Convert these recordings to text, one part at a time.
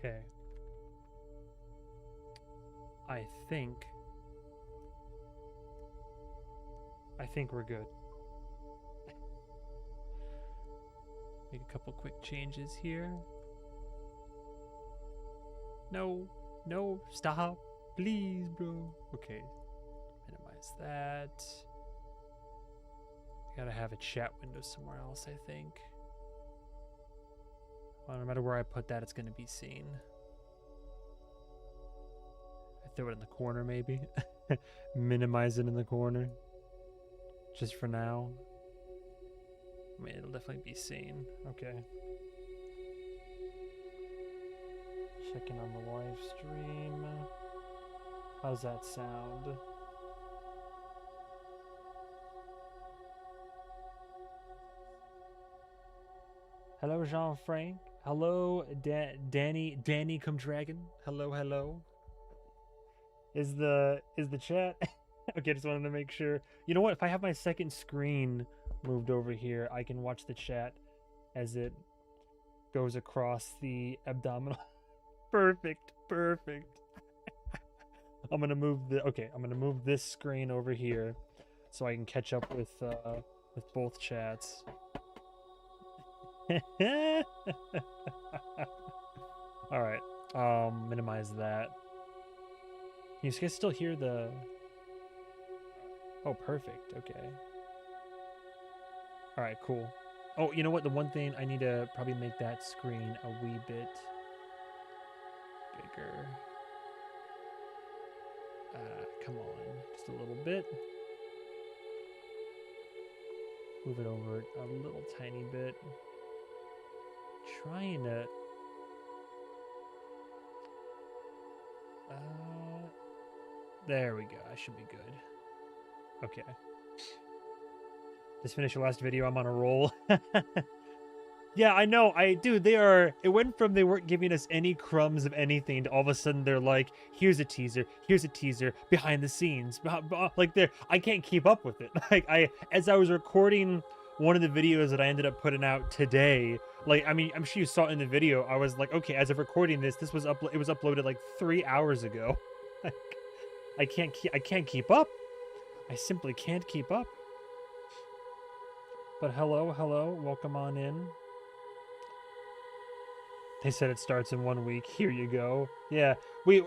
Okay. I think we're good. Make a couple quick changes here. No, stop. Please, bro. Okay. Minimize that. I gotta have a chat window somewhere else, I think. Well, no matter where I put that, it's gonna be seen. I throw it in the corner, maybe. Minimize it in the corner. Just for now. I mean, it'll definitely be seen. Okay. Checking on the live stream. How's that sound? Hello, Jean-Frank. Hello, Danny come dragon. Hello. Is the chat? Okay, just wanted to make sure. You know what? If I have my second screen moved over here, I can watch the chat as it goes across the abdominal. Perfect. I'm gonna move this screen over here so I can catch up with both chats. All right. Minimize that. Can you guys still hear the? Oh, perfect. Okay. All right, cool. Oh, you know what? The one thing I need to probably make that screen a wee bit bigger. Come on, just a little bit. Move it over a little tiny bit. Trying to. There we go. I should be good. Okay. Just finished your last video. I'm on a roll. Yeah, I know. Dude, it went from they weren't giving us any crumbs of anything to all of a sudden they're like, here's a teaser, behind the scenes. Like, I can't keep up with it. Like, as I was recording one of the videos that I ended up putting out today, like, I mean, I'm sure you saw it in the video. I was like, okay, as of recording this it was uploaded like 3 hours ago. Like, I can't keep up. I simply can't keep up. But hello, welcome on in. They said it starts in 1 week. Here you go. Yeah,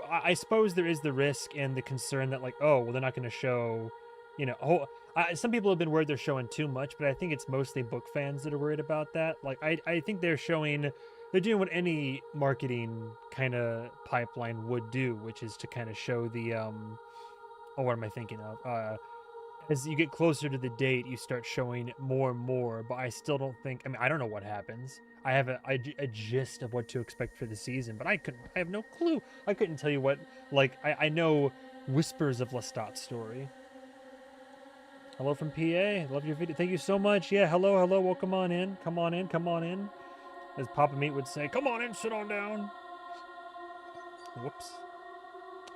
I suppose there is the risk and the concern that, like, oh, well, they're not going to show, you know. Some people have been worried they're showing too much, but I think it's mostly book fans that are worried about that. Like, I think they're doing what any marketing kind of pipeline would do, which is to kind of show the oh, what am I thinking of? As you get closer to the date, you start showing more and more, but I still don't think, I mean, I don't know what happens. I have a gist of what to expect for the season, but I have no clue. I couldn't tell you what, like, I know whispers of Lestat's story. Hello from PA. Love your video. Thank you so much. Yeah, hello. Welcome on in. Come on in. As Papa Meat would say, come on in, sit on down. Whoops.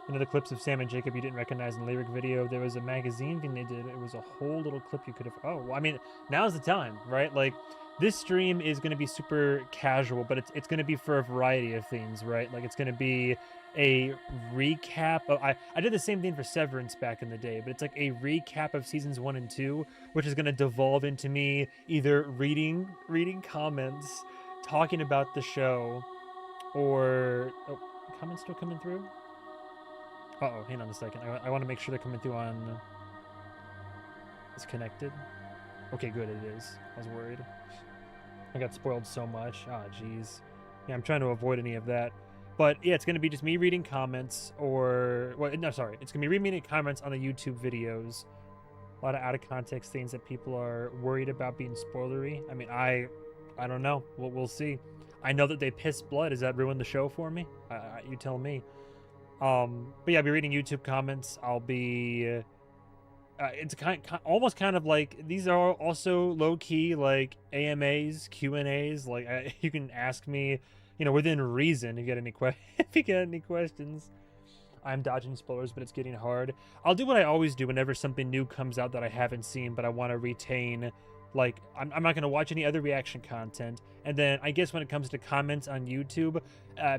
Another clips of Sam and Jacob you didn't recognize in the lyric video. There was a magazine thing they did. It was a whole little clip you could have. Oh, well, I mean, now's the time, right? Like, this stream is going to be super casual, but it's going to be for a variety of things, right? Like, it's going to be a recap of. I did the same thing for Severance back in the day, but it's like a recap of seasons 1 and 2, which is going to devolve into me either reading comments, talking about the show, or comments still coming through. Uh-oh, hang on a second. I want to make sure they're coming through on... It's connected? Okay, good, it is. I was worried. I got spoiled so much. Ah, jeez. Yeah, I'm trying to avoid any of that. But, yeah, it's going to be just me reading comments or... Well, no, sorry. It's going to be me reading comments on the YouTube videos. A lot of out-of-context things that people are worried about being spoilery. I mean, I don't know. We'll see. I know that they piss blood. Does that ruin the show for me? You tell me. But yeah, I'll be reading YouTube comments. I'll be it's almost kind of like these are also low-key like AMAs, Q&As. Like, you can ask me, you know, within reason if you get any if you get any questions. I'm dodging spoilers, but it's getting hard. I'll do what I always do whenever something new comes out that I haven't seen, but I want to retain Like, I'm not going to watch any other reaction content. And then I guess when it comes to comments on YouTube,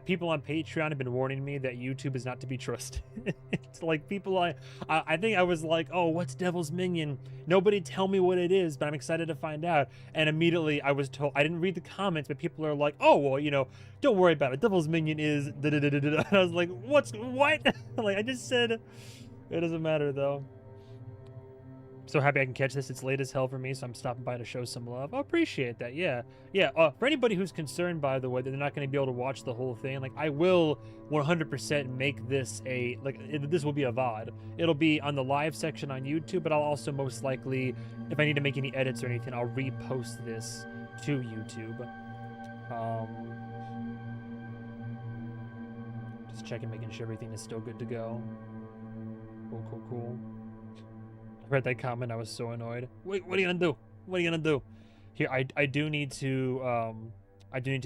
people on Patreon have been warning me that YouTube is not to be trusted. It's like people I think I was like, oh, what's Devil's Minion? Nobody tell me what it is, but I'm excited to find out. And immediately I was told, I didn't read the comments, but people are like, oh, well, you know, don't worry about it. Devil's Minion is da da da da da. And I was like, what? Like, I just said, it doesn't matter though. So happy I can catch this. It's late as hell for me, so I'm stopping by to show some love. I appreciate that. Yeah. For anybody who's concerned, by the way, that they're not going to be able to watch the whole thing, like, I will 100% make this this will be a VOD. It'll be on the live section on YouTube, but I'll also most likely, if I need to make any edits or anything, I'll repost this to YouTube. Just checking, making sure everything is still good to go. Cool. Read that comment, I was so annoyed. Wait, what are you gonna do? What are you gonna do? Here, I do need to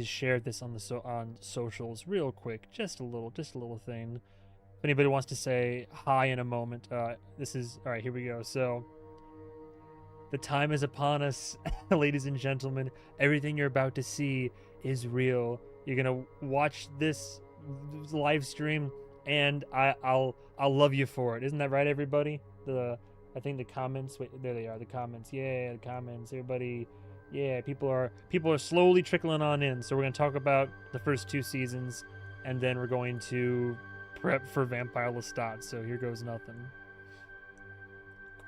share this on on socials real quick. Just a little thing. If anybody wants to say hi in a moment, this is all right. Here we go. So the time is upon us, ladies and gentlemen. Everything you're about to see is real. You're gonna watch this live stream, and I'll love you for it. Isn't that right, everybody? I think the comments. Wait, there they are. The comments. Yeah, the comments. Everybody. Yeah, people are slowly trickling on in. So we're gonna talk about the first 2 seasons, and then we're going to prep for Vampire Lestat. So here goes nothing.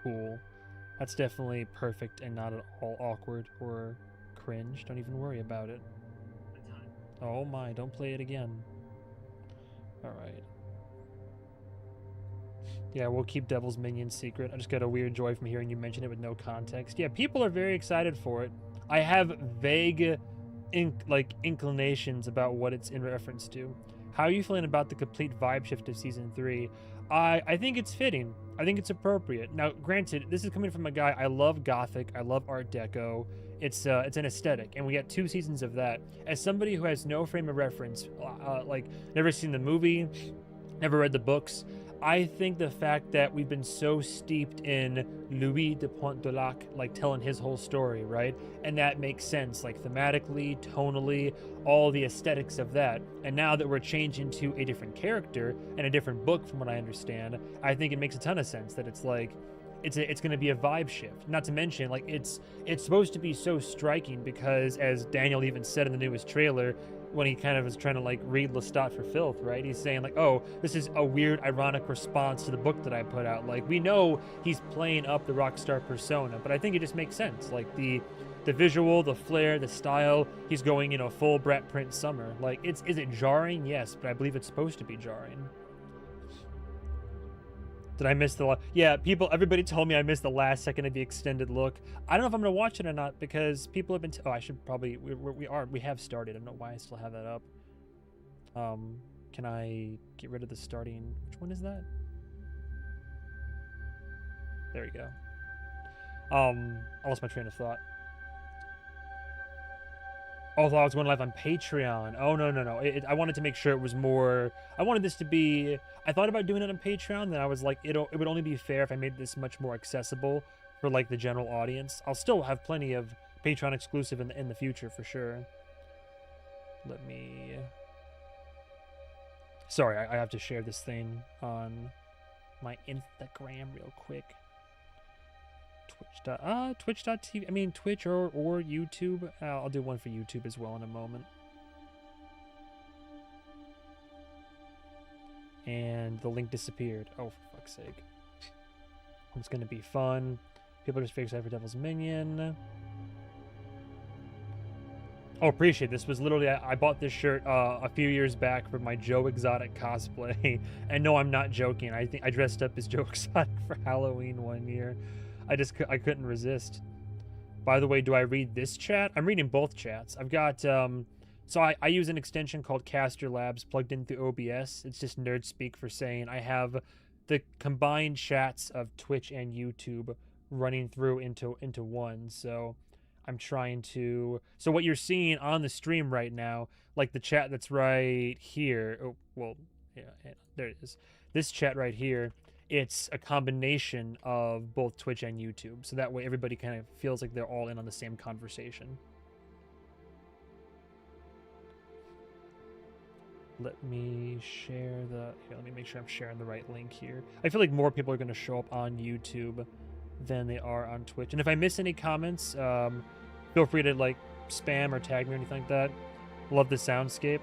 Cool. That's definitely perfect and not at all awkward or cringe. Don't even worry about it. Oh my! Don't play it again. All right. Yeah, we'll keep Devil's Minion secret. I just got a weird joy from hearing you mention it with no context. Yeah, people are very excited for it. I have vague inclinations about what it's in reference to. How are you feeling about the complete vibe shift of season 3? I think it's fitting. I think it's appropriate. Now, granted, this is coming from a guy, I love Gothic, I love Art Deco. It's an aesthetic, and we got 2 seasons of that. As somebody who has no frame of reference, like never seen the movie, never read the books, I think the fact that we've been so steeped in Louis de Pointe-de-Lac, like telling his whole story, right? And that makes sense, like thematically, tonally, all the aesthetics of that. And now that we're changing to a different character and a different book, from what I understand, I think it makes a ton of sense that it's like, it's going to be a vibe shift. Not to mention, like, it's supposed to be so striking because, as Daniel even said in the newest trailer, when he kind of was trying to like read Lestat for filth, right? He's saying like, oh, this is a weird, ironic response to the book that I put out. Like, we know he's playing up the rock star persona, but I think it just makes sense. Like the visual, the flair, the style, he's going, you know, full Brett Prince Summer. Like, is it jarring? Yes, but I believe it's supposed to be jarring. Did I miss the yeah, everybody told me I missed the last second of the extended look. I don't know if I'm gonna watch it or not because people have been oh, I should probably we have started. I don't know why I still have that up. Can I get rid of the starting? Which one is that? There we go. I lost my train of thought. Although I was going live on Patreon. Oh, no. I wanted to make sure it was more... I wanted this to be... I thought about doing it on Patreon, then I was like, it would only be fair if I made this much more accessible for, like, the general audience. I'll still have plenty of Patreon exclusive in the future, for sure. Let me... Sorry, I have to share this thing on my Instagram real quick. Twitch.tv. I mean, Twitch or YouTube. I'll do one for YouTube as well in a moment. And the link disappeared. Oh, for fuck's sake. It's gonna be fun. People are just very excited for Devil's Minion. Oh, appreciate this. Was literally, I bought this shirt a few years back for my Joe Exotic cosplay. And no, I'm not joking. I think I dressed up as Joe Exotic for Halloween one year. I couldn't resist. By the way, do I read this chat? I'm reading both chats. I've got, so I use an extension called Caster Labs plugged in through OBS. It's just nerd speak for saying I have the combined chats of Twitch and YouTube running through into one. So I'm trying to, so what you're seeing on the stream right now, like the chat that's right here. Oh, well, yeah, there it is. This chat right here it's a combination of both Twitch and YouTube. So that way everybody kind of feels like they're all in on the same conversation. Let me share the... Here, let me make sure I'm sharing the right link here. I feel like more people are going to show up on YouTube than they are on Twitch. And if I miss any comments, feel free to, like, spam or tag me or anything like that. Love the soundscape.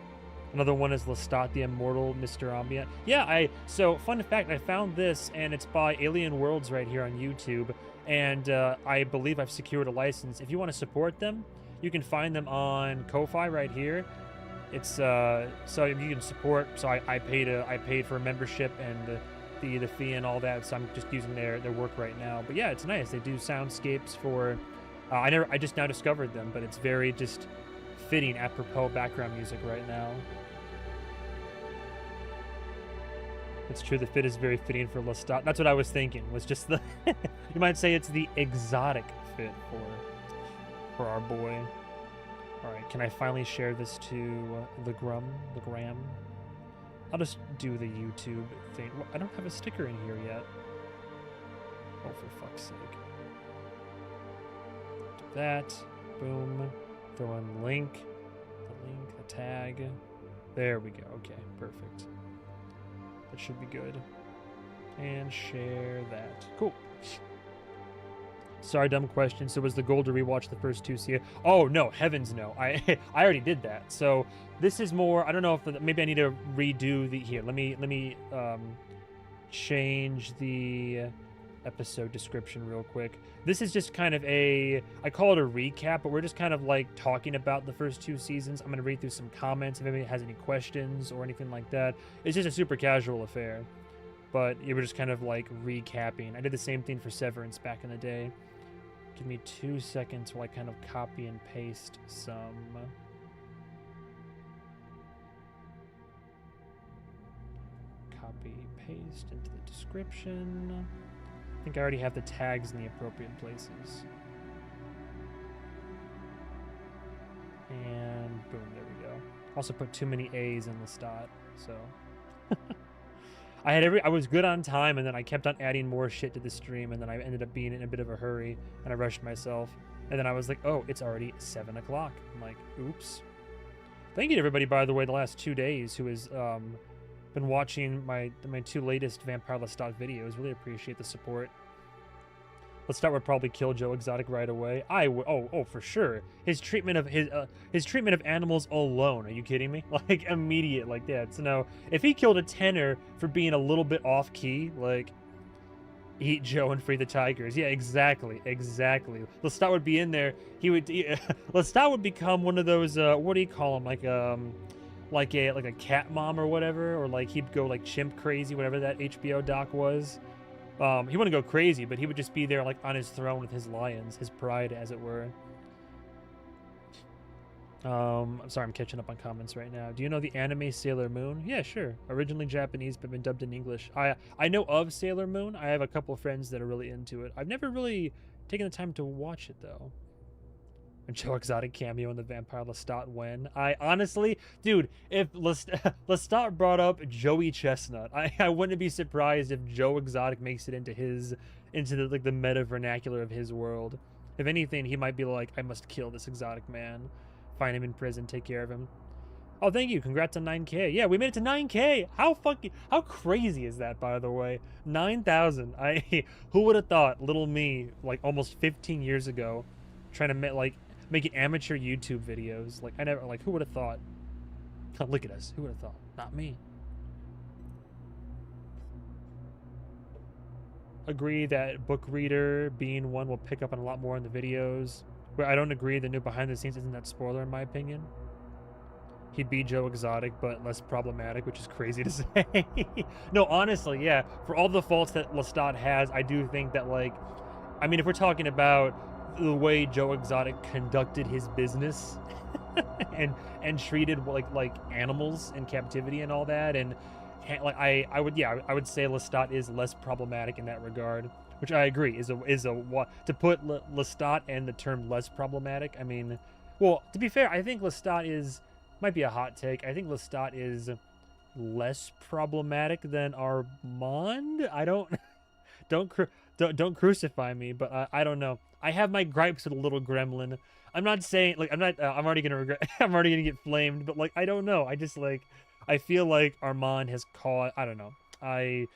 Another one is Lestat, the Immortal Mr. Ambient. Yeah, so, fun fact, I found this, and it's by Alien Worlds right here on YouTube. And I believe I've secured a license. If you want to support them, you can find them on Ko-Fi right here. It's so you can support. So I paid for a membership and the fee and all that. So I'm just using their work right now. But yeah, it's nice. They do soundscapes for. I just now discovered them, but it's very just fitting, apropos background music right now. It's true. The fit is very fitting for Lestat. That's what I was thinking. Was just the. You might say it's the exotic fit for our boy. All right, can I finally share this to the Gram? I'll just do the YouTube thing. Well, I don't have a sticker in here yet. Oh, for fuck's sake. Do that. Boom. Throw in the link, the tag. There we go. Okay, perfect. That should be good. And share that. Cool. Sorry, dumb question. So was the goal to rewatch the first two seasons? Oh, no. Heavens, no. I already did that. So this is more... I don't know if... Maybe I need to redo the... Here, let me change the episode description real quick. This is just kind of a... I call it a recap, but we're just kind of like talking about the first two seasons. I'm going to read through some comments if anybody has any questions or anything like that. It's just a super casual affair. But you were just kind of like recapping. I did the same thing for Severance back in the day. Give me 2 seconds while I kind of copy and paste some. Copy, paste into the description. I think I already have the tags in the appropriate places. And boom, there we go. Also put too many A's in Lestat, so. I was good on time, and then I kept on adding more shit to the stream, and then I ended up being in a bit of a hurry, and I rushed myself. And then I was like, oh, it's already 7 o'clock. I'm like, oops. Thank you to everybody, by the way, the last 2 days who has been watching my 2 latest Vampire Lestat videos. Really appreciate the support. Lestat would probably kill Joe Exotic right away. Oh, for sure. His treatment of animals alone. Are you kidding me? Like immediate, like that. So no, if he killed a tenor for being a little bit off key, like eat Joe and free the tigers. Yeah, exactly. Lestat would be in there. Lestat would become one of those. What do you call them? Like a cat mom or whatever, or like he'd go like chimp crazy, whatever that HBO doc was. He wouldn't go crazy, but he would just be there like on his throne with his lions, his pride, as it were. I'm sorry, I'm catching up on comments right now. Do you know the anime Sailor Moon? Yeah, sure. Originally Japanese, but been dubbed in English. I know of Sailor Moon. I have a couple of friends that are really into it. I've never really taken the time to watch it, though. And Joe Exotic cameo in the Vampire Lestat when. I honestly, dude, if Lestat brought up Joey Chestnut, I wouldn't be surprised if Joe Exotic makes it into the meta vernacular of his world. If anything, he might be like, I must kill this exotic man, find him in prison, take care of him. Oh, thank you. Congrats on 9K. Yeah, we made it to 9K. How crazy is that, by the way? 9,000. Who would have thought, little me, like almost 15 years ago, trying to making amateur YouTube videos. Who would have thought? Look at us. Who would have thought? Not me. Agree that book reader being one will pick up on a lot more in the videos. But I don't agree the new behind the scenes isn't that spoiler in my opinion. He'd be Joe Exotic, but less problematic, which is crazy to say. No, honestly, yeah. For all the faults that Lestat has, I do think that, if we're talking about the way Joe Exotic conducted his business and treated like animals in captivity and all that, and I would say Lestat is less problematic in that regard, which I agree is to put Lestat and the term less problematic. I mean, well, to be fair, I think Lestat might be a hot take. I think Lestat is less problematic than Armand. I don't don't cru- don't crucify me, but I don't know. I have my gripes with a little gremlin. I'm not saying like I'm not. I'm already gonna regret. I'm already gonna get flamed. But like I don't know. I just like I feel like Armand has caught. I don't know. I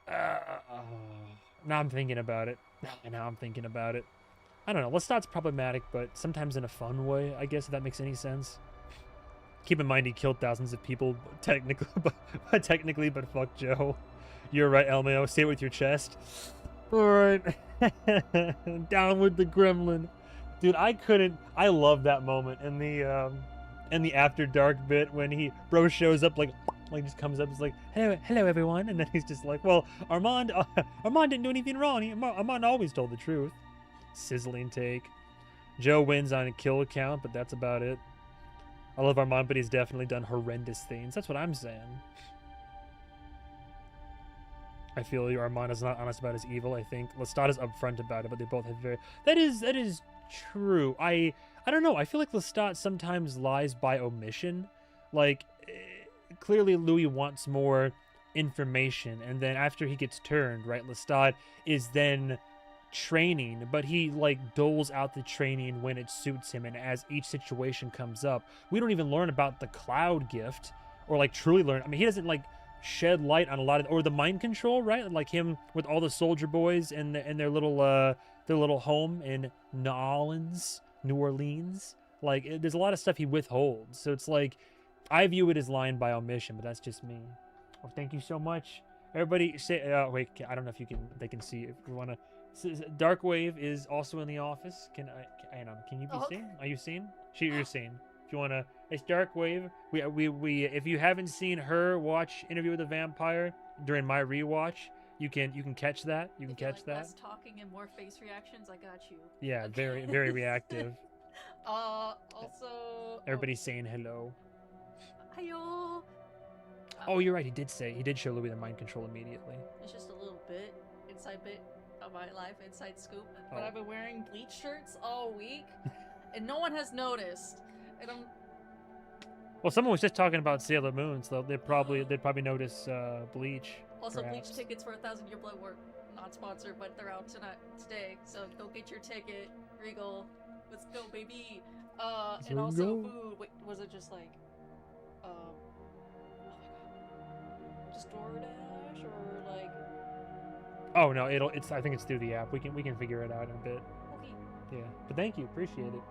uh, now I'm thinking about it. Now I'm thinking about it. I don't know. Lestat's problematic, but sometimes in a fun way. I guess if that makes any sense. Keep in mind he killed thousands of people, technically, but fuck Joe. You're right, Elmeo. Say it with your chest. All right, down with the gremlin, dude. I couldn't. I love that moment in the after dark bit when bro shows up like just comes up. He's like, hello everyone, and then he's just like, well, Armand didn't do anything wrong. Armand always told the truth. Sizzling take. Joe wins on a kill count, but that's about it. I love Armand, but he's definitely done horrendous things. That's what I'm saying. I feel Armand is not honest about his evil. I think Lestat is upfront about it, but they both have very. That is true. I don't know. I feel like Lestat sometimes lies by omission. Like clearly Louis wants more information, and then after he gets turned, right, Lestat is then training, but he like doles out the training when it suits him, and as each situation comes up, we don't even learn about the cloud gift or like truly learn. I mean, he doesn't like shed light on a lot of, or the mind control, right? Like him with all the soldier boys and their little home in New Orleans. Like there's a lot of stuff he withholds, so it's like I view it as lying by omission, but that's just me. Oh, thank you so much, everybody. Say wait, I don't know if they can see if you want to. Darkwave is also in the office. Can you be seen? Are you seen? You're seen. If you wanna, it's Darkwave. We if you haven't seen her watch Interview with a Vampire during my rewatch, you can catch that. You can catch that. Less talking and more face reactions. I got you. Yeah, okay. Very reactive. Also. Everybody's saying hello. Hello. Oh, you're right. He did show Louis the mind control immediately. It's just a little inside bit of my life, inside scoop. But I've been wearing bleach shirts all week, and no one has noticed. And well, someone was just talking about Sailor Moon, so they'd probably notice bleach. Also, perhaps. Bleach tickets for 1,000 Year Blood were not sponsored, but they're out today. So go get your ticket, Regal. Let's go, baby. And also food. Wait, was it just like, oh my god, just DoorDash or like? Oh no, it's. I think it's through the app. We can figure it out in a bit. Okay. Yeah, but thank you, appreciate it.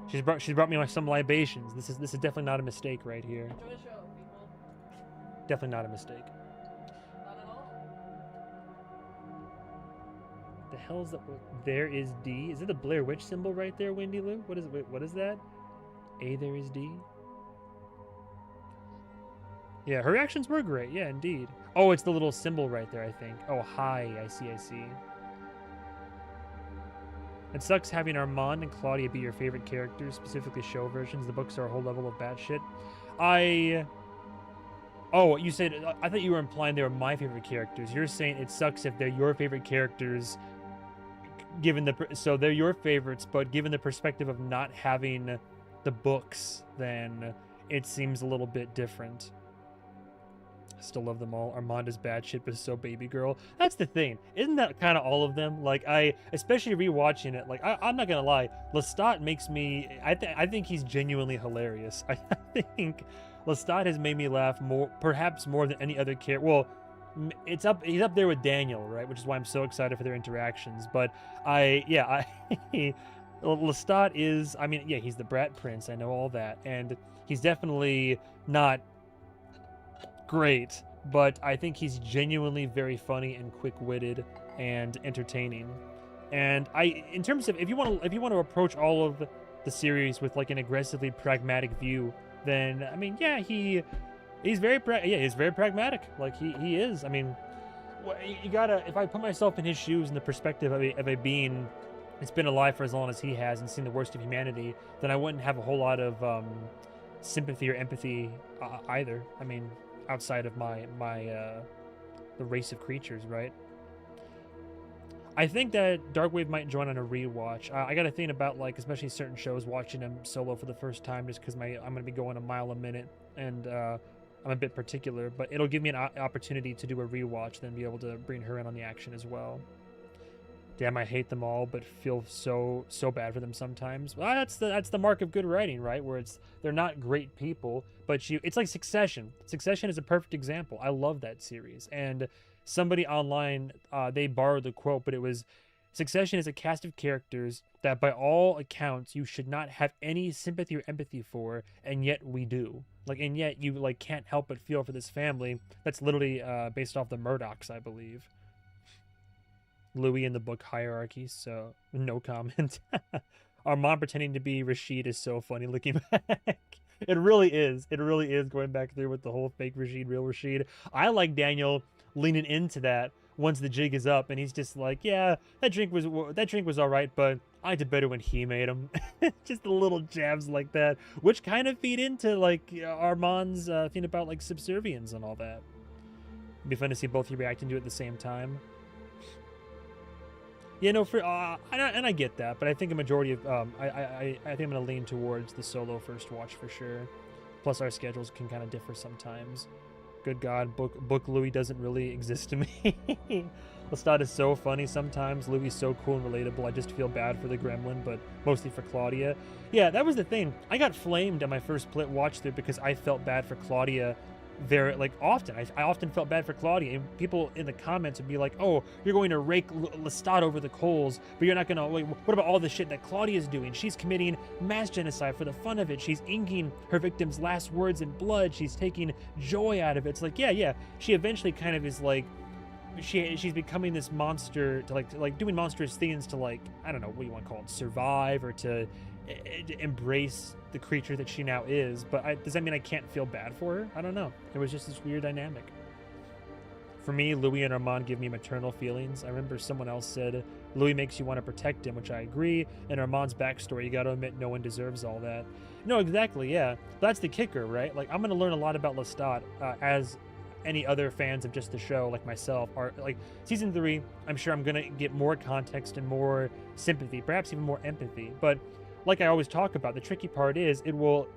She's brought me some libations. This is definitely not a mistake right here. Enjoy the show, people. Definitely not a mistake. Not at all. The hell's that? There is D. Is it the Blair Witch symbol right there, Wendy Lou? What is? Wait, what is that? A there is D. Yeah, her reactions were great. Yeah, indeed. Oh, it's the little symbol right there, I think. Oh, hi. I see. It sucks having Armand and Claudia be your favorite characters, specifically show versions. The books are a whole level of batshit. Oh, you said... I thought you were implying they were my favorite characters. You're saying it sucks if they're your favorite characters, given the... So they're your favorites, but given the perspective of not having the books, then it seems a little bit different. Still love them all. Armand is bad shit, but so baby girl. That's the thing. Isn't that kind of all of them? Like, especially rewatching it, like, I'm not gonna lie, Lestat makes me, I think he's genuinely hilarious. I think Lestat has made me laugh perhaps more than any other character. Well, he's up there with Daniel, right? Which is why I'm so excited for their interactions. But Lestat is, I mean, yeah, he's the brat prince. I know all that. And he's definitely not great, but I think he's genuinely very funny and quick-witted and entertaining. And in terms of if you want to approach all of the series with like an aggressively pragmatic view, then I mean, yeah, he's very pragmatic. Like he is. I mean, you gotta. If I put myself in his shoes in the perspective of a being that's been alive for as long as he has and seen the worst of humanity, then I wouldn't have a whole lot of sympathy or empathy either. I mean, outside of the race of creatures, right? I think that Darkwave might join on a rewatch. I got to think about, like, especially certain shows, watching them solo for the first time, just because I'm going to be going a mile a minute, and I'm a bit particular, but it'll give me an opportunity to do a rewatch, then be able to bring her in on the action as well. Damn, I hate them all, but feel so bad for them sometimes. Well, that's the mark of good writing, right? Where they're not great people, but it's like Succession. Succession is a perfect example. I love that series, and somebody online they borrowed the quote, but it was, Succession is a cast of characters that by all accounts you should not have any sympathy or empathy for, and yet we do. Like, and yet you like can't help but feel for this family. That's literally based off the Murdochs, I believe. Louis in the book Hierarchy, so no comment. Armand pretending to be Rashid is so funny looking back. It really is. It really is, going back through with the whole fake Rashid, real Rashid. I like Daniel leaning into that once the jig is up, and he's just like, yeah, that drink was all right, but I liked it better when he made them. Just the little jabs like that, which kind of feed into like Armand's thing about like subservience and all that. It'd be fun to see both you reacting to it at the same time. Yeah, no, and I get that, but I think a majority of I think I'm gonna lean towards the solo first watch for sure. Plus, our schedules can kind of differ sometimes. Good God, book Louis doesn't really exist to me. Lestat is so funny sometimes. Louis is so cool and relatable. I just feel bad for the gremlin, but mostly for Claudia. Yeah, that was the thing. I got flamed on my first watch through because I felt bad for Claudia very often. I often felt bad for Claudia, and people in the comments would be like, oh, you're going to rake Lestat over the coals, but you're not gonna, like, what about all the shit that Claudia's doing? She's committing mass genocide for the fun of it. She's inking her victims' last words in blood. She's taking joy out of it. It's like, yeah, she eventually kind of is like, she's becoming this monster to like doing monstrous things to, like, I don't know what you want to call it, survive, or to embrace the creature that she now is. But does that mean I can't feel bad for her? I don't know. It was just this weird dynamic. For me, Louis and Armand give me maternal feelings. I remember someone else said Louis makes you want to protect him, which I agree. And Armand's backstory, you got to admit, no one deserves all that. No, exactly, yeah. That's the kicker, right? Like, I'm going to learn a lot about Lestat as any other fans of just the show like myself are. Like, season 3, I'm sure I'm going to get more context and more sympathy, perhaps even more empathy. But like I always talk about, the tricky part is it will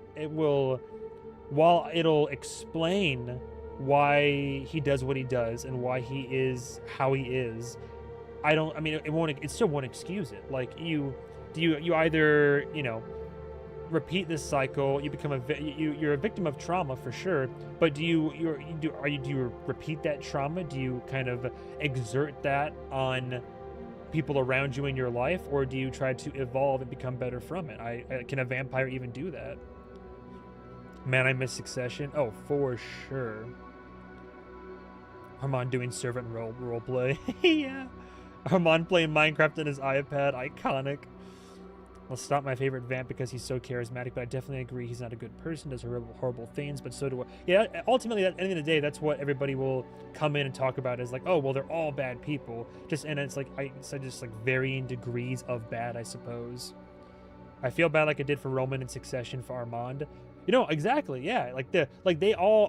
while it'll explain why he does what he does and why he is how he is, it still won't excuse it. Like, you either, repeat this cycle, you become you're a victim of trauma for sure, but do you repeat that trauma? Do you kind of exert that on people around you in your life, or do you try to evolve and become better from it? Can a vampire even do that? Man, I miss Succession. Oh, for sure. Armand doing servant role play. Yeah. Armand playing Minecraft on his iPad. Iconic. I'll stop my favorite vamp because he's so charismatic, but I definitely agree he's not a good person, does horrible things, but so do I. Yeah, ultimately, at the end of the day, that's what everybody will come in and talk about, is like, oh, well, they're all bad people. And it's like, just like varying degrees of bad, I suppose. I feel bad like I did for Roman in Succession for Armand. Exactly, yeah.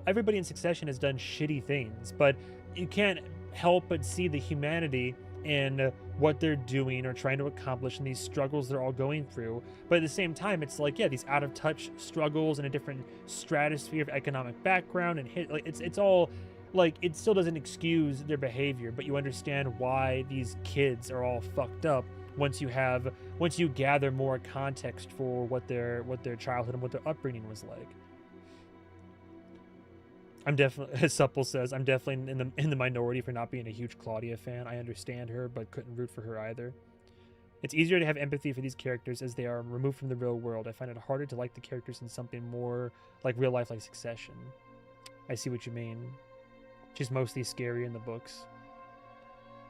Everybody in Succession has done shitty things, but you can't help but see the humanity in what they're doing or trying to accomplish and these struggles they're all going through. But at the same time, it's like, yeah, these out of touch struggles in a different stratosphere of economic background, and it's all like, it still doesn't excuse their behavior, but you understand why these kids are all fucked up once you gather more context for what their childhood and what their upbringing was like. I'm definitely, as Supple says, I'm definitely in the minority for not being a huge Claudia fan. I understand her, but couldn't root for her either. It's easier to have empathy for these characters as they are removed from the real world. I find it harder to like the characters in something more like real life, like Succession. I see what you mean. She's mostly scary in the books.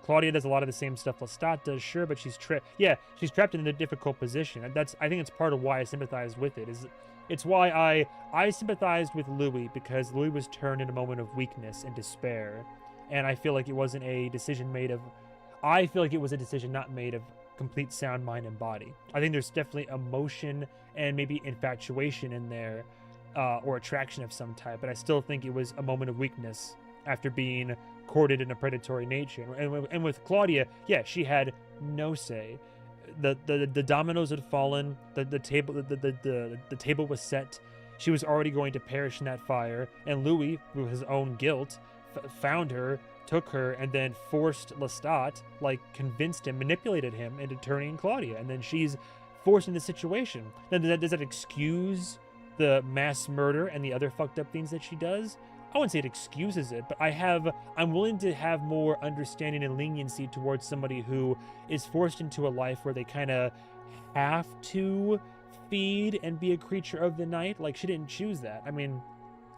Claudia does a lot of the same stuff Lestat does, sure, but she's trapped in a difficult position. I think it's part of why I sympathized with it. It's why I sympathized with Louis, because Louis was turned in a moment of weakness and despair, and I feel like it wasn't a decision made of. I feel like it was a decision not made of complete sound mind and body. I think there's definitely emotion and maybe infatuation in there, or attraction of some type, but I still think it was a moment of weakness after being courted in a predatory nature. And with Claudia, yeah, she had no say. The dominoes had fallen. The table was set. she was already going to perish in that fire, and Louis, through his own guilt, found her, took her, and then forced Lestat, like convinced him, manipulated him into turning Claudia, and then she's forced in this situation. Now, does that excuse the mass murder and the other fucked up things that she does? I wouldn't say it excuses it, but I'm willing to have more understanding and leniency towards somebody who is forced into a life where they kind of have to feed and be a creature of the night. Like, she didn't choose that. I mean,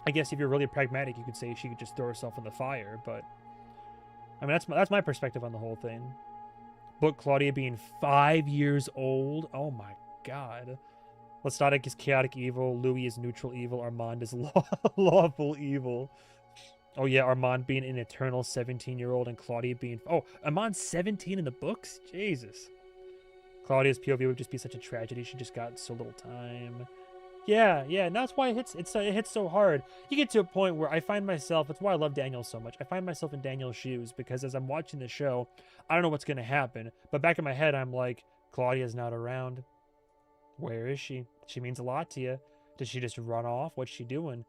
I guess if you're really pragmatic, you could say she could just throw herself in the fire, but I mean, that's my perspective on the whole thing. But Claudia being 5 years old, oh my god. Lestat is chaotic evil, Louis is neutral evil, Armand is lawful evil. Oh yeah, Armand being an eternal 17-year-old and Claudia being... Oh, Armand's 17 in the books? Jesus. Claudia's POV would just be such a tragedy. She just got so little time. Yeah, and that's why it hits so hard. You get to a point where I find myself... That's why I love Daniel so much. I find myself in Daniel's shoes because as I'm watching the show, I don't know what's going to happen. But back in my head, I'm like, Claudia's not around. Where is she? She means a lot to you. Does she just run off? What's she doing?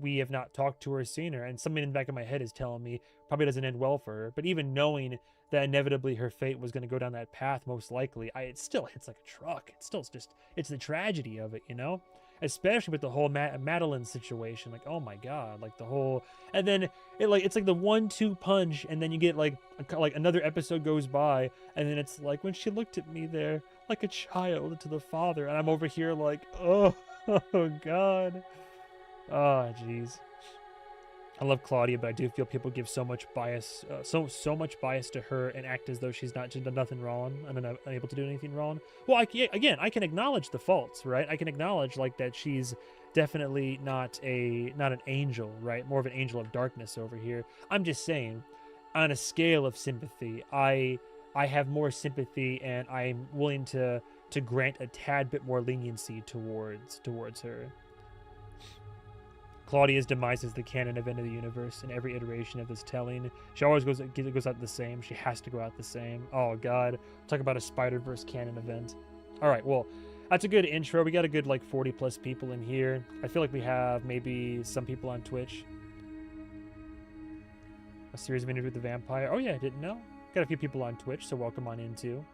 We have not talked to her or seen her, and something in the back of my head is telling me probably doesn't end well for her. But even knowing that inevitably her fate was going to go down that path, most likely, it still hits like a truck. It's the tragedy of it, you know? Especially with the whole Madeline situation. Like, oh my god, like the whole... And then it's like the 1-2 punch, and then you get like another episode goes by, and then it's like when she looked at me there like a child to the father, and I'm over here like, oh god. Oh jeez. I love Claudia, but I do feel people give so much bias, so much bias to her and act as though she's done nothing wrong and unable to do anything wrong. Well, I can acknowledge the faults, right? I can acknowledge like that she's definitely not an angel, right? More of an angel of darkness over here. I'm just saying, on a scale of sympathy, I have more sympathy, and I'm willing to grant a tad bit more leniency towards her. Claudia's demise is the canon event of the universe in every iteration of this telling. She always goes out the same. She has to go out the same. Oh god. Talk about a Spider-Verse canon event. Alright, well, that's a good intro. We got a good like 40 plus people in here. I feel like we have maybe some people on Twitch. A series of interviews with the vampire. Oh yeah, I didn't know. Got a few people on Twitch, so welcome on in too.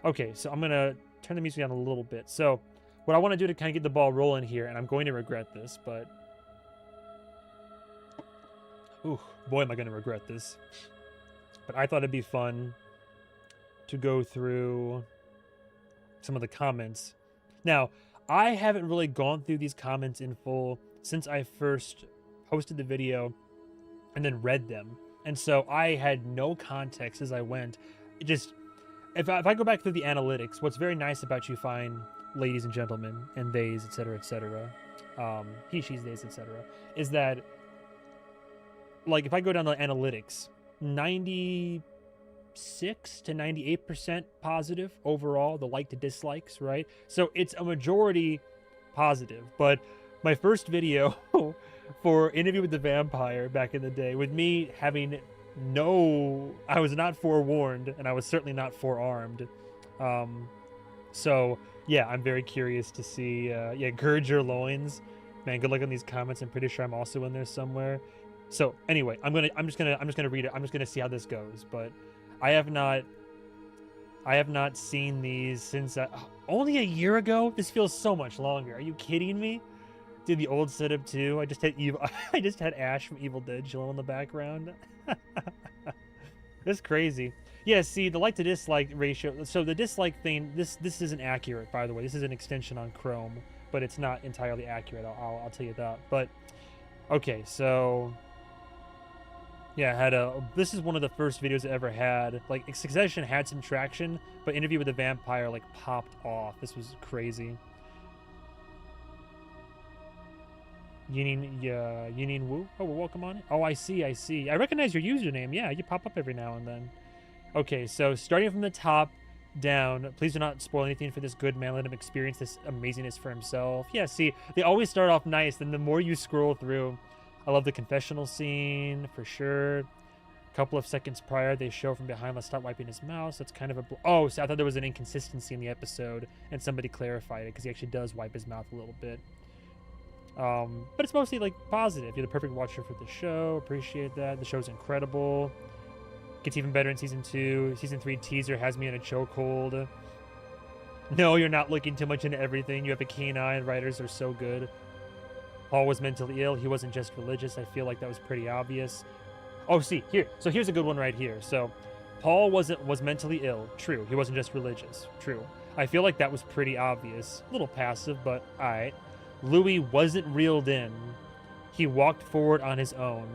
Okay, so I'm gonna turn the music down a little bit. So what I want to do to kind of get the ball rolling here, and I'm going to regret this, but ooh, boy, am I going to regret this. But I thought it'd be fun to go through some of the comments. Now, I haven't really gone through these comments in full since I first posted the video and then read them. And so I had no context as I went. It just, if I go back through the analytics, what's very nice about you find ladies and gentlemen and theys, etc., he, she's, theys, etc., is that like if I go down the analytics, 96 to 98% positive overall, the like to dislikes, right? So it's a majority positive. But my first video for Interview with the Vampire back in the day, with me having I was not forewarned, and I was certainly not forearmed. So yeah, I'm very curious to see, gird your loins. Man, good luck on these comments. I'm pretty sure I'm also in there somewhere. So anyway, I'm just gonna read it. I'm just gonna see how this goes. But I have not seen these since only a year ago. This feels so much longer. Are you kidding me? Dude, the old setup too. I just had Ash from Evil Dead chilling in the background. That's crazy. Yeah, see, the like to dislike ratio. So the dislike thing, this isn't accurate, by the way. This is an extension on Chrome, but it's not entirely accurate. I'll tell you that. But okay, so yeah, this is one of the first videos I ever had. Like, Succession had some traction, but Interview with the Vampire, like, popped off. This was crazy. Yinin Wu? Oh, well, welcome on. Oh, I see. I recognize your username. Yeah, you pop up every now and then. Okay, so starting from the top down, please do not spoil anything for this good man. Let him experience this amazingness for himself. Yeah, see, they always start off nice, then the more you scroll through... I love the confessional scene, for sure. A couple of seconds prior, they show from behind Lestat wiping his mouth. So it's kind of a... Oh, so I thought there was an inconsistency in the episode, and somebody clarified it, because he actually does wipe his mouth a little bit. But it's mostly like positive. You're the perfect watcher for the show. Appreciate that. The show's incredible. Gets even better in season 2. Season 3 teaser has me in a chokehold. No, you're not looking too much into everything. You have a keen eye, and writers are so good. Paul was mentally ill. He wasn't just religious. I feel like that was pretty obvious. Oh, see, here. So here's a good one right here. So Paul was mentally ill. True. He wasn't just religious. True. I feel like that was pretty obvious. A little passive, but all right. Louis wasn't reeled in. He walked forward on his own.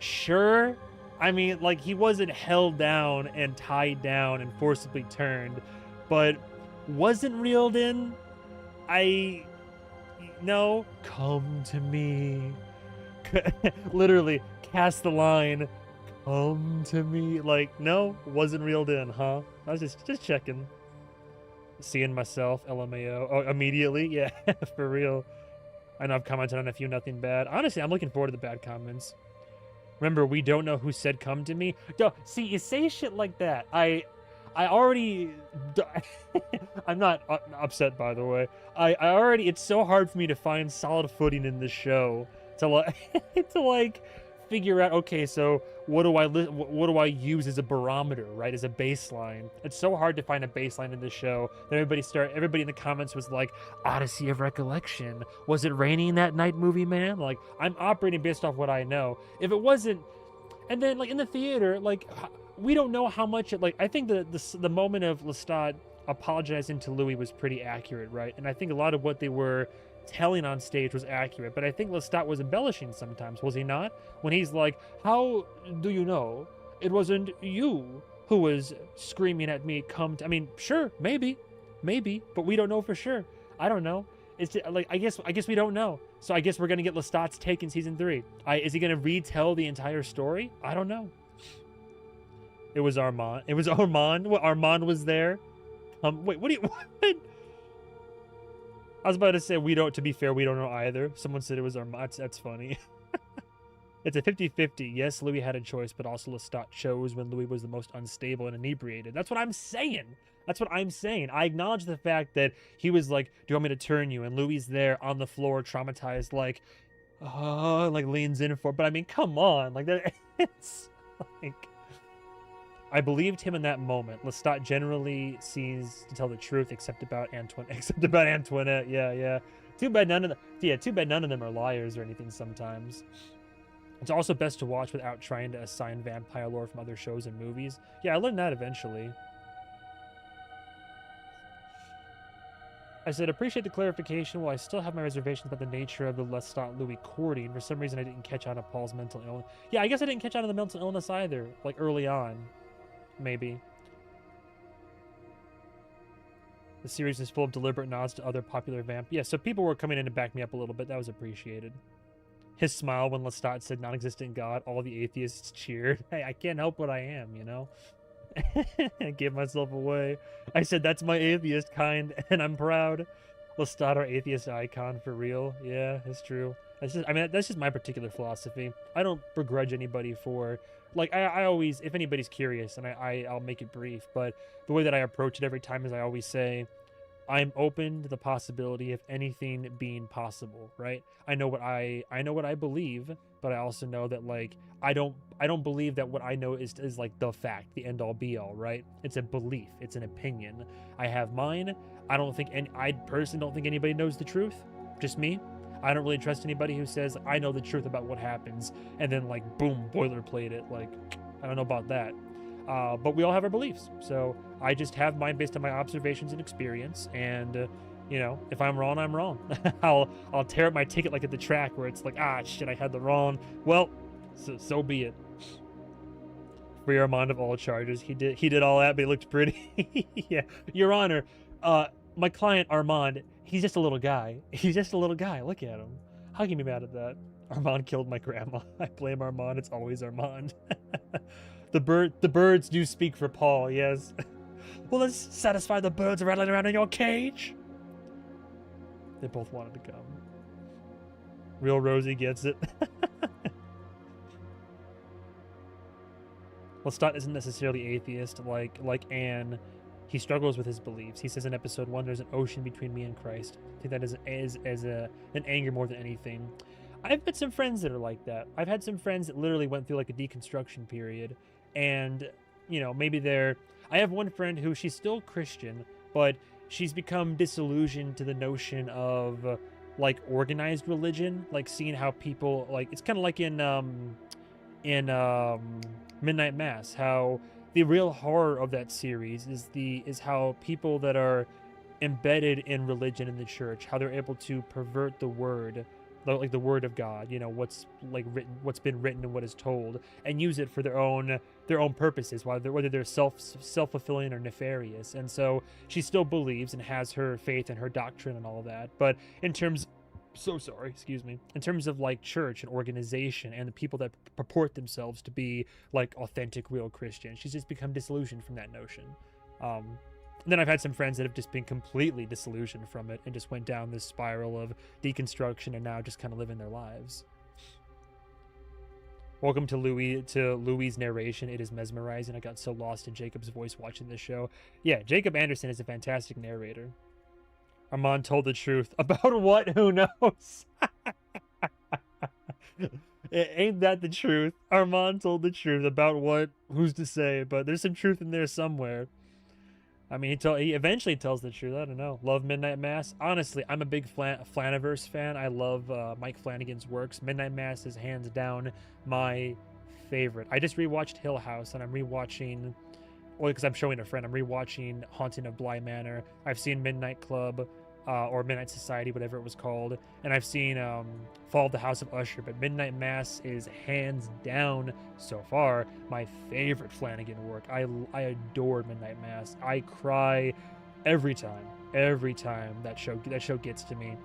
Sure. I mean, like, he wasn't held down and tied down and forcibly turned, but wasn't reeled in. No. Come to me. Literally, cast the line. Come to me. Like, no, wasn't reeled in, huh? I was just checking. Seeing myself, LMAO. Oh, immediately? Yeah, for real. I know I've commented on a few, nothing bad. Honestly, I'm looking forward to the bad comments. Remember, we don't know who said come to me. See, you say shit like that. I already... I'm not upset, by the way. I already... It's so hard for me to find solid footing in this show to like figure out, okay, so what do I use as a barometer, right? As a baseline. It's so hard to find a baseline in this show. Everybody in the comments was like, Odyssey of Recollection. Was it raining that night, movie man? Like, I'm operating based off what I know. If it wasn't, and then like in the theater, like we don't know how much it, like, I think the moment of Lestat apologizing to Louis was pretty accurate, right? And I think a lot of what they were telling on stage was accurate, but I think Lestat was embellishing sometimes, was he not? When he's like, how do you know it wasn't you who was screaming at me, I mean, sure, maybe, but we don't know for sure. I don't know. It's just, like, I guess we don't know. So I guess we're gonna get Lestat's take in season 3. Is he gonna retell the entire story? I don't know. It was Armand. What, Armand was there? Wait, what do you... What? I was about to say, to be fair, we don't know either. Someone said it was Armand. That's funny. It's a 50-50. Yes, Louis had a choice, but also Lestat chose when Louis was the most unstable and inebriated. That's what I'm saying. I acknowledge the fact that he was like, do you want me to turn you? And Louis there on the floor, traumatized, like leans in for, but I mean, come on. Like, that, it's like... I believed him in that moment. Lestat generally seems to tell the truth, except about Antoinette. Yeah. Too bad none of them are liars or anything sometimes. It's also best to watch without trying to assign vampire lore from other shows and movies. Yeah, I learned that eventually. I said, appreciate the clarification. While I still have my reservations about the nature of the Lestat-Louis courting, for some reason I didn't catch on to Paul's mental illness. Yeah, I guess I didn't catch on to the mental illness either, like early on. Maybe. The series is full of deliberate nods to other popular vamp. Yeah, so people were coming in to back me up a little bit. That was appreciated. His smile when Lestat said non-existent God, all the atheists cheered. Hey, I can't help what I am, you know? I gave myself away. I said, that's my atheist kind, and I'm proud. Lestat, our atheist icon, for real. Yeah, it's true. That's just my particular philosophy. I don't begrudge anybody for... Like, I always, if anybody's curious, and I'll make it brief, but the way that I approach it every time is I always say, I'm open to the possibility of anything being possible, right? I know what I believe, but I also know that, like, I don't believe that what I know is like the fact, the end all be all, right? It's a belief, it's an opinion. I have mine. I personally don't think anybody knows the truth. Just me. I don't really trust anybody who says, I know the truth about what happens, and then, like, boom, boilerplate it. Like, I don't know about that. But we all have our beliefs. So I just have mine based on my observations and experience. And, you know, if I'm wrong, I'm wrong. I'll tear up my ticket like at the track where it's like, shit, I had the wrong. Well, so be it. Free Armand of all charges. He did all that, but he looked pretty. Yeah. Your Honor, my client Armand, he's just a little guy. Look at him. How can you be mad at that? Armand killed my grandma. I blame Armand. It's always Armand. The birds do speak for Paul, yes. Well, let's satisfy the birds rattling around in your cage. They both wanted to come. Real Rosie gets it. Lestat isn't necessarily atheist like Anne, He struggles with his beliefs. He says in episode 1, there's an ocean between me and Christ. I think that is as an anger more than anything. I've had some friends that are like that. I've had some friends that literally went through like a deconstruction period, and maybe they're. I have one friend who she's still Christian, but she's become disillusioned to the notion of like organized religion, like seeing how people like it's kind of like in Midnight Mass, how the real horror of that series is how people that are embedded in religion in the church, how they're able to pervert the word, like the word of God, what's like written, what's been written and what is told, and use it for their own purposes, whether they're self-fulfilling or nefarious. And so she still believes and has her faith and her doctrine and all that, but in terms excuse me, in terms of like church and organization and the people that purport themselves to be like authentic real Christians, she's just become disillusioned from that notion. And then I've had some friends that have just been completely disillusioned from it and just went down this spiral of deconstruction and now just kind of living their lives. Welcome to Louis' narration. It is mesmerizing. I got so lost in Jacob's voice watching this show. Yeah, Jacob Anderson is a fantastic narrator. Armand told the truth. About what? Who knows? Ain't that the truth? Armand told the truth. About what? Who's to say? But there's some truth in there somewhere. I mean, he eventually tells the truth. I don't know. Love Midnight Mass. Honestly, I'm a big Flaniverse fan. I love Mike Flanagan's works. Midnight Mass is hands down my favorite. I just rewatched Hill House, and I'm rewatching, well, because I'm showing a friend, I'm rewatching Haunting of Bly Manor. I've seen Midnight Club, or Midnight Society, whatever it was called, and I've seen Fall of the House of Usher, but Midnight Mass is hands down, so far, my favorite Flanagan work. I adore Midnight Mass. I cry every time that show gets to me.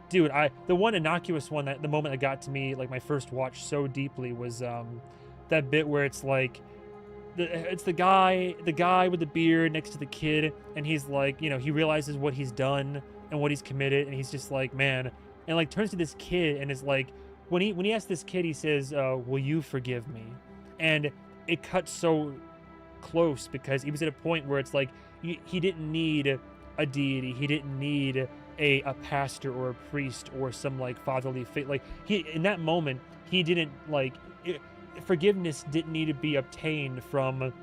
Dude, the one innocuous one, that the moment that got to me, like my first watch so deeply, was that bit where it's like, it's the guy with the beard next to the kid, and he's like, he realizes what he's done and what he's committed, and he's just like, man, and like turns to this kid and is like, when he asks this kid, he says, will you forgive me? And it cuts so close because he was at a point where it's like he didn't need a deity, he didn't need a pastor or a priest or some like fatherly fate. Like he, in that moment, he didn't like forgiveness didn't need to be obtained from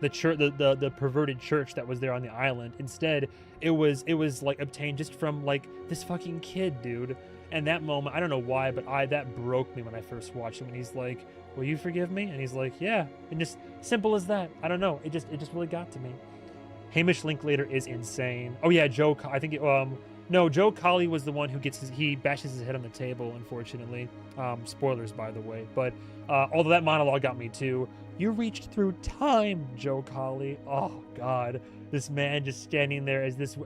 the church, the perverted church that was there on the island. Instead, it was like obtained just from like this fucking kid, dude. And that moment, I don't know why, but that broke me when I first watched him. And he's like, "Will you forgive me?" And he's like, "Yeah." And just simple as that. I don't know. It just really got to me. Hamish Linklater is insane. Oh yeah, I think no, Joe Colley was the one who he bashes his head on the table, unfortunately. Spoilers, by the way. But although that monologue got me too. You reached through time, Joe Colley. Oh God, this man just standing there as this.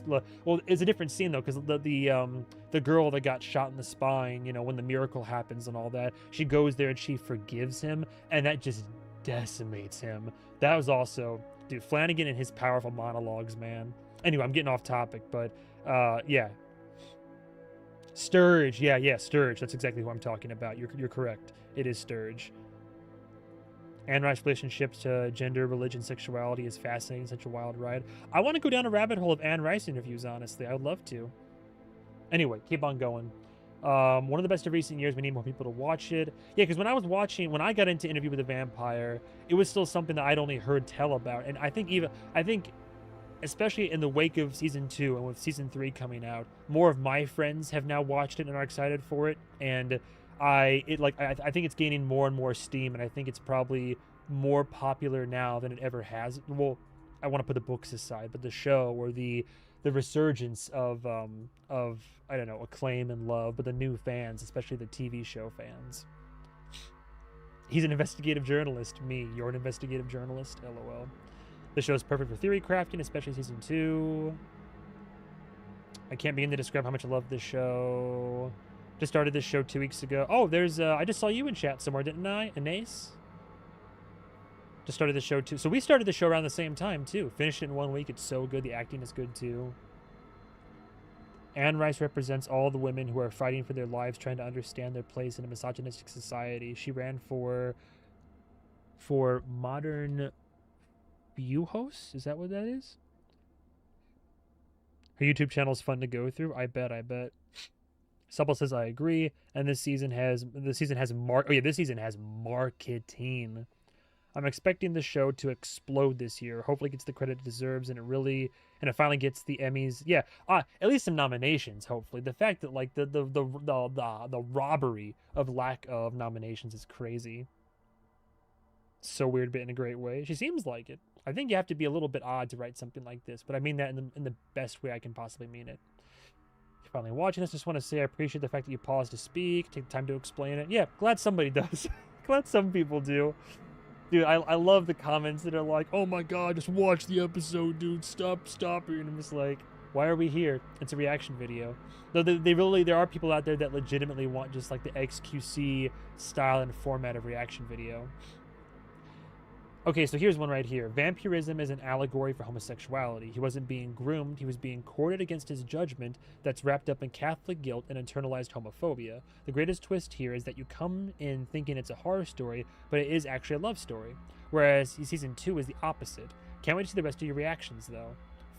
Well, it's a different scene though, because the girl that got shot in the spine, when the miracle happens and all that, she goes there and she forgives him, and that just decimates him. That was also, dude, Flanagan and his powerful monologues, man. Anyway, I'm getting off topic, but yeah. Sturge, yeah, Sturge. That's exactly who I'm talking about. You're correct. It is Sturge. Anne Rice's relationship to gender, religion, sexuality is fascinating. Such a wild ride. I want to go down a rabbit hole of Anne Rice interviews, honestly. I would love to. Anyway, keep on going. One of the best of recent years. We need more people to watch it. Yeah, because when I got into Interview with a Vampire, it was still something that I'd only heard tell about. And I think especially in the wake of season 2 and with season 3 coming out, more of my friends have now watched it and are excited for it. And I think it's gaining more and more steam, and I think it's probably more popular now than it ever has. Well, I want to put the books aside, but the show, or the resurgence of I don't know, acclaim and love, but the new fans, especially the TV show fans. He's an investigative journalist. Me, you're an investigative journalist. LOL. The show is perfect for theory crafting, especially season 2. I can't begin to describe how much I love this show. Just started this show 2 weeks ago. Oh, there's I just saw you in chat somewhere, didn't I? Anais? Just started the show too. So we started the show around the same time too. Finished it in 1 week. It's so good. The acting is good too. Anne Rice represents all the women who are fighting for their lives, trying to understand their place in a misogynistic society. She ran for Modern Buhos? Is that what that is? Her YouTube channel is fun to go through. I bet. Supple says I agree. And this season has marketing. I'm expecting the show to explode this year. Hopefully, it gets the credit it deserves, and it finally gets the Emmys. Yeah, at least some nominations. Hopefully, the fact that like the robbery of lack of nominations is crazy. So weird, but in a great way. She seems like it. I think you have to be a little bit odd to write something like this, but I mean that in the best way I can possibly mean it. If you're finally watching this, just want to say I appreciate the fact that you pause to speak, take the time to explain it. Yeah, glad somebody does. Glad some people do. Dude, I love the comments that are like, oh my god, just watch the episode, dude. Stop it. And I'm just like, why are we here? It's a reaction video. Though there are people out there that legitimately want just like the XQC style and format of reaction video. Okay, so here's one right here. Vampirism is an allegory for homosexuality. He wasn't being groomed, he was being courted against his judgment that's wrapped up in Catholic guilt and internalized homophobia. The greatest twist here is that you come in thinking it's a horror story, but it is actually a love story. Whereas season 2 is the opposite. Can't wait to see the rest of your reactions, though.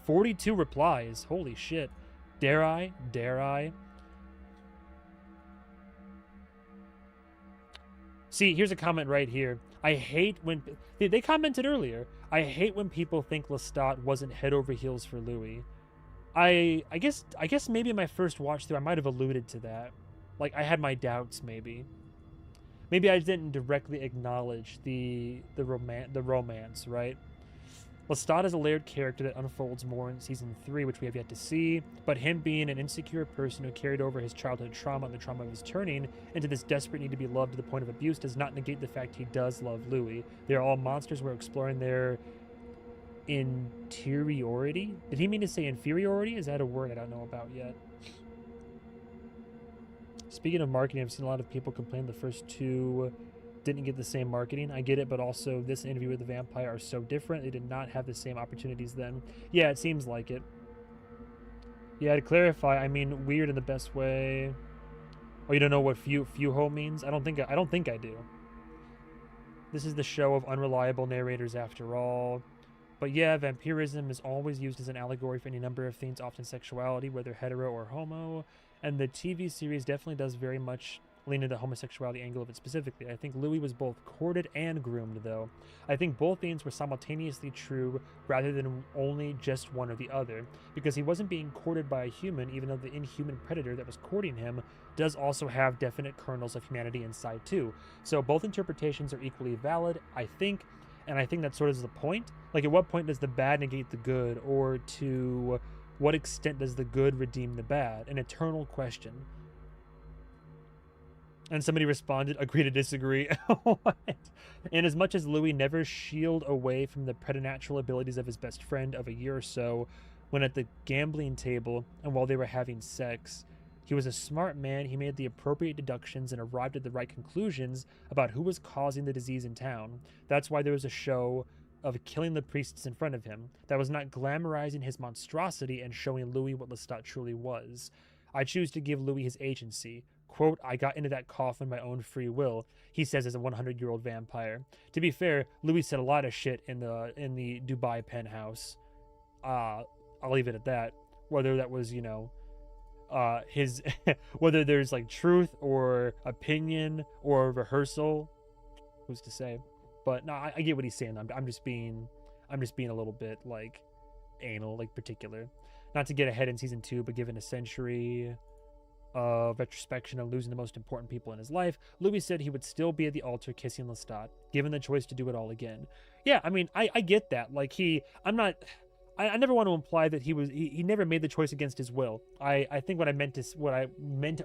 42 replies. Holy shit. Dare I? Dare I? See, here's a comment right here. I hate when they commented earlier. I hate when people think Lestat wasn't head over heels for Louis. I guess maybe in my first watch through I might have alluded to that. Like I had my doubts maybe. Maybe I didn't directly acknowledge the romance, right? Lestat is a layered character that unfolds more in season 3, which we have yet to see, but him being an insecure person who carried over his childhood trauma and the trauma of his turning into this desperate need to be loved to the point of abuse does not negate the fact he does love Louis. They're all monsters. We're exploring their interiority. Did he mean to say inferiority? Is that a word I don't know about yet? Speaking of marketing, I've seen a lot of people complain the first 2 didn't get the same marketing. I get it, but also this interview with the vampire are so different. They did not have the same opportunities then. Yeah, it seems like it. Yeah, to clarify, I mean weird in the best way. Oh, you don't know what fuho means? I don't think I do. This is the show of unreliable narrators after all. But yeah, vampirism is always used as an allegory for any number of things, often sexuality, whether hetero or homo. And the TV series definitely does very much lean into the homosexuality angle of it specifically. I think Louis was both courted and groomed, though. I think both things were simultaneously true rather than only just one or the other, because he wasn't being courted by a human, even though the inhuman predator that was courting him does also have definite kernels of humanity inside too. So both interpretations are equally valid, I think, and I think that sort of is the point. Like, at what point does the bad negate the good, or to what extent does the good redeem the bad? An eternal question. And somebody responded, agree to disagree. What? And as much as Louis never shield away from the preternatural abilities of his best friend of a year or so, when at the gambling table and while they were having sex, he was a smart man. He made the appropriate deductions and arrived at the right conclusions about who was causing the disease in town. That's why there was a show of killing the priests in front of him that was not glamorizing his monstrosity and showing Louis what Lestat truly was. I choose to give Louis his agency. Quote, I got into that coffin my own free will, he says as a 100-year-old vampire. To be fair, Louis said a lot of shit in the Dubai penthouse. I'll leave it at that. Whether that was, his whether there's like truth or opinion or rehearsal, who's to say? But no, I get what he's saying. I'm just being a little bit like anal, like particular. Not to get ahead in season 2, but given a century of retrospection and losing the most important people in his life, Louis said he would still be at the altar kissing Lestat, given the choice to do it all again. Yeah, I mean, I get that. Like I never want to imply that he never made the choice against his will. I think what I meant to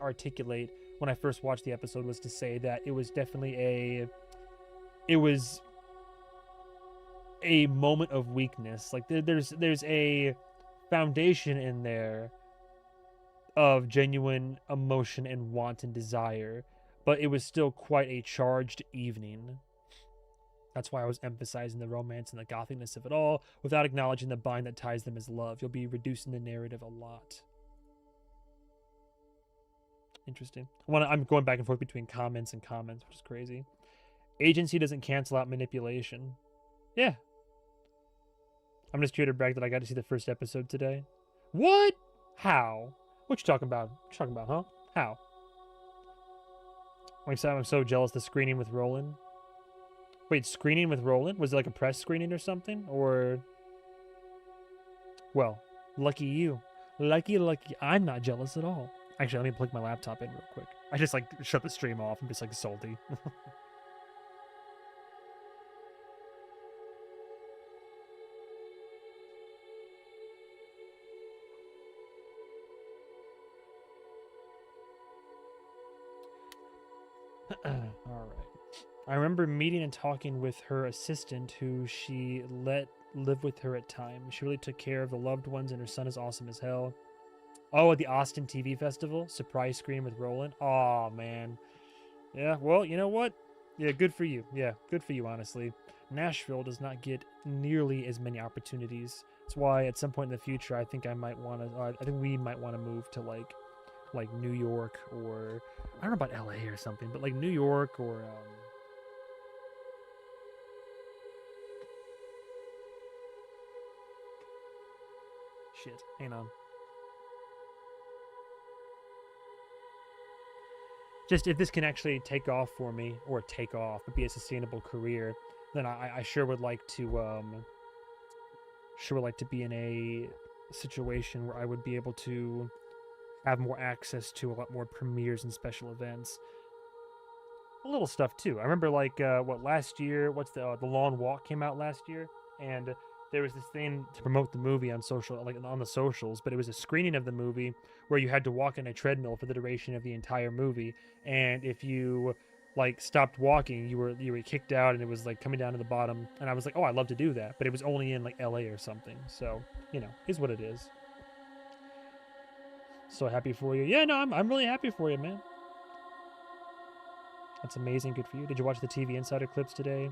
articulate when I first watched the episode was to say that it was definitely a moment of weakness. Like there's a foundation in there of genuine emotion and want and desire, but it was still quite a charged evening. That's why I was emphasizing the romance and the gothicness of it all without acknowledging the bind that ties them as love. You'll be reducing the narrative a lot. Interesting. I'm going back and forth between comments, which is crazy. Agency doesn't cancel out manipulation. Yeah. I'm just here to brag that I got to see the first episode today. What? How? What you talking about? What you talking about, huh? How? I'm so jealous the screening with Roland. Wait, screening with Roland? Was it like a press screening or something? Or, well, lucky you. Lucky. I'm not jealous at all. Actually, let me plug my laptop in real quick. I just like shut the stream off. I'm just like salty. All right. I remember meeting and talking with her assistant, who she let live with her at times. She really took care of the loved ones, and her son is awesome as hell. Oh, at the Austin TV Festival, surprise screen with Roland. Oh man, yeah. Well, you know what? Yeah, good for you. Yeah, good for you. Honestly, Nashville does not get nearly as many opportunities. That's why at some point in the future, I think I might want to. I think we might want to move to like New York, or I don't know about LA or something, but like New York or shit. Hang on. Just if this can actually take off for me, or take off, but be a sustainable career, then I sure would like to be in a situation where I would be able to have more access to a lot more premieres and special events. A little stuff too. I remember like what last year? What's the Long Walk came out last year, and there was this thing to promote the movie on social, like on the socials, but it was a screening of the movie where you had to walk on a treadmill for the duration of the entire movie, and if you like stopped walking, you were kicked out, and it was like coming down to the bottom. And I was like, oh, I'd love to do that, but it was only in like LA or something. So is what it is. So happy for you. Yeah, no, I'm really happy for you, man. That's amazing. Good for you. Did you watch the TV Insider clips today?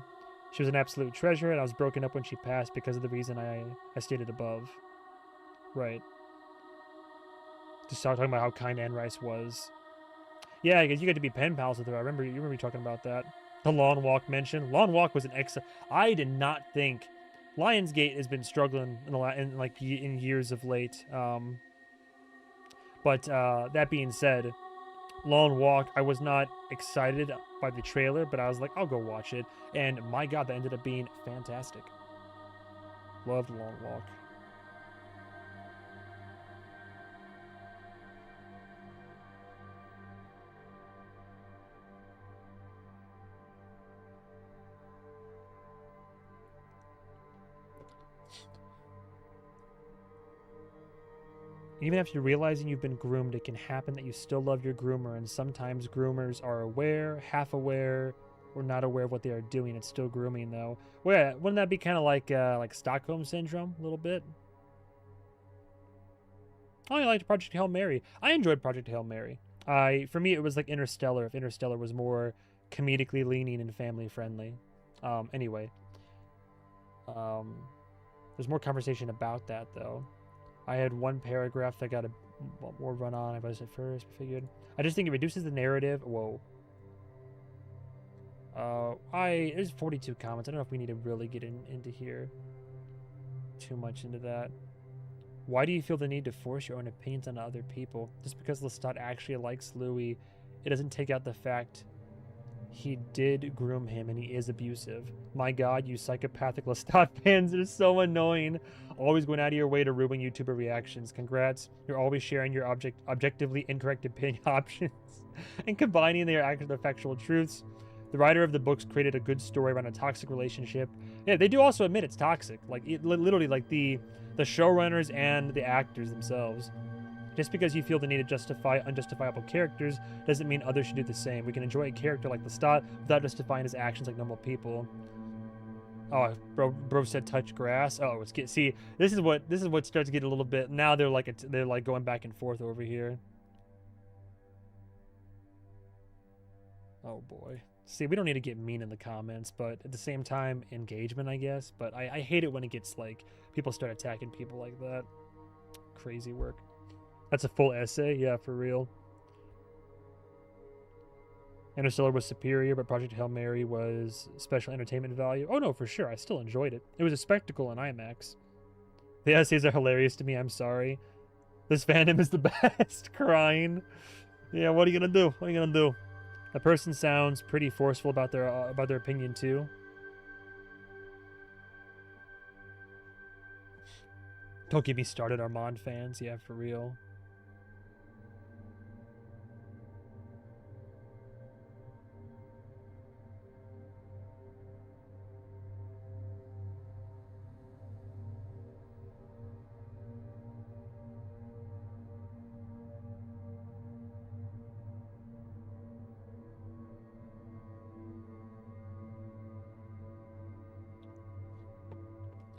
She was an absolute treasure, and I was broken up when she passed because of the reason I stated above. Right. Just talking about how kind Anne Rice was. Yeah, because you got to be pen pals with her. You remember talking about that. The Lawn Walk mention. Lawn Walk was an excellent. I did not think Lionsgate has been struggling in years of late. But that being said, Long Walk, I was not excited by the trailer, but I was like, I'll go watch it. And my God, that ended up being fantastic. Loved Long Walk. Even after realizing you've been groomed, it can happen that you still love your groomer, and sometimes groomers are aware, half aware, or not aware of what they are doing. It's still grooming, though. Well, yeah, wouldn't that be kind of like Stockholm Syndrome, a little bit? Oh, you liked Project Hail Mary. I enjoyed Project Hail Mary. For me, it was like Interstellar, if Interstellar was more comedically leaning and family friendly. Anyway. There's more conversation about that, though. I had one paragraph that got a more run on. I was at first, but figured. I just think it reduces the narrative. Whoa. There's 42 comments. I don't know if we need to really get into here too much into that. Why do you feel the need to force your own opinions on other people? Just because Lestat actually likes Louis, it doesn't take out the fact he did groom him and he is abusive. My God, you psychopathic Lestat fans are so annoying. Always going out of your way to ruin YouTuber reactions. Congrats. You're always sharing your objectively incorrect opinion options and combining their actual factual truths. The writer of the books created a good story around a toxic relationship. Yeah, they do also admit it's toxic. Like, literally, like the showrunners and the actors themselves. Just because you feel the need to justify unjustifiable characters doesn't mean others should do the same. We can enjoy a character like Lestat without justifying his actions like normal people. Oh, bro said touch grass. Oh, see, this is what starts to get a little bit. Now they're like going back and forth over here. Oh boy. See, we don't need to get mean in the comments, but at the same time, engagement, I guess. But I hate it when it gets like people start attacking people like that. Crazy work. That's a full essay? Yeah, for real. Interstellar was superior, but Project Hail Mary was special entertainment value. Oh no, for sure. I still enjoyed it. It was a spectacle in IMAX. The essays are hilarious to me. I'm sorry. This fandom is the best. Crying. Yeah, what are you gonna do? What are you gonna do? The person sounds pretty forceful about their opinion too. Don't get me started, Armand fans. Yeah, for real.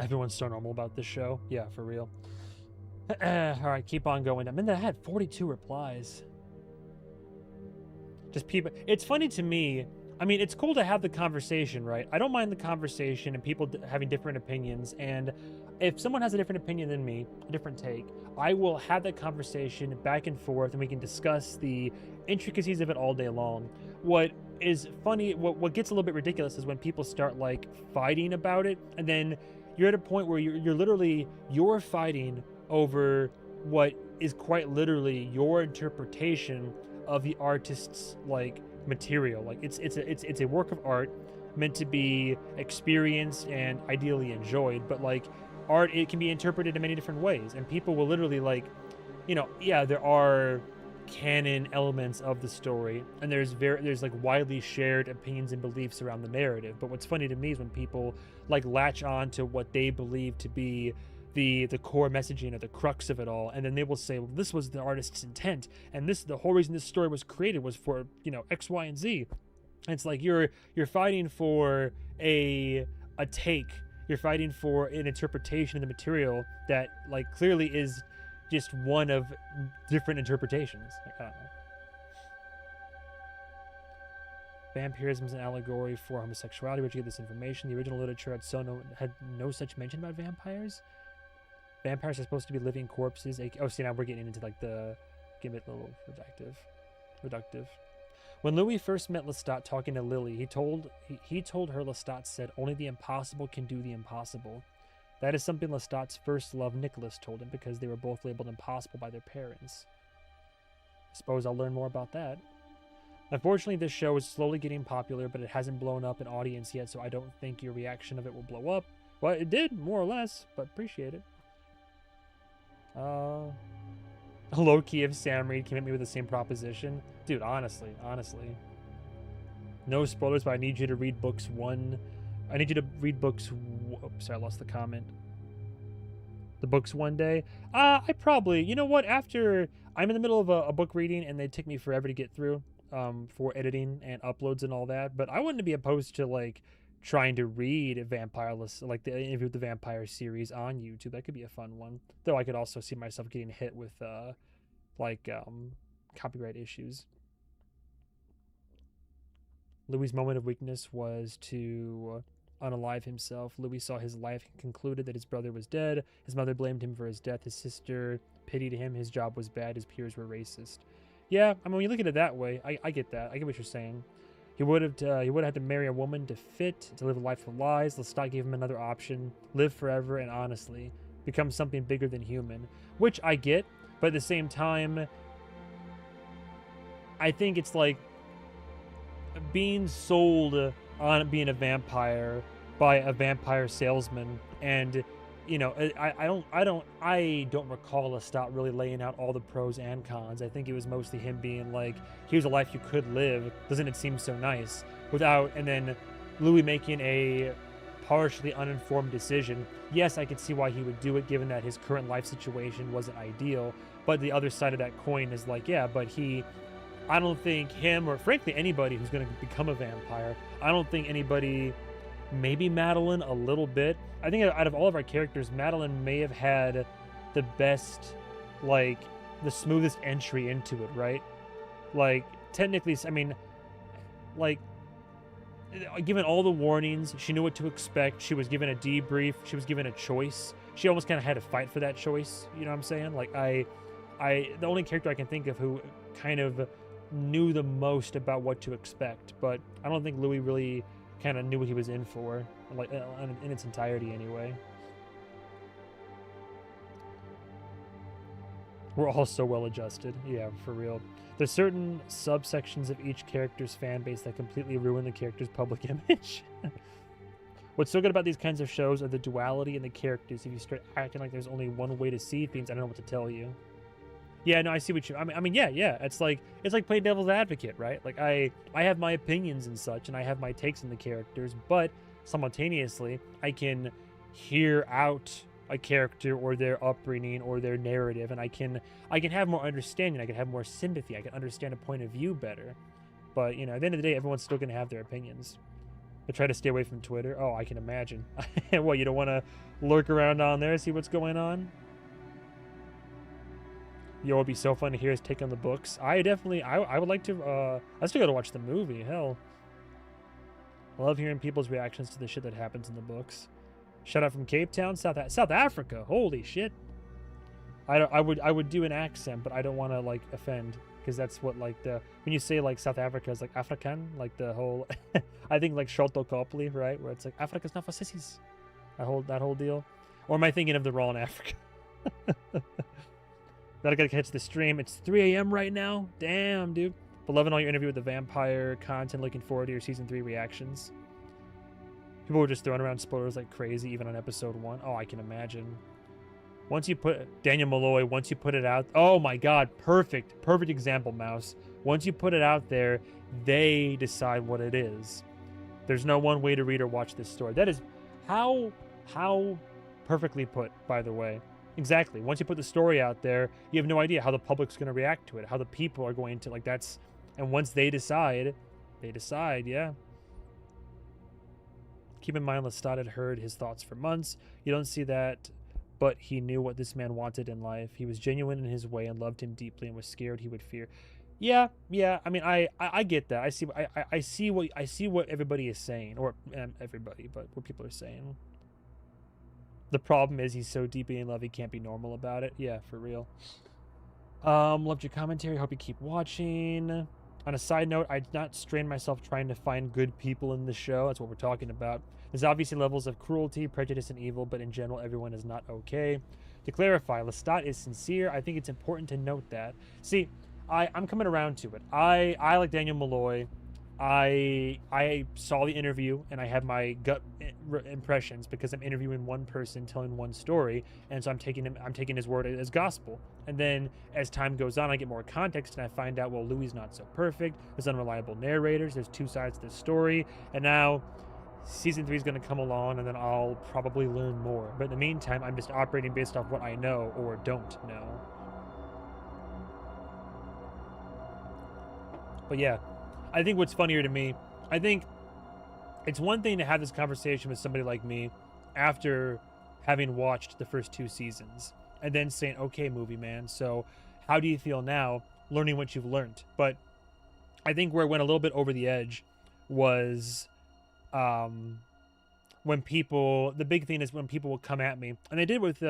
Everyone's so normal about this show. Yeah, for real. All right, keep on going. I mean, I had 42 replies. Just people. It's funny to me. I mean, it's cool to have the conversation, right? I don't mind the conversation and people having different opinions. And if someone has a different opinion than me, a different take, I will have that conversation back and forth, and we can discuss the intricacies of it all day long. What is funny, what gets a little bit ridiculous is when people start like fighting about it, and then you're at a point where you're fighting over what is quite literally your interpretation of the artist's like material. Like it's a work of art meant to be experienced and ideally enjoyed, but like art, it can be interpreted in many different ways, and people will literally like, yeah, there are canon elements of the story, and there's like widely shared opinions and beliefs around the narrative. But what's funny to me is when people like latch on to what they believe to be the core messaging or the crux of it all, and then they will say, well, this was the artist's intent, and the whole reason this story was created was for X, Y, and Z. And it's like you're fighting for a take. You're fighting for an interpretation of the material that like clearly is just one of different interpretations. Like, I don't know. Vampirism is an allegory for homosexuality. Where'd you get this information? The original literature had no such mention about vampires. Vampires are supposed to be living corpses. Oh, see, now we're getting into like the give it a little reductive. When Louis first met Lestat talking to Lily, he told her Lestat said only the impossible can do the impossible. That is something Lestat's first love, Nicholas, told him, because they were both labeled impossible by their parents. I suppose I'll learn more about that. Unfortunately, this show is slowly getting popular, but it hasn't blown up an audience yet, so I don't think your reaction of it will blow up. Well, it did, more or less, but appreciate it. Low-key if Sam Reed came at me with the same proposition. Dude, honestly. No spoilers, but I need you to read books one. I need you to read books... Oops, sorry, I lost the comment. The books one day. I probably... You know what? After... I'm in the middle of a book reading, and they take me forever to get through for editing and uploads and all that. But I wouldn't be opposed to, like, trying to read like the Interview with the Vampire series on YouTube. That could be a fun one. Though I could also see myself getting hit with, copyright issues. Louis' moment of weakness was to unalive himself. Louis saw his life and concluded that his brother was dead. His mother blamed him for his death. His sister pitied him. His job was bad. His peers were racist. Yeah, I mean, when you look at it that way, I get that. I get what you're saying. He would have had to marry a woman to live a life of lies. Lestat gave him another option: live forever and honestly, become something bigger than human. Which I get, but at the same time, I think it's like being sold on being a vampire by a vampire salesman, and I don't recall Lestat really laying out all the pros and cons. I think it was mostly him being like, here's a life you could live, doesn't it seem so nice, and then Louis making a partially uninformed decision. Yes, I could see why he would do it, given that his current life situation wasn't ideal, but the other side of that coin is like, yeah, but I don't think him, or frankly anybody who's going to become a vampire, I don't think anybody, maybe Madeline a little bit. I think out of all of our characters, Madeline may have had the best, like, the smoothest entry into it, right? Like, technically, I mean, like, given all the warnings, she knew what to expect. She was given a debrief. She was given a choice. She almost kind of had to fight for that choice. You know what I'm saying? Like, the only character I can think of who kind of knew the most about what to expect, but I don't think Louis really kind of knew what he was in for, like in its entirety anyway. We're all so well adjusted. Yeah, for real. There's certain subsections of each character's fan base that completely ruin the character's public image. What's so good about these kinds of shows are the duality in the characters. If you start acting like there's only one way to see things, I don't know what to tell you. Yeah, no, I see what you. I mean, yeah. It's like playing devil's advocate, right? Like I have my opinions and such, and I have my takes on the characters, but simultaneously, I can hear out a character or their upbringing or their narrative, and I can have more understanding. I can have more sympathy. I can understand a point of view better. But you know, at the end of the day, everyone's still gonna have their opinions. But try to stay away from Twitter. Oh, I can imagine. What, you don't want to lurk around on there, see what's going on? Yo, it'd be so fun to hear his take on the books. I definitely, I would like to, I still gotta watch the movie, hell. I love hearing people's reactions to the shit that happens in the books. Shout out from Cape Town, South Africa. Holy shit. I would do an accent, but I don't want to, like, offend. Because that's what, like, when you say, like, South Africa is, like, African, like, the whole, I think, like, Sholto Copley, right? Where it's, like, Africa's not for sissies. That whole deal. Or am I thinking of the Raw in Africa? But I gotta catch the stream. It's 3 a.m. right now. Damn, dude. But loving all your interview with the vampire content. Looking forward to your season 3 reactions. People were just throwing around spoilers like crazy, even on episode 1. Oh, I can imagine. Once you put Daniel Malloy, once you put it out, oh my God, perfect example, Mouse. Once you put it out there, they decide what it is. There's no one way to read or watch this story. That is how perfectly put, by the way. Exactly. Once you put the story out there, you have no idea how the public's going to react to it, how the people are going to, like, that's, and once they decide, yeah. Keep in mind, Lestat had heard his thoughts for months. You don't see that, but he knew what this man wanted in life. He was genuine in his way and loved him deeply and was scared he would fear. Yeah. I mean, I get that. I see what everybody is saying, or everybody, but what people are saying. The problem is he's so deeply in love he can't be normal about it. Yeah, for real. Loved your commentary. Hope you keep watching. On a side note, I did not strain myself trying to find good people in the show. That's what we're talking about. There's obviously levels of cruelty, prejudice, and evil, but in general, everyone is not okay. To clarify, Lestat is sincere. I think it's important to note that. See, I'm coming around to it. I like Daniel Malloy. I saw the interview and I had my gut impressions because I'm interviewing one person telling one story, and so I'm taking his word as gospel. And then as time goes on, I get more context and I find out, well, Louis not so perfect. There's unreliable narrators. There's two sides to the story, and now season 3 is going to come along, and then I'll probably learn more. But in the meantime, I'm just operating based off what I know or don't know. But yeah. I think what's funnier to me, I think it's one thing to have this conversation with somebody like me after having watched the first 2 seasons and then saying, okay, movie man, so how do you feel now learning what you've learned? But I think where it went a little bit over the edge was when people, the big thing is when people will come at me, and they did with,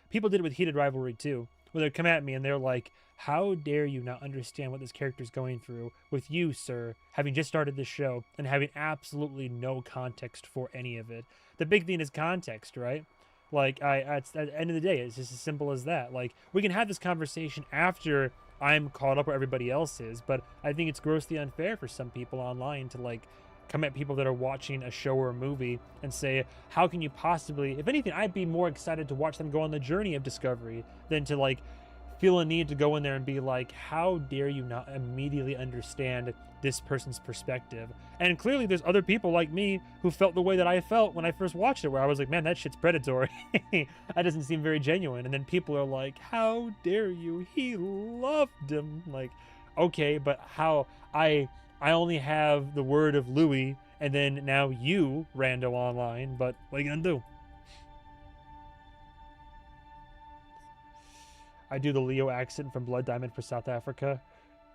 people did it with Heated Rivalry too, where they'd come at me and they're like, how dare you not understand what this character's going through with you, sir, having just started this show and having absolutely no context for any of it. The big thing is context, right? Like, at the end of the day, it's just as simple as that. Like, we can have this conversation after I'm caught up where everybody else is, but I think it's grossly unfair for some people online to, like, come at people that are watching a show or a movie and say, how can you possibly, if anything, I'd be more excited to watch them go on the journey of discovery than to, like, feel a need to go in there and be like, how dare you not immediately understand this person's perspective? And clearly there's other people like me who felt the way that I felt when I first watched it, where I was like, man, that shit's predatory. That doesn't seem very genuine. And then people are like, how dare you? He loved him. Like, okay, but how? I only have the word of Louis, and then now you, rando online, but what are you gonna do? I do the Leo accent from Blood Diamond for South Africa.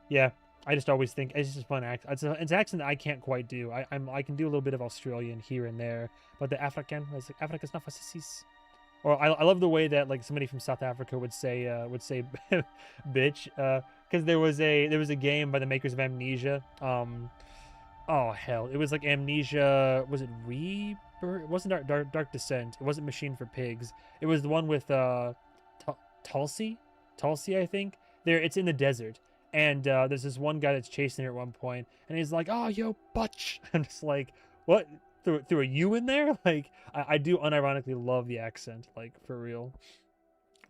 Yeah, I just always think it's just a fun accent. It's an accent that I can't quite do. I can do a little bit of Australian here and there, but the African, is like, Africa's not for sissies. Or I love the way that like somebody from South Africa would say bitch, because there was a game by the makers of Amnesia. Oh hell, it was like Amnesia. Was it Rebirth? It wasn't Dark Descent. It wasn't Machine for Pigs. It was the one with Tulsi, Tulsi, I think. It's in the desert, and there's this one guy that's chasing her at one point, and he's like, "Oh, yo, butch." I'm just like, "What? Threw a U in there?" Like, I do unironically love the accent, like for real.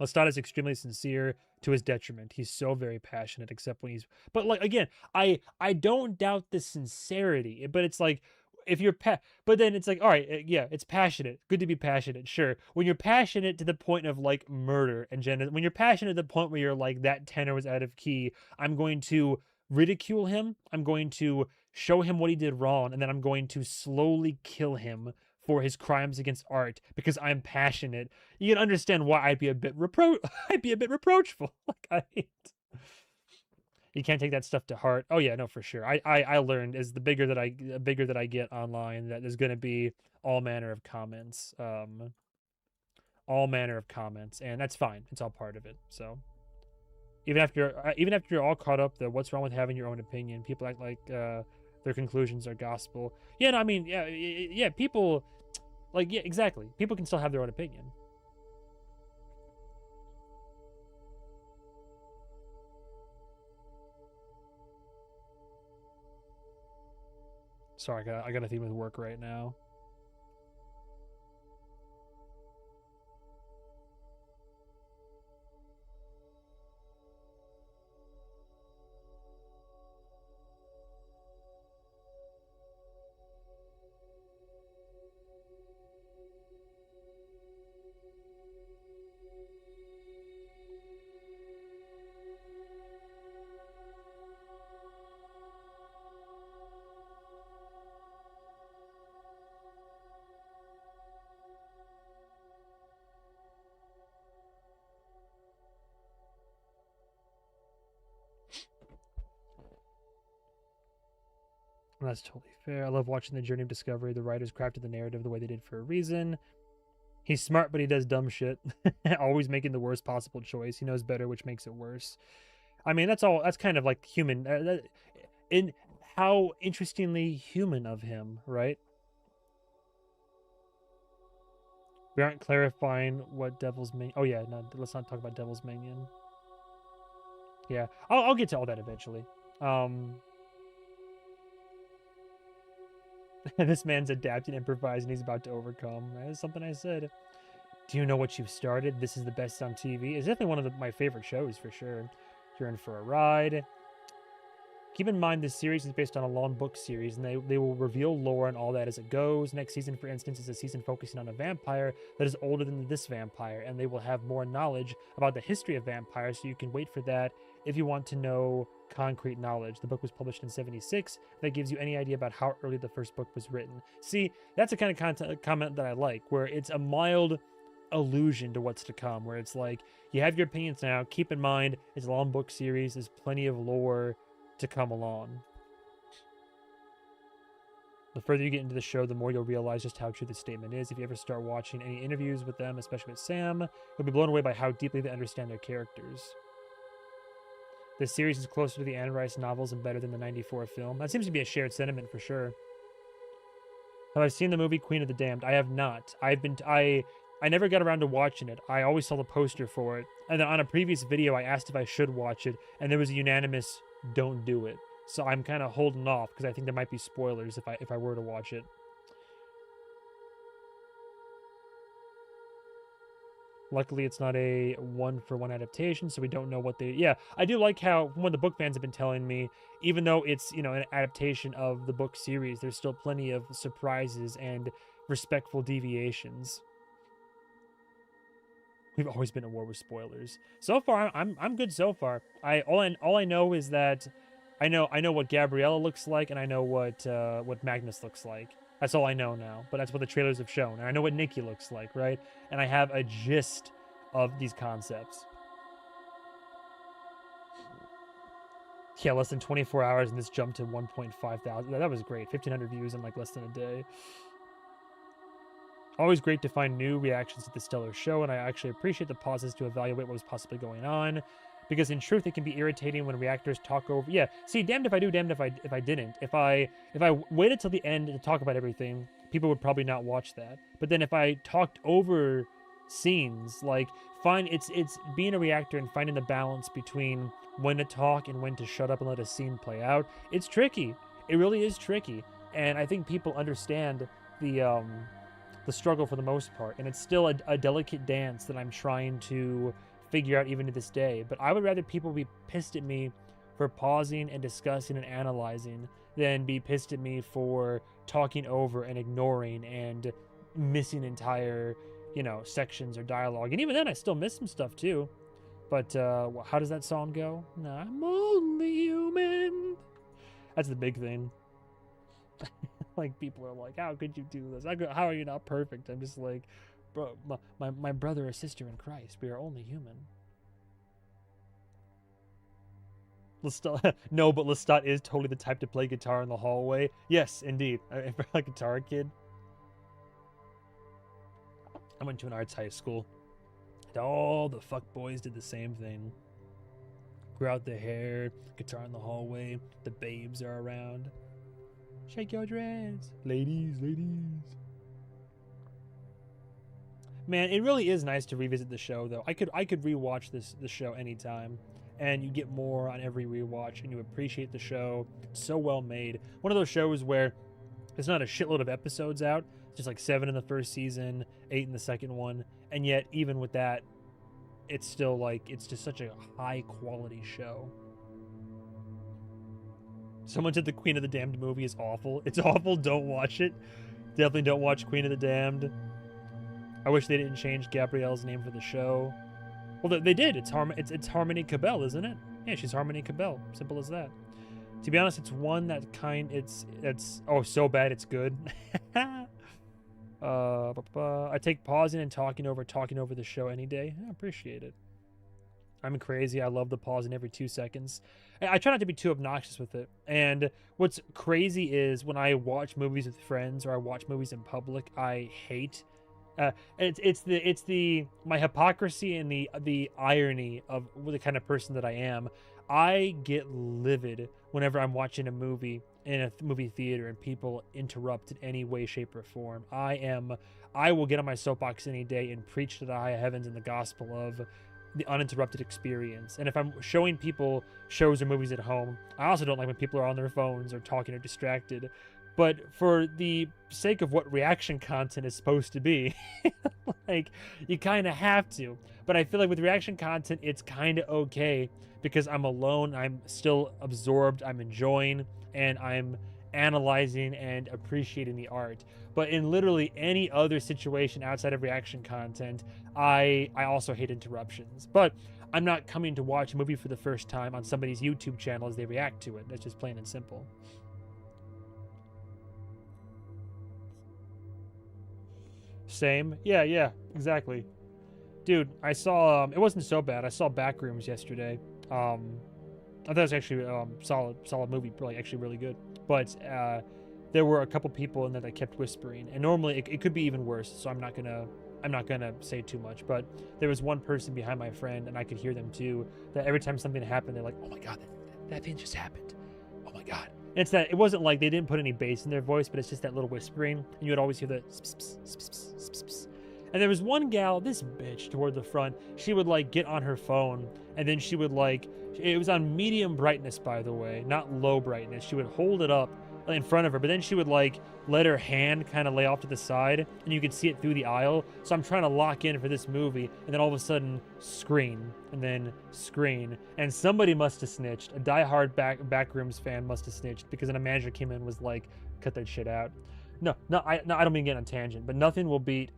Lestat is extremely sincere to his detriment. He's so very passionate, except when he's. But like again, I don't doubt the sincerity, but it's like if you're but then it's like all right, yeah, it's passionate. Good to be passionate, sure. When you're passionate to the point of like murder and when you're passionate to the point where you're like that tenor was out of key, I'm going to ridicule him. I'm going to show him what he did wrong, and then I'm going to slowly kill him for his crimes against art because I'm passionate. You can understand why I'd be a bit I'd be a bit reproachful. Like you can't take that stuff to heart. Oh yeah, no, for sure. I learned as the bigger that I get online that there's gonna be all manner of comments, and that's fine. It's all part of it. So even after you're all caught up, though, what's wrong with having your own opinion? People act like their conclusions are gospel. Yeah, no, I mean, yeah, people like yeah, exactly. People can still have their own opinion. Sorry, I got a theme with work right now. That's totally fair. I love watching the journey of discovery. The writers crafted the narrative the way they did for a reason. He's smart, but he does dumb shit. Always making the worst possible choice. He knows better, which makes it worse. I mean, that's all. That's kind of like human. In how interestingly human of him, right? We aren't clarifying what Devil's Minion. Oh yeah, no. Let's not talk about Devil's Minion. Yeah, I'll get to all that eventually. This man's adapting, improvising. He's about to overcome. That's something I said. Do you know what you've started? This is the best on TV. It's definitely one of my favorite shows for sure. You're in for a ride. Keep in mind this series is based on a long book series, and they will reveal lore and all that as it goes. Next season, for instance, is a season focusing on a vampire that is older than this vampire, and they will have more knowledge about the history of vampires, so you can wait for that if you want to know concrete knowledge. The book was published in 76. That gives you any idea about how early the first book was written. See, that's the kind of comment that I like, where it's a mild allusion to what's to come, where it's like, you have your opinions now. Keep in mind, it's a long book series. There's plenty of lore to come along. The further you get into the show, the more you'll realize just how true this statement is. If you ever start watching any interviews with them, especially with Sam, you'll be blown away by how deeply they understand their characters. This series is closer to the Anne Rice novels and better than the 94 film. That seems to be a shared sentiment for sure. Have I seen the movie Queen of the Damned? I have not. I never got around to watching it. I always saw the poster for it. And then on a previous video, I asked if I should watch it, and there was a unanimous don't do it. So I'm kind of holding off because I think there might be spoilers if I were to watch it. Luckily, it's not a one-for-one adaptation, so we don't know what they... Yeah, I do like how, from what the book fans have been telling me, even though it's, an adaptation of the book series, there's still plenty of surprises and respectful deviations. We've always been at war with spoilers. So far, I'm good so far. All I know is that I know what Gabriella looks like, and I know what Magnus looks like. That's all I know now. But that's what the trailers have shown, and I know what Nikki looks like, right? And I have a gist of these concepts. Yeah, less than 24 hours, and this jumped to 1.5 thousand. That was great. 1,500 views in like less than a day. Always great to find new reactions to the stellar show, and I actually appreciate the pauses to evaluate what was possibly going on, because in truth, it can be irritating when reactors talk over. Yeah, see, damned if I do, damned if I didn't. If I waited till the end to talk about everything, people would probably not watch that. But then if I talked over scenes. Like, find it's being a reactor and finding the balance between when to talk and when to shut up and let a scene play out. It's tricky. It really is tricky. And I think people understand the struggle for the most part. And it's still a delicate dance that I'm trying to figure out even to this day. But I would rather people be pissed at me for pausing and discussing and analyzing than be pissed at me for talking over and ignoring and missing entire, sections or dialogue. And even then, I still miss some stuff too. But how does that song go? I'm only human. That's the big thing. Like, people are like, how could you do this? How are you not perfect? I'm just like, bro, my brother or sister in Christ, we are only human. Lestat, no, but Lestat is totally the type to play guitar in the hallway. Yes, indeed. For a guitar kid. I went to an arts high school. And all the fuck boys did the same thing. Grew out their hair, guitar in the hallway, the babes are around. Shake your dress, ladies. Man, it really is nice to revisit the show, though. I could rewatch the show anytime, and you get more on every rewatch, and you appreciate the show. It's so well made. One of those shows where there's not a shitload of episodes out. It's just like 7 in the first season, 8 in the second one, and yet even with that, it's still like it's just such a high quality show. Someone said the Queen of the Damned movie is awful. It's awful. Don't watch it. Definitely don't watch Queen of the Damned. I wish they didn't change Gabrielle's name for the show. Well, they did. It's Harmony Cabell, isn't it? Yeah, she's Harmony Cabell. Simple as that. To be honest, it's one that it's so bad it's good. I take pausing and talking over the show any day. I appreciate it. I'm crazy. I love the pausing every 2 seconds. I try not to be too obnoxious with it. And what's crazy is when I watch movies with friends or I watch movies in public, I hate. It's my hypocrisy and the irony of the kind of person that I am. I get livid whenever I'm watching a movie in a movie theater and people interrupt in any way, shape, or form. I will get on my soapbox any day and preach to the high heavens and the gospel of the uninterrupted experience. And if I'm showing people shows or movies at home, I also don't like when people are on their phones or talking or distracted. But for the sake of what reaction content is supposed to be, like, you kind of have to. But I feel like with reaction content, it's kind of okay because I'm alone, I'm still absorbed, I'm enjoying, and I'm analyzing and appreciating the art. But in literally any other situation outside of reaction content, I also hate interruptions. But I'm not coming to watch a movie for the first time on somebody's YouTube channel as they react to it. That's just plain and simple. Same. Yeah, exactly. Dude, I saw, it wasn't so bad. I saw Backrooms yesterday. I thought it was actually solid movie, like actually really good. But there were a couple people in there that kept whispering, and normally it could be even worse. So I'm not gonna say too much. But there was one person behind my friend, and I could hear them too. That every time something happened, they're like, "Oh my god, that thing just happened! Oh my god!" And it's that it wasn't like they didn't put any bass in their voice, but it's just that little whispering, and you would always hear the sps, sps, sps, sps, sps. And there was one gal, this bitch toward the front, she would like get on her phone, and then she would like, it was on medium brightness, by the way, not low brightness. She would hold it up in front of her, but then she would like let her hand kind of lay off to the side, and you could see it through the aisle. So I'm trying to lock in for this movie, and then all of a sudden, screen, and then screen, and somebody must have snitched. A diehard Backrooms fan must have snitched, because then a manager came in and was like, cut that shit out. No, I don't mean to get on a tangent, but nothing will beat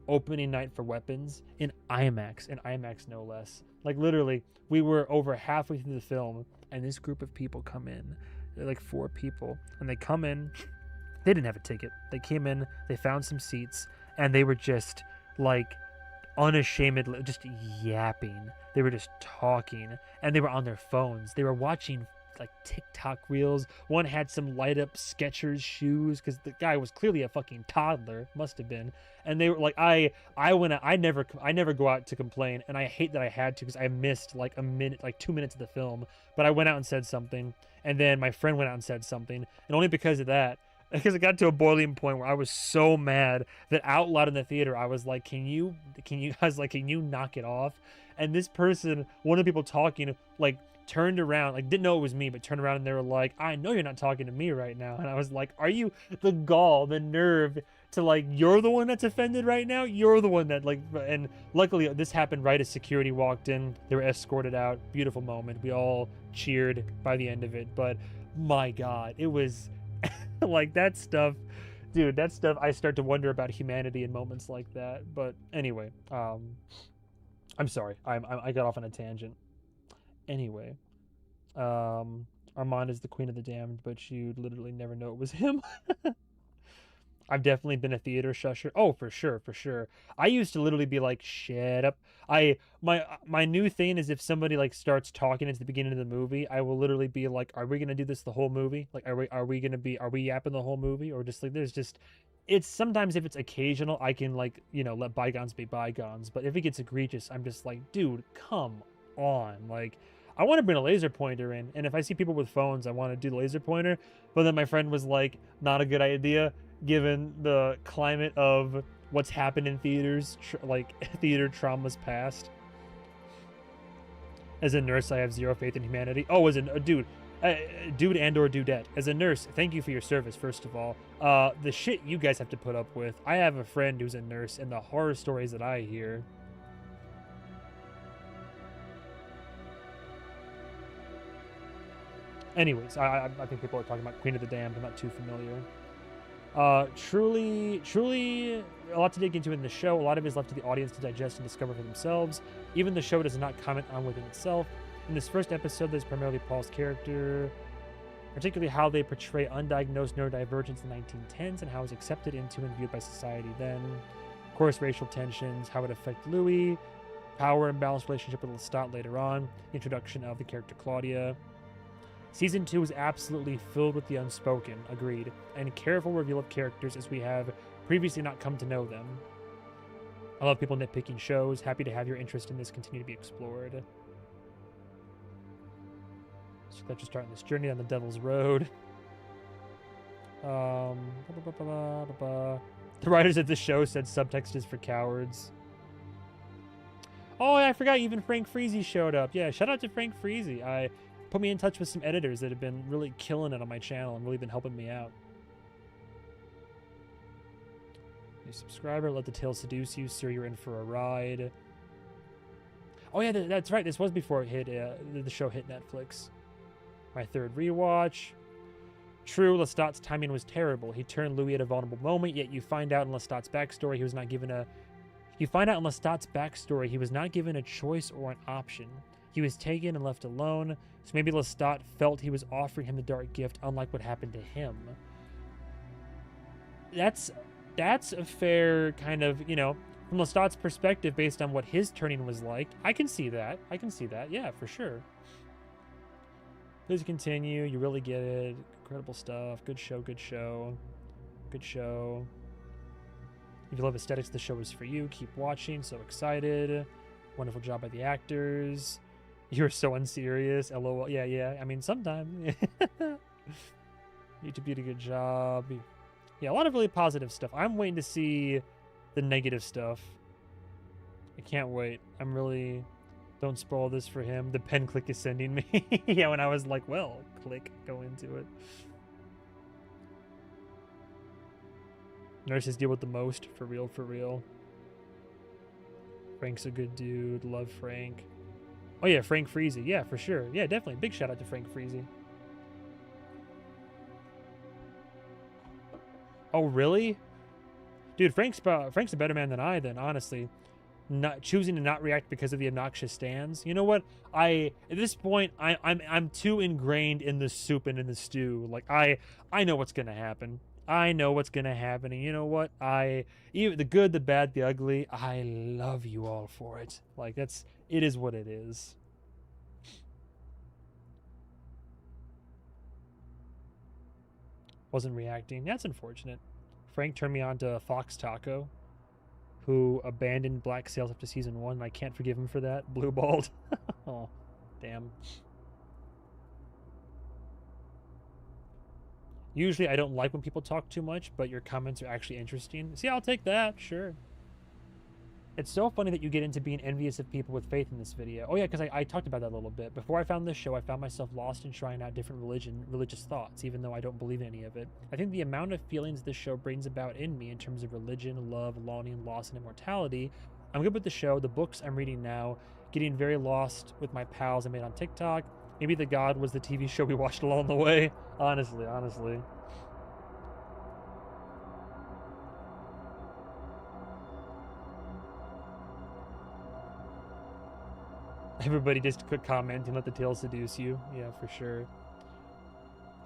opening night for Weapons in IMAX no less. Like, literally, we were over halfway through the film, and this group of people come in. They're like 4 people, and they come in. They didn't have a ticket. They came in, they found some seats, and they were just like unashamedly just yapping. They were just talking, and they were on their phones. They were watching like TikTok reels. One had some light up Skechers shoes because the guy was clearly a fucking toddler, must have been. And they were like, I never go out to complain, and I hate that I had to because I missed like a minute, like 2 minutes of the film. But I went out and said something, and then my friend went out and said something, and only because of that, because it got to a boiling point where I was so mad that out loud in the theater I was like, I was like, can you knock it off? And this person, one of the people talking, like turned around, like didn't know it was me, but turned around and they were like, I know you're not talking to me right now. And I was like, are you, the gall, the nerve to like, you're the one that's offended right now? You're the one that like, and luckily this happened right as security walked in. They were escorted out. Beautiful moment. We all cheered by the end of it. But my God, it was like that stuff, dude, that stuff. I start to wonder about humanity in moments like that. But anyway, I'm sorry, I got off on a tangent. Anyway, Armand is the queen of the damned, but you literally never know it was him. I've definitely been a theater shusher. Oh, for sure, for sure. I used to literally be like, "Shut up." My new thing is if somebody like starts talking at the beginning of the movie, I will literally be like, "Are we gonna do this the whole movie? Like, are we yapping the whole movie, or just like there's just." It's sometimes if it's occasional, I can like let bygones be bygones. But if it gets egregious, I'm just like, dude, come on, like. I want to bring a laser pointer in, and if I see people with phones, I want to do the laser pointer. But then my friend was like, not a good idea given the climate of what's happened in theaters, like theater traumas past. As a nurse, I have zero faith in humanity. Oh, as a dude, dude and or dudette. As a nurse, thank you for your service, first of all. The shit you guys have to put up with. I have a friend who's a nurse, and the horror stories that I hear. Anyways, I think people are talking about Queen of the Damned. I'm not too familiar. Truly a lot to dig into in the show. A lot of it is left to the audience to digest and discover for themselves. Even the show does not comment on within itself. In this first episode, there's primarily Paul's character, particularly how they portray undiagnosed neurodivergence in the 1910s and how it's accepted into and viewed by society then. Of course, racial tensions, how it affect Louis, power imbalance relationship with Lestat later on, introduction of the character Claudia. Season 2 is absolutely filled with the unspoken, agreed, and careful reveal of characters as we have previously not come to know them. I love people nitpicking shows, happy to have your interest in this continue to be explored. So glad you're starting this journey on the Devil's Road. The writers of the show said subtext is for cowards. Oh, I forgot even Frank Freezy showed up. Yeah, shout out to Frank Freezy. Put me in touch with some editors that have been really killing it on my channel and really been helping me out. New subscriber, let the tale seduce you, sir, you're in for a ride. Oh yeah, that's right, this was before it hit, the show hit Netflix. My third rewatch. True, Lestat's timing was terrible. He turned Louis at a vulnerable moment, yet you find out in Lestat's backstory he was not given a... You find out in Lestat's backstory he was not given a choice or an option. He was taken and left alone, so maybe Lestat felt he was offering him the dark gift, unlike what happened to him. That's a fair kind of, from Lestat's perspective, based on what his turning was like. I can see that. Yeah, for sure. Please continue. You really get it. Incredible stuff. Good show. If you love aesthetics, the show is for you. Keep watching. So excited. Wonderful job by the actors. You're so unserious. LOL. Yeah. I mean, sometimes. YouTube did a good job. Yeah, a lot of really positive stuff. I'm waiting to see the negative stuff. I can't wait. I'm really... Don't spoil this for him. The pen click is sending me. Yeah, when I was like, well, click, go into it. Nurses deal with the most. For real. Frank's a good dude. Love Frank. Oh yeah, Frank Freezy. Yeah, for sure. Yeah, definitely. Big shout out to Frank Freezy. Oh, really? Dude, Frank's a better man than I, then, honestly. Not choosing to not react because of the obnoxious stands. You know what? At this point, I'm too ingrained in the soup and in the stew. Like I know what's gonna happen. And you know what? Even the good, the bad, the ugly, I love you all for it. Like it is what it is. Wasn't reacting. That's unfortunate. Frank turned me on to Fox Taco, who abandoned Black Sails after season 1, and I can't forgive him for that. Blue balled. Oh, damn. Usually I don't like when people talk too much, but your comments are actually interesting. See, I'll take that, sure. It's so funny that you get into being envious of people with faith in this video. Oh yeah, because I talked about that a little bit. Before I found this show, I found myself lost in trying out different religious thoughts, even though I don't believe in any of it. I think the amount of feelings this show brings about in me in terms of religion, love, longing, loss, and immortality, I'm good with the show, the books I'm reading now, getting very lost with my pals I made on TikTok. Maybe The God was the TV show we watched along the way. Honestly. Everybody just quick comment and let the tail seduce you. Yeah, for sure.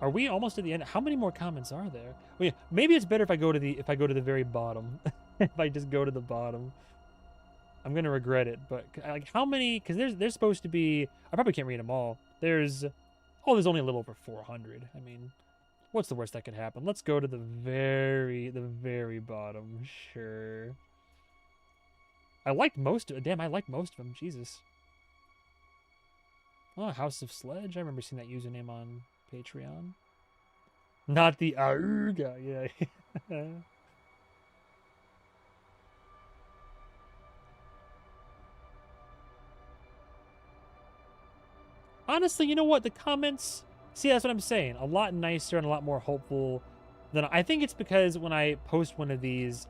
Are we almost at the end? How many more comments are there? Well, yeah, maybe it's better if I go to the very bottom. If I just go to the bottom. I'm gonna regret it, but like how many? Because there's supposed to be. I probably can't read them all. There's only a little over 400. I mean, what's the worst that could happen? Let's go to the very bottom. Sure. I liked most of. Damn, I liked most of them. Jesus. Oh, House of Sledge. I remember seeing that username on Patreon. Not the Auga. Yeah. Honestly, you know what? The comments. See, that's what I'm saying. A lot nicer and a lot more hopeful than I think it's because when I post one of these,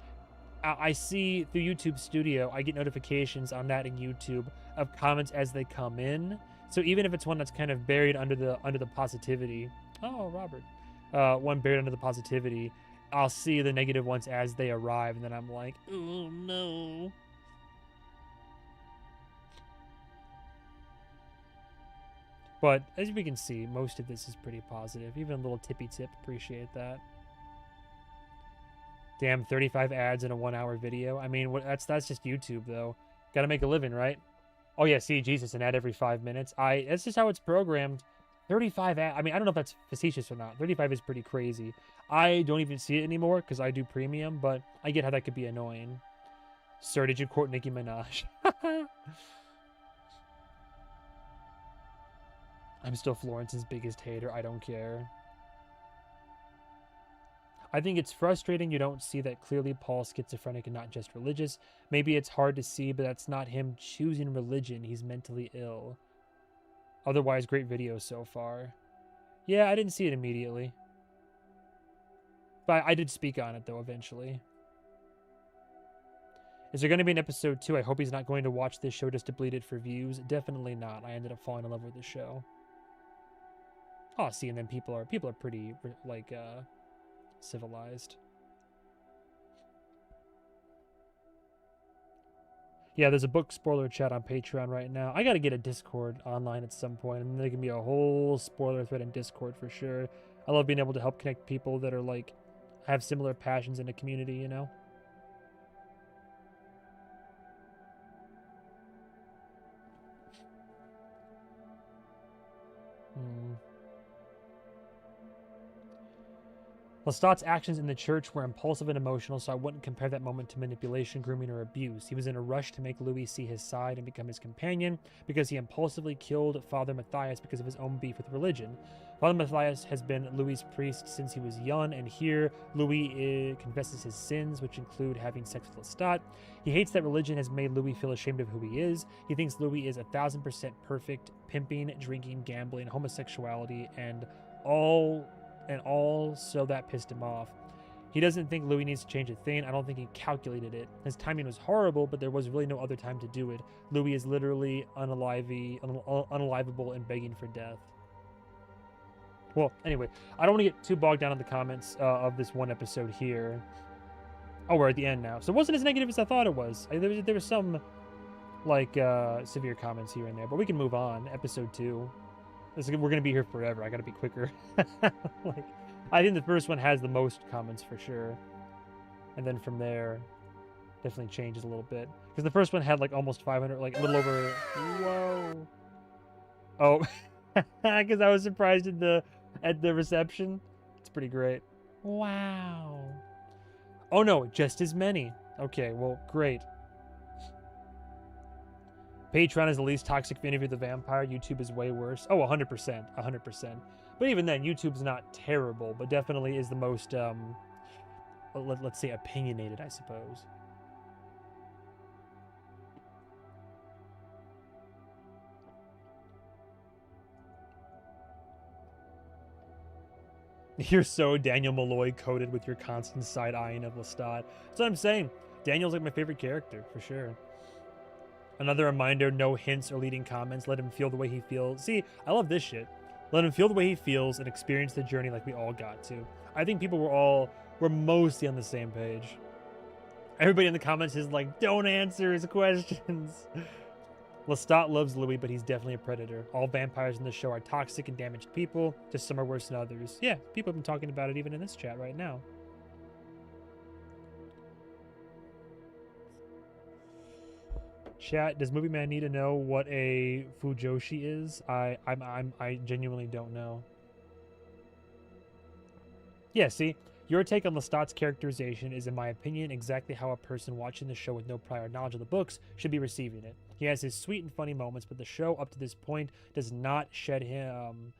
I see through YouTube Studio, I get notifications on that in YouTube of comments as they come in. So even if it's one that's kind of buried under the positivity, oh Robert, one buried under the positivity, I'll see the negative ones as they arrive, and then I'm like, oh no. But as we can see, most of this is pretty positive. Even a little tippy tip, appreciate that. Damn, 35 ads in a 1-hour video. I mean, that's just YouTube though. Got to make a living, right? Oh yeah, see, Jesus, an ad every 5 minutes. That's just how it's programmed. 35 ad. I mean, I don't know if that's facetious or not. 35 is pretty crazy. I don't even see it anymore because I do premium, but I get how that could be annoying. Sir, did you court Nicki Minaj? I'm still Florence's biggest hater. I don't care. I think it's frustrating you don't see that clearly Paul's schizophrenic and not just religious. Maybe it's hard to see, but that's not him choosing religion. He's mentally ill. Otherwise, great video so far. Yeah, I didn't see it immediately. But I did speak on it, though, eventually. Is there going to be an episode 2? I hope he's not going to watch this show just to bleed it for views. Definitely not. I ended up falling in love with the show. Oh, see, and then people are pretty, like, civilized. Yeah, there's a book spoiler chat on Patreon right now. I gotta get a Discord online at some point, and there can be a whole spoiler thread in Discord for sure. I love being able to help connect people that are like have similar passions in a community, you know. Lestat's actions in the church were impulsive and emotional, so I wouldn't compare that moment to manipulation, grooming, or abuse. He was in a rush to make Louis see his side and become his companion because he impulsively killed Father Matthias because of his own beef with religion. Father Matthias has been Louis' priest since he was young, and here Louis confesses his sins, which include having sex with Lestat. He hates that religion has made Louis feel ashamed of who he is. He thinks Louis is 1,000% perfect, pimping, drinking, gambling, homosexuality, and all, so that pissed him off. He doesn't think Louis needs to change a thing. I don't think he calculated it. His timing was horrible, but there was really no other time to do it. Louis is literally unalivable and begging for death. Well, anyway, I don't want to get too bogged down in the comments of this one episode here. Oh, we're at the end now. So it wasn't as negative as I thought it was. There was some, like, severe comments here and there, but we can move on. Episode 2. We're going to be here forever. I got to be quicker. Like, I think the first one has the most comments for sure. And then from there, definitely changes a little bit. Because the first one had like almost 500, like a little over. Whoa. Oh, because I was surprised at the reception. It's pretty great. Wow. Oh no, just as many. Okay, well, great. Patreon is the least toxic for Interview with the Vampire. YouTube is way worse. Oh, 100%. 100%. But even then, YouTube's not terrible, but definitely is the most, let's say, opinionated, I suppose. You're so Daniel Malloy coded with your constant side eyeing of Lestat. That's what I'm saying. Daniel's like my favorite character, for sure. Another reminder, no hints or leading comments. Let him feel the way he feels. See, I love this shit. Let him feel the way he feels and experience the journey like we all got to. I think people were mostly on the same page. Everybody in the comments is like, don't answer his questions. Lestat loves Louis, but he's definitely a predator. All vampires in the show are toxic and damaged people. Just some are worse than others. Yeah, people have been talking about it even in this chat right now. Chat, does Movie Man need to know what a Fujoshi is? I genuinely don't know. Yeah, see, your take on Lestat's characterization is, in my opinion, exactly how a person watching the show with no prior knowledge of the books should be receiving it. He has his sweet and funny moments, but the show up to this point does not shed him,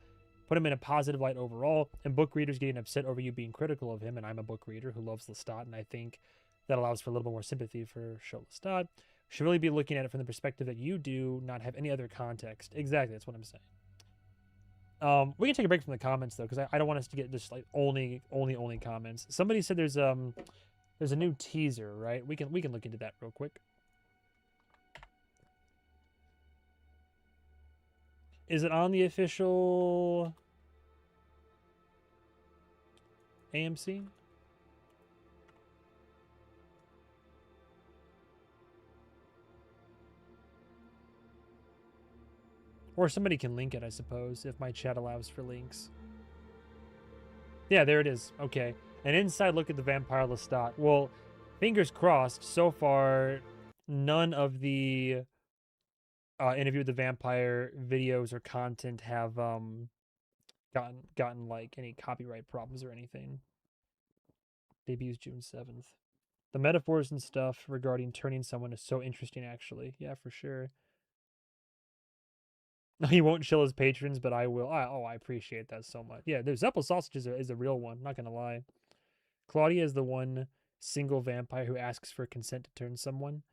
put him in a positive light overall, and book readers getting upset over you being critical of him, and I'm a book reader who loves Lestat, and I think that allows for a little bit more sympathy for show Lestat. Should really be looking at it from the perspective that you do not have any other context. Exactly, that's what I'm saying. We can take a break from the comments though, because I don't want us to get just like only comments. Somebody said there's a new teaser, right? We can look into that real quick. Is it on the official AMC? Or somebody can link it, I suppose, if my chat allows for links. Yeah, there it is. Okay. An inside look at the vampire Lestat. Well, fingers crossed, so far, none of the Interview with the Vampire videos or content have gotten like any copyright problems or anything. Debuts June 7th. The metaphors and stuff regarding turning someone is so interesting, actually. Yeah, for sure. He won't chill his patrons, but I will. I appreciate that so much. Yeah, the Zeppel sausage is a real one. Not gonna lie. Claudia is the one single vampire who asks for consent to turn someone.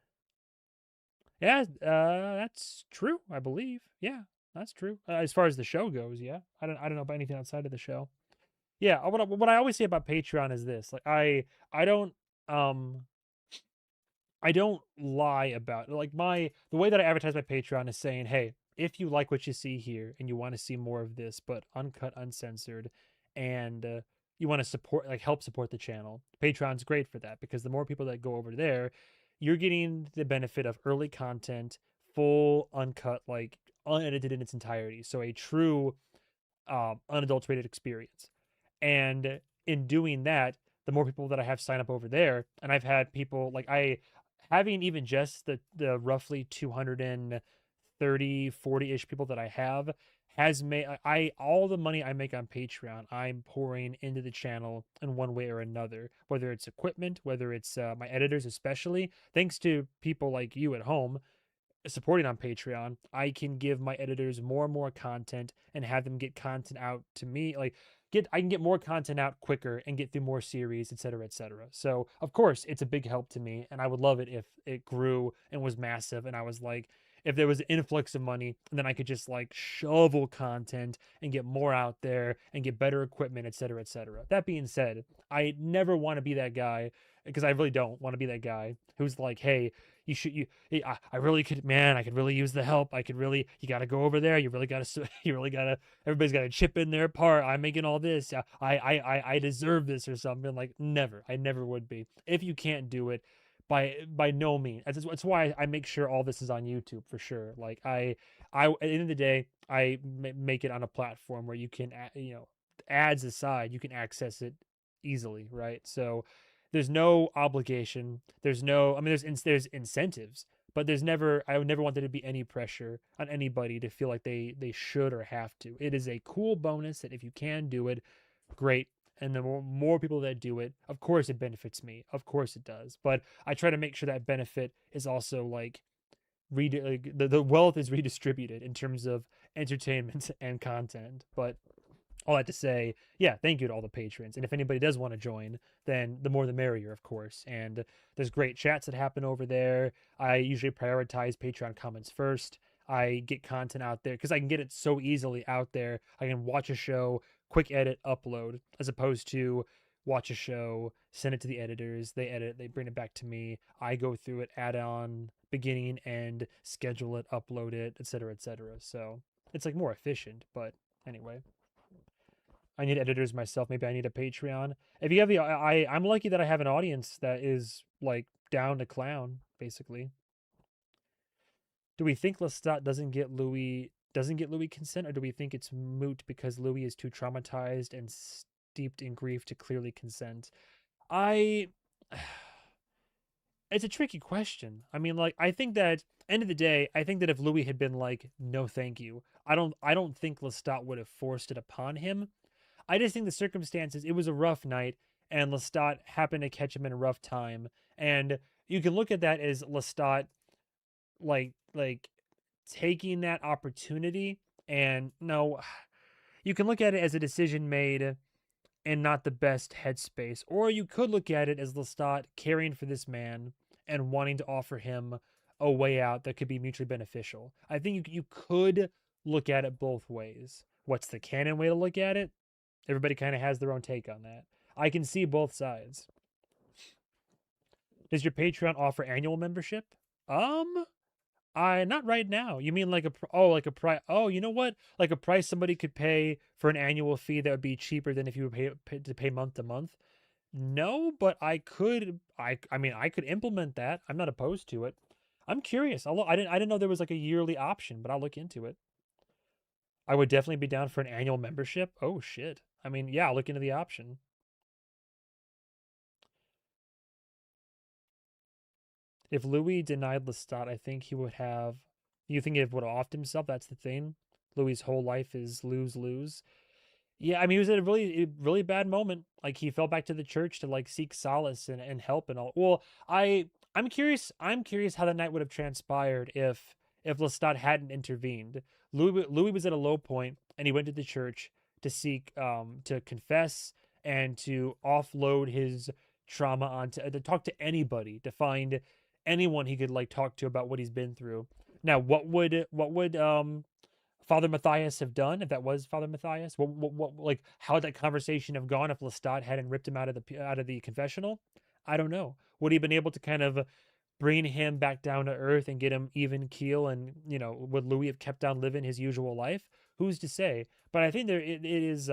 Yeah, that's true. I believe. Yeah, that's true. As far as the show goes, yeah. I don't know about anything outside of the show. Yeah, what I always say about Patreon is this: like I don't um I don't lie about it. Like the way that I advertise my Patreon is saying, hey, if you like what you see here and you want to see more of this, but uncut, uncensored, and you want to support, like help support the channel, Patreon's great for that because the more people that go over there, you're getting the benefit of early content, full, uncut, like unedited in its entirety. So a true unadulterated experience. And in doing that, the more people that I have sign up over there, and I've had people like having even just the roughly 230, 40-ish people that I have has made I all the money I make on Patreon, I'm pouring into the channel in one way or another, whether it's equipment, whether it's my editors, especially thanks to people like you at home supporting on Patreon, I can give my editors more and more content and have them get content out to me. Like I can get more content out quicker and get through more series, etc., etc. So of course it's a big help to me, and I would love it if it grew and was massive, and I was like, if there was an influx of money, and then I could just like shovel content and get more out there and get better equipment, etc., etc. That being said, I never want to be that guy because I really don't want to be that guy who's like, hey, I really could, man, I could really use the help. I could really, you got to go over there. You really got to, you really got to, everybody's got to chip in their part. I'm making all this. I deserve this or something. Like never, I never would be. If you can't do it, by no means. That's why I make sure all this is on YouTube for sure. Like at the end of the day, I make it on a platform where you can, ads aside, you can access it easily, right? So there's no obligation. There's no, I mean, there's incentives, but I would never want there to be any pressure on anybody to feel like they should or have to. It is a cool bonus that if you can do it, great. And the more people that do it, of course it benefits me. Of course it does. But I try to make sure that benefit is also like the wealth is redistributed in terms of entertainment and content. But all that to say, yeah, thank you to all the patrons. And if anybody does want to join, then the more the merrier, of course. And there's great chats that happen over there. I usually prioritize Patreon comments first. I get content out there because I can get it so easily out there. I can watch a show, quick edit, upload, as opposed to watch a show, send it to the editors, they edit, they bring it back to me. I go through it, add on beginning, end, schedule it, upload it, etc., etc. So it's like more efficient, but anyway. I need editors myself. Maybe I need a Patreon. If you have the, I'm lucky that I have an audience that is like down to clown, basically. Do we think Lestat doesn't get Louis consent, or do we think it's moot because Louis is too traumatized and steeped in grief to clearly consent? I, it's a tricky question. I mean, like, I think that end of the day, I think that if Louis had been like, no, thank you, I don't think Lestat would have forced it upon him. I just think the circumstances, it was a rough night, and Lestat happened to catch him in a rough time. And you can look at that as Lestat like taking that opportunity, and no, you can look at it as a decision made in not the best headspace. Or you could look at it as Lestat caring for this man and wanting to offer him a way out that could be mutually beneficial. I think you could look at it both ways. What's the canon way to look at it? Everybody kind of has their own take on that. I can see both sides. Does your Patreon offer annual membership? I not right now. You mean like like a price? Oh, you know what? Like a price somebody could pay for an annual fee that would be cheaper than if you were to pay month to month. No, but I could. I mean, I could implement that. I'm not opposed to it. I'm curious. I didn't know there was like a yearly option, but I'll look into it. I would definitely be down for an annual membership. Oh shit. I mean, yeah, I'll look into the option. If Louis denied Lestat, I think he would have. You think he would have offed himself? That's the thing. Louis's whole life is lose lose. Yeah, I mean, he was at a really bad moment. Like he fell back to the church to like seek solace and help and all. Well, I'm curious. I'm curious how that night would have transpired if Lestat hadn't intervened. Louis was at a low point, and he went to the church to seek to confess and to offload his trauma onto to talk to anybody, to find anyone he could like talk to about what he's been through. Now, what would Father Matthias have done if that was Father Matthias? What like how would that conversation have gone if Lestat hadn't ripped him out of the confessional? I don't know. Would he have been able to kind of bring him back down to earth and get him even keel? And would Louis have kept on living his usual life? Who's to say? But I think it is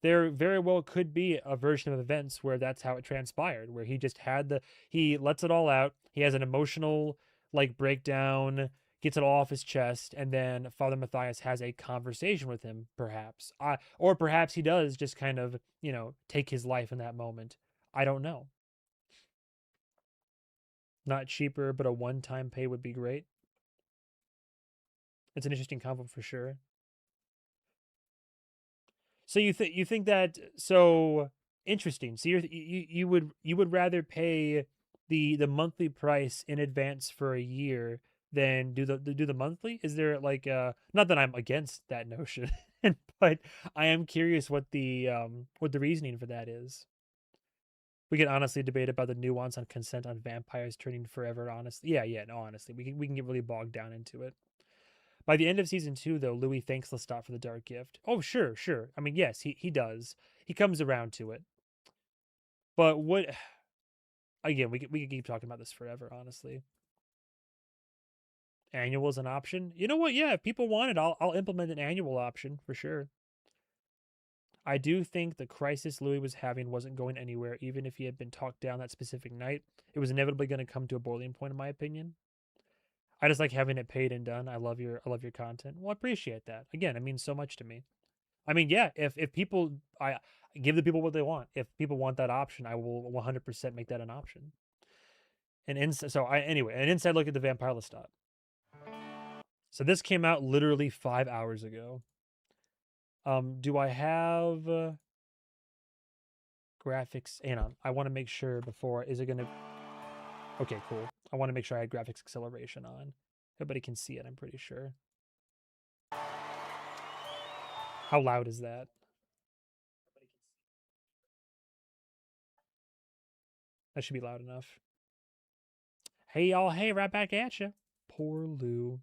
there very well could be a version of events where that's how it transpired, where he lets it all out. He has an emotional like breakdown, gets it all off his chest, and then Father Matthias has a conversation with him, perhaps. Or perhaps he does just kind of, take his life in that moment. I don't know. Not cheaper, but a one-time pay would be great. It's an interesting combo for sure. So you think that so interesting. So you would rather pay the monthly price in advance for a year than do the monthly? Is there like not that I'm against that notion, but I am curious what the reasoning for that is. We can honestly debate about the nuance on consent on vampires turning forever. Honestly, yeah, no, honestly, we can get really bogged down into it. By the end of season 2, though, Louis thanks Lestat for the dark gift. Oh, sure, sure. I mean, yes, he does. He comes around to it. But what? Again, we could keep talking about this forever. Honestly, annual is an option. You know what? Yeah, if people want it, I'll implement an annual option for sure. I do think the crisis Louis was having wasn't going anywhere, even if he had been talked down that specific night. It was inevitably going to come to a boiling point, in my opinion. I just like having it paid and done. I love your content. Well, I appreciate that. Again, it means so much to me. I mean, yeah, if people, I give the people what they want. If people want that option, I will 100% make that an option. Anyway, an inside look at the Vampire Lestat. So this came out literally 5 hours ago. Do I have graphics? Hang on, I want to make sure before. Is it gonna? Okay, cool. I want to make sure I had graphics acceleration on. Everybody can see it, I'm pretty sure. How loud is that? That should be loud enough. Hey, y'all. Hey, right back at you. Poor Lou.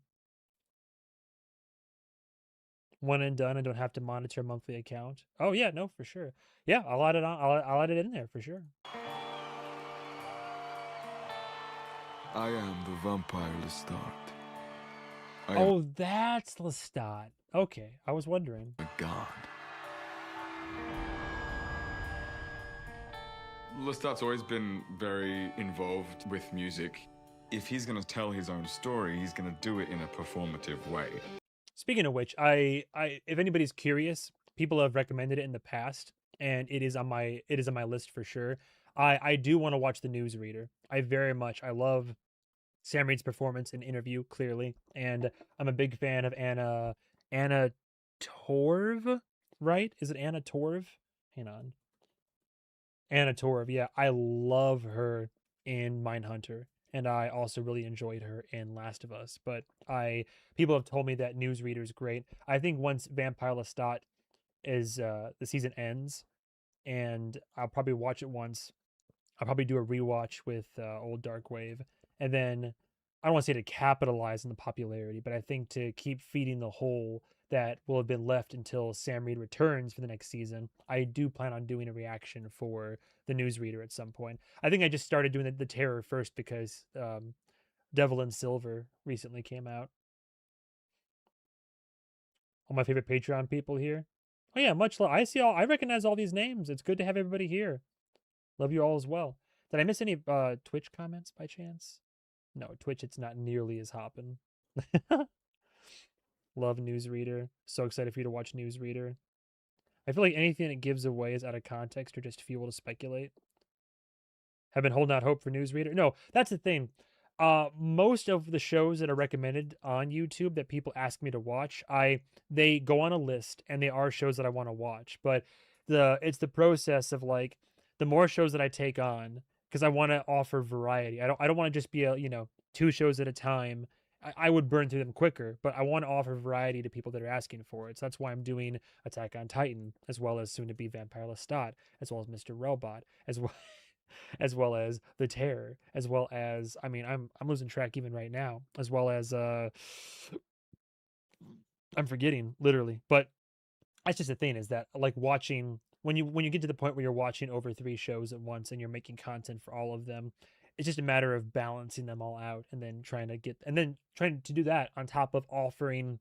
One and done and don't have to monitor a monthly account. Oh, yeah, no, for sure. Yeah, I'll add it on. I'll add it in there for sure. I am the vampire Lestat. Oh, that's Lestat. Okay, I was wondering. A god. Lestat's always been very involved with music. If he's going to tell his own story, he's going to do it in a performative way. Speaking of which, if anybody's curious, people have recommended it in the past, and it is on my list for sure. I do want to watch the newsreader. I love Sam Reed's performance and interview clearly, and I'm a big fan of Anna Torv, right? Is it Anna Torv? Hang on. Anna Torv, yeah, I love her in Mindhunter, and I also really enjoyed her in Last of Us. But people have told me that Newsreader is great. I think once Vampire Lestat is the season ends, and I'll probably watch it once. I'll probably do a rewatch with Old Dark Wave, and then I don't want to say to capitalize on the popularity, but I think to keep feeding the hole that will have been left until Sam Reed returns for the next season, I do plan on doing a reaction for the newsreader at some point. I think I just started doing the Terror first because Devil in Silver recently came out. All my favorite Patreon people here. Oh yeah, much love. I see all. I recognize all these names. It's good to have everybody here. Love you all as well. Did I miss any Twitch comments by chance? No, Twitch. It's not nearly as hopping. Love Newsreader. So excited for you to watch Newsreader. I feel like anything it gives away is out of context or just fuel to speculate. Have been holding out hope for Newsreader. No, that's the thing. Most of the shows that are recommended on YouTube that people ask me to watch, they go on a list and they are shows that I want to watch. But it's the process of like the more shows that I take on because I want to offer variety. I don't want to just be two shows at a time. I would burn through them quicker, but I want to offer variety to people that are asking for it. So that's why I'm doing Attack on Titan, as well as soon to be Vampire Lestat, as well as Mr. Robot, as well as well as The Terror, as well as I'm losing track even right now, as well as I'm forgetting literally, but that's just the thing is that like watching when you get to the point where you're watching over 3 shows at once and you're making content for all of them, it's just a matter of balancing them all out and then trying to do that on top of offering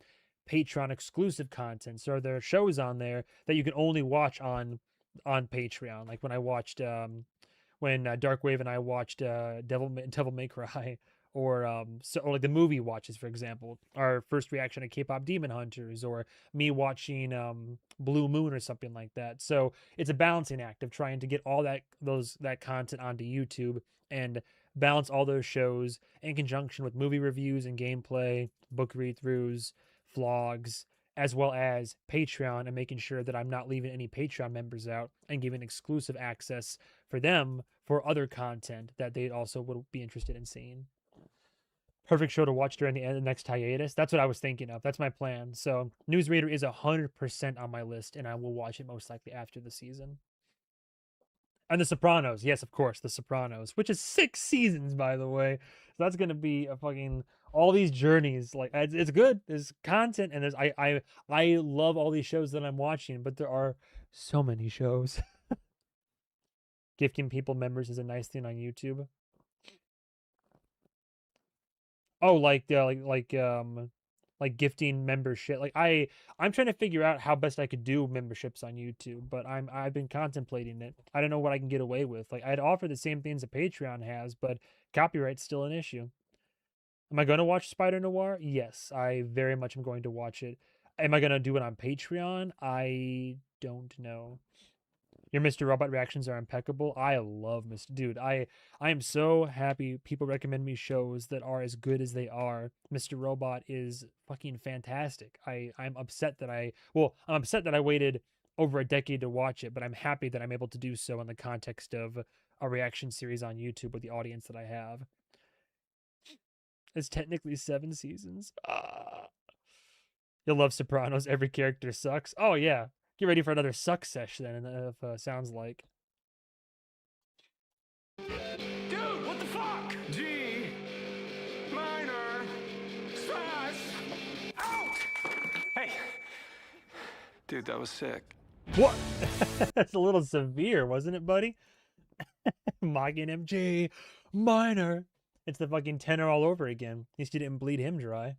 Patreon exclusive content. So there are shows on there that you can only watch on Patreon. Like when I watched when Darkwave and I watched Devil May Cry, or like the movie watches, for example, our first reaction to K-pop Demon Hunters, or me watching Blue Moon or something like that. So it's a balancing act of trying to get all that content onto YouTube and balance all those shows in conjunction with movie reviews and gameplay, book read-throughs, vlogs, as well as Patreon, and making sure that I'm not leaving any Patreon members out and giving exclusive access for them for other content that they also would be interested in seeing. Perfect show to watch during the next hiatus. That's what I was thinking of. That's my plan. So Newsreader is 100% on my list, and I will watch it most likely after the season. And The Sopranos, yes, of course, The Sopranos, which is 6 seasons, by the way. So that's gonna be a fucking all these journeys. Like it's good. There's content, and I love all these shows that I'm watching, but there are so many shows. Gifting people members is a nice thing on YouTube. Oh, like gifting membership. Like I'm trying to figure out how best I could do memberships on YouTube, but I've been contemplating it. I don't know what I can get away with. Like I'd offer the same things that Patreon has, but copyright's still an issue. Am I going to watch Spider Noir? Yes, I very much am going to watch it. Am I going to do it on Patreon? I don't know. Your Mr. Robot reactions are impeccable. I love Mr. Dude. I am so happy people recommend me shows that are as good as they are. Mr. Robot is fucking fantastic. I'm upset that I'm upset that I waited over a decade to watch it, but I'm happy that I'm able to do so in the context of a reaction series on YouTube with the audience that I have. It's technically 7 seasons. You'll love Sopranos. Every character sucks. Oh yeah, get ready for another suck sesh then. Sounds like. Dude, what the fuck? G minor stress out. Hey, dude, that was sick. What? That's a little severe, wasn't it, buddy? Mocking him, G minor. It's the fucking tenor all over again. At least you didn't bleed him dry.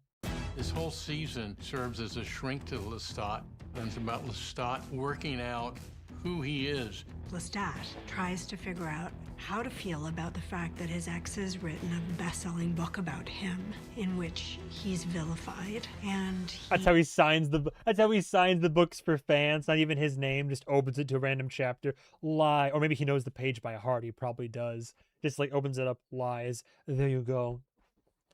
This whole season serves as a shrink to Lestat, and it's about Lestat working out who he is. Lestat tries to figure out how to feel about the fact that his ex has written a best-selling book about him in which he's vilified, and That's how he signs the books for fans. Not even his name, just opens it to a random chapter. Lie. Or maybe he knows the page by heart. He probably does. Just like opens it up, lies. There you go.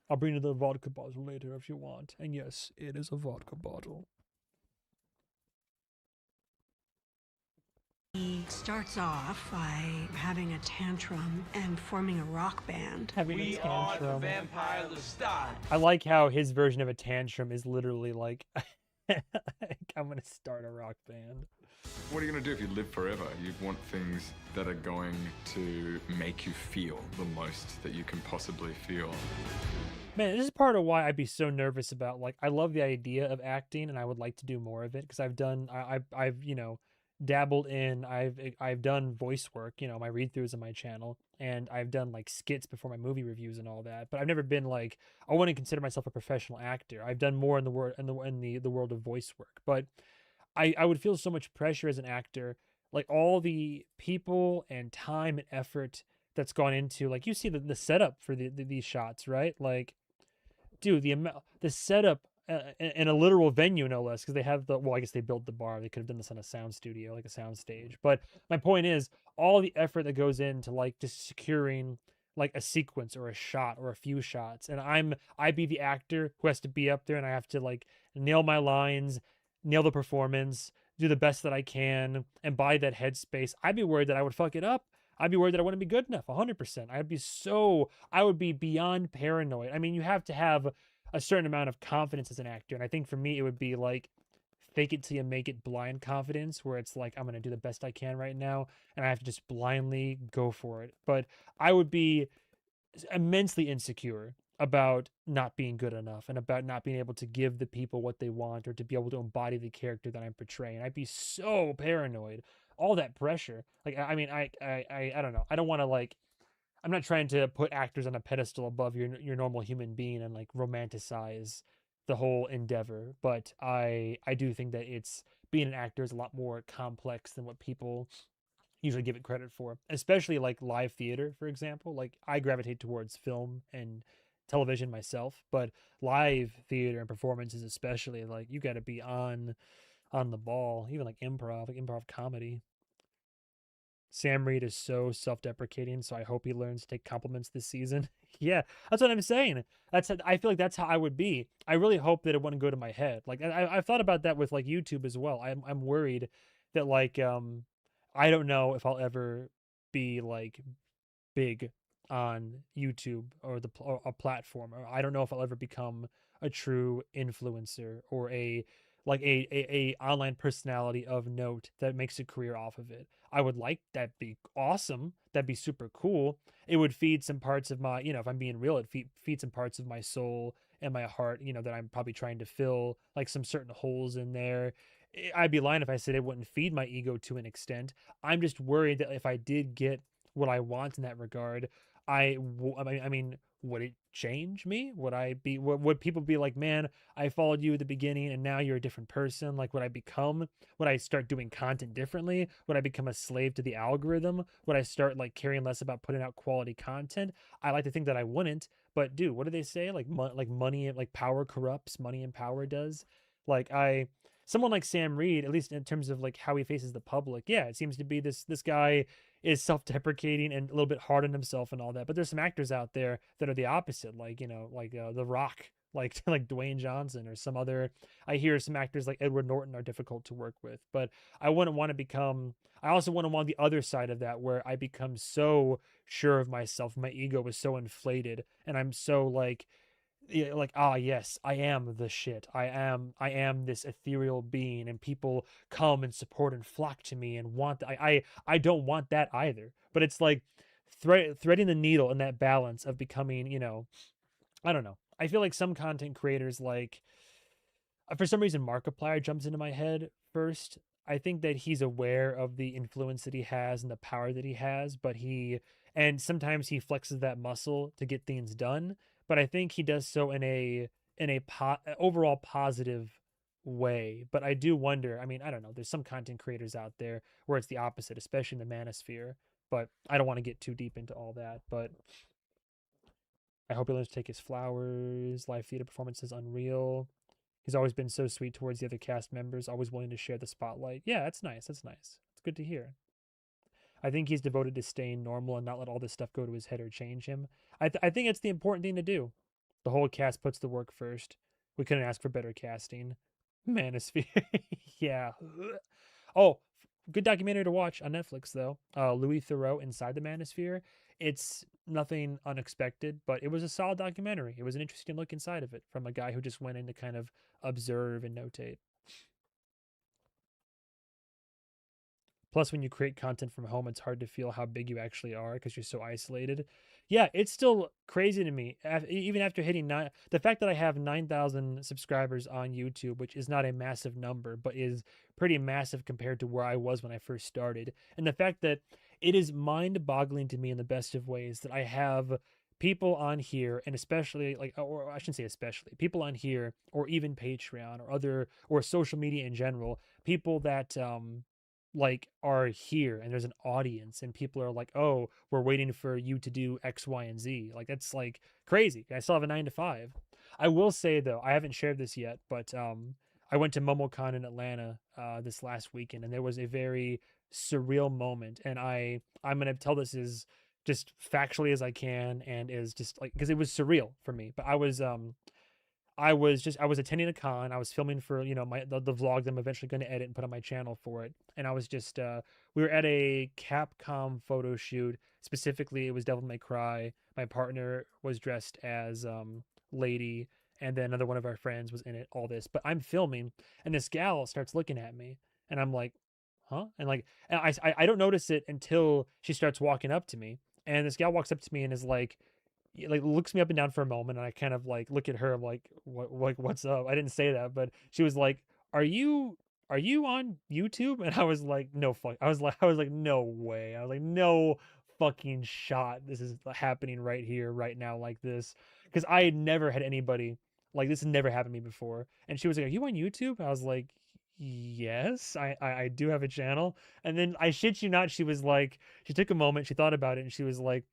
I'll bring you the vodka bottle later if you want. And yes, it is a vodka bottle. he starts off by having a tantrum and forming a rock band. Having a We are the tantrum. vampire Lestat. I like how his version of a tantrum is literally like, I'm gonna start a rock band. What are you going to do if you live forever? You want things that are going to make you feel the most that you can possibly feel. Man, this is part of why I'd be so nervous about, like, I love the idea of acting and I would like to do more of it because I've done, I've dabbled in, I've done voice work, my read-throughs on my channel, and I've done like skits before my movie reviews and all that, but I've never been like, I wouldn't consider myself a professional actor. I've done more in the world, in the world of voice work, but I would feel so much pressure as an actor, like all the people and time and effort that's gone into, like, you see the setup for these shots, right? Like, dude, the setup in a literal venue, no less, because they have I guess they built the bar. They could have done this on a sound studio, like a sound stage. But my point is, all the effort that goes into like just securing like a sequence or a shot or a few shots, and I be the actor who has to be up there, and I have to like nail my lines, nail the performance, do the best that I can, and by that headspace, I'd be worried that I would fuck it up. I'd be worried that I wouldn't be good enough, 100%. I would be beyond paranoid. I mean, you have to have a certain amount of confidence as an actor. And I think for me, it would be like fake it till you make it blind confidence, where it's like, I'm going to do the best I can right now. And I have to just blindly go for it. But I would be immensely insecure about not being good enough and about not being able to give the people what they want or to be able to embody the character that I'm portraying. I'd be so paranoid. All that pressure. Like, I mean, I don't know. I don't want to like, I'm not trying to put actors on a pedestal above your normal human being and like romanticize the whole endeavor, but I do think that it's being an actor is a lot more complex than what people usually give it credit for, especially like live theater, for example. Like, I gravitate towards film and television myself, but live theater and performances especially, like, you got to be on the ball. Even like improv comedy. Sam Reed is so self-deprecating, so I hope he learns to take compliments this season. Yeah, that's what I'm saying. I feel like that's how I would be. I really hope that it wouldn't go to my head. Like, I've thought about that with like YouTube as well. I'm worried that like I don't know if I'll ever be like big on YouTube or or a platform, or I don't know if I'll ever become a true influencer or a online personality of note that makes a career off of it. I would like that. Be awesome. That'd be super cool. It would feed some parts of my, if I'm being real, it feed some parts of my soul and my heart, that I'm probably trying to fill, like some certain holes in there. I'd be lying if I said it wouldn't feed my ego to an extent. I'm just worried that if I did get what I want in that regard, I mean, would it change me? Would people be like, man, I followed you at the beginning and now you're a different person? Like, would I start doing content differently? Would I become a slave to the algorithm? Would I start like caring less about putting out quality content? I like to think that I wouldn't, but dude, what do they say? Like, money, like power corrupts, money and power does. Like, someone like Sam Reed, at least in terms of like how he faces the public, yeah, it seems to be this guy is self-deprecating and a little bit hard on himself and all that. But there's some actors out there that are the opposite, like The Rock, like like Dwayne Johnson or some other. I hear some actors like Edward Norton are difficult to work with, but I wouldn't want to become. I also wouldn't want the other side of that, where I become so sure of myself, my ego is so inflated, and I'm so like yeah, like, ah, yes, I am the shit. I am this ethereal being, and people come and support and flock to me and want. I don't want that either. But it's like threading the needle in that balance of becoming, I don't know. I feel like some content creators, like, for some reason, Markiplier jumps into my head first. I think that he's aware of the influence that he has and the power that he has, but and sometimes he flexes that muscle to get things done. But I think he does so in overall positive way. But I do wonder. I mean, I don't know. There's some content creators out there where it's the opposite, especially in the manosphere. But I don't want to get too deep into all that. But I hope he learns to take his flowers. Live theater performance is unreal. He's always been so sweet towards the other cast members, always willing to share the spotlight. Yeah, that's nice. That's nice. It's good to hear. I think he's devoted to staying normal and not let all this stuff go to his head or change him. I think it's the important thing to do. The whole cast puts the work first. We couldn't ask for better casting. Manosphere. Yeah. Oh, good documentary to watch on Netflix, though. Louis Theroux Inside the Manosphere. It's nothing unexpected, but it was a solid documentary. It was an interesting look inside of it from a guy who just went in to kind of observe and notate. Plus, when you create content from home, it's hard to feel how big you actually are because you're so isolated. Yeah, it's still crazy to me. Even after hitting the fact that I have 9,000 subscribers on YouTube, which is not a massive number, but is pretty massive compared to where I was when I first started. And the fact that it is mind boggling to me in the best of ways that I have people on here, and especially, like, or I shouldn't say especially, people on here, or even Patreon or social media in general, people that, like, are here and there's an audience and people are like, oh, we're waiting for you to do X, Y, and Z. Like, that's like crazy. I still have a 9 to 5. I will say, though, I haven't shared this yet, but I went to MomoCon in Atlanta this last weekend, and there was a very surreal moment. And I'm gonna tell this as just factually as I can, and is just like, because it was surreal for me. But I was attending a con. I was filming for, the vlog that I'm eventually going to edit and put on my channel for it. And I was just we were at a Capcom photo shoot. Specifically, it was Devil May Cry. My partner was dressed as Lady, and then another one of our friends was in it. All this, but I'm filming, and this gal starts looking at me, and I'm like, huh? And I don't notice it until she starts walking up to me, and this gal walks up to me and is like looks me up and down for a moment, and I kind of like look at her. I'm like, what's up? I didn't say that, but she was like, are you on YouTube? And I was like, no fuck. I was like, no way. I was like, no fucking shot. This is happening right here, right now, like this. Because I had never had anybody like this. Had never happened to me before. And she was like, are you on YouTube? I was like, yes, I do have a channel. And then, I shit you not, she was like, she took a moment, she thought about it, and she was like,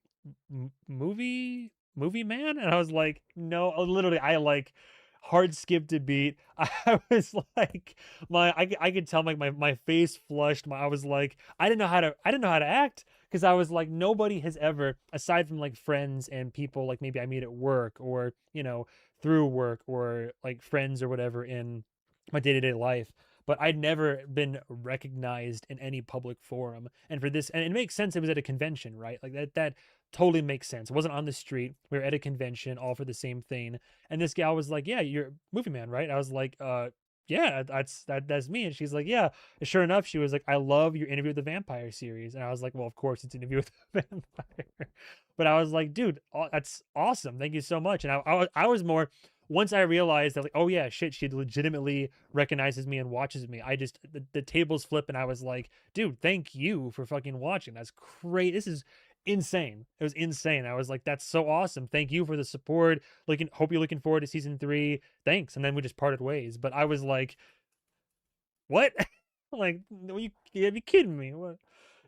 movie man. And I was like, no. Literally, I like hard skipped a beat. I was like, I could tell, like, my face flushed. I was like, I didn't know how to act, because I was like, nobody has ever, aside from like friends and people like maybe I meet at work, or through work, or like friends or whatever in my day-to-day life, but I'd never been recognized in any public forum. And for this, and it makes sense, it was at a convention, right? Like, that totally makes sense. It wasn't on the street. We were at a convention, all for the same thing. And this gal was like, yeah, you're a movie man, right? I was like, yeah, that's me. And she's like, yeah. Sure enough, she was like, I love your Interview with the Vampire series. And I was like, well, of course it's Interview with the Vampire. But I was like, dude, that's awesome. Thank you so much. And I was more, once I realized that, like, oh yeah, shit, she legitimately recognizes me and watches me, I just, the tables flip, and I was like, dude, thank you for fucking watching. That's great. This is insane. It was insane. I was like, that's so awesome. Thank you for the support. Hope you're looking forward to season 3. Thanks. And then we just parted ways. But I was like, what? Like, no, you gotta be kidding me. What?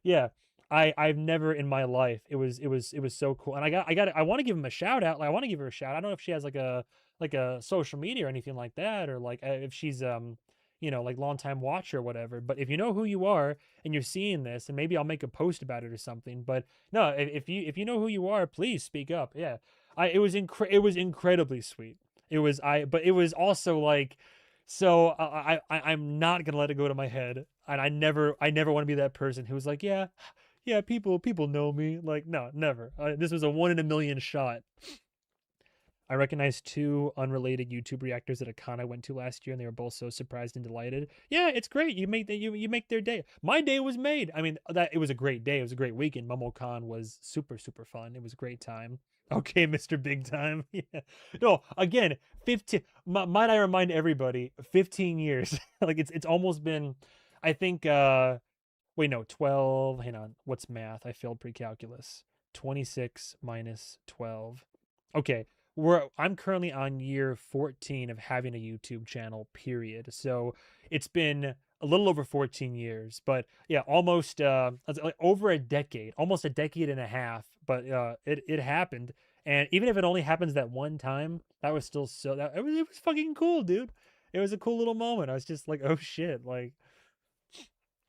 Yeah. I've never in my life, it was so cool. And I want to give him a shout out. Like, I want to give her a shout. I don't know if she has like a social media or anything like that, or like, if she's like longtime watcher or whatever. But if you know who you are and you're seeing this, and maybe I'll make a post about it or something. But no, if you know who you are, please speak up. Yeah. It was incredibly sweet. But it was also like, so I'm not gonna let it go to my head, and I never want to be that person who's like, yeah, people know me. Like, no, never. This was a 1 in a million shot. I recognized two unrelated YouTube reactors at a con I went to last year, and they were both so surprised and delighted. Yeah, it's great. You make their day. My day was made. I mean, that it was a great day. It was a great weekend. MomoCon was super super fun. It was a great time. Okay, Mr. Big Time. Yeah. No, again, 15. Might I remind everybody, 15 years. Like it's almost been. I think. Wait, no, 12. Hang on. What's math? I failed pre-calculus. 26 minus 12. Okay, I'm currently on year 14 of having a YouTube channel, period. So it's been a little over 14 years, but yeah, almost like over a decade, almost a decade and a half, but it happened. And even if it only happens that one time, that was still it was fucking cool, dude. It was a cool little moment. I was just like, oh shit, like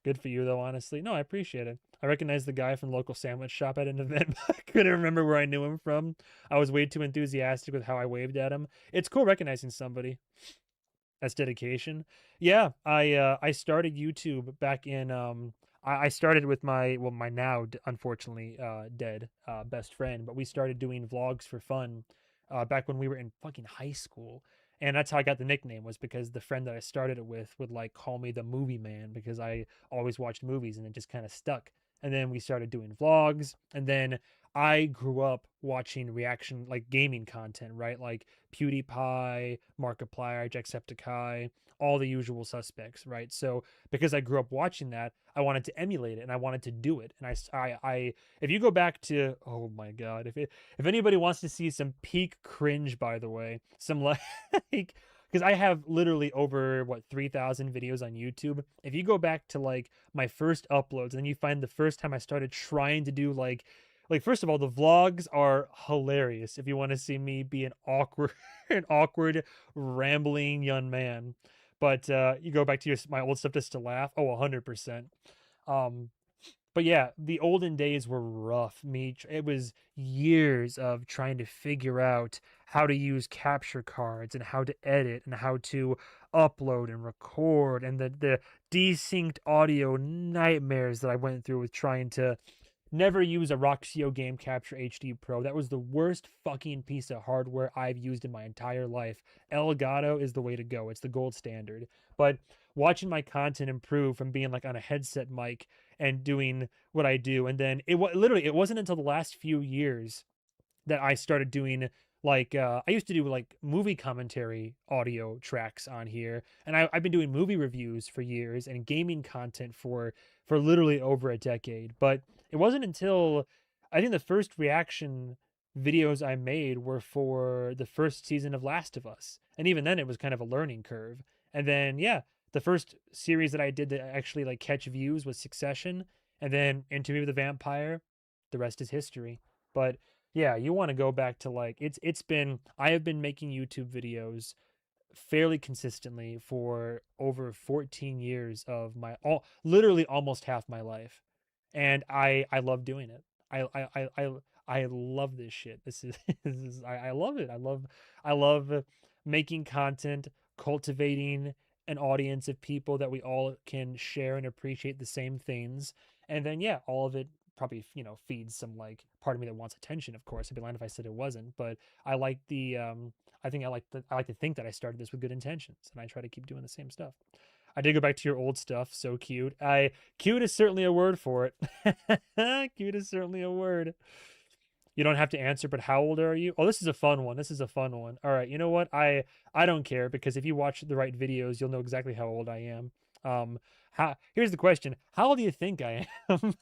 good for you, though, honestly. No, I appreciate it. I recognized the guy from the local sandwich shop at an event, but I couldn't remember where I knew him from. I was way too enthusiastic with how I waved at him. It's cool recognizing somebody. That's dedication. Yeah, I started YouTube back in I started with my now unfortunately dead best friend, but we started doing vlogs for fun back when we were in fucking high school. And that's how I got the nickname, was because the friend that I started it with would like call me the movie man because I always watched movies, and it just kind of stuck. And then we started doing vlogs, and then I grew up watching reaction like gaming content, right? Like PewDiePie, Markiplier, Jacksepticeye, all the usual suspects, right? So because I grew up watching that, I wanted to emulate it and I wanted to do it. And if you go back to, oh my God, if anybody wants to see some peak cringe, by the way, some like, because I have literally over 3,000 videos on YouTube. If you go back to like my first uploads, and then you find the first time I started trying to do like first of all, the vlogs are hilarious if you want to see me be an awkward an awkward rambling young man. But you go back to my old stuff just to laugh. Oh, 100%. Um but yeah, the olden days were rough. It was years of trying to figure out how to use capture cards and how to edit and how to upload and record, and the desynced audio nightmares that I went through with trying to never use a Roxio Game Capture HD Pro. That was the worst fucking piece of hardware I've used in my entire life. Elgato is the way to go. It's the gold standard. But watching my content improve from being like on a headset mic and doing what I do, and then it wasn't until the last few years that I started doing like I used to do like movie commentary audio tracks on here, and I've been doing movie reviews for years and gaming content for literally over a decade. But it wasn't until I think the first reaction videos I made were for the first season of Last of Us, and even then it was kind of a learning curve. And then yeah, the first series that I did to actually like catch views was Succession, and then Interview with the Vampire. The rest is history. But yeah, you want to go back to like I have been making YouTube videos fairly consistently for over 14 years of literally almost half my life. And I love doing it. I love this shit. I love it. I love making content, cultivating an audience of people that we all can share and appreciate the same things. And then yeah, all of it probably feeds some like part of me that wants attention. Of course, I'd be lying if I said it wasn't. But I like I like to think that I started this with good intentions, and I try to keep doing the same stuff. I did go back to your old stuff. So cute. Cute is certainly a word for it. Cute is certainly a word. You don't have to answer, but how old are you? Oh, this is a fun one. This is a fun one. All right, you know what? I don't care, because if you watch the right videos, you'll know exactly how old I am. Here's the question: how old do you think I am?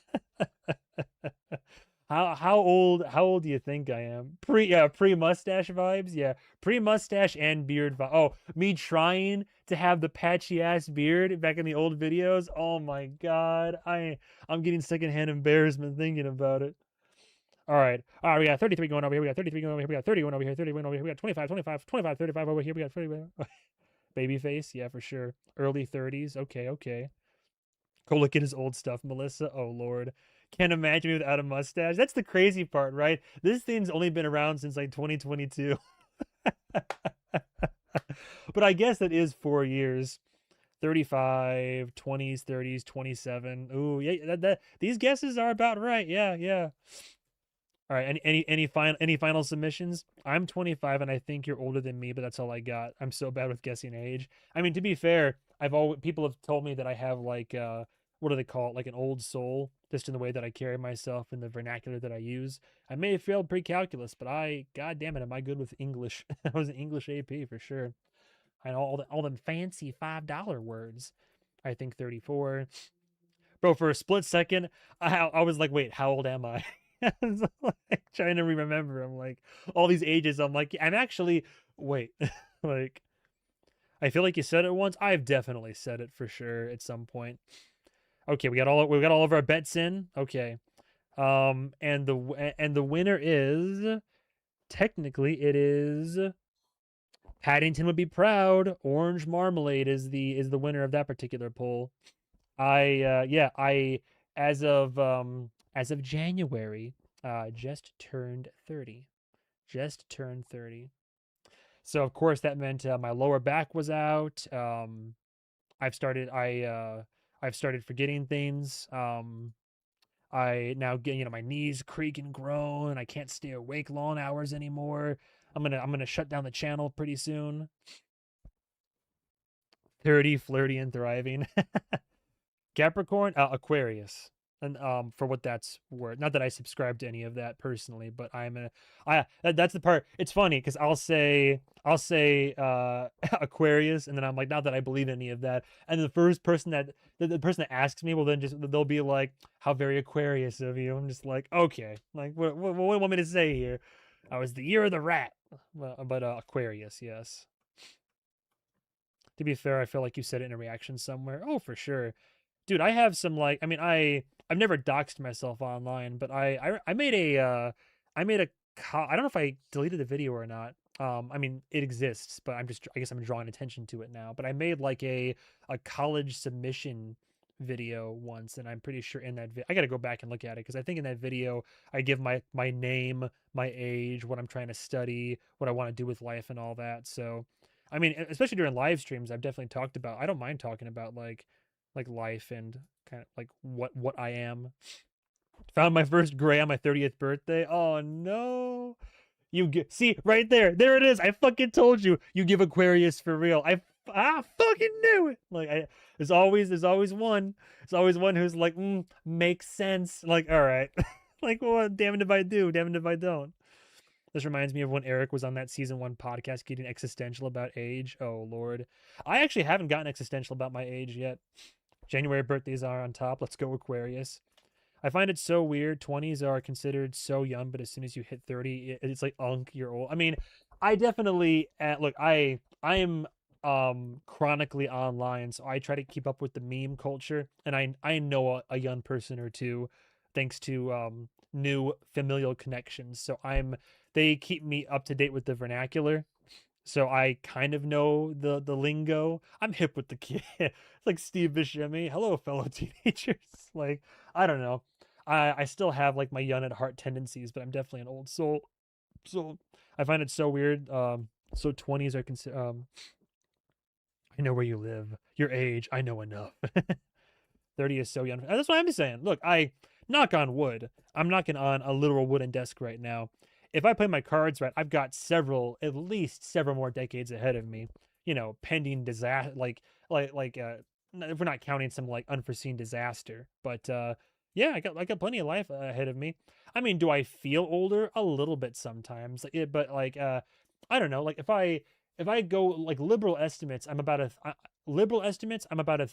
How old do you think I am? Pre mustache vibes. Yeah, pre mustache and beard vibe. Oh, me trying to have the patchy ass beard back in the old videos. Oh my God, I'm getting secondhand embarrassment thinking about it. All right. We got 33 going over here. We got 33 going over here. We got 30 going over here. 30 going over here. We got 25, 25, 25, 35 over here. We got 30. Baby face. Yeah, for sure. Early 30s. Okay, okay. Go look at his old stuff, Melissa. Oh, Lord. Can't imagine me without a mustache. That's the crazy part, right? This thing's only been around since like 2022. But I guess that is 4 years. 35, 20s, 30s, 27. Ooh, yeah, these guesses are about right. Yeah, yeah. All right. Any final submissions? I'm 25 and I think you're older than me, but that's all I got. I'm so bad with guessing age. I mean, to be fair, I've always people have told me that I have like what do they call it? Like an old soul, just in the way that I carry myself and the vernacular that I use. I may have failed pre-calculus, but god damn it, am I good with English? I was an English AP for sure. I know all them fancy $5 words. I think 34. Bro, for a split second, I was like, wait, how old am I? I was like trying to remember. I'm like, all these ages. I'm like, I'm actually, wait, like, I feel like you said it once. I've definitely said it for sure at some point. Okay, we got all of our bets in. Okay, and the winner is technically it is Paddington would be proud. Orange Marmalade is the winner of that particular poll. Yeah, I as of January, just turned 30. Just turned 30. So of course that meant my lower back was out. I've started forgetting things. I now get my knees creak and groan. I can't stay awake long hours anymore. I'm gonna shut down the channel pretty soon. 30, flirty, and thriving. Capricorn, Aquarius, and for what that's worth. Not that I subscribe to any of that personally, but that's the part. It's funny because I'll say Aquarius, and then I'm like, not that I believe any of that. And the first person the person that asks me, well, then just they'll be like, "How very Aquarius of you." I'm just like, okay, like what do you want me to say here? I was the year of the rat, but Aquarius, yes. To be fair, I feel like you said it in a reaction somewhere. Oh, for sure. Dude, I have some like I mean I've never doxed myself online, but I made I don't know if I deleted the video or not. I mean it exists, but I guess I'm drawing attention to it now. But I made like a college submission video once, and I'm pretty sure in that I got to go back and look at it because I think in that video I give my name, my age, what I'm trying to study, what I want to do with life and all that. So I mean, especially during live streams, I've definitely talked about. I don't mind talking about like life and kind of like what I am. Found my first gray on my 30th birthday. Oh no. See right there it is. I fucking told you. You give Aquarius for real. I fucking knew it. Like there's always one. There's always one who's like, makes sense. Like, all right. Like, well, damn it if I do, damn it if I don't. This reminds me of when Eric was on that season 1 podcast getting existential about age. Oh lord. I actually haven't gotten existential about my age yet. January birthdays are on top. Let's go Aquarius. I find it so weird. 20s are considered so young, but as soon as you hit 30, it's like you're old. I mean, I definitely look. I am chronically online, so I try to keep up with the meme culture, and I know a young person or two, thanks to new familial connections. So they keep me up to date with the vernacular, so I kind of know the lingo. I'm hip with the kid. It's like Steve Buscemi. Hello, fellow teenagers. Like, I don't know. I still have like my young at heart tendencies, but I'm definitely an old soul. So I find it so weird. So 20s are considered. I know where you live. Your age. I know enough. 30 is so young. That's what I'm saying. Look, I knock on wood. I'm knocking on a literal wooden desk right now. If I play my cards right, I've got at least several more decades ahead of me. Pending disaster, if we're not counting some like unforeseen disaster. But yeah, I got plenty of life ahead of me. I mean, do I feel older? A little bit sometimes. But like I don't know. Like if I go like liberal estimates, I'm about a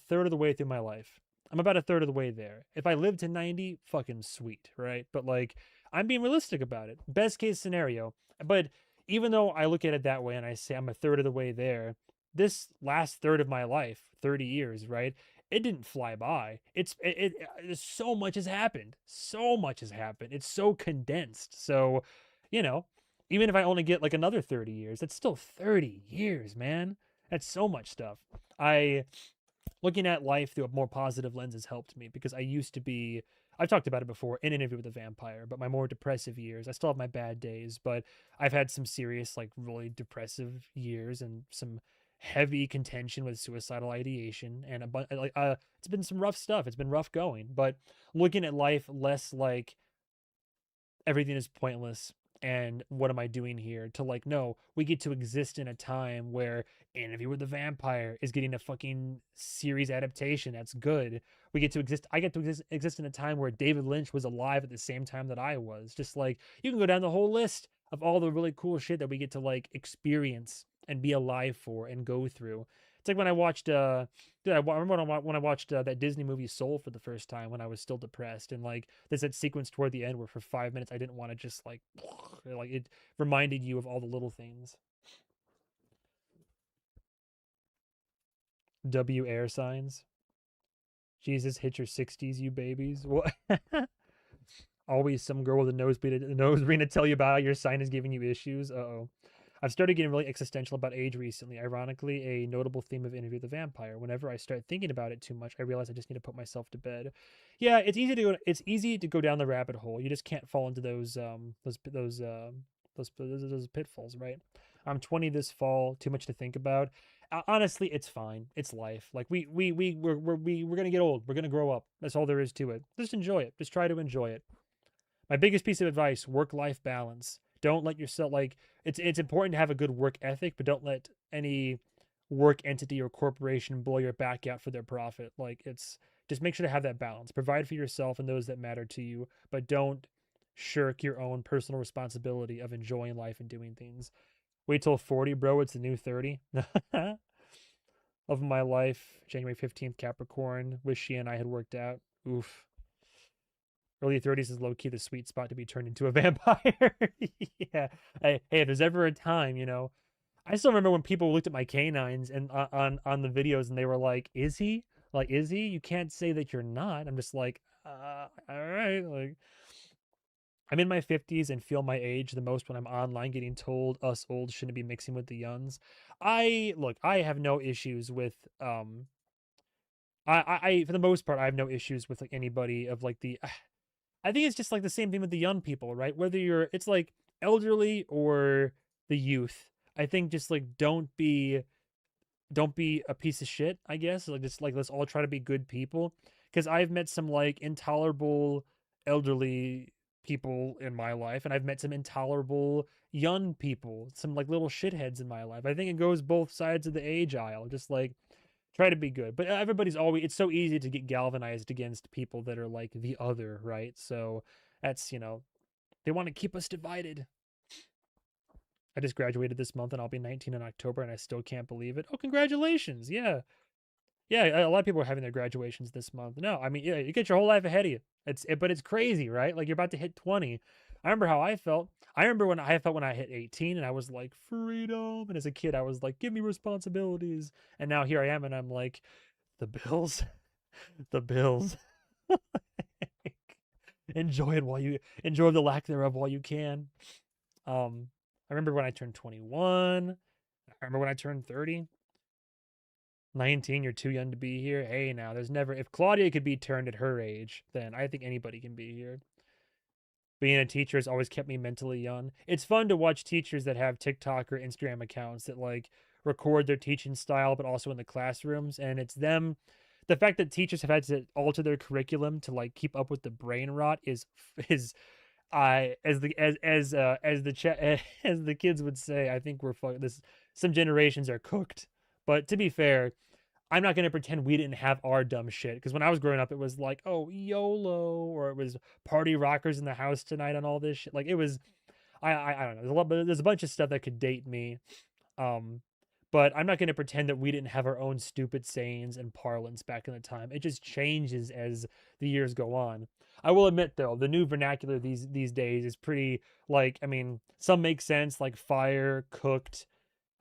third of the way through my life. I'm about a third of the way there. If I live to 90, fucking sweet, right? But like, I'm being realistic about it. Best case scenario. But even though I look at it that way and I say I'm a third of the way there, this last third of my life, 30 years, right? It didn't fly by. So much has happened. So much has happened. It's so condensed. So, you know, even if I only get like another 30 years, that's still 30 years, man. That's so much stuff. Looking at life through a more positive lens has helped me because I've talked about it before in Interview with a Vampire, but my more depressive years, I still have my bad days, but I've had some serious, like really depressive years and some heavy contention with suicidal ideation and it's been some rough stuff. It's been rough going, but looking at life less like everything is pointless and what am I doing here, to like, no, we get to exist in a time where Interview with the Vampire is getting a fucking series adaptation that's good. We get to exist, I get to exist in a time where David Lynch was alive at the same time that I was. Just like, you can go down the whole list of all the really cool shit that we get to like experience and be alive for and go through. It's like when I watched dude, I remember when I watched that Disney movie Soul for the first time when I was still depressed, and like there's that sequence toward the end where for 5 minutes I didn't want to just like like it reminded you of all the little things. W air signs. Jesus, hit your 60s, you babies. What? Always some girl with a nose ring to tell you about how your sign is giving you issues. Uh-oh. I've started getting really existential about age recently. Ironically, a notable theme of Interview with the Vampire. Whenever I start thinking about it too much, I realize I just need to put myself to bed. Yeah, it's easy to go down the rabbit hole. You just can't fall into those pitfalls, right? I'm 20 this fall. Too much to think about. Honestly, it's fine. It's life. Like we're gonna get old. We're gonna grow up. That's all there is to it. Just enjoy it. Just try to enjoy it. My biggest piece of advice: work-life balance. Don't let yourself like it's important to have a good work ethic, but don't let any work entity or corporation blow your back out for their profit. Like it's just make sure to have that balance. Provide for yourself and those that matter to you, but don't shirk your own personal responsibility of enjoying life and doing things. Wait till 40, bro. It's the new 30. Of my life, January 15th, Capricorn. Wish she and I had worked out. Oof. Early 30s is low key the sweet spot to be turned into a vampire. Yeah. Hey, if there's ever a time, I still remember when people looked at my canines and on the videos and they were like, "Is he? Like, is he? You can't say that you're not." I'm just like, all right. Like, I'm in my 50s and feel my age the most when I'm online getting told us old shouldn't be mixing with the youngs. I have no issues with I for the most part I have no issues with like anybody of like the I think it's just like the same thing with the young people, right? Whether it's like elderly or the youth. I think just like don't be a piece of shit, I guess. Like just like let's all try to be good people. Because I've met some like intolerable elderly people in my life, and I've met some intolerable young people, some like little shitheads in my life. I think it goes both sides of the age aisle. Just like try to be good. But everybody's always it's so easy to get galvanized against people that are like the other, right? So that's they want to keep us divided. I just graduated this month and I'll be 19 in October and I still can't believe it. Oh, congratulations. Yeah. Yeah, a lot of people are having their graduations this month. No, I mean, yeah, you get your whole life ahead of you. But it's crazy, right? Like you're about to hit 20. I remember how I felt. I remember when I felt when I hit 18 and I was like, freedom. And as a kid, I was like, give me responsibilities. And now here I am and I'm like, the bills, the bills. Enjoy it while you enjoy the lack thereof while you can. I remember when I turned 21. I remember when I turned 30. 19, you're too young to be here. Hey, now, there's never... If Claudia could be turned at her age, then I think anybody can be here. Being a teacher has always kept me mentally young. It's fun to watch teachers that have TikTok or Instagram accounts that, like, record their teaching style, but also in the classrooms, and it's them... The fact that teachers have had to alter their curriculum to, like, keep up with the brain rot is as the kids would say, I think we're some generations are cooked. But to be fair, I'm not going to pretend we didn't have our dumb shit. Because when I was growing up, it was like, oh, YOLO, or it was party rockers in the house tonight on all this shit. Like it was, I don't know. There's a bunch of stuff that could date me. But I'm not going to pretend that we didn't have our own stupid sayings and parlance back in the time. It just changes as the years go on. I will admit, though, the new vernacular these days is pretty, like, I mean, some make sense, like fire, cooked.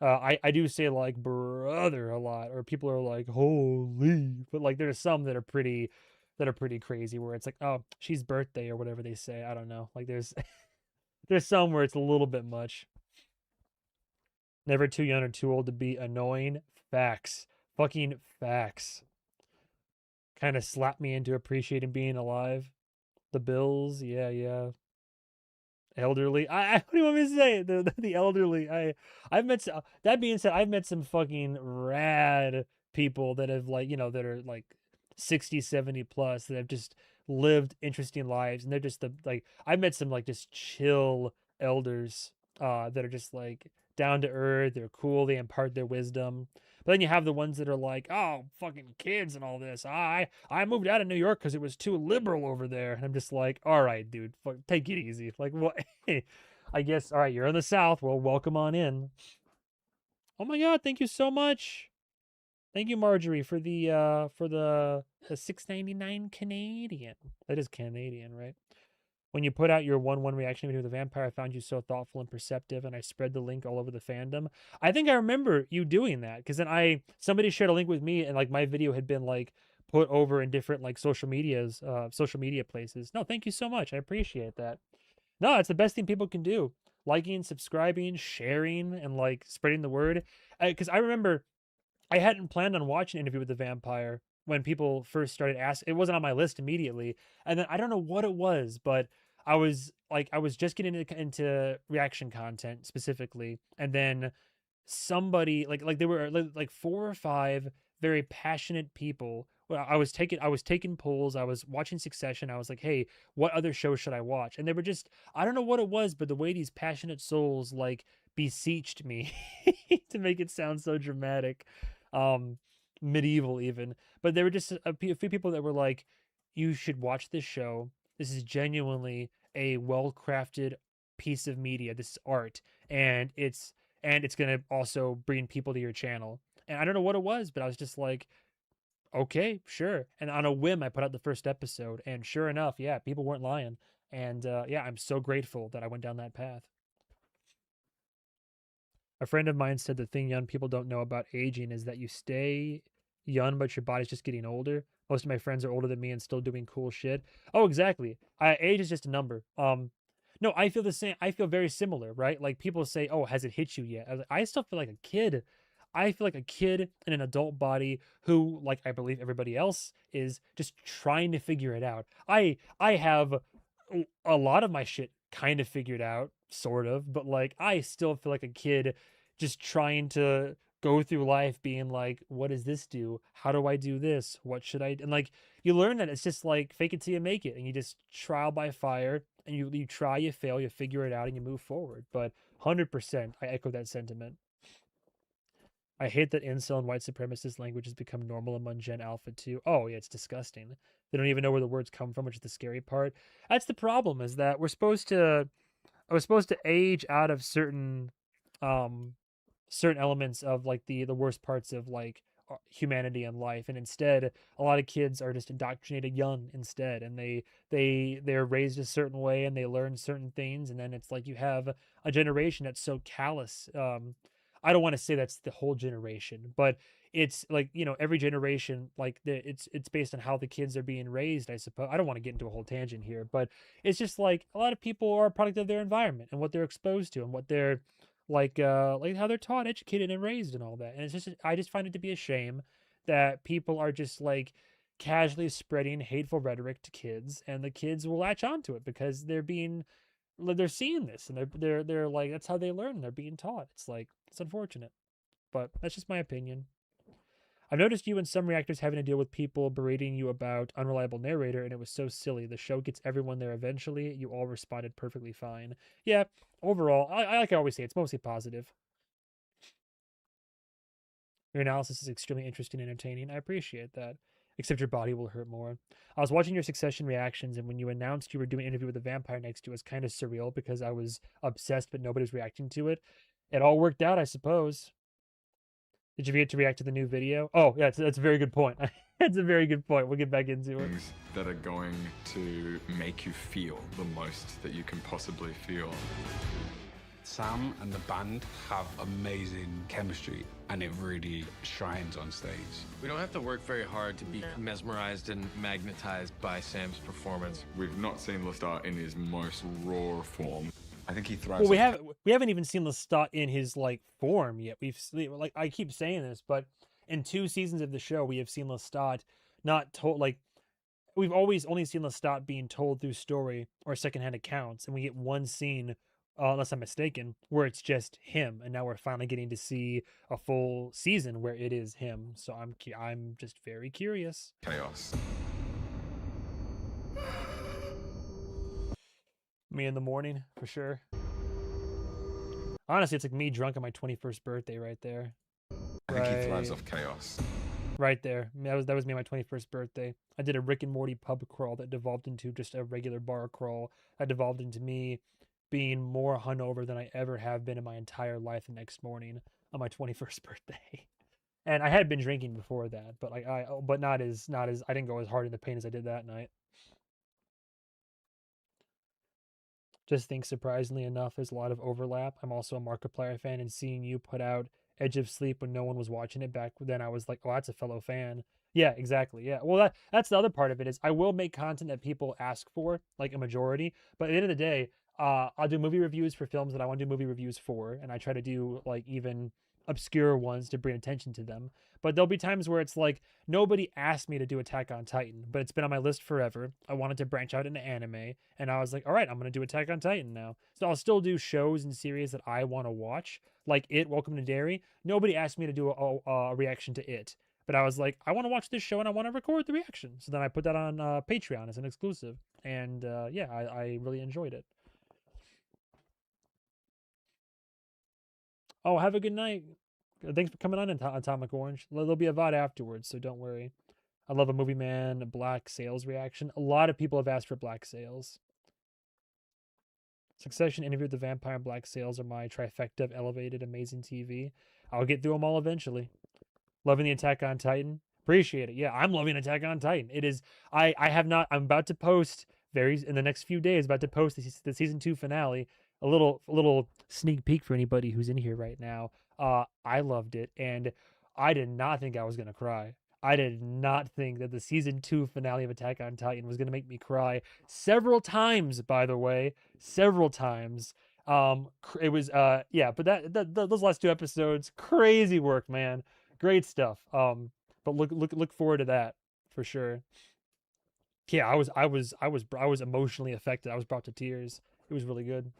I do say, like, brother a lot, or people are like, holy. But, like, there's some that are pretty crazy, where it's like, oh, she's birthday, or whatever they say. I don't know. Like, there's there's some where it's a little bit much. Never too young or too old to be annoying. Facts. Fucking facts. Kind of slapped me into appreciating being alive. The bills, yeah. Elderly. What do you want me to say? The elderly. I've met that being said, I've met some fucking rad people that have like, that are like 60, 70 plus that have just lived interesting lives, and they're just the like I've met some like just chill elders that are just like down to earth, they're cool, they impart their wisdom. But then you have the ones that are like, oh, fucking kids and all this. I moved out of New York because it was too liberal over there. And I'm just like, all right, dude, take it easy. Like, what? I guess, all right, you're in the South. Well, welcome on in. Oh my God, thank you so much. Thank you, Marjorie, for the 6.99 Canadian. That is Canadian, right? When you put out your 1-1 reaction video to the vampire, I found you so thoughtful and perceptive, and I spread the link all over the fandom. I think I remember you doing that, because then somebody shared a link with me, and like my video had been like put over in different like social media places. No, thank you so much. I appreciate that. No, it's the best thing people can do. Liking, subscribing, sharing, and like spreading the word. Because I remember I hadn't planned on watching Interview with the Vampire when people first started asking. It wasn't on my list immediately, and then I don't know what it was, but I was just getting into reaction content specifically, and then somebody like there were like 4 or 5 very passionate people. Well, I was taking polls, I was watching Succession, I was like, hey, what other show should I watch? And they were just, I don't know what it was, but the way these passionate souls like beseeched me to make it sound so dramatic, um medieval even, but there were just a few people that were like, you should watch this show, this is genuinely a well-crafted piece of media, this is art, and it's going to also bring people to your channel. And I don't know what it was, but I was just like, okay, sure. And on a whim, I put out the first episode, and sure enough, yeah, people weren't lying. And yeah, I'm so grateful that I went down that path. A friend of mine said the thing young people don't know about aging is that you stay young, but your body's just getting older. Most of my friends are older than me and still doing cool shit. Oh, exactly. Age is just a number. No, I feel the same. I feel very similar, right? Like people say, "Oh, has it hit you yet?" I still feel like a kid. I feel like a kid in an adult body who, like I believe everybody else, is just trying to figure it out. I have a lot of my shit kind of figured out, sort of, but like I still feel like a kid just trying to go through life being like, what does this do? How do I do this? What should I do? And like you learn that it's just like fake it till you make it, and you just trial by fire, and you try, you fail, you figure it out, and you move forward. But 100% I echo that sentiment. I hate that incel and white supremacist language has become normal among Gen Alpha too. Oh yeah, it's disgusting. They don't even know where the words come from, which is the scary part. That's the problem, is that I was supposed to age out of um certain elements of like the worst parts of like humanity and life, and instead a lot of kids are just indoctrinated young instead, and they're raised a certain way and they learn certain things, and then it's like you have a generation that's so callous. I don't want to say that's the whole generation, but it's like, you know, every generation, like it's based on how the kids are being raised, I suppose. I don't want to get into a whole tangent here, but it's just like a lot of people are a product of their environment and what they're exposed to and what they're like how they're taught, educated, and raised and all that. And it's just, I just find it to be a shame that people are just like casually spreading hateful rhetoric to kids, and the kids will latch onto it because they're seeing this, and they're like, that's how they learn, they're being taught. It's like, it's unfortunate, but that's just my opinion. I've noticed you and some reactors having to deal with people berating you about unreliable narrator, and it was so silly. The show gets everyone there eventually. You all responded perfectly fine. Yeah, overall, I like I always say, it's mostly positive. Your analysis is extremely interesting and entertaining. I appreciate that. Except your body will hurt more. I was watching your Succession reactions, and when you announced you were doing an interview with a vampire next to it was kind of surreal because I was obsessed, but nobody was reacting to it. It all worked out, I suppose. Did you get to react to the new video? Oh, yeah, that's a very good point. That's a very good point. We'll get back into it. Things that are going to make you feel the most that you can possibly feel. Sam and the band have amazing chemistry, and it really shines on stage. We don't have to work very hard to be mesmerized and magnetized by Sam's performance. We've not seen Lestat in his most raw form. I think he thrives. Well, we haven't even seen Lestat in his like form yet. Like I keep saying this, but in 2 seasons of the show, we have seen Lestat not told, like we've always only seen Lestat being told through story or secondhand accounts, and we get one scene unless I'm mistaken, where it's just him, and now we're finally getting to see a full season where it is him. So I'm just very curious. Chaos. Me in the morning for sure. Honestly, it's like me drunk on my 21st birthday right there. I think he thrives off chaos. Right there. That was me on my 21st birthday. I did a Rick and Morty pub crawl that devolved into just a regular bar crawl. That devolved into me being more hungover than I ever have been in my entire life the next morning on my 21st birthday. And I had been drinking before that, but but not as I didn't go as hard in the pain as I did that night. Just think, surprisingly enough, there's a lot of overlap. I'm also a Markiplier fan, and seeing you put out Edge of Sleep when no one was watching it back then, I was like, oh, that's a fellow fan. Yeah, exactly. Yeah. Well, that's the other part of it is I will make content that people ask for, like a majority. But at the end of the day, I'll do movie reviews for films that I want to do movie reviews for, and I try to do like even obscure ones to bring attention to them. But there'll be times where it's like nobody asked me to do Attack on Titan, but it's been on my list forever. I wanted to branch out into anime, and I was like, all right, I'm going to do Attack on Titan now. So I'll still do shows and series that I want to watch, like It, Welcome to Derry. Nobody asked me to do a reaction to It, but I was like, I want to watch this show and I want to record the reaction. So then I put that on Patreon as an exclusive, and yeah, I really enjoyed it. Oh, have a good night. Thanks for coming on, Atomic Orange. There'll be a VOD afterwards, so don't worry. I love a Movie Man, a Black Sails reaction. A lot of people have asked for Black Sails. Succession, Interview with the Vampire, and Black Sails are my trifecta of elevated, amazing TV. I'll get through them all eventually. Loving the Attack on Titan. Appreciate it. Yeah, I'm loving Attack on Titan. It is. I have not. I'm about to post in the next few days. About to post the season 2 finale. A little sneak peek for anybody who's in here right now. I loved it, and I did not think I was gonna cry. I did not think that the season 2 finale of Attack on Titan was gonna make me cry several times. By the way, several times. It was yeah, but those last 2 episodes, crazy work, man. Great stuff. But look forward to that for sure. Yeah, I was emotionally affected. I was brought to tears. It was really good.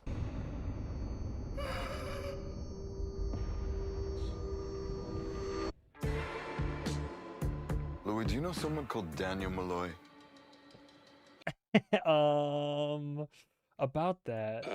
Louis, do you know someone called Daniel Malloy? About that.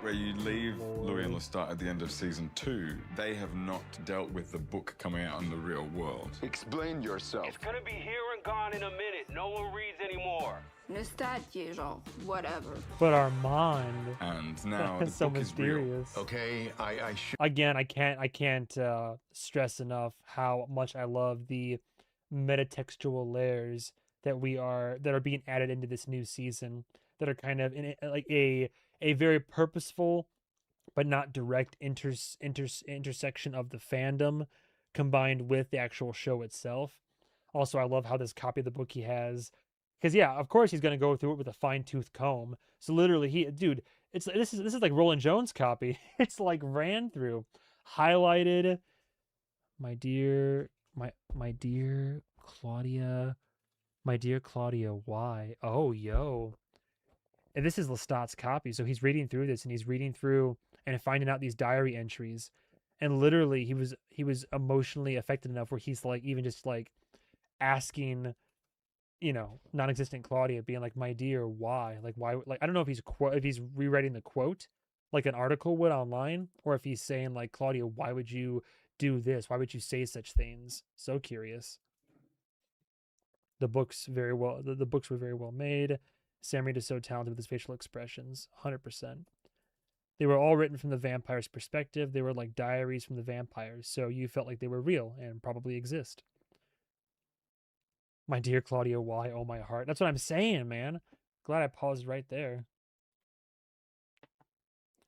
Where you leave Louis and Lestat at the end of season 2, they have not dealt with the book coming out in the real world. Explain yourself. It's gonna be here and gone in a minute. No one reads anymore. Nostalgia, genre, whatever. But Armand. And now That's the so book mysterious. is real. Okay, I should. Again, I can't stress enough how much I love the metatextual layers that are being added into this new season, that are kind of in like a very purposeful but not direct intersection of the fandom combined with the actual show itself. Also, I love how this copy of the book he has, because yeah, of course he's going to go through it with a fine-tooth comb. So literally, this is like Roland Jones' copy. It's like ran through, highlighted. My dear Claudia, why? Oh, yo. And this is Lestat's copy, so he's reading through this, and he's reading through and finding out these diary entries, and literally he was emotionally affected enough where he's like even just like asking, non-existent Claudia, being like, my dear, why? Like, why? Like, I don't know if he's rewriting the quote like an article would online, or if he's saying like, Claudia, why would you do this? Why would you say such things? So curious. The books the books were very well made. Sam Reed is so talented with his facial expressions. 100%. They were all written from the vampire's perspective. They were like diaries from the vampires, so you felt like they were real and probably exist. My dear Claudia, why? Oh, my heart. That's what I'm saying, man. Glad I paused right there.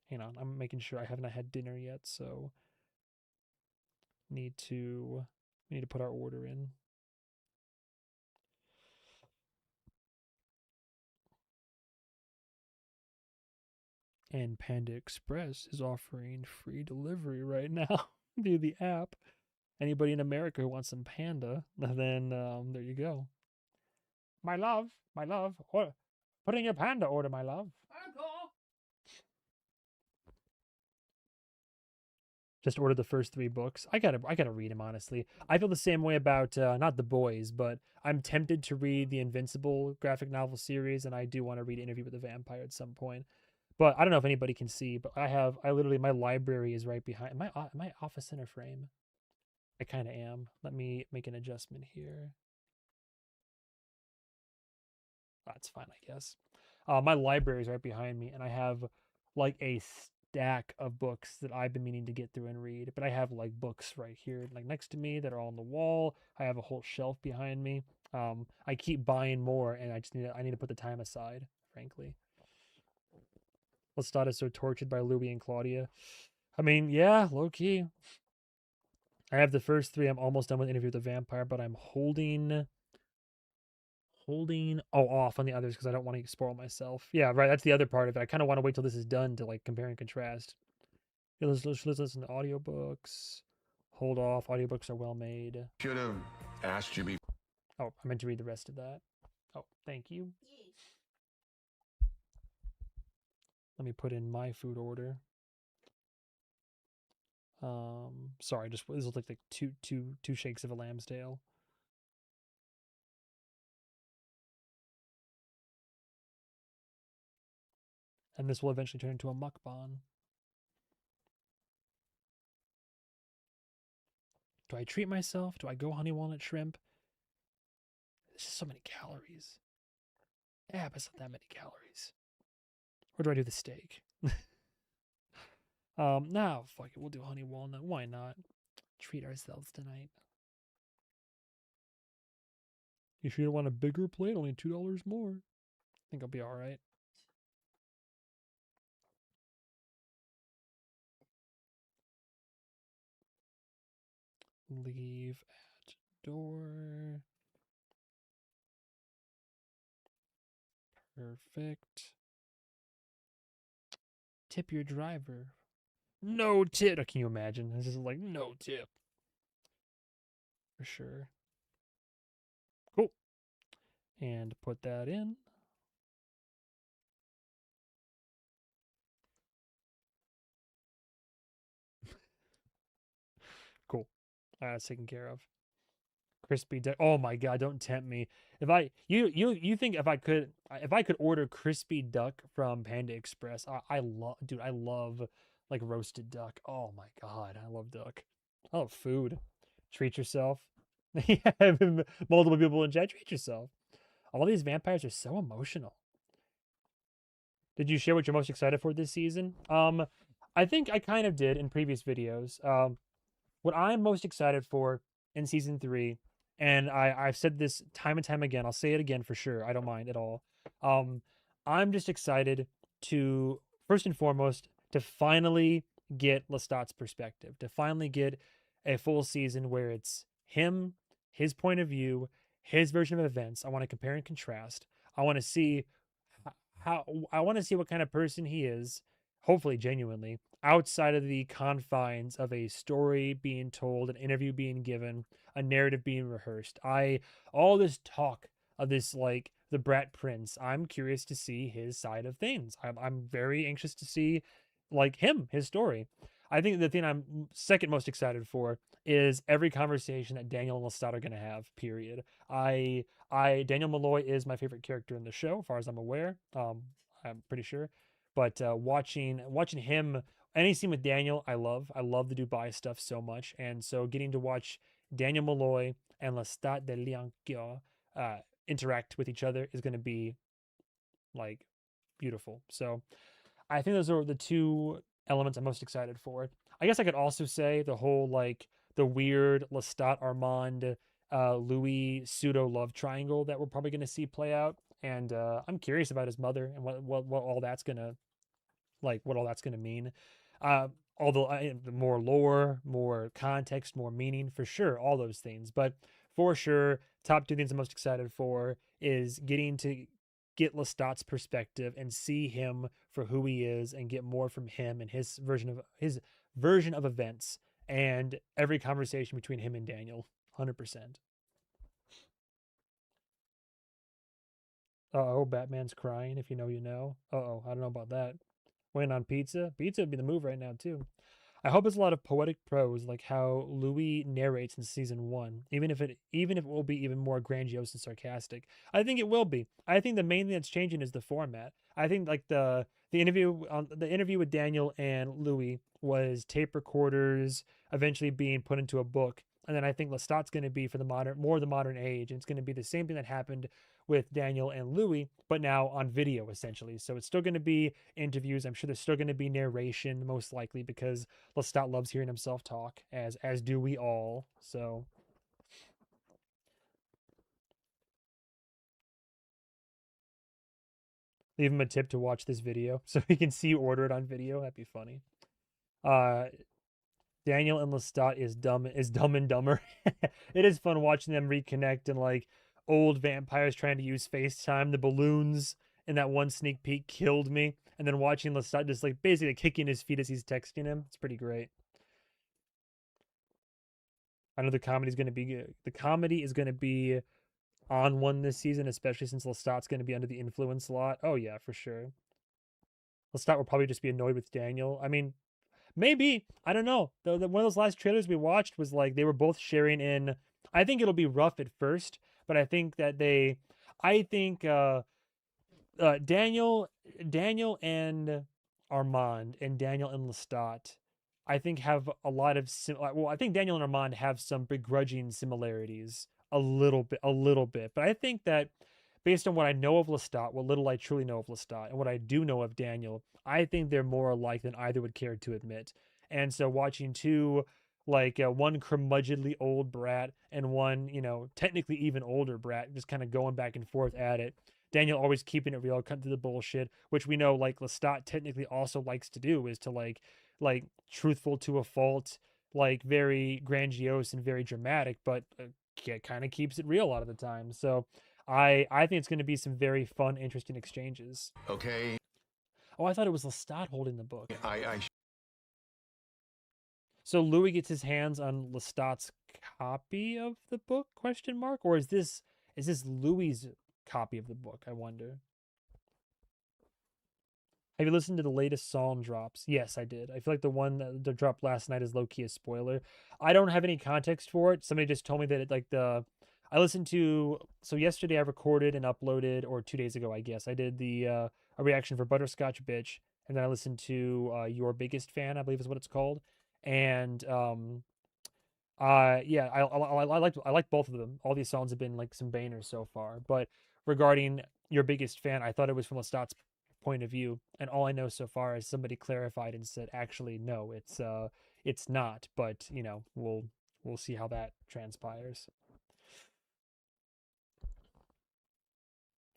Hang on, I'm making sure I haven't had dinner yet, so we need to put our order in. And Panda Express is offering free delivery right now through the app. Anybody in America who wants some Panda, then there you go. My love, put in your Panda order, my love. Just ordered the first 3 books. I gotta read them, honestly. I feel the same way about not The Boys, but I'm tempted to read the Invincible graphic novel series, and I do want to read Interview with the Vampire at some point. But I don't know if anybody can see, but I literally, my library is right behind. Am I off a center frame? I kind of am. Let me make an adjustment here. That's fine, I guess. My library is right behind me, and I have like a stack of books that I've been meaning to get through and read. But I have like books right here, like next to me, that are on the wall. I have a whole shelf behind me. I keep buying more, and I need to put the time aside, frankly. Lestat is so tortured by Louis and Claudia. I mean, yeah, low key. I have the first 3. I'm almost done with Interview with the Vampire, but I'm holding off on the others because I don't want to spoil myself. Yeah, right. That's the other part of it. I kind of want to wait till this is done to like compare and contrast. Yeah, let's listen to audiobooks. Hold off. Audiobooks are well made. Should have asked you before. Oh, I meant to read the rest of that. Oh, thank you. Let me put in my food order. Sorry, just this looks like two shakes of a lamb's tail. And this will eventually turn into a mukbang. Do I treat myself? Do I go honey walnut shrimp? It's just so many calories. Yeah, but it's not that many calories. Or do I do the steak? No, fuck it. We'll do honey walnut. Why not? Treat ourselves tonight. If you don't want a bigger plate, only $2 more. I think I'll be all right. Leave at door. Perfect. Tip your driver. No tip. Oh, can you imagine? This is like no tip. For sure. Cool. And put that in. Cool. That's taken care of. Crispy duck. Oh my god, don't tempt me. If I you think if I could order crispy duck from Panda Express, I love, dude, I love like roasted duck. Oh my god, I love duck. I love food. Treat yourself. Yeah, multiple people in chat. Treat yourself. All these vampires are so emotional. Did you share what you're most excited for this season? I think I kind of did in previous videos. What I'm most excited for in season 3, and I've said this time and time again, I'll say it again for sure. I don't mind at all. I'm just excited to, first and foremost, to finally get Lestat's perspective, to finally get a full season where it's him, his point of view, his version of events. I want to compare and contrast. I want to see how I want to see what kind of person he is, hopefully genuinely, outside of the confines of a story being told, an interview being given, a narrative being rehearsed. All this talk of this, like the Brat Prince, I'm curious to see his side of things. I'm very anxious to see like his story. I think the thing I'm second most excited for is every conversation that Daniel and Lestat are going to have. Period. Daniel Malloy is my favorite character in the show, as far as I'm aware. I'm pretty sure. But watching him, any scene with Daniel, I love. I love the Dubai stuff so much, and so getting to watch Daniel Malloy and Lestat de Lianquio interact with each other is going to be like beautiful. So I think those are the 2 elements I'm most excited for. I guess I could also say the whole like the weird Lestat Armand Louis pseudo love triangle that we're probably going to see play out, and I'm curious about his mother and what all that's gonna mean. Although more lore, more context, more meaning, for sure, all those things. But for sure, top 2 things I'm most excited for is getting to get Lestat's perspective and see him for who he is, and get more from him and his version of events, and every conversation between him and Daniel. 100%. Oh, Batman's crying. If you know, you know. I don't know about that. Waiting on pizza. Pizza would be the move right now too. I hope it's a lot of poetic prose, like how Louis narrates in season one, even if it will be even more grandiose and sarcastic. I think it will be. I think the main thing that's changing is the format. I think like the interview with Daniel and Louis was tape recorders eventually being put into a book. And then I think Lestat's going to be for the modern age, and it's going to be the same thing that happened with Daniel and Louis, but now on video essentially. So it's still going to be interviews. I'm sure there's still going to be narration, most likely, because Lestat loves hearing himself talk, as do we all. So leave him a tip to watch this video so he can see you order it on video. That'd be funny. Uh, Daniel and Lestat is dumb and dumber. It is fun watching them reconnect and like old vampires trying to use FaceTime. The balloons in that one sneak peek killed me. And then watching Lestat just like basically kicking his feet as he's texting him. It's pretty great. I know the comedy is going to be on one this season, especially since Lestat's going to be under the influence a lot. Oh yeah, for sure. Lestat will probably just be annoyed with Daniel. I mean, maybe. I don't know. One of those last trailers we watched was like they were both sharing in. I think it'll be rough at first, but I think that I think Daniel and Armand and Daniel and Lestat, I think have a lot of I think Daniel and Armand have some begrudging similarities a little bit. But I think that based on what I know of Lestat, what little I truly know of Lestat, and what I do know of Daniel, I think they're more alike than either would care to admit. And so watching two like one curmudgeonly old brat and one, technically even older brat, just kind of going back and forth at it. Daniel always keeping it real, cutting through the bullshit, which we know like Lestat technically also likes to do, is to like truthful to a fault, like very grandiose and very dramatic, but kind of keeps it real a lot of the time. So I think it's going to be some very fun, interesting exchanges. Okay. Oh, I thought it was Lestat holding the book. I So Louis gets his hands on Lestat's copy of the book? Question mark? Or is this Louis's copy of the book? I wonder. Have you listened to the latest Psalm drops? Yes, I did. I feel like the one that dropped last night is low key a spoiler. I don't have any context for it. Somebody just told me that I listened to, so yesterday I recorded and uploaded, or 2 days ago I guess I did a reaction for Butterscotch Bitch, and then I listened to Your Biggest Fan, I believe is what it's called, and yeah, I like both of them. All these songs have been like some bangers so far. But regarding Your Biggest Fan, I thought it was from Lestat's point of view, and all I know so far is somebody clarified and said, actually, no, it's not. But we'll see how that transpires.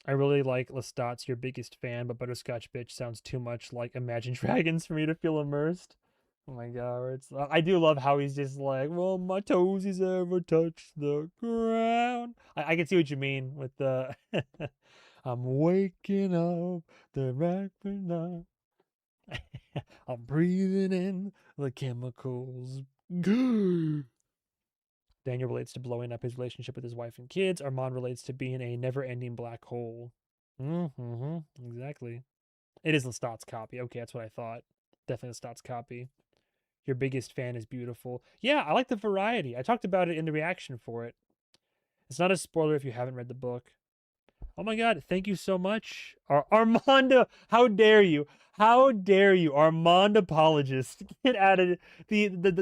I really like Lestat's Your Biggest Fan, but Butterscotch Bitch sounds too much like Imagine Dragons for me to feel immersed. Oh my god, I do love how he's just like, well, my toesies ever touch the ground. I can see what you mean with the I'm waking up the night. I'm breathing in the chemicals. Daniel relates to blowing up his relationship with his wife and kids. Armand relates to being a never-ending black hole. Mm-hmm. Exactly. It is Lestat's copy. Okay, that's what I thought. Definitely Lestat's copy. Your Biggest Fan is beautiful. Yeah, I like the variety. I talked about it in the reaction for it. It's not a spoiler if you haven't read the book. Oh my god, thank you so much. Armando, how dare you? How dare you, Armand apologist. Get out of the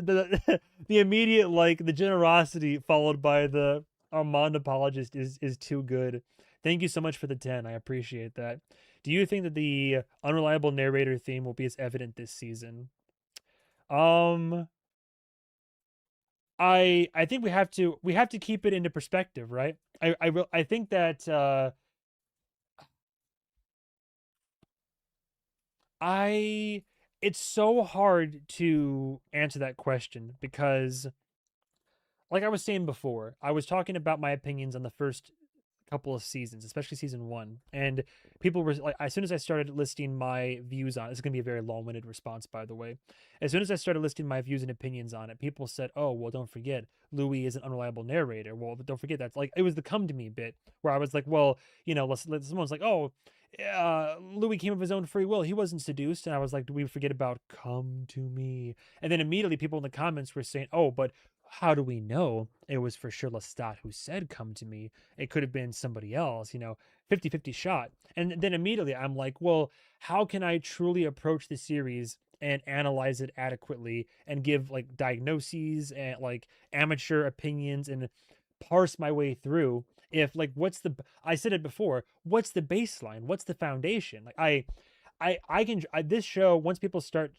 immediate, like, the generosity followed by the Armand apologist is too good. Thank you so much for the 10. I appreciate that. Do you think that the unreliable narrator theme will be as evident this season? I think we have to keep it into perspective, right? I think that it's so hard to answer that question because, like I was saying before, I was talking about my opinions on the first couple of seasons, especially season 1. And people were like, as soon as I started listing my views on it, it's going to be a very long-winded response, by the way. As soon as I started listing my views and opinions on it, people said, "Oh, well, don't forget, Louis is an unreliable narrator." Well, but don't forget that's like it was the come to me bit where I was like, "Well, someone's like, oh, Louis came of his own free will. He wasn't seduced." And I was like, "Do we forget about come to me?" And then immediately people in the comments were saying, "Oh, but how do we know it was for sure Lestat who said come to me? It could have been somebody else, 50-50 shot." And then immediately I'm like, well, how can I truly approach the series and analyze it adequately and give like diagnoses and like amateur opinions and parse my way through if like I said it before, what's the baseline? What's the foundation? Like this show, once people start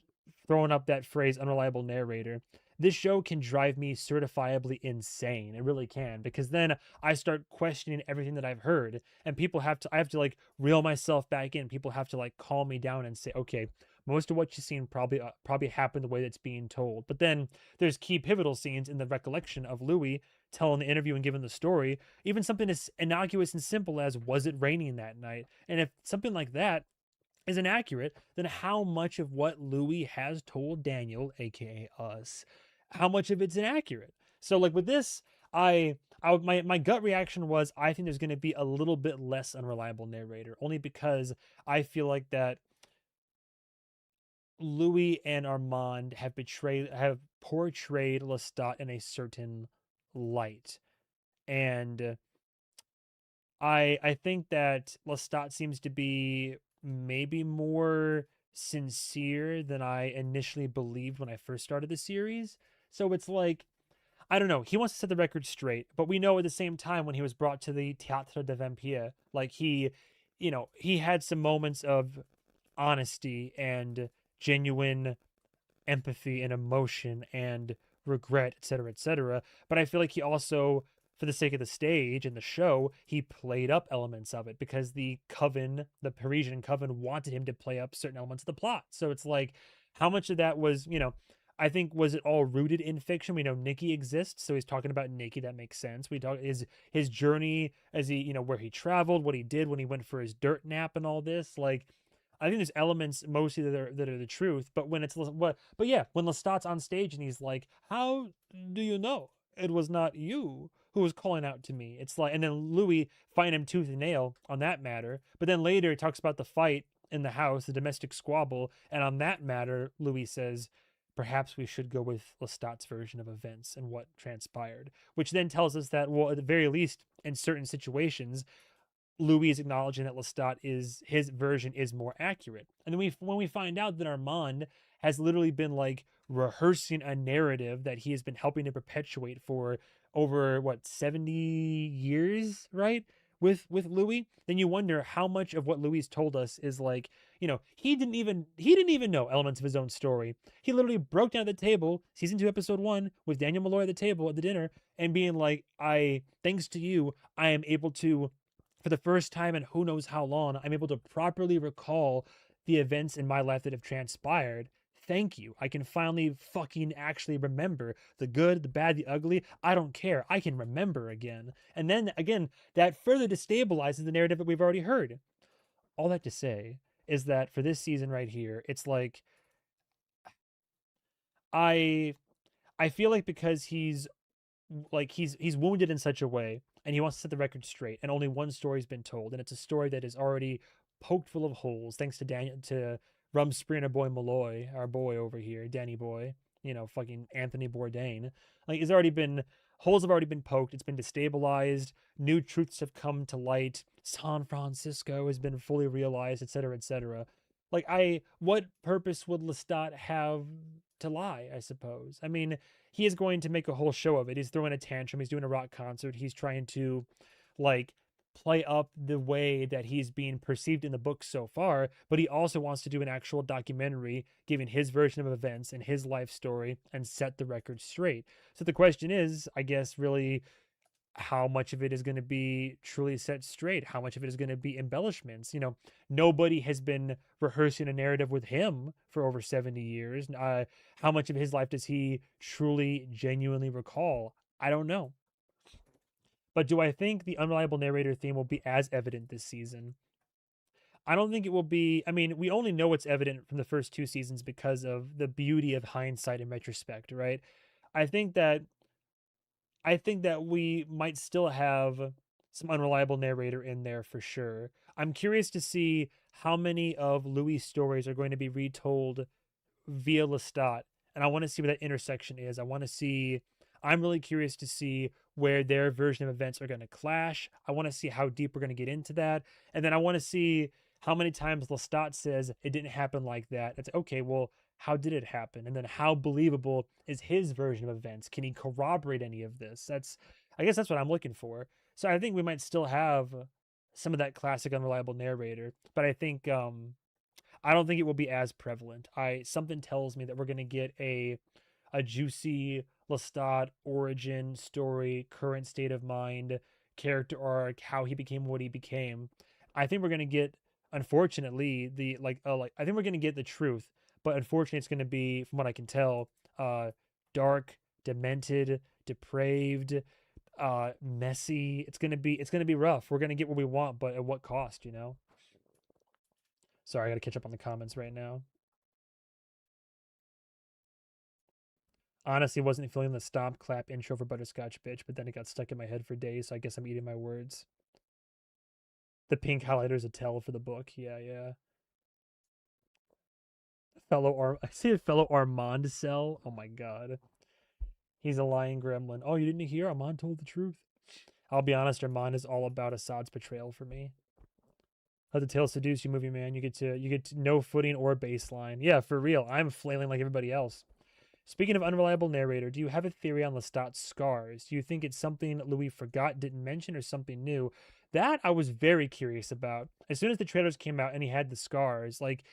throwing up that phrase unreliable narrator, this show can drive me certifiably insane. It really can, because then I start questioning everything that I've heard, and I have to like reel myself back in. People have to like calm me down and say, okay, most of what you've seen probably happened the way that's being told. But then there's key pivotal scenes in the recollection of Louis telling the interview and giving the story, even something as innocuous and simple as was it raining that night? And if something like that is inaccurate, then how much of what Louis has told Daniel, aka us, how much of it's inaccurate? So like with this, my gut reaction was I think there's going to be a little bit less unreliable narrator, only because I feel like that Louis and Armand have portrayed Lestat in a certain light. And I think that Lestat seems to be maybe more sincere than I initially believed when I first started the series. So it's like, I don't know. He wants to set the record straight, but we know at the same time when he was brought to the Théâtre de Vampire, like he had some moments of honesty and genuine empathy and emotion and regret, etc., etc. But I feel like he also, for the sake of the stage and the show, he played up elements of it because the Parisian coven, wanted him to play up certain elements of the plot. So it's like, how much of that was, I think, was it all rooted in fiction? We know Nikki exists, so he's talking about Nikki. That makes sense. We talk his journey as he, where he traveled, what he did when he went for his dirt nap, and all this. Like, I think there's elements mostly that are the truth, but when when Lestat's on stage and he's like, "How do you know it was not you who was calling out to me?" It's like, and then Louis fighting him tooth and nail on that matter, but then later he talks about the fight in the house, the domestic squabble, and on that matter, Louis says, "Perhaps we should go with Lestat's version of events and what transpired," which then tells us that, well, at the very least, in certain situations, Louis is acknowledging that Lestat is his version is more accurate. And then when we find out that Armand has literally been like rehearsing a narrative that he has been helping to perpetuate for over 70 years, right? With Louis, then you wonder how much of what Louis told us is like, he didn't even know elements of his own story. He literally broke down at the table, season 2, episode 1, with Daniel Malloy at the table at the dinner, and being like, thanks to you, I am able to, for the first time in who knows how long, I'm able to properly recall the events in my life that have transpired. Thank you. I can finally fucking actually remember the good, the bad, the ugly. I don't care. I can remember again. And then again, that further destabilizes the narrative that we've already heard. All that to say is that for this season right here, it's like I feel like because he's wounded in such a way and he wants to set the record straight, and only one story's been told, and it's a story that is already poked full of holes thanks to Rumspringa boy Malloy, our boy over here, Danny boy, fucking Anthony Bourdain. Like, holes have already been poked, it's been destabilized, new truths have come to light, San Francisco has been fully realized, etc., etc. Like, what purpose would Lestat have to lie, I suppose? I mean, he is going to make a whole show of it. He's throwing a tantrum. He's doing a rock concert. He's trying to, like, play up the way that he's being perceived in the book so far, but he also wants to do an actual documentary giving his version of events and his life story and set the record straight. So the question is, I guess, really, how much of it is going to be truly set straight? How much of it is going to be embellishments? Nobody has been rehearsing a narrative with him for over 70 years. How much of his life does he truly, genuinely recall? I don't know. But do I think the unreliable narrator theme will be as evident this season? I don't think it will be. I mean, we only know it's evident from the first 2 seasons because of the beauty of hindsight and retrospect, right? I think that I think that we might still have some unreliable narrator in there for sure. I'm curious to see how many of Louis' stories are going to be retold via Lestat, and I want to see what that intersection is. I want to see. I'm really curious to see where their version of events are going to clash. I want to see how deep we're going to get into that, and then I want to see how many times Lestat says it didn't happen like that. It's okay. Well, how did it happen? And then how believable is his version of events? Can he corroborate any of this? I guess that's what I'm looking for. So I think we might still have some of that classic unreliable narrator, but I don't think it will be as prevalent. I Something tells me that we're going to get a juicy Lestat origin story, current state of mind, character arc, how he became what he became. I think we're going to get, unfortunately, I think we're going to get the truth, but unfortunately it's going to be, from what I can tell, dark, demented, depraved, messy. It's going to be rough. We're going to get what we want, but at what cost, you know? Sorry, I got to catch up on the comments right now. Honestly, wasn't feeling the stomp clap intro for Butterscotch Bitch, but then it got stuck in my head for days, so I guess I'm eating my words. The pink highlighter's a tell for the book. Yeah, yeah. I see a fellow Armand cell. Oh my god. He's a lying gremlin. Oh, you didn't hear? Armand told the truth. I'll be honest, Armand is all about Assad's betrayal for me. Let the tale seduce you, movie man. You get to no footing or baseline. Yeah, for real. I'm flailing like everybody else. Speaking of unreliable narrator, do you have a theory on Lestat's scars? Do you think it's something Louis forgot, didn't mention, or something new? That I was very curious about. As soon as the trailers came out and he had the scars, like,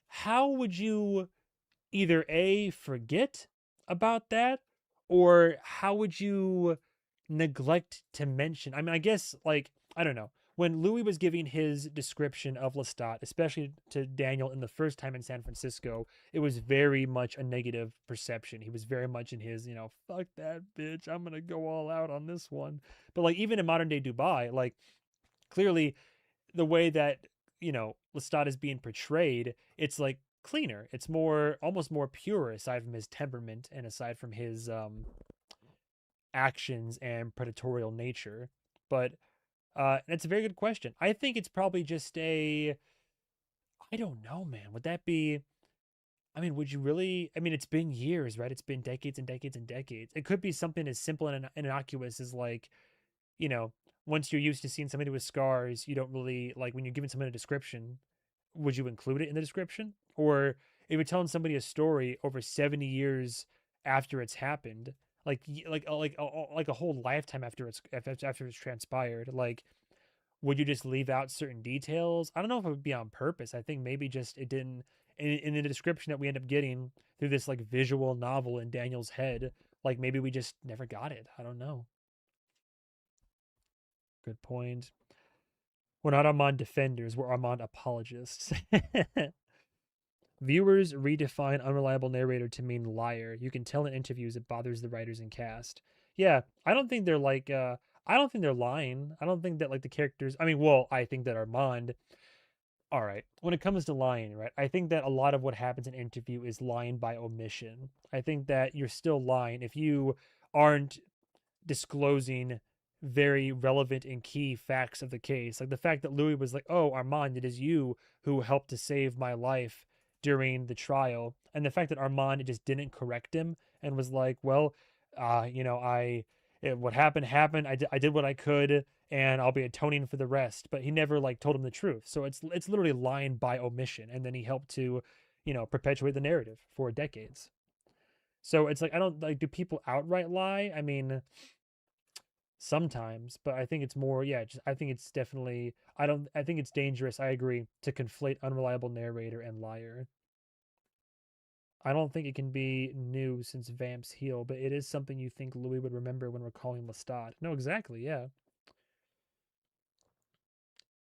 how would you either A, forget about that, or how would you neglect to mention? I mean, I guess, like, I don't know. When Louis was giving his description of Lestat, especially to Daniel in the first time in San Francisco, it was very much a negative perception. He was very much in his, fuck that bitch, I'm gonna go all out on this one. But like even in modern day Dubai, like clearly the way that Lestat is being portrayed, it's like cleaner. It's more almost more pure aside from his temperament and aside from his actions and predatorial nature. But that's a very good question. I think it's probably just I don't know, man. Would that be? I mean, would you really? I mean, it's been years, right? It's been decades and decades and decades. It could be something as simple and innocuous as like, you know, once you're used to seeing somebody with scars, you don't really like when you're giving someone a description. Would you include it in the description, or if you're telling somebody a story over 70 years after it's happened, like a whole lifetime after it's transpired, like would you just leave out certain details? I don't know if it would be on purpose. I think maybe just it didn't in the description that we end up getting through this like visual novel in Daniel's head, like maybe we just never got it. I don't know. Good point. We're not Armand defenders, we're Armand apologists. Viewers redefine unreliable narrator to mean liar. You can tell in interviews it bothers the writers and cast. Yeah, I don't think they're like I don't think they're lying. I don't think that like the characters I mean, well, I think that Armand all right. When it comes to lying, right? I think that a lot of what happens in interview is lying by omission. I think that you're still lying if you aren't disclosing very relevant and key facts of the case. Like the fact that Louis was like, "Oh, Armand, it is you who helped to save my life during the trial." And the fact that Armand just didn't correct him and was like, "Well, what happened happened. I did what I could and I'll be atoning for the rest." But he never like told him the truth. So it's literally lying by omission, and then he helped to, perpetuate the narrative for decades. So it's like I don't like do people outright lie? I mean, sometimes, but I think it's more yeah, just I think it's definitely I think it's dangerous, I agree, to conflate unreliable narrator and liar. I don't think it can be new since Vamp's heel, but it is something you think Louis would remember when recalling Lestat. No, exactly, yeah.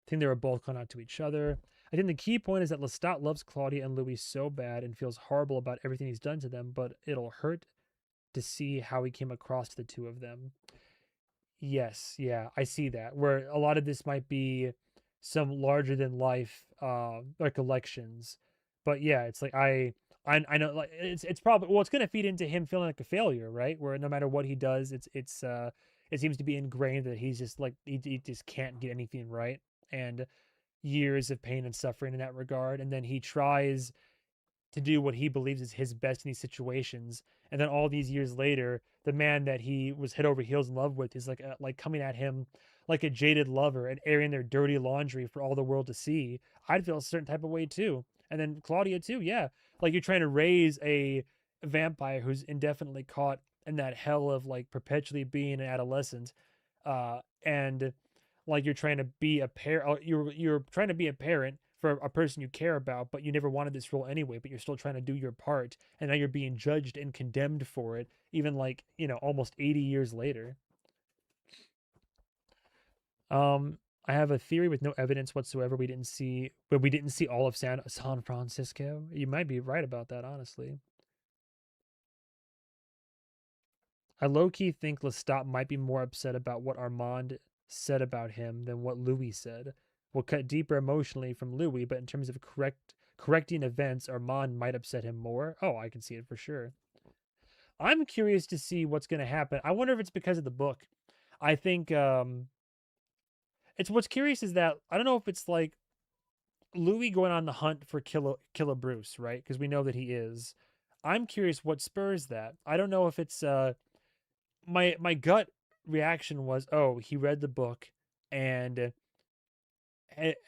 I think they were both calling out to each other. I think the key point is that Lestat loves Claudia and Louis so bad and feels horrible about everything he's done to them, but it'll hurt to see how he came across to the two of them. Yes, yeah, I see that. Where a lot of this might be some larger than life recollections. But yeah, it's like I know like it's probably well it's gonna feed into him feeling like a failure, right? Where no matter what he does, it's it seems to be ingrained that he's just like he just can't get anything right. And years of pain and suffering in that regard. And then he tries to do what he believes is his best in these situations. And then all these years later, the man that he was head over heels in love with is like coming at him like a jaded lover and airing their dirty laundry for all the world to see. I'd feel a certain type of way too. And then Claudia too, yeah. Like you're trying to raise a vampire who's indefinitely caught in that hell of like perpetually being an adolescent. And like you're trying to be a parent, you're trying to be a parent for a person you care about, but you never wanted this role anyway, but you're still trying to do your part, and now you're being judged and condemned for it, even like, almost 80 years later. I have a theory with no evidence whatsoever. We didn't see all of San Francisco. You might be right about that, honestly. I low key think Lestat might be more upset about what Armand said about him than what Louis said. We'll cut deeper emotionally from Louis, but in terms of correcting events, Armand might upset him more. Oh, I can see it for sure. I'm curious to see what's going to happen. I wonder if it's because of the book. I think it's what's curious is that I don't know if it's like Louis going on the hunt for Killer Bruce, right? Because we know that he is. I'm curious what spurs that. I don't know if it's my gut reaction was, oh, he read the book and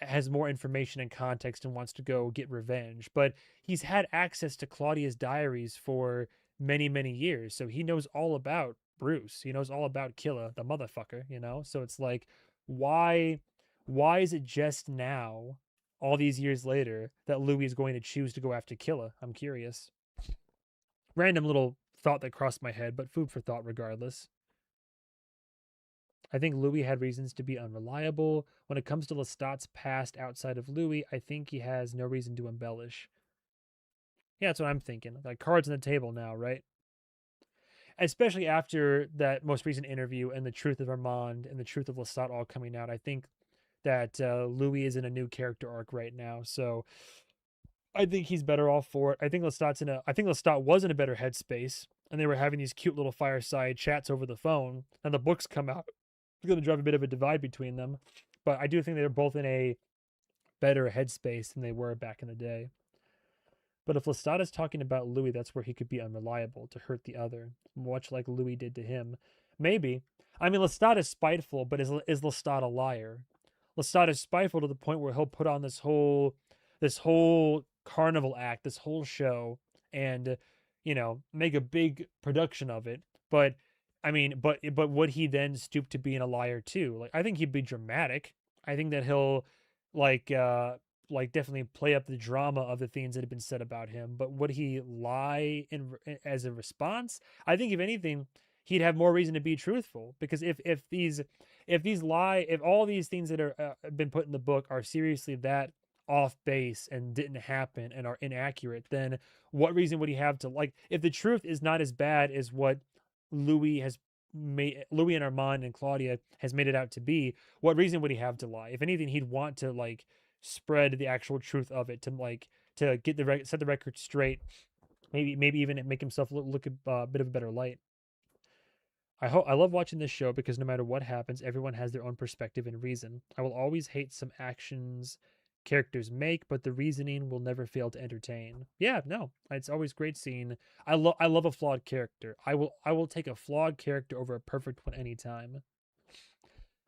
has more information and context and wants to go get revenge. But he's had access to Claudia's diaries for many, many years. So he knows all about Bruce. He knows all about Killa, the motherfucker. So it's like, why why is it just now, all these years later, that Louis is going to choose to go after Killa? I'm curious. Random little thought that crossed my head, but food for thought regardless. I think Louis had reasons to be unreliable. When it comes to Lestat's past outside of Louis, I think he has no reason to embellish. Yeah, that's what I'm thinking. Like cards on the table now, right? Especially after that most recent interview and the truth of Armand and the truth of Lestat all coming out. I think that Louis is in a new character arc right now. So I think he's better off for it. I think Lestat was in a better headspace, and they were having these cute little fireside chats over the phone. And the books come out. It's going to drive a bit of a divide between them, but I do think they're both in a better headspace than they were back in the day. But if Lestat is talking about Louis, that's where he could be unreliable to hurt the other, much like Louis did to him. Maybe. I mean, Lestat is spiteful, but is Lestat a liar? Lestat is spiteful to the point where he'll put on this whole carnival act, this whole show, and make a big production of it. But I mean, but would he then stoop to being a liar too? Like, I think he'd be dramatic. I think that he'll like definitely play up the drama of the things that have been said about him. But would he lie as a response? I think if anything, he'd have more reason to be truthful, because if all these things that are been put in the book are seriously that off base and didn't happen and are inaccurate, then what reason would he have to, like, if the truth is not as bad as what Louis and Armand and Claudia has made it out to be, what reason would he have to lie? If anything, he'd want to like spread the actual truth of it, to get set the record straight, maybe even make himself look a bit of a better light. I love watching this show because no matter what happens, everyone has their own perspective and reason. I will always hate some actions characters make, but the reasoning will never fail to entertain. Yeah, no, it's always great seeing. I love a flawed character. I will take a flawed character over a perfect one anytime.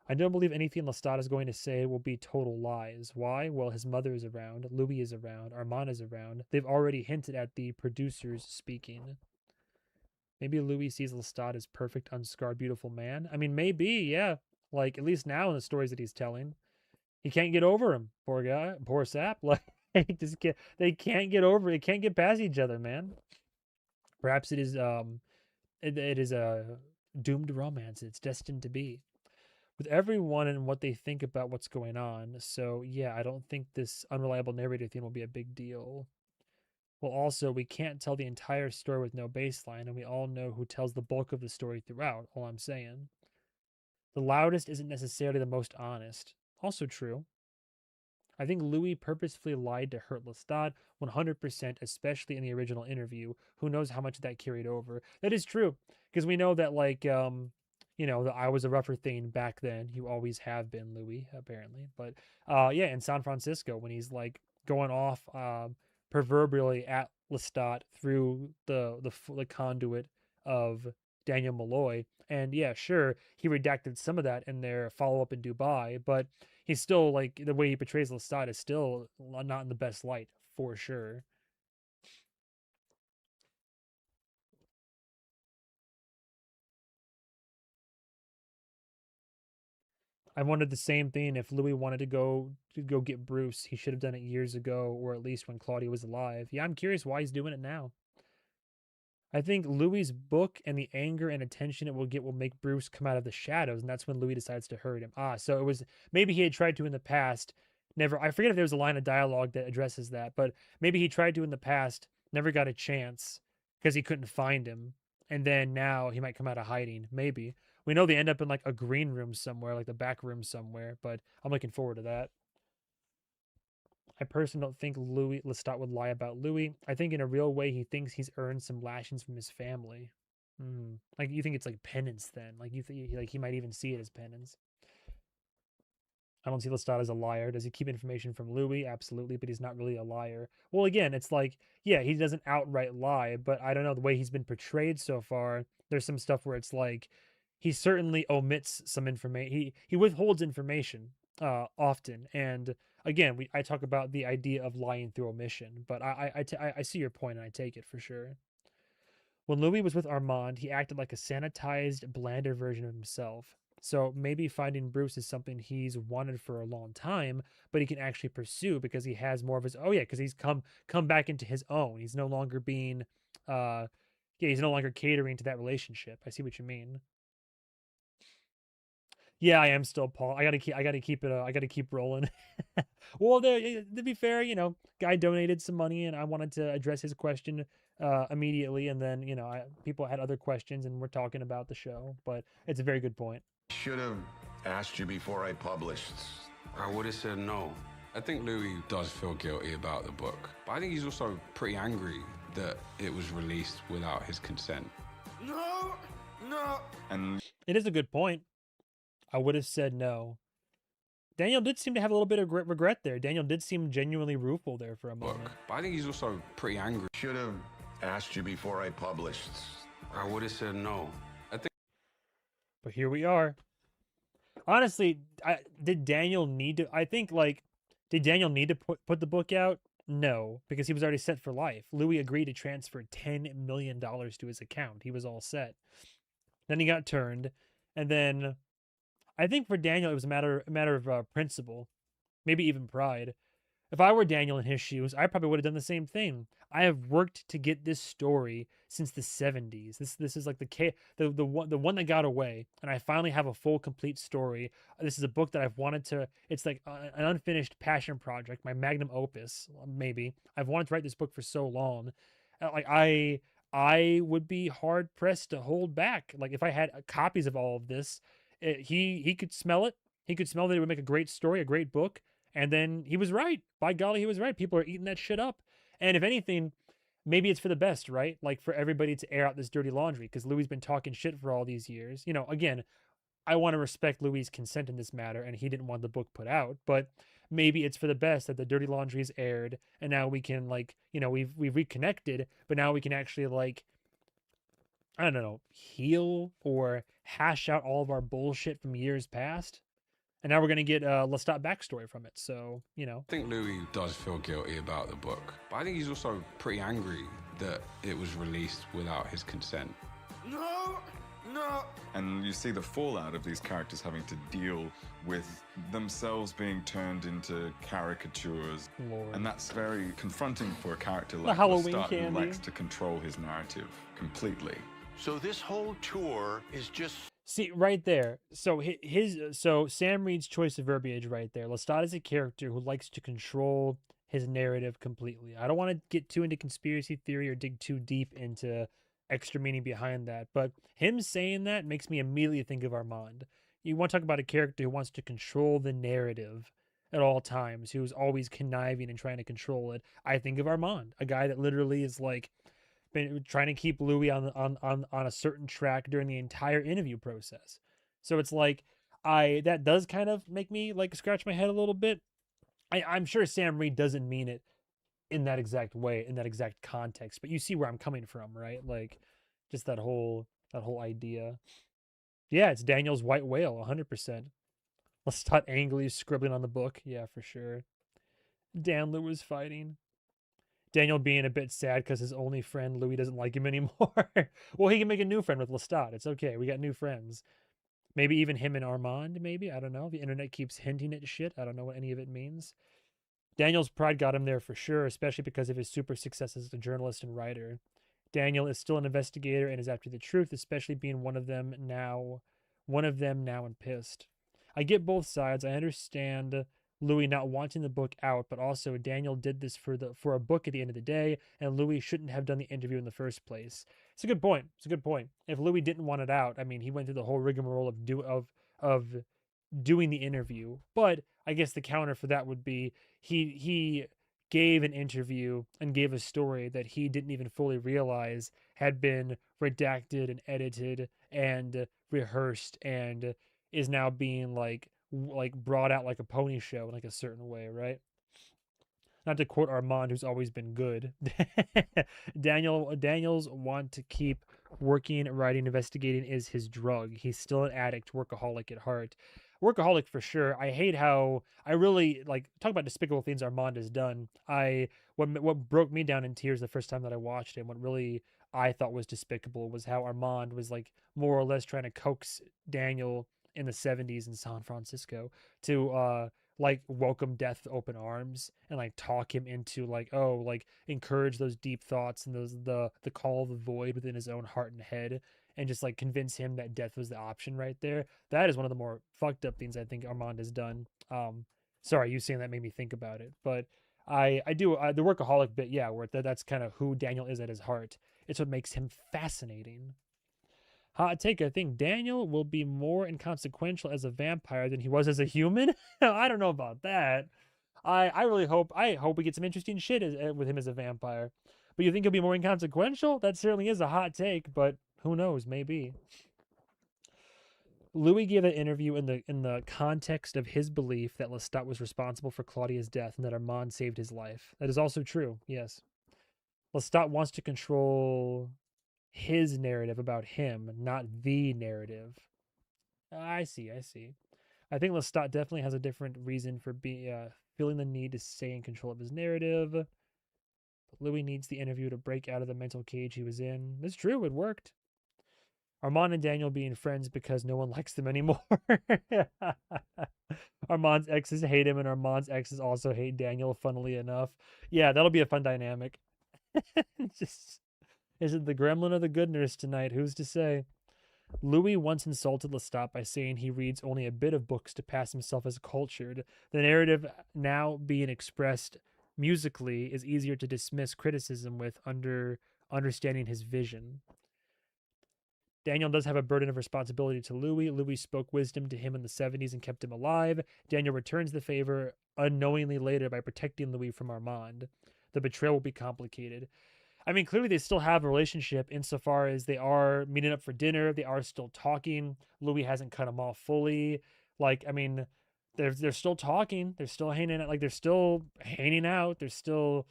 I don't believe anything Lestat is going to say will be total lies. Why? Well, his mother is around, Louis is around, Armand is around. They've already hinted at the producers speaking. Maybe Louis sees Lestat as perfect, unscarred, beautiful man. I mean, maybe, yeah. Like, at least now in the stories that he's telling. He can't get over him. Poor guy. Poor sap. Like, they can't get over, they can't get past each other, man. Perhaps it is a doomed romance. It's destined to be. With everyone and what they think about what's going on. So, yeah, I don't think this unreliable narrator thing will be a big deal. Well, also, we can't tell the entire story with no baseline, and we all know who tells the bulk of the story throughout, all I'm saying. The loudest isn't necessarily the most honest. Also true. I think Louis purposefully lied to hurt Lestat 100%, especially in the original interview. Who knows how much that carried over? That is true, because we know that, like, that I was a rougher thing back then. You always have been, Louis, apparently. But yeah, in San Francisco, when he's like going off proverbially at Lestat through the conduit of Daniel Malloy, and yeah, sure, he redacted some of that in their follow up in Dubai, but he's still like the way he portrays Lestat is still not in the best light for sure. I wanted the same thing. If Louis wanted to go get Bruce, he should have done it years ago, or at least when Claudia was alive. Yeah, I'm curious why he's doing it now. I think Louis's book and the anger and attention it will get will make Bruce come out of the shadows, and that's when Louis decides to hurt him. So it was maybe he had tried to in the past. Never, I forget if there was a line of dialogue that addresses that, but maybe he tried to in the past, never got a chance because he couldn't find him, and then now he might come out of hiding. Maybe we know they end up in like a green room somewhere, like the back room somewhere. But I'm looking forward to that. I personally don't think Louis Lestat would lie about Louis. I think in a real way he thinks he's earned some lashings from his family. Like you think it's like penance then? Like you think like he might even see it as penance. I don't see Lestat as a liar. Does he keep information from Louis? Absolutely, but he's not really a liar. Well, again, it's like, yeah, he doesn't outright lie, but I don't know the way he's been portrayed so far. There's some stuff where it's like he certainly omits some information. He withholds information often, and again, I talk about the idea of lying through omission, but I see your point and I take it for sure. When Louis was with Armand, he acted like a sanitized, blander version of himself. So maybe finding Bruce is something he's wanted for a long time, but he can actually pursue because he has more of his. Oh yeah, because he's come back into his own. He's no longer being, yeah, he's no longer catering to that relationship. I see what you mean. Yeah, I am still Paul. I gotta keep it. I gotta keep rolling. Well, to be fair, guy donated some money, and I wanted to address his question immediately, and then people had other questions, and we're talking about the show. But it's a very good point. Should have asked you before I published. I would have said no. I think Louis does feel guilty about the book, but I think he's also pretty angry that it was released without his consent. No, no. And it is a good point. I would have said no. Daniel did seem to have a little bit of regret there. Daniel did seem genuinely rueful there for a moment. But I think he's also pretty angry. Should have asked you before I published. I would have said no. But here we are. Honestly, did Daniel need to? I think did Daniel need to put the book out? No, because he was already set for life. Louis agreed to transfer $10 million to his account. He was all set. Then he got turned, and then I think for Daniel it was a matter of principle, maybe even pride. If I were Daniel in his shoes, I probably would have done the same thing. I have worked to get this story since the 70s. This is like the one that got away, and I finally have a full complete story. This is a book that I've wanted to. It's like an unfinished passion project, my magnum opus. Maybe I've wanted to write this book for so long. Like I would be hard pressed to hold back. Like if I had copies of all of this, he could smell it. He could smell that it would make a great story, a great book. And then he was right. By golly, he was right. People are eating that shit up. And if anything, maybe it's for the best, right? Like for everybody to air out this dirty laundry because Louis been talking shit for all these years. Again, I want to respect Louis' consent in this matter, and he didn't want the book put out. But maybe it's for the best that the dirty laundry is aired, and now we can we've reconnected, but now we can actually I don't know, heal or hash out all of our bullshit from years past. And now we're going to get Lestat backstory from it. So, I think Louis does feel guilty about the book, but I think he's also pretty angry that it was released without his consent. No, no. And you see the fallout of these characters having to deal with themselves being turned into caricatures. Lord. And that's very confronting for a character like Halloween Lestat, who candy. likes to control his narrative completely. So this whole tour is just... See, right there. So Sam Reed's choice of verbiage right there. Lestat is a character who likes to control his narrative completely. I don't want to get too into conspiracy theory or dig too deep into extra meaning behind that, but him saying that makes me immediately think of Armand. You want to talk about a character who wants to control the narrative at all times, who's always conniving and trying to control it. I think of Armand, a guy that literally is like been trying to keep Louis on a certain track during the entire interview process. So it's like that does kind of make me like scratch my head a little bit. I'm sure Sam Reed doesn't mean it in that exact way, in that exact context, but you see where I'm coming from, right? Like just that whole idea. Yeah, it's Daniel's white whale, 100%. Lestat angrily scribbling on the book. Yeah, for sure. Danler was fighting. Daniel being a bit sad because his only friend, Louis, doesn't like him anymore. Well, he can make a new friend with Lestat. It's okay. We got new friends. Maybe even him and Armand, maybe. I don't know. The internet keeps hinting at shit. I don't know what any of it means. Daniel's pride got him there for sure, especially because of his super success as a journalist and writer. Daniel is still an investigator and is after the truth, especially being one of them now and pissed. I get both sides. I understand Louis not wanting the book out, but also Daniel did this for a book at the end of the day, and Louis shouldn't have done the interview in the first place. It's a good point. It's a good point. If Louis didn't want it out, I mean, he went through the whole rigmarole of doing the interview. But I guess the counter for that would be he gave an interview and gave a story that he didn't even fully realize had been redacted and edited and rehearsed and is now being like brought out like a pony show in like a certain way, right? Not to quote Armand, who's always been good. Daniel's want to keep working, writing, investigating is his drug. He's still an addict, workaholic at heart. Workaholic for sure. I hate how I really like talk about despicable things Armand has done. What broke me down in tears the first time that I watched him, what really I thought was despicable was how Armand was like more or less trying to coax Daniel in the 70s in San Francisco to like welcome death with open arms and like talk him into like, oh, like encourage those deep thoughts and those the call of the void within his own heart and head, and just like convince him that death was the option right there. That is one of the more fucked up things I think Armand has done. Sorry, you saying that made me think about it, but I do the workaholic bit, yeah, where that's kind of who Daniel is at his heart. It's what makes him fascinating. Hot take, I think Daniel will be more inconsequential as a vampire than he was as a human. I don't know about that. I really hope we get some interesting shit with him as a vampire. But you think he'll be more inconsequential? That certainly is a hot take, but who knows, maybe. Louis gave that interview in the context of his belief that Lestat was responsible for Claudia's death and that Armand saved his life. That is also true, yes. Lestat wants to control his narrative about him, not the narrative. I see. I think Lestat definitely has a different reason for feeling the need to stay in control of his narrative. But Louis needs the interview to break out of the mental cage he was in. It's true, it worked. Armand and Daniel being friends because no one likes them anymore. Armand's exes hate him, and Armand's exes also hate Daniel, funnily enough. Yeah, that'll be a fun dynamic. Just... Is it the gremlin or the good nurse tonight? Who's to say? Louis once insulted Lestat by saying he reads only a bit of books to pass himself as cultured. The narrative now being expressed musically is easier to dismiss criticism with understanding his vision. Daniel does have a burden of responsibility to Louis. Louis spoke wisdom to him in the 70s and kept him alive. Daniel returns the favor unknowingly later by protecting Louis from Armand. The betrayal will be complicated. I mean, clearly they still have a relationship insofar as they are meeting up for dinner. They are still talking. Louis hasn't cut them off fully. Like, I mean, they're still talking. They're still hanging out. Like, they're still hanging out. There's still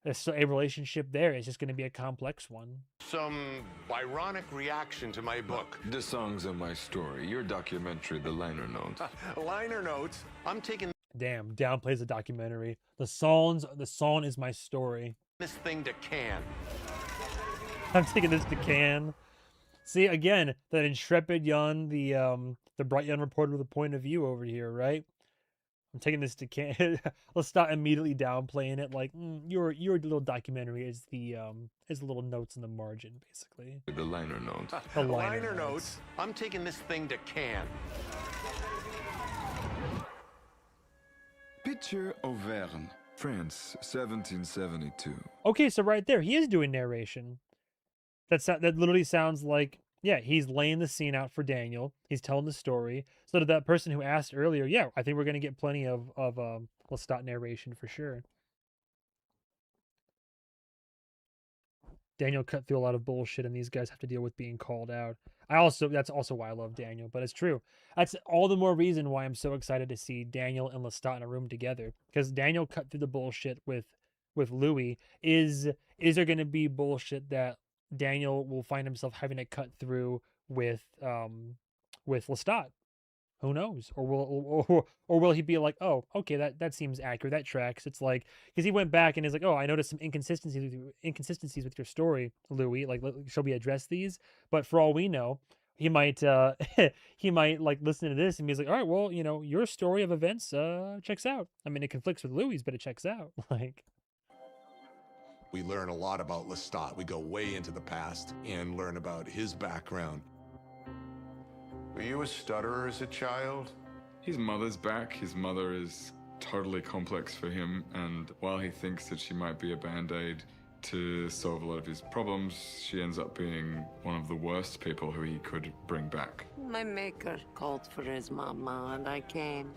a relationship there. It's just going to be a complex one. Some ironic reaction to my book. The songs are my story. Your documentary, the liner notes. Liner notes. I'm taking Damn, downplays the documentary. The song is my story. this thing to Cannes. I'm taking this to Cannes. See, again, that intrepid young, the bright young reporter with a point of view over here, right? I'm taking this to Cannes. Let's start immediately downplaying it, like your little documentary is the little notes in the margin, basically. The liner notes. The Liner notes. I'm taking this thing to Cannes. Picture Auvergne, France, 1772. Okay, so right there, he is doing narration. That literally sounds like Yeah, he's laying the scene out for Daniel. He's telling the story. So to that person who asked earlier, yeah, I think we're gonna get plenty of Lestat narration for sure. Daniel cut through a lot of bullshit, and these guys have to deal with being called out. That's also why I love Daniel, but it's true. That's all the more reason why I'm so excited to see Daniel and Lestat in a room together, because Daniel cut through the bullshit with Louis. Is there going to be bullshit that Daniel will find himself having to cut through with Lestat? Who knows? Or will he be like, oh, okay, that seems accurate, that tracks. It's like, because he went back and is like, oh, I noticed some inconsistencies with your story, Louis. Like, shall we address these? But for all we know, he might he might like listen to this and be like, all right, well, your story of events checks out. I mean, it conflicts with Louis, but it checks out. Like, We learn a lot about Lestat. We go way into the past and learn about his background. Were you a stutterer as a child? His mother's back. His mother is totally complex for him, and while he thinks that she might be a band-aid to solve a lot of his problems, she ends up being one of the worst people who he could bring back. My maker called for his mama, and I came.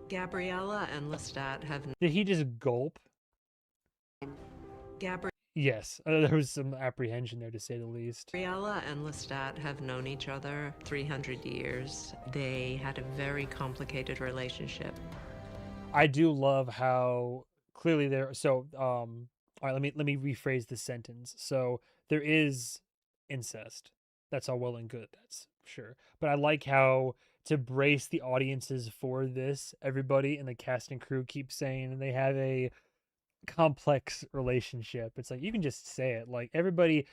Gabriella and Lestat have... Did he just gulp? Yes, there was some apprehension there, to say the least. Gabriella and Lestat have known each other 300 years. They had a very complicated relationship. I do love how clearly there. So, all right, let me rephrase the sentence. So there is incest. That's all well and good. That's sure. But I like how, to brace the audiences for this, everybody in the cast and crew keeps saying they have a complex relationship. It's like, you can just say it. Like, everybody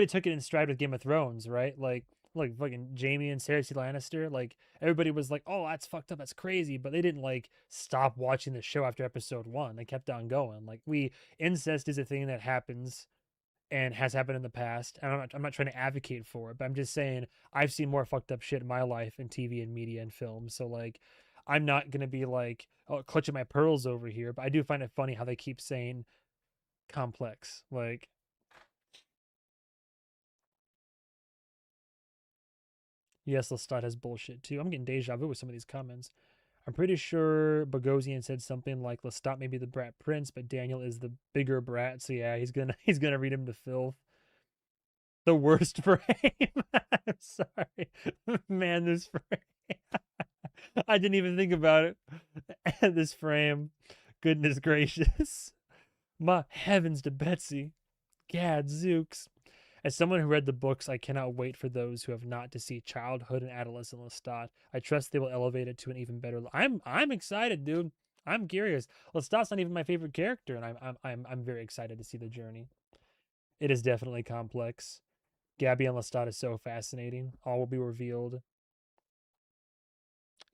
took it in stride with Game of Thrones, right? Like fucking Jamie and Cersei Lannister. Like, everybody was like, oh, that's fucked up, that's crazy, but they didn't like stop watching the show after episode 1. They kept on going. Like, incest is a thing that happens and has happened in the past. And I'm not trying to advocate for it, but I'm just saying I've seen more fucked up shit in my life in TV and media and film. So like, I'm not gonna be like, oh, clutching my pearls over here, but I do find it funny how they keep saying complex. Like, yes, Lestat has bullshit too. I'm getting deja vu with some of these comments. I'm pretty sure Bogosian said something like Lestat may be the brat prince, but Daniel is the bigger brat. So yeah, he's gonna read him to filth. The worst frame. I'm sorry, man. This frame. I didn't even think about it. This frame. Goodness gracious. My heavens to Betsy. Gad Zooks. As someone who read the books, I cannot wait for those who have not to see childhood and adolescent Lestat. I trust they will elevate it to an even better. I'm excited, dude. I'm curious. Lestat's not even my favorite character, and I'm very excited to see the journey. It is definitely complex. Gabby and Lestat is so fascinating. All will be revealed.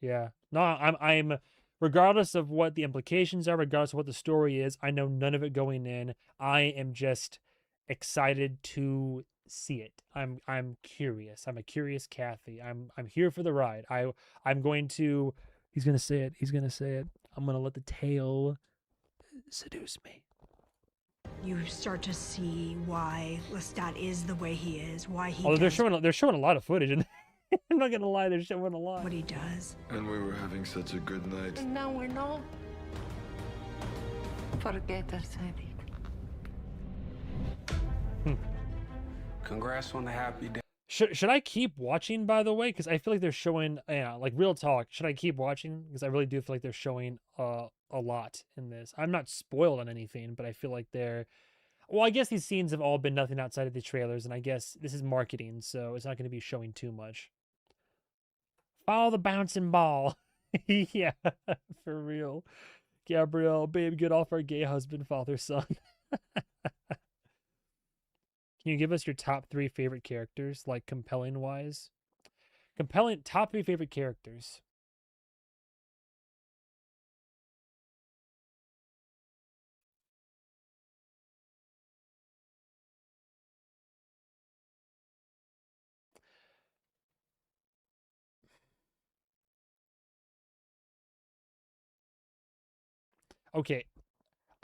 Yeah. No, I'm regardless of what the implications are, regardless of what the story is, I know none of it going in. I am just excited to see it. I'm curious. I'm a curious Kathy. I'm here for the ride. I'm going to he's gonna say it. He's gonna say it. I'm gonna let the tale seduce me. You start to see why Lestat is the way he is, why he Although they're showing a lot of footage, and I'm not gonna lie, they're showing a lot. What he does. And we were having such a good night. And now we're not. Forget I said it. Congrats on the happy day. Should I keep watching, by the way? Because I feel like they're showing, like, real talk. Should I keep watching? Because I really do feel like they're showing a lot in this. I'm not spoiled on anything, but I feel like they're... Well, I guess these scenes have all been nothing outside of the trailers, and I guess this is marketing, so it's not going to be showing too much. Follow the bouncing ball. Yeah, for real. Gabrielle, babe, get off our gay husband, father, son. Can you give us your top 3 favorite characters, like compelling wise? Compelling, top 3 favorite characters. Okay,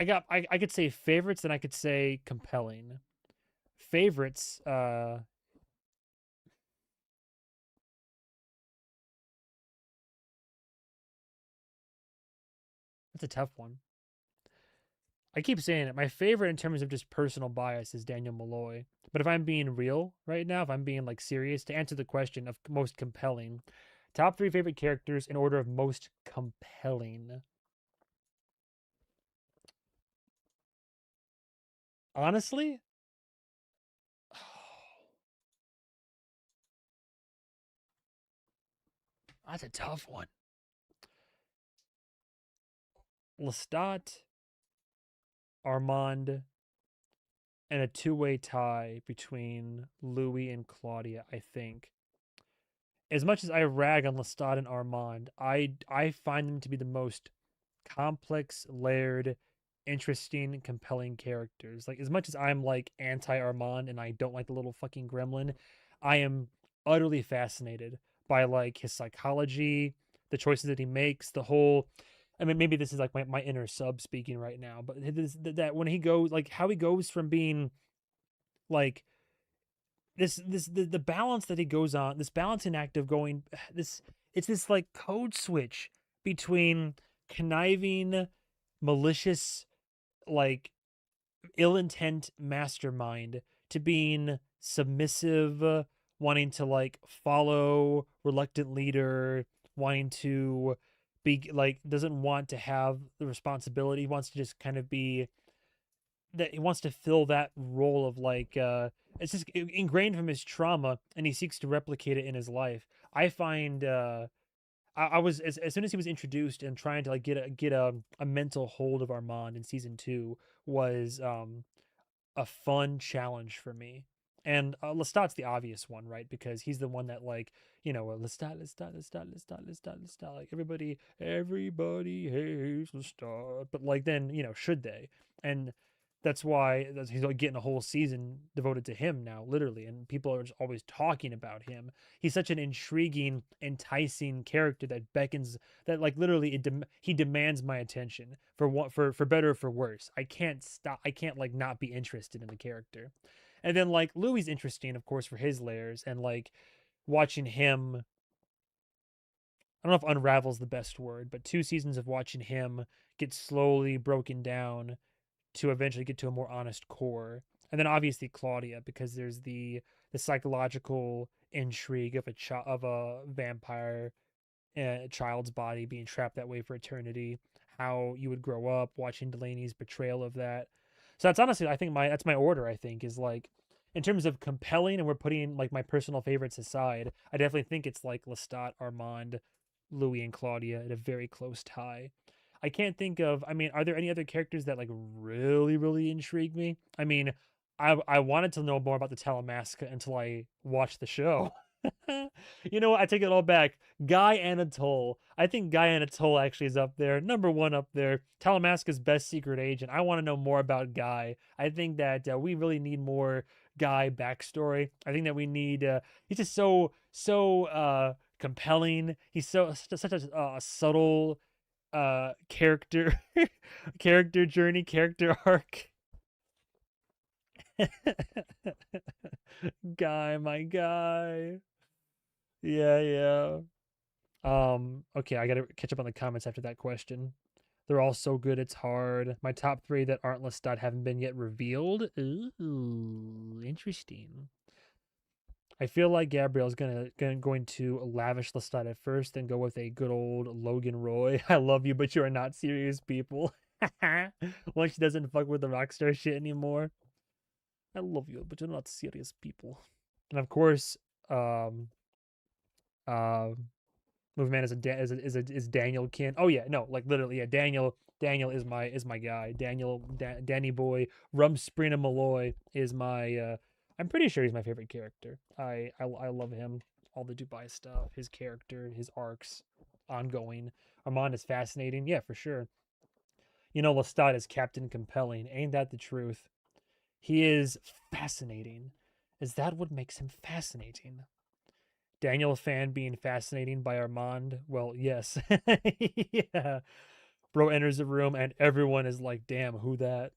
I could say favorites and I could say compelling. Favorites, That's a tough one. I keep saying it. My favorite in terms of just personal bias is Daniel Malloy. But if I'm being real right now, if I'm being like serious, to answer the question of most compelling, top 3 favorite characters in order of most compelling. Honestly, that's a tough one. Lestat, Armand, and a two-way tie between Louis and Claudia, I think. As much as I rag on Lestat and Armand, I find them to be the most complex, layered, interesting, compelling characters. Like as much as I'm like anti Armand and I don't like the little fucking gremlin, I am utterly fascinated by like his psychology, the choices that he makes, the whole. I mean, maybe this is like my inner sub speaking right now, but that when he goes, like how he goes from being like the balance that he goes on, this balancing act of going, this it's this like code switch between conniving, malicious, like ill intent mastermind to being submissive, wanting to like follow reluctant leader, wanting to be like doesn't want to have the responsibility, wants to just kind of be that he wants to fill that role of like it's just ingrained from his trauma and he seeks to replicate it in his life. I find I was as soon as he was introduced and trying to like get a mental hold of Armand in season 2 was a fun challenge for me. And Lestat's the obvious one, right? Because he's the one that like, Lestat, like everybody hates Lestat, but like then should they? And that's why he's like getting a whole season devoted to him now, literally, and people are just always talking about him. He's such an intriguing, enticing character that beckons that like literally he demands my attention for what for better or for worse. I can't stop. I can't like not be interested in the character. And then like Louis interesting, of course, for his layers and like watching him. I don't know if unravel's the best word, but 2 seasons of watching him get slowly broken down to eventually get to a more honest core. And then obviously Claudia, because there's the psychological intrigue of a vampire child's body being trapped that way for eternity. How you would grow up watching Delaney's portrayal of that. So that's honestly, I think that's my order. I think is like in terms of compelling, and we're putting like my personal favorites aside. I definitely think it's like Lestat, Armand, Louis, and Claudia at a very close tie. I can't think of. I mean, are there any other characters that like really, really intrigue me? I mean, I wanted to know more about the Talamasca until I watched the show. You know what? I take it all back. Guy Anatole. I think Guy Anatole actually is up there, number 1 up there. Talamasca's best secret agent. I want to know more about Guy. I think that we really need more Guy backstory. I think that we need. He's just so compelling. He's such a subtle character character journey, character arc. Guy, my guy. Yeah. Okay, I gotta catch up on the comments after that question. They're all so good, it's hard. My top 3 that aren't Lestat haven't been yet revealed. Ooh, interesting. I feel like Gabrielle's going to lavish Lestat at first, then go with a good old Logan Roy. I love you, but you are not serious people. Once she doesn't fuck with the rockstar shit anymore. I love you, but you're not serious people. And of course, Movie Man is Daniel Kin. Oh yeah, no, like literally, yeah. Daniel is my guy. Danny Boy Rumspringa Malloy is my. I'm pretty sure he's my favorite character. I love him. All the Dubai stuff, his character, his arcs, ongoing. Armand is fascinating. Yeah, for sure. Lestat is Captain Compelling. Ain't that the truth? He is fascinating. Is that what makes him fascinating? Daniel fan being fascinating by Armand? Well, yes. Yeah. Bro enters the room and everyone is like, damn, who that?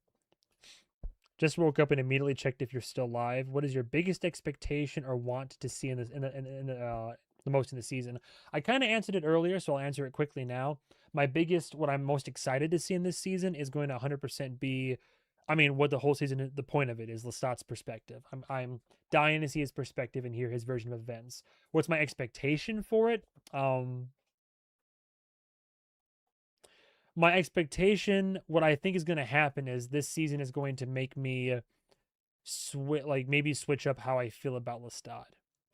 Just woke up and immediately checked if you're still live. What is your biggest expectation or want to see in the most in the season? I kind of answered it earlier, so I'll answer it quickly now. what I'm most excited to see in this season is going to 100% be, I mean, what the whole season, the point of it is Lestat's perspective. I'm dying to see his perspective and hear his version of events. What's my expectation for it? My expectation, what I think is going to happen is this season is going to make me maybe switch up how I feel about Lestat.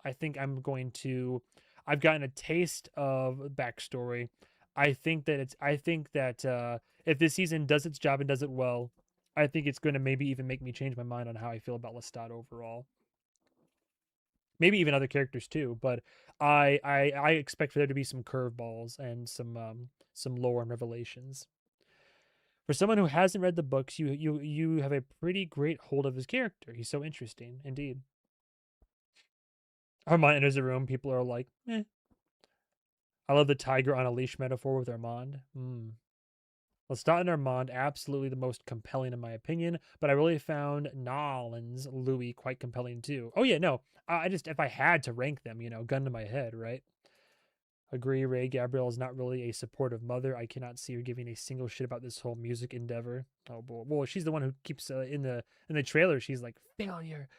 I think I've gotten a taste of backstory. I think that if this season does its job and does it well, I think it's going to maybe even make me change my mind on how I feel about Lestat overall. Maybe even other characters too, but I expect for there to be some curveballs and some lore and revelations. For someone who hasn't read the books, you have a pretty great hold of his character. He's so interesting, indeed. Armand enters the room. People are like, eh. I love the tiger on a leash metaphor with Armand. Lestat and Armand, absolutely the most compelling in my opinion, but I really found Nolan's Louis quite compelling too. Oh yeah, no, if I had to rank them, gun to my head, right? Agree, Ray. Gabrielle is not really a supportive mother. I cannot see her giving a single shit about this whole music endeavor. Oh boy. Well, she's the one who keeps in the trailer. She's like failure.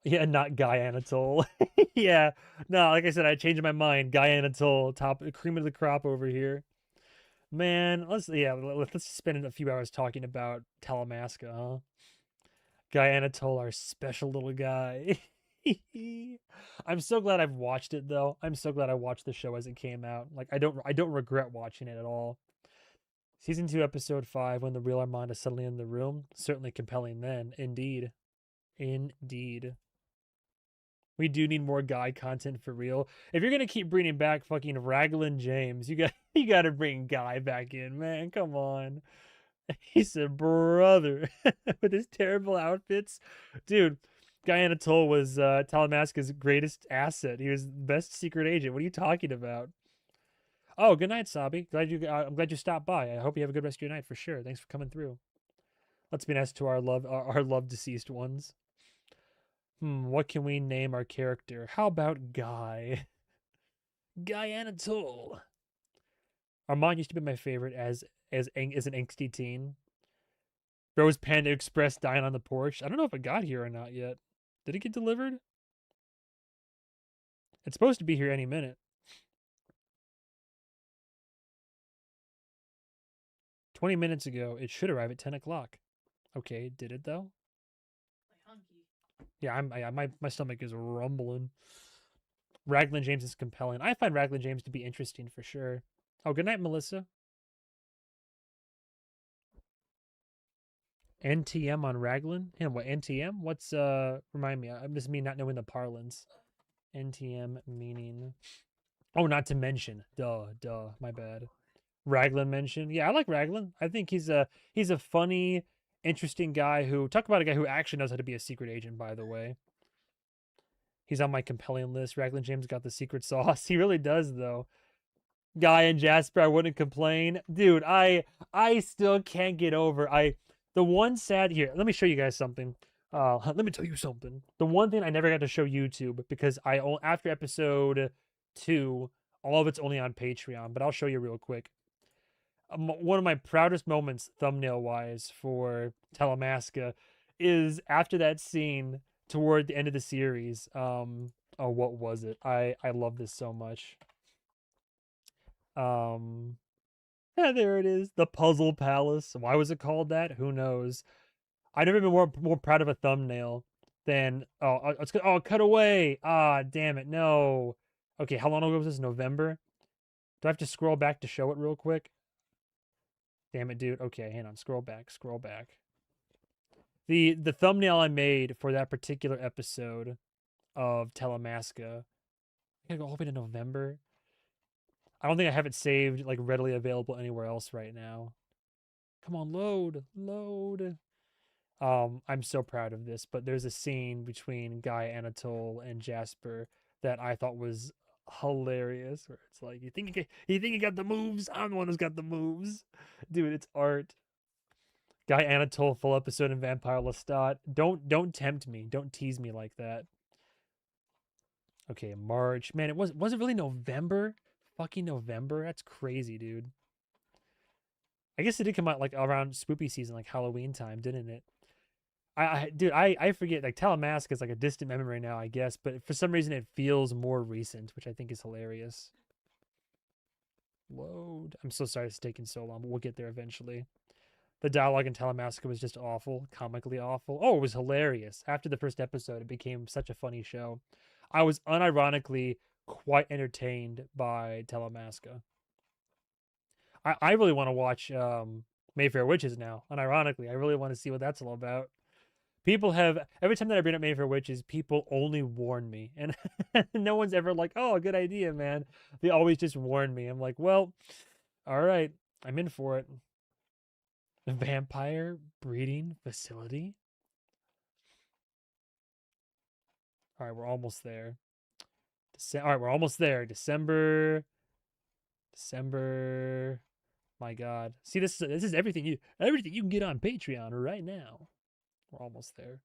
Yeah, not Guy Anatole. Yeah, no. Like I said, I changed my mind. Guy Anatole, top cream of the crop over here. Man, let's spend a few hours talking about Talamasca, huh? Guy Anatole, our special little guy. I'm so glad I've watched it though. I'm so glad I watched the show as it came out. Like I don't regret watching it at all. Season 2, episode 5, when the real Armand is suddenly in the room. Certainly compelling then. Indeed. We do need more Guy content for real. If you're gonna keep bringing back fucking Raglan James, you got to bring Guy back in, man. Come on. He's a brother with his terrible outfits, dude. Guy Anatole was Talamasca's greatest asset. He was the best secret agent. What are you talking about? Oh, good night, Sabi. I'm glad you stopped by. I hope you have a good rest of your night for sure. Thanks for coming through. Let's be nice to our loved deceased ones. What can we name our character? How about Guy? Guy Anatole. Armand used to be my favorite as an angsty teen. Bro's Panda Express dying on the porch. I don't know if it got here or not yet. Did it get delivered? It's supposed to be here any minute. 20 minutes ago. It should arrive at 10 o'clock. Okay, did it though? Yeah, my stomach is rumbling. Raglan James is compelling. I find Raglan James to be interesting for sure. Oh, good night, Melissa. NTM on Raglan? And what, NTM? What's, remind me. This is me not knowing the parlance. NTM meaning... Oh, not to mention. Duh, my bad. Raglan mention. Yeah, I like Raglan. I think he's a funny, interesting guy who... Talk about a guy who actually knows how to be a secret agent, by the way. He's on my compelling list. Raglan James got the secret sauce. He really does, though. Guy and Jasper, I wouldn't complain. Dude, I still can't get over... The one sad here, let me show you guys something. Let me tell you something. The one thing I never got to show YouTube because after episode 2, all of it's only on Patreon, but I'll show you real quick. One of my proudest moments, thumbnail-wise, for Talamasca is after that scene toward the end of the series. Oh, what was it? I love this so much. Yeah, there it is. The Puzzle Palace. Why was it called that? Who knows? I've never been more proud of a thumbnail than... Oh, cut away. Ah, damn it. No. Okay, how long ago was this? November? Do I have to scroll back to show it real quick? Damn it, dude. Okay, hang on. Scroll back. The thumbnail I made for that particular episode of Talamasca. I gotta go all the way to November. I don't think I have it saved, like, readily available anywhere else right now. Come on, load. I'm so proud of this, but there's a scene between Guy Anatole and Jasper that I thought was hilarious, where it's like, you think you got the moves? I'm the one who's got the moves. Dude, it's art. Guy Anatole, full episode in Vampire Lestat. Don't tempt me. Don't tease me like that. Okay, March. Man, was it really November? fucking November. That's crazy, dude. I guess it did come out like around spoopy season, like Halloween time, didn't it? Dude, I forget. Like Talamasca is like a distant memory now, I guess, but for some reason it feels more recent, which I think is hilarious. Load. I'm so sorry it's taking so long, but we'll get there eventually. The dialogue in Talamasca was just awful, comically awful. Oh, it was hilarious. After the first episode, it became such a funny show. I was unironically quite entertained by Talamasca. I really want to watch Mayfair Witches now. Unironically, I really want to see what that's all about. People have, every time that I bring up Mayfair Witches, people only warn me, and no one's ever like, "Oh, good idea, man." They always just warn me. I'm like, "Well, all right, I'm in for it." A vampire breeding facility. All right, we're almost there. All right, we're almost there. December. My God. See, this is everything you can get on Patreon right now. We're almost there.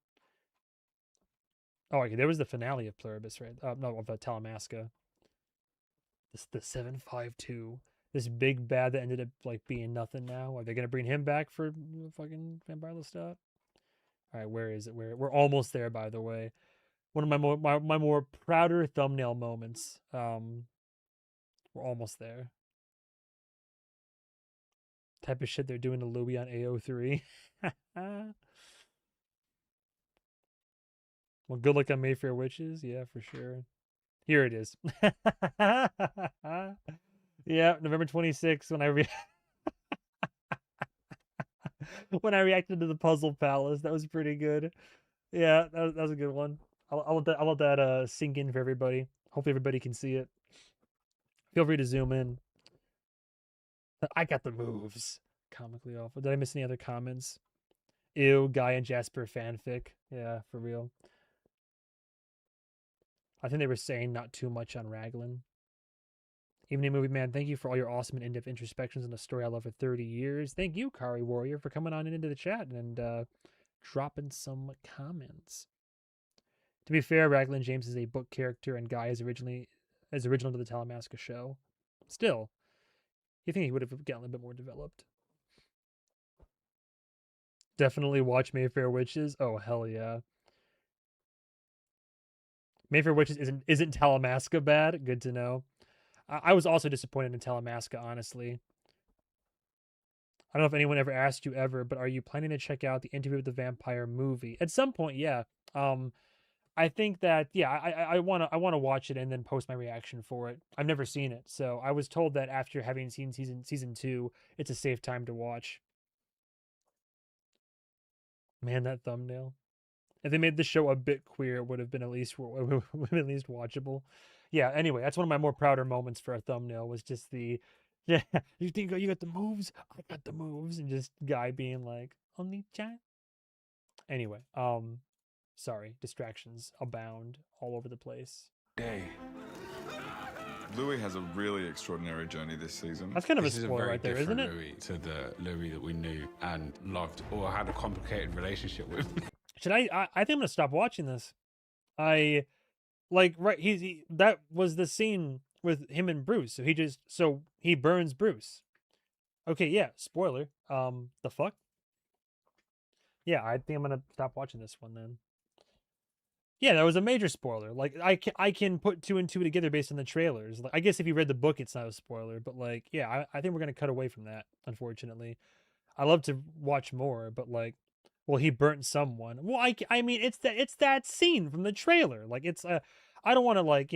Oh, okay. There was the finale of Pluribus, right? No, of Talamasca. This the 752. This big bad that ended up like being nothing now. Are they gonna bring him back for fucking Vampire Lestat? All right, where is it? We're almost there, by the way. One of my more prouder thumbnail moments. We're almost there. Type of shit they're doing to Louis on AO3. Well, good luck on Mayfair Witches. Yeah, for sure. Here it is. Yeah, November 26th when when I reacted to the Puzzle Palace. That was pretty good. Yeah, that was a good one. I'll let that sink in for everybody. Hopefully everybody can see it. Feel free to zoom in. I got the moves. Comically awful. Did I miss any other comments? Ew, Guy and Jasper fanfic. Yeah, for real. I think they were saying not too much on Raglan. Evening Movie Man, thank you for all your awesome and in-depth introspections on the story I love for 30 years. Thank you, Kari Warrior, for coming on into the chat and dropping some comments. To be fair, Raglan James is a book character and Guy is original to the Talamasca show. Still, you think he would have gotten a bit more developed. Definitely watch Mayfair Witches. Oh, hell yeah. Mayfair Witches isn't Talamasca bad. Good to know. I was also disappointed in Talamasca, honestly. I don't know if anyone ever asked you ever, but are you planning to check out the Interview with the Vampire movie? At some point, yeah. I think that I wanna watch it and then post my reaction for it. I've never seen it, so I was told that after having seen season 2, it's a safe time to watch. Man, that thumbnail. If they made the show a bit queer, it would have been at least watchable. Yeah. Anyway, that's one of my more prouder moments for a thumbnail was just the, yeah. You think you got the moves? I got the moves, and just Guy being like, "Only chan." Anyway, sorry, distractions abound all over the place. Day. Louis has a really extraordinary journey this season. That's kind of This a is spoiler very right there, different isn't it? Louis to the Louis that we knew and loved or had a complicated relationship with. Should I think I'm gonna stop watching this. I like right. That was the scene with him and Bruce. So he burns Bruce. Okay, yeah. Spoiler. The fuck. Yeah, I think I'm gonna stop watching this one then. Yeah, that was a major spoiler. Like I can put 2 and 2 together based on the trailers. Like, I guess if you read the book, it's not a spoiler. But like, yeah, I think we're gonna cut away from that. Unfortunately, I love to watch more, but like, well, he burnt someone. Well, I mean, it's that scene from the trailer. Like, I don't want to like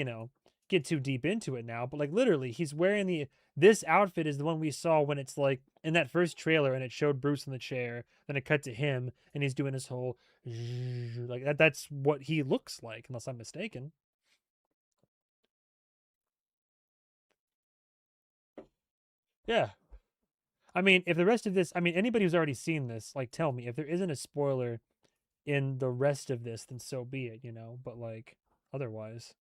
get too deep into it now, but like literally, he's wearing this outfit is the one we saw when it's like in that first trailer, and it showed Bruce in the chair. Then it cut to him, and he's doing his whole like that. That's what he looks like, unless I'm mistaken. Yeah. I mean, if the rest of this, I mean, anybody who's already seen this, like, tell me if there isn't a spoiler in the rest of this, then so be it, But like, otherwise,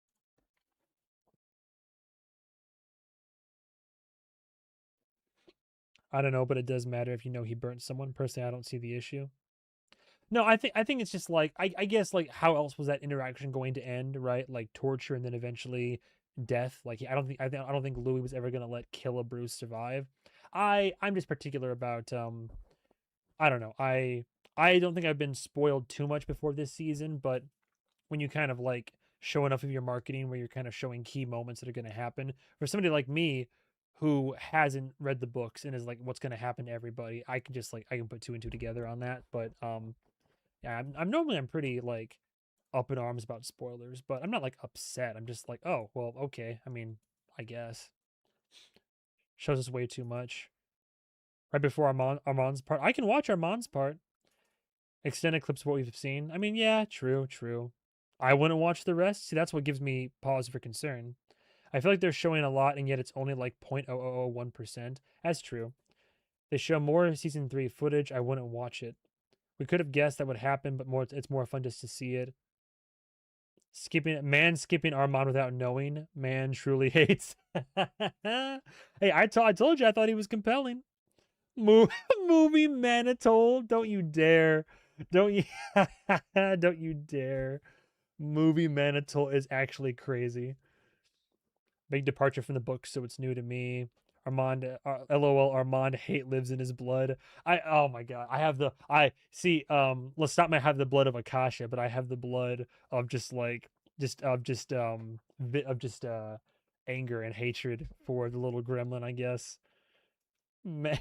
I don't know. But it does matter if he burnt someone. Personally, I don't see the issue. No, I think it's just like I guess like how else was that interaction going to end, right? Like torture, and then eventually death. Like I don't think Louis was ever gonna let Killa Bruce survive. I'm just particular about I don't know. I don't think I've been spoiled too much before this season, but when you kind of like show enough of your marketing where you're kind of showing key moments that are going to happen for somebody like me who hasn't read the books and is like what's going to happen to everybody, I can just like I can put two and two together on that. But yeah, I'm normally I'm pretty like up in arms about spoilers, but I'm not like upset. I'm just like, oh well, okay. I mean, I guess shows us way too much right before Armand's part. I can watch Armand's part. Extended clips of what we've seen. I mean, yeah, true, true. I wouldn't watch the rest. See, that's what gives me pause for concern. I feel like they're showing a lot, and yet it's only like 0.0001%. That's true. They show more season 3 footage. I wouldn't watch it. We could have guessed that would happen, but it's more fun just to see it. Skipping Armand without knowing. Man truly hates. Hey, I told you I thought he was compelling. Movie Manitoul. Don't you dare. Don't you don't you dare. Movie Manitoul is actually crazy. Big departure from the book, so it's new to me. Armand, LOL. Armand hate lives in his blood. Oh my god. I see. Lestat might have the blood of Akasha, but I have the blood of just like anger and hatred for the little gremlin. I guess. Man,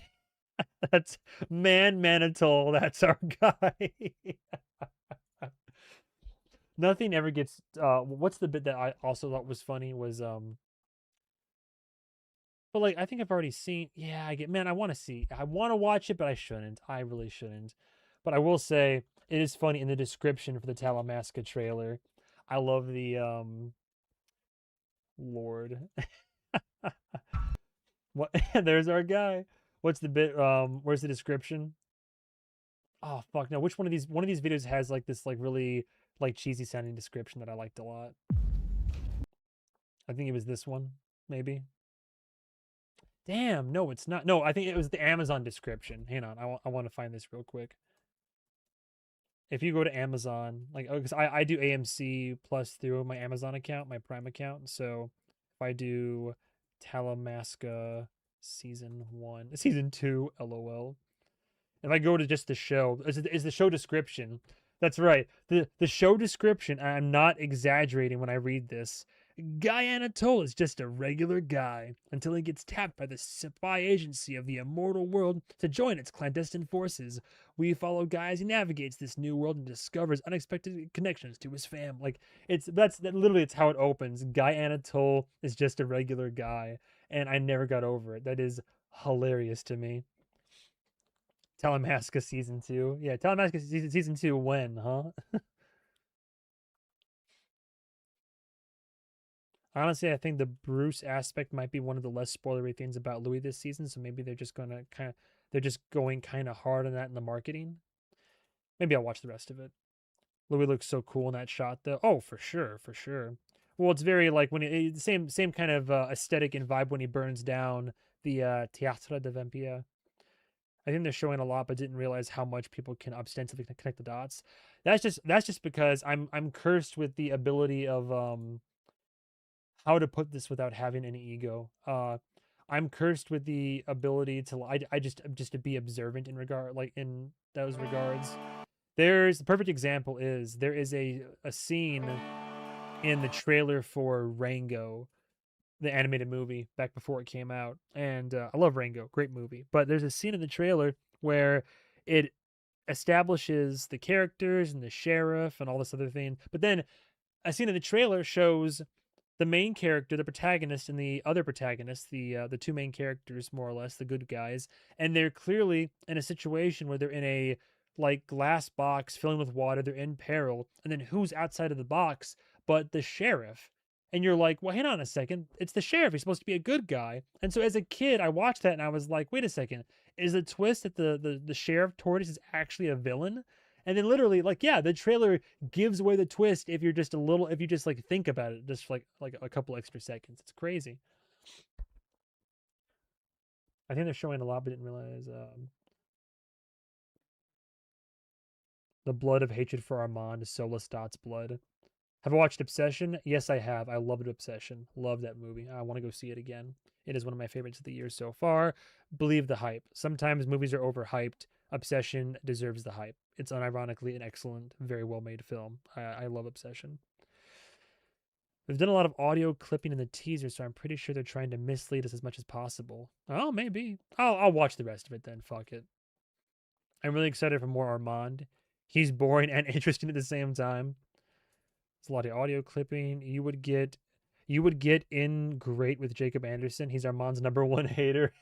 that's Manitoul. That's our guy. Nothing ever gets. What's the bit that I also thought was funny was but like I think I've already seen. Yeah, I want to see. I want to watch it, but I shouldn't. I really shouldn't. But I will say it is funny in the description for the Talamasca trailer. I love the Lord. What? There's our guy. What's the bit? Where's the description? Oh fuck no! Which one of these videos has like this like really like cheesy sounding description that I liked a lot? I think it was this one, maybe. Damn, no, it's not. No, I think it was the Amazon description. Hang on, I want to find this real quick. If you go to Amazon, like, because I do AMC Plus through my Amazon account, my Prime account. So if I do Talamasca season 2, LOL. If I go to just the show, is the show description. That's right. The show description, I'm not exaggerating when I read this. Guy Anatole is just a regular guy until he gets tapped by the spy agency of the immortal world to join its clandestine forces. We follow Guy as he navigates this new world and discovers unexpected connections to his fam. Like that's literally it's how it opens. Guy Anatole is just a regular guy, and I never got over it. That is hilarious to me. Talamasca season 2. Yeah, Talamasca season 2 when, huh? Honestly, I think the Bruce aspect might be one of the less spoilery things about Louis this season, so maybe they're just going kind of hard on that in the marketing. Maybe I'll watch the rest of it. Louis looks so cool in that shot though. Oh, for sure, for sure. Well, it's very like when the same kind of aesthetic and vibe when he burns down the Théâtre de Vampire. I think they're showing a lot, but didn't realize how much people can ostensibly connect the dots. That's just because I'm cursed with the ability of how to put this without having any ego. I'm cursed with the ability to I just to be observant in in those regards. There's the perfect example is there is a scene in the trailer for Rango, the animated movie back before it came out, and I love Rango, great movie. But there's a scene in the trailer where it establishes the characters and the sheriff and all this other thing, but then a scene in the trailer shows the main character, the protagonist, and the other protagonist, the two main characters, more or less, the good guys, and they're clearly in a situation where they're in a like glass box filling with water, they're in peril, and then who's outside of the box but the sheriff? And you're like, well, hang on a second, it's the sheriff. He's supposed to be a good guy. And so as a kid, I watched that and I was like, wait a second, is the twist that the sheriff Tortoise is actually a villain? And then literally, like, yeah, the trailer gives away the twist if you just like think about it, just like a couple extra seconds. It's crazy. I think they're showing a lot, but didn't realize the blood of hatred for Armand is so Lestat's blood. Have I watched Obsession? Yes, I have. I loved Obsession. Love that movie. I want to go see it again. It is one of my favorites of the year so far. Believe the hype. Sometimes movies are overhyped. Obsession deserves the hype. It's unironically an excellent, very well made film. I love Obsession. They've done a lot of audio clipping in the teaser, so I'm pretty sure they're trying to mislead us as much as possible. Oh, maybe. I'll watch the rest of it then. Fuck it. I'm really excited for more Armand. He's boring and interesting at the same time. It's a lot of audio clipping. You would get in great with Jacob Anderson. He's Armand's #1 hater.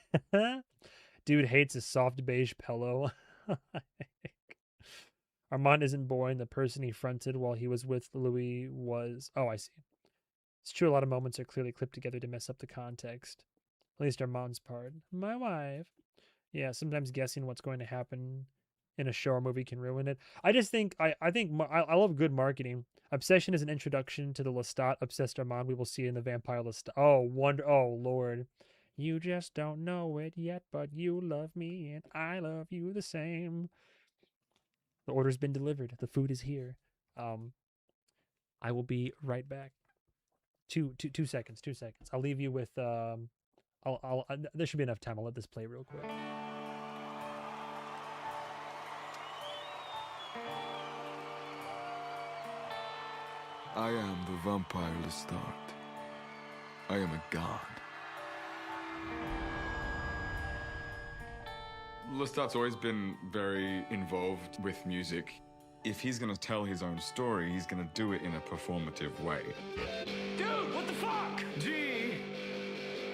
Dude hates a soft beige pillow. Armand isn't boring. The person he fronted while he was with Louis was... Oh, I see. It's true, a lot of moments are clearly clipped together to mess up the context. At least Armand's part. My wife. Yeah, sometimes guessing what's going to happen in a show or movie can ruin it. I just think, I love good marketing. Obsession is an introduction to the Lestat obsessed Armand we will see in the Vampire Lestat. Oh, Lord. You just don't know it yet, but you love me and I love you the same. The order's been delivered. The food is here. I will be right back. Two seconds. I'll leave you with there should be enough time. I'll let this play real quick. I am the vampire Lestat. I am a god. Lestat's always been very involved with music. If he's gonna tell his own story, he's gonna do it in a performative way. Dude, what the fuck? G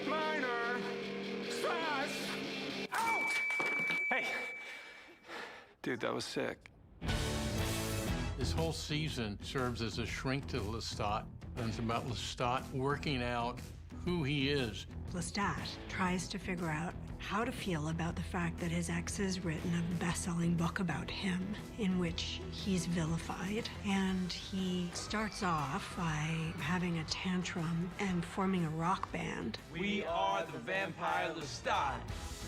minor stress out. Hey, dude, that was sick. This whole season serves as a shrink to Lestat, and it's about Lestat working out who he is. Lestat tries to figure out how to feel about the fact that his ex has written a best-selling book about him in which he's vilified. And he starts off by having a tantrum and forming a rock band. We are the vampire Lestat.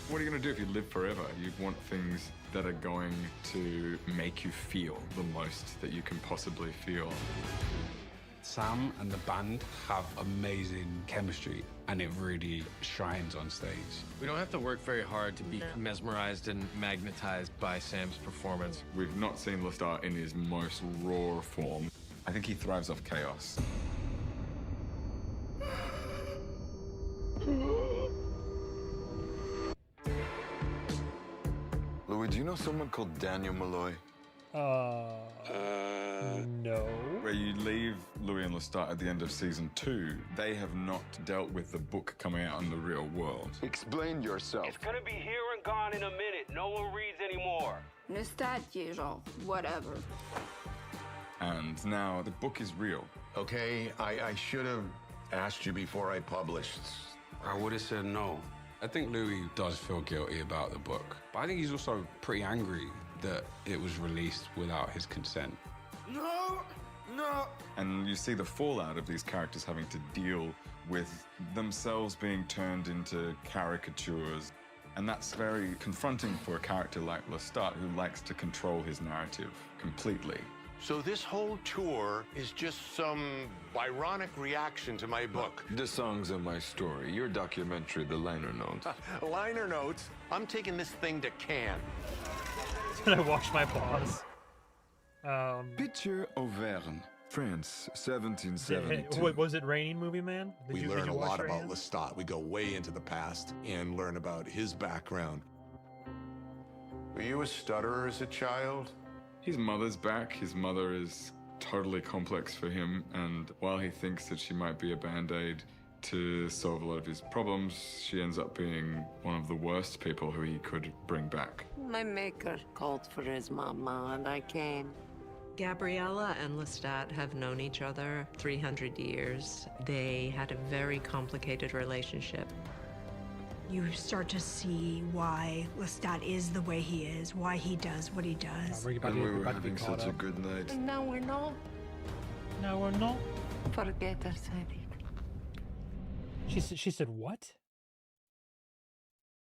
What are you gonna do if you live forever? You want things that are going to make you feel the most that you can possibly feel. Sam and the band have amazing chemistry, and it really shines on stage. We don't have to work very hard to be mesmerized and magnetized by Sam's performance. We've not seen Lestat in his most raw form. I think he thrives off chaos. Louis, do you know someone called Daniel Malloy? No. Where you leave Louis and Lestat at the end of season 2, they have not dealt with the book coming out in the real world. Explain yourself. It's gonna be here and gone in a minute. No one reads anymore. Lestat, genre, whatever. And now the book is real. Okay, I should have asked you before I published. I would have said no. I think Louis does feel guilty about the book, but I think he's also pretty angry that it was released without his consent. No. And you see the fallout of these characters having to deal with themselves being turned into caricatures. And that's very confronting for a character like Lestat, who likes to control his narrative completely. So this whole tour is just some ironic reaction to my book. The songs are my story. Your documentary, the liner notes. Liner notes? I'm taking this thing to Cannes. Did I watch my pause? Picture Auvergne, France, 1772. Wait, was it raining, movie man? We learn a lot about Raining? Lestat. We go way into the past and learn about his background. Were you a stutterer as a child? His mother's back. His mother is totally complex for him, and while he thinks that she might be a band-aid to solve a lot of his problems, she ends up being one of the worst people who he could bring back. My maker called for his mama, and I came. Gabriella and Lestat have known each other 300 years. They had a very complicated relationship. You start to see why Lestat is the way he is, why he does what he does. And we were having such a good night. And now we're not. No, we're not. Forget I said it. She said what?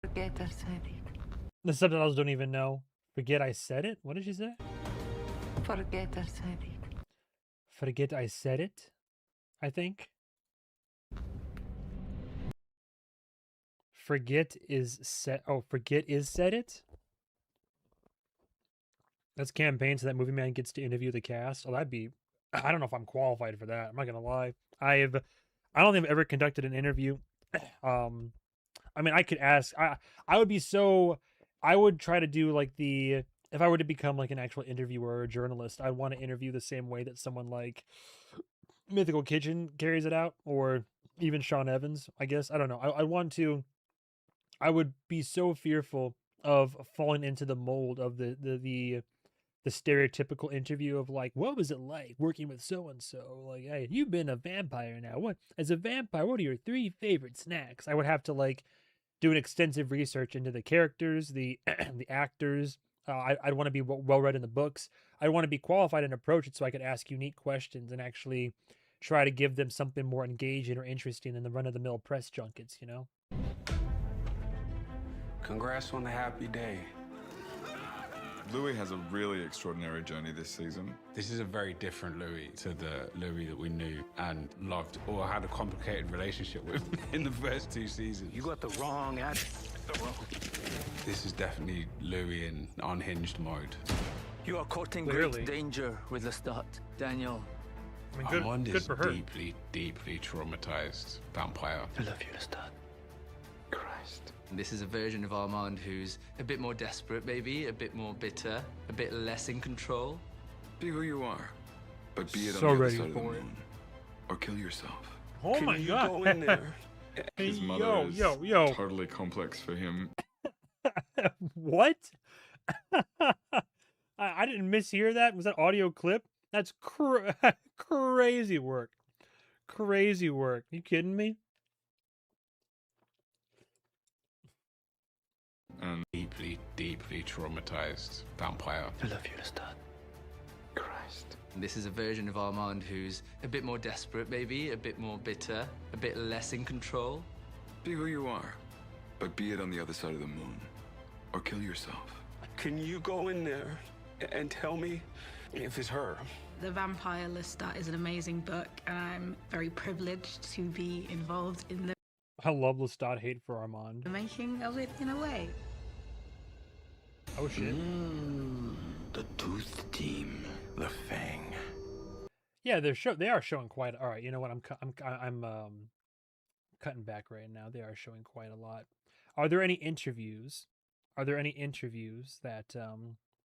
Forget I said it. The subtitles don't even know. Forget I said it? What did she say? Forget I said it. Forget I said it, I think. Forget is said it? That's campaign so that movie man gets to interview the cast. Oh, that'd be, I don't know if I'm qualified for that. I'm not gonna lie. I don't think I've ever conducted an interview. I mean, I could ask. I would be so. I would try to do like the. If I were to become like an actual interviewer or a journalist, I'd want to interview the same way that someone like Mythical Kitchen carries it out, or even Sean Evans. I guess I don't know. I want to. I would be so fearful of falling into the mold of the stereotypical interview of like, what was it like working with so and so? Like, hey, you've been a vampire now. What as a vampire? What are your 3 favorite snacks? I would have to like do an extensive research into the characters, the the actors. I'd want to be well read in the books. I want to be qualified and approach it so I could ask unique questions and actually try to give them something more engaging or interesting than the run of the mill press junkets. You know. Congrats on the happy day. Louis has a really extraordinary journey this season. This is a very different Louis to the Louis that we knew and loved or had a complicated relationship with in the first 2 seasons. You got the wrong attitude. This is definitely Louis in unhinged mode. You are courting Clearly. great danger with Lestat, Daniel. I mean, good Armand for her. is deeply traumatized vampire. I love you, Lestat. Christ. This is a version of Armand who's a bit more desperate, maybe, a bit more bitter, a bit less in control. Be who you are, but be it So on the other ready side of the for it. moon. Or kill yourself. Oh Can my you god. go in there? His Hey, mother is yo. totally complex for him. What? I didn't mishear that. Was that audio clip? That's crazy work. Crazy work. You kidding me? And Deeply traumatized vampire. I love you, Lestat. Christ. This is a version of Armand who's a bit more desperate, maybe, a bit more bitter, a bit less in control. be who you are, but be it on the other side of the moon. Or kill yourself. Can you go in there and tell me if it's her? The Vampire Lestat is an amazing book, and I'm very privileged to be involved in the I love Lestat hate for Armand. making of it in a way. Oh shit. The Tooth Team, the Fang. Yeah, they are showing quite. All right, you know what? I'm cutting back right now. They are showing quite a lot. Are there any interviews? Are there any interviews that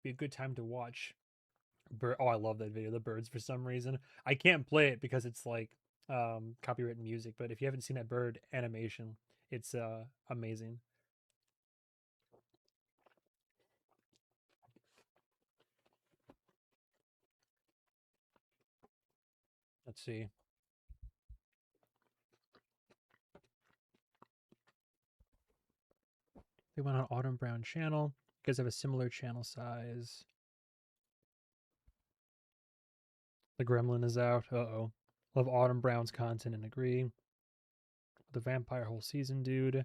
be a good time to watch? Oh, I love that video. The birds for some reason. I can't play it because it's like copyrighted music. But if you haven't seen that bird animation, it's amazing. Let's see. They went on Autumn Brown channel. You guys have a similar channel size. The Gremlin is out. Uh-oh. Love Autumn Brown's content and agree. The Vampire whole season, dude.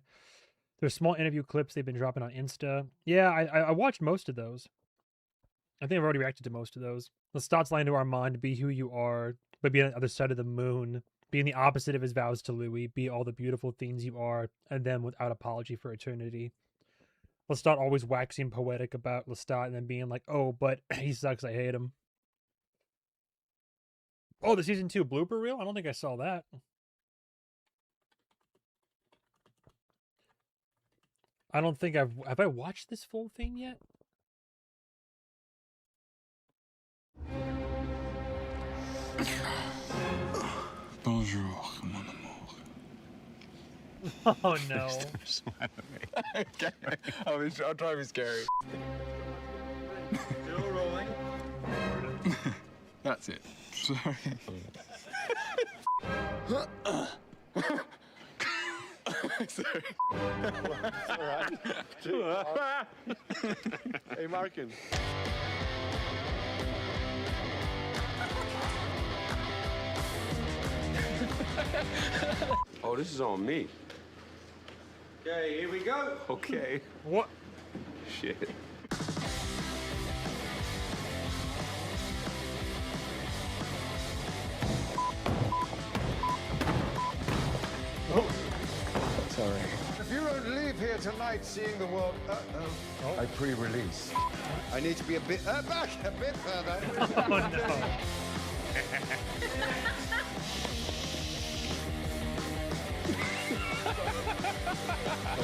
There's small interview clips they've been dropping on Insta. Yeah, I watched most of those. I think I've already reacted to most of those. Lestat's line to Armand, be who you are, but be on the other side of the moon. Being the opposite of his vows to Louis. Be all the beautiful things you are, and then without apology for eternity. Lestat always waxing poetic about Lestat and then being like, oh, but he sucks, I hate him. Oh, the season 2 blooper reel? I don't think I saw that. I don't think have I watched this full thing yet? Bonjour, mon amour. Oh no. Okay. I'll try to be scary. Still rolling. That's it. Sorry. Sorry. Hey, Markin. Oh, this is on me. Okay, here we go. Okay. What? Shit. here tonight seeing the world. I pre-release. I need to be a bit back, a bit further. Oh, no.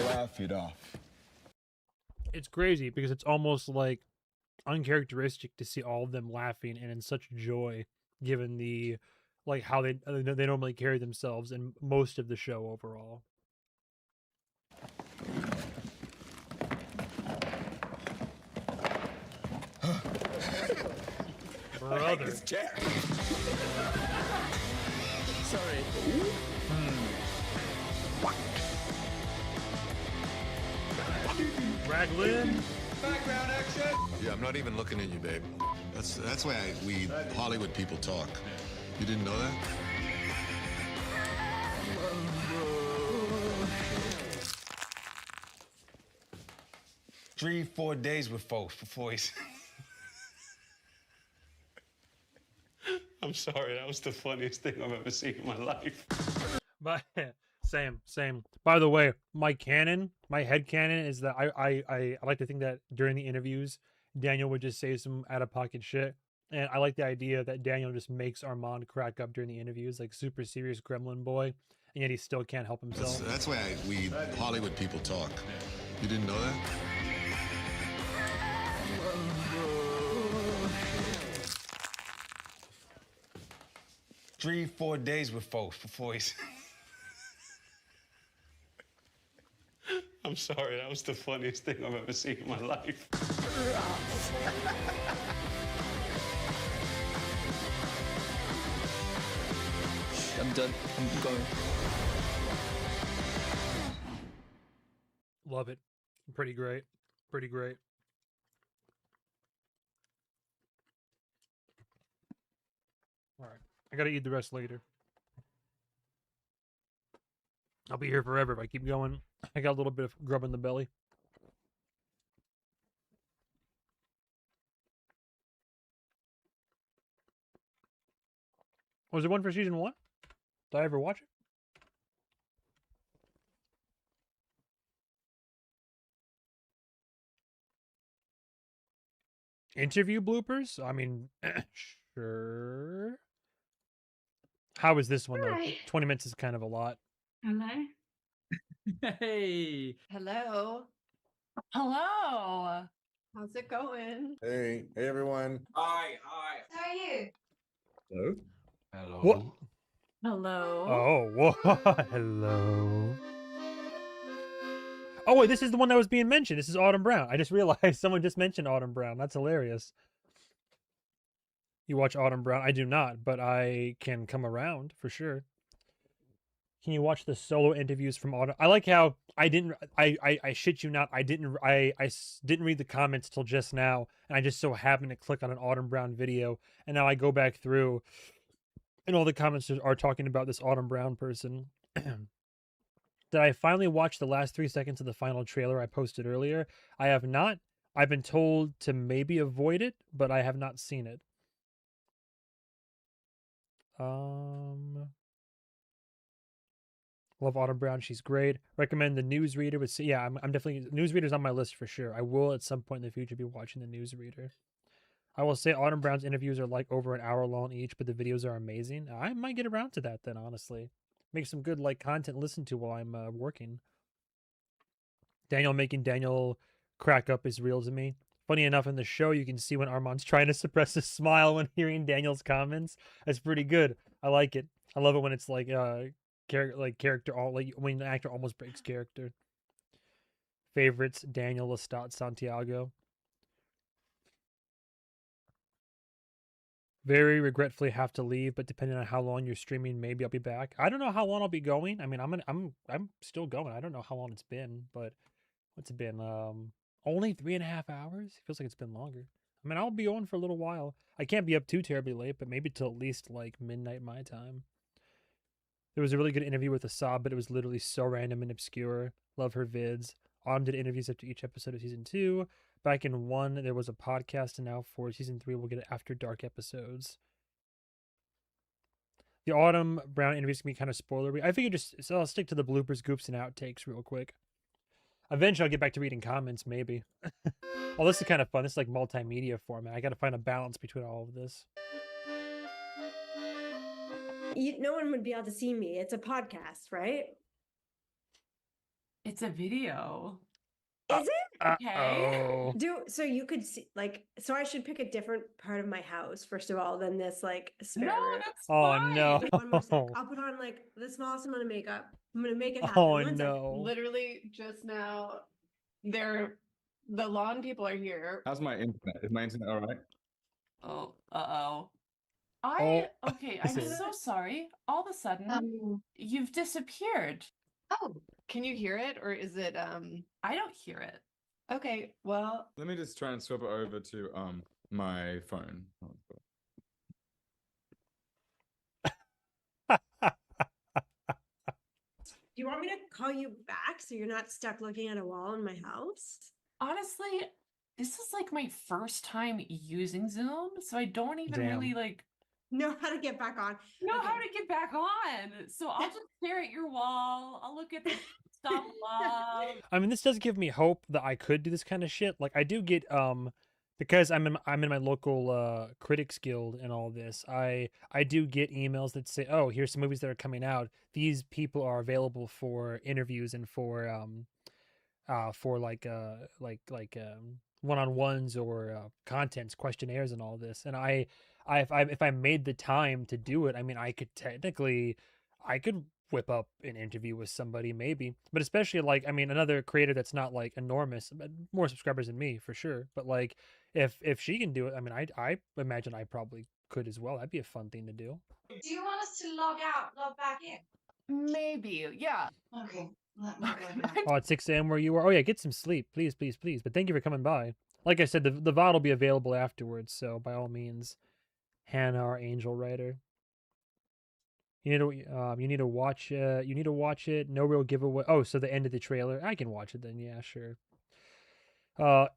Laugh it off. It's crazy because it's almost like uncharacteristic to see all of them laughing and in such joy, given the like how they normally carry themselves in most of the show overall. Brother. Sorry. Raglan. Background action. Yeah, I'm not even looking at you, babe. That's why we Hollywood people talk. You didn't know that? 3-4 days with folks before he's. I'm sorry, that was the funniest thing I've ever seen in my life. But same. By the way, my head canon is that I like to think that during the interviews, Daniel would just say some out of pocket shit. And I like the idea that Daniel just makes Armand crack up during the interviews, like super serious gremlin boy, and yet he still can't help himself. That's why we Hollywood people talk. You didn't know that? 3-4 days with folks before he's. I'm sorry, that was the funniest thing I've ever seen in my life. I'm done. I'm going. Love it. Pretty great. Pretty great. All right. I gotta eat the rest later. I'll be here forever if I keep going. I got a little bit of grub in the belly. Was there one for season 1? Did I ever watch it? Interview bloopers? I mean, sure. How is this one, though? Hi. 20 minutes is kind of a lot. Hello. Hey. Hello. Hello. How's it going? Hey everyone. Hi. How are you? Hello. Hello. What? Hello. Oh, whoa. Hello. Oh, wait, this is the one that was being mentioned. This is Autumn Brown. I just realized someone just mentioned Autumn Brown. That's hilarious. You watch Autumn Brown? I do not, but I can come around for sure. Can you watch the solo interviews from Autumn? I like how I didn't. I shit you not. I didn't read the comments till just now, and I just so happened to click on an Autumn Brown video, and now I go back through, and all the comments are talking about this Autumn Brown person. Did I finally watch the last 3 seconds of the final trailer I posted earlier? I have not. I've been told to maybe avoid it, but I have not seen it. Love Autumn Brown. She's great. Recommend the Newsreader. Yeah, I'm definitely Newsreader's on my list for sure. I will at some point in the future be watching the Newsreader. I will say Autumn Brown's interviews are like over an hour long each, but the videos are amazing. I might get around to that then, honestly. Make some good like content to listen to while I'm working. Daniel making Daniel crack up is real to me. Funny enough, in the show, you can see when Armand's trying to suppress a smile when hearing Daniel's comments. That's pretty good. I like it. I love it when it's like character when an actor almost breaks character. Favorites: Daniel, Lestat, Santiago. Very regretfully have to leave, but depending on how long you're streaming, maybe I'll be back. I don't know how long I'll be going. I mean, I'm still going. I don't know how long it's been, but what's it been? Only 3.5 hours. It feels like it's been longer. I mean, I'll be on for a little while. I can't be up too terribly late, but maybe till at least like midnight my time. There was a really good interview with Asab, but it was literally so random and obscure. Love her vids. Autumn did interviews after each episode of season 2. Back in 1, there was a podcast, and now for season 3, we'll get After Dark episodes. The Autumn Brown interviews can be kind of spoilery. I figure so I'll stick to the bloopers, goops, and outtakes real quick. Eventually, I'll get back to reading comments, maybe. Well, this is kind of fun. This is like multimedia format. I got to find a balance between all of this. No one would be able to see me. It's a podcast, right? It's a video. Is it? Okay. So you could see, like, so I should pick a different part of my house first of all than this, like, spare room. That's fine. No. One more sec. I'll put on like the smallest amount of makeup. I'm gonna make it happen. Oh One sec. no. Literally just now, the lawn people are here. How's my internet? Is my internet all right? Oh, uh-oh. Okay, I'm is it? so sorry. All of a sudden, you've disappeared. Oh, can you hear it or is it I don't hear it. Okay, well, Let me just try and swap it over to my phone. Do you want me to call you back so you're not stuck looking at a wall in my house? honestly, this is like my first time using Zoom, so I don't even Damn. really like Know how to get back on. know Okay. how to get back on. So I'll just stare at your wall. I'll look at the stuff love. I mean, this does give me hope that I could do this kind of shit. Like, I do get because I'm in my local critics guild and all this. I do get emails that say, "Oh, here's some movies that are coming out. These people are available for interviews and for one-on-ones or contents, questionnaires, and all this." And if I made the time to do it, I mean, I could whip up an interview with somebody, maybe. But especially, like, I mean, another creator that's not like enormous, but more subscribers than me for sure. But like, if she can do it, I mean, I imagine I probably could as well. That'd be a fun thing to do. Do you want us to log out, log back in? Maybe, yeah. Okay, let me go back. Oh, at 6 a.m. where you are. Oh yeah, get some sleep, please, please, please. But thank you for coming by. Like I said, the VOD will be available afterwards, so by all means, Hannah, our angel writer. You need to watch it. No real giveaway. Oh, so the end of the trailer. I can watch it then. Yeah, sure.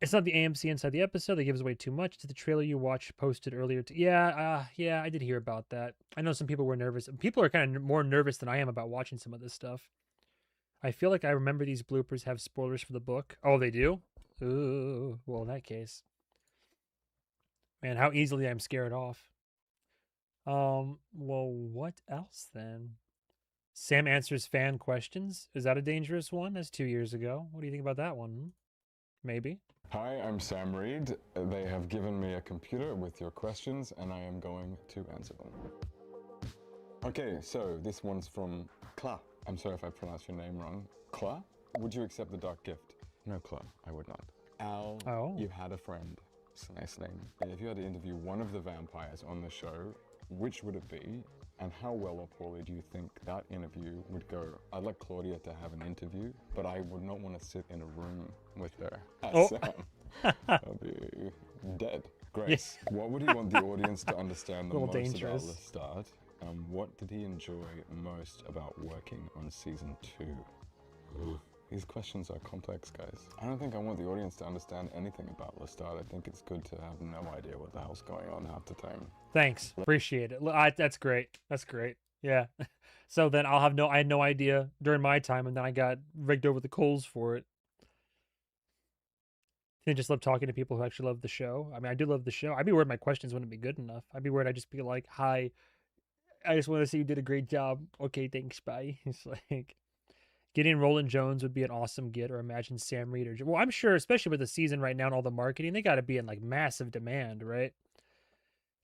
It's not the AMC inside the episode that gives away too much. It's the trailer you watched posted earlier. Yeah, I did hear about that. I know some people were nervous. People are kind of more nervous than I am about watching some of this stuff. I feel like I remember these bloopers have spoilers for the book. Oh, they do? Ooh, well, in that case. Man, how easily I'm scared off. Well, what else then? Sam answers fan questions. Is that a dangerous one? That's 2 years ago. What do you think about that one? Maybe. Hi, I'm Sam Reed. They have given me a computer with your questions, and I am going to answer them. Okay, so this one's from Kla. I'm sorry if I pronounced your name wrong. Kla? Would you accept the dark gift? No, Kla, I would not. Al, you had a friend. It's a nice name. If you had to interview one of the vampires on the show, which would it be? And how well or poorly do you think that interview would go? I'd like Claudia to have an interview, but I would not want to sit in a room with her. Sam. I'll be dead. Grace, what would you want the audience to understand the most dangerous. about Lestat? What did he enjoy most about working on season 2? These questions are complex, guys. I don't think I want the audience to understand anything about Lestat. I think it's good to have no idea what the hell's going on half the time. Thanks. Appreciate it. That's great. That's great. Yeah. So then I had no idea during my time, and then I got rigged over the coals for it. I just love talking to people who actually love the show. I mean, I do love the show. I'd be worried my questions wouldn't be good enough. I'd be worried I'd just be like, "Hi, I just want to say you did a great job. Okay, thanks, bye." It's like... Getting Roland Jones would be an awesome get, or imagine Sam Reed or... Well, I'm sure, especially with the season right now and all the marketing, they got to be in, like, massive demand, right?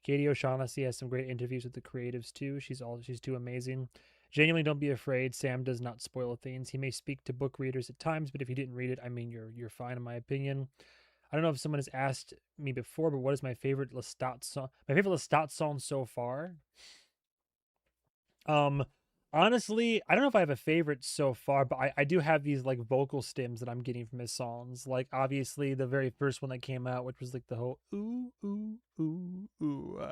Katie O'Shaughnessy has some great interviews with the creatives, too. She's too amazing. Genuinely, don't be afraid. Sam does not spoil things. He may speak to book readers at times, but if you didn't read it, I mean, you're fine, in my opinion. I don't know if someone has asked me before, but what is my favorite Lestat song? My favorite Lestat song so far? Honestly, I don't know if I have a favorite so far, but I do have these like vocal stems that I'm getting from his songs. Like obviously the very first one that came out, which was like the whole ooh ooh ooh ooh,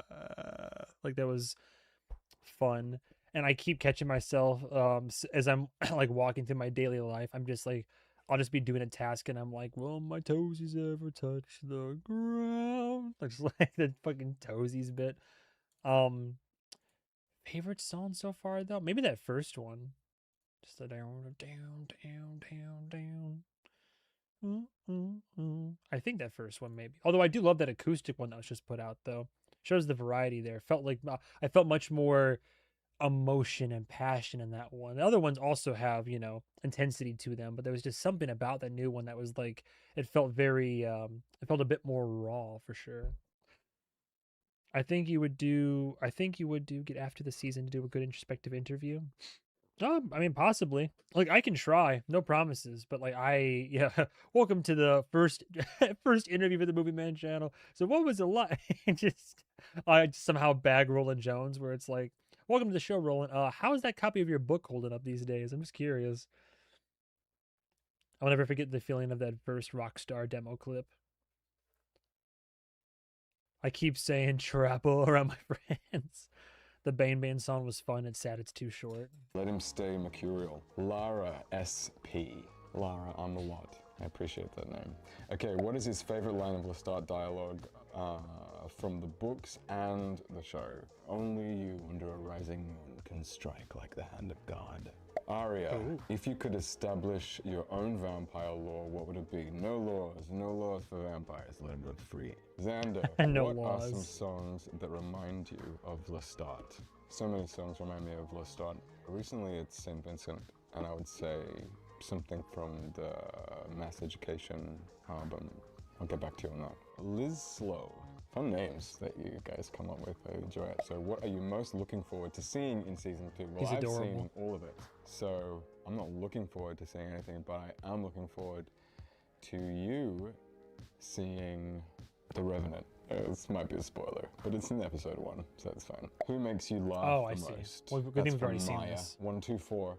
like that was fun. And I keep catching myself as I'm like walking through my daily life. I'm just like, I'll just be doing a task and I'm like, will my toesies ever touch the ground? Like, just like the fucking toesies bit. Favorite song so far though? Maybe that first one. Just the down, down, down, down, down. I think that first one maybe. Although I do love that acoustic one that was just put out though. Shows the variety there. Felt like I felt much more emotion and passion in that one. The other ones also have, you know, intensity to them, but there was just something about that new one that was like it felt very it felt a bit more raw for sure. I think you would do get after the season to do a good introspective interview. I mean, possibly. Like, I can try, no promises, but like, yeah. Welcome to the first first interview for the Movie Man channel. So, what was it like? just, I somehow bag Roland Jones, where it's like, welcome to the show, Roland. How is that copy of your book holding up these days? I'm just curious. I'll never forget the feeling of that first Rockstar demo clip. I keep saying "trapple" around my friends. The Bane Bane song was fun. It's sad it's too short. Let him stay mercurial. Lara SP. Lara, I'm a lot. I appreciate that name. Okay, what is his favorite line of Lestat dialogue from the books and the show? Only you under a rising moon can strike like the hand of God. Arya, if you could establish your own vampire law, what would it be? No laws for vampires, let them run free. Xander, no what laws. are some songs that remind you of Lestat? So many songs remind me of Lestat. Recently it's St. Vincent, and I would say something from the Mass Education album. I'll get back to you on that. Liz Slow. Fun names that you guys come up with. I enjoy it. So what are you most looking forward to seeing in season 2? Well, He's I've adorable. seen all of it. So I'm not looking forward to seeing anything, but I am looking forward to you seeing The Revenant. This might be a spoiler, but it's in episode 1, so that's fine. Who makes you laugh the most? Well, good That's thing we've already from seen Maya. this. 1, 2, 4.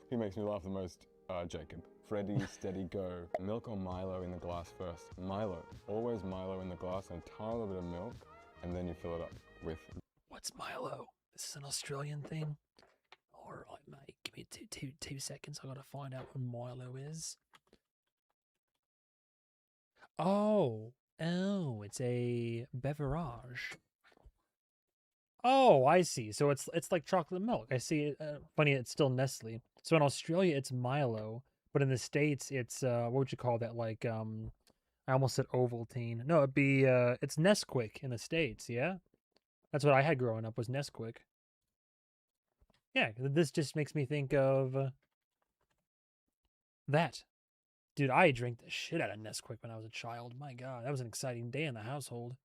Who makes me laugh the most? Jacob. Freddy, steady, go. Milk or Milo in the glass first? Milo. Always Milo in the glass, and a tiny little bit of milk, and then you fill it up with... What's Milo? This is an Australian thing? Alright, mate. Give me two seconds. I gotta find out what Milo is. Oh, it's a beverage. Oh, I see. So it's like chocolate milk. I see it. Funny, it's still Nestle. So in Australia, it's Milo, but in the States, it's what would you call that? Like I almost said Ovaltine. No, it'd be it's Nesquik in the States. Yeah, that's what I had growing up was Nesquik. Yeah, this just makes me think of that. Dude, I drank the shit out of Nesquik when I was a child. My God, that was an exciting day in the household.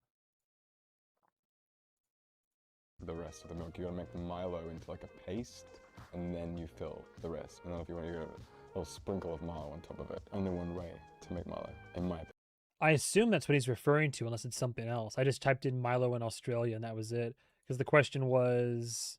The rest of the milk. You gotta make the Milo into like a paste, and then you fill the rest. And then if you want, you get a little sprinkle of Milo on top of it. Only one way to make Milo, in my opinion. I assume that's what he's referring to, unless it's something else. I just typed in Milo in Australia, and that was it. Because the question was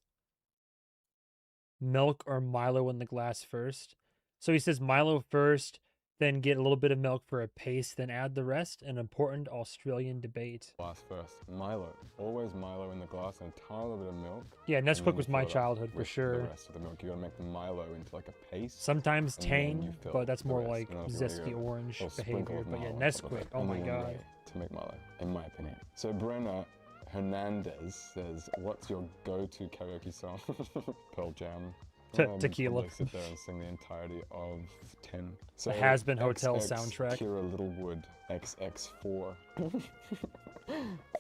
milk or Milo in the glass first. So he says Milo first, then get a little bit of milk for a paste, then add the rest. An important Australian debate. Glass first. Milo. Always Milo in the glass, and a tiny little bit of milk. Yeah, and then Nesquik you was my fill it up childhood for with sure. The rest of the milk. You gotta make the Milo into like a paste. Sometimes and then you tang, fill but that's the more rest. like And then if you want, you zesty get a orange little sprinkle behavior. of But yeah, Milo on top of Nesquik. it. Oh my Only one God. way to make Milo, in my opinion. So Brenna Hernandez says, "What's your go-to karaoke song?" Pearl Jam. Tequila. Probably sit there and sing the entirety of 10. So The Has-Been Hotel XX soundtrack. Kira Littlewood, XX4.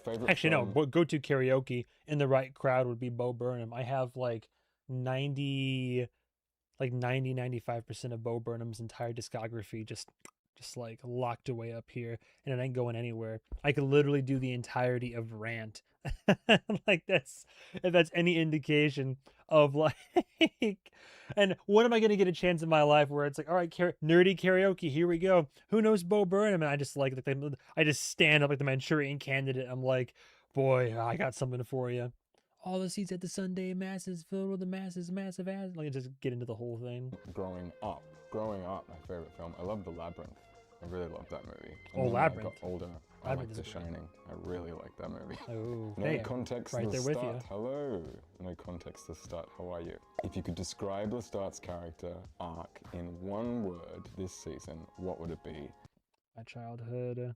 Favorite Actually, film? no. Go to karaoke in the right crowd would be Bo Burnham. I have like 95% of Bo Burnham's entire discography just like locked away up here, and it ain't going anywhere. I could literally do the entirety of Rant. Like that's if that's any indication of like and when am I gonna get a chance in my life where it's like, all right, nerdy karaoke, here we go. Who knows Bo Burnham? And I just like I just stand up like the Manchurian Candidate. I'm like, boy, I got something for you. All the seats at the Sunday masses filled with the masses, massive ass. Like, just get into the whole thing. Growing up, my favorite film. I love The Labyrinth. I really love that movie. Oh, And then Labyrinth. When I got older, I Labyrinth liked is The great. Shining. I really like that movie. Oh, No hey, context. right there with Lestat. you. Hello. No context. Lestat. How are you? If you could describe Lestat's character arc in one word this season, what would it be? My childhood.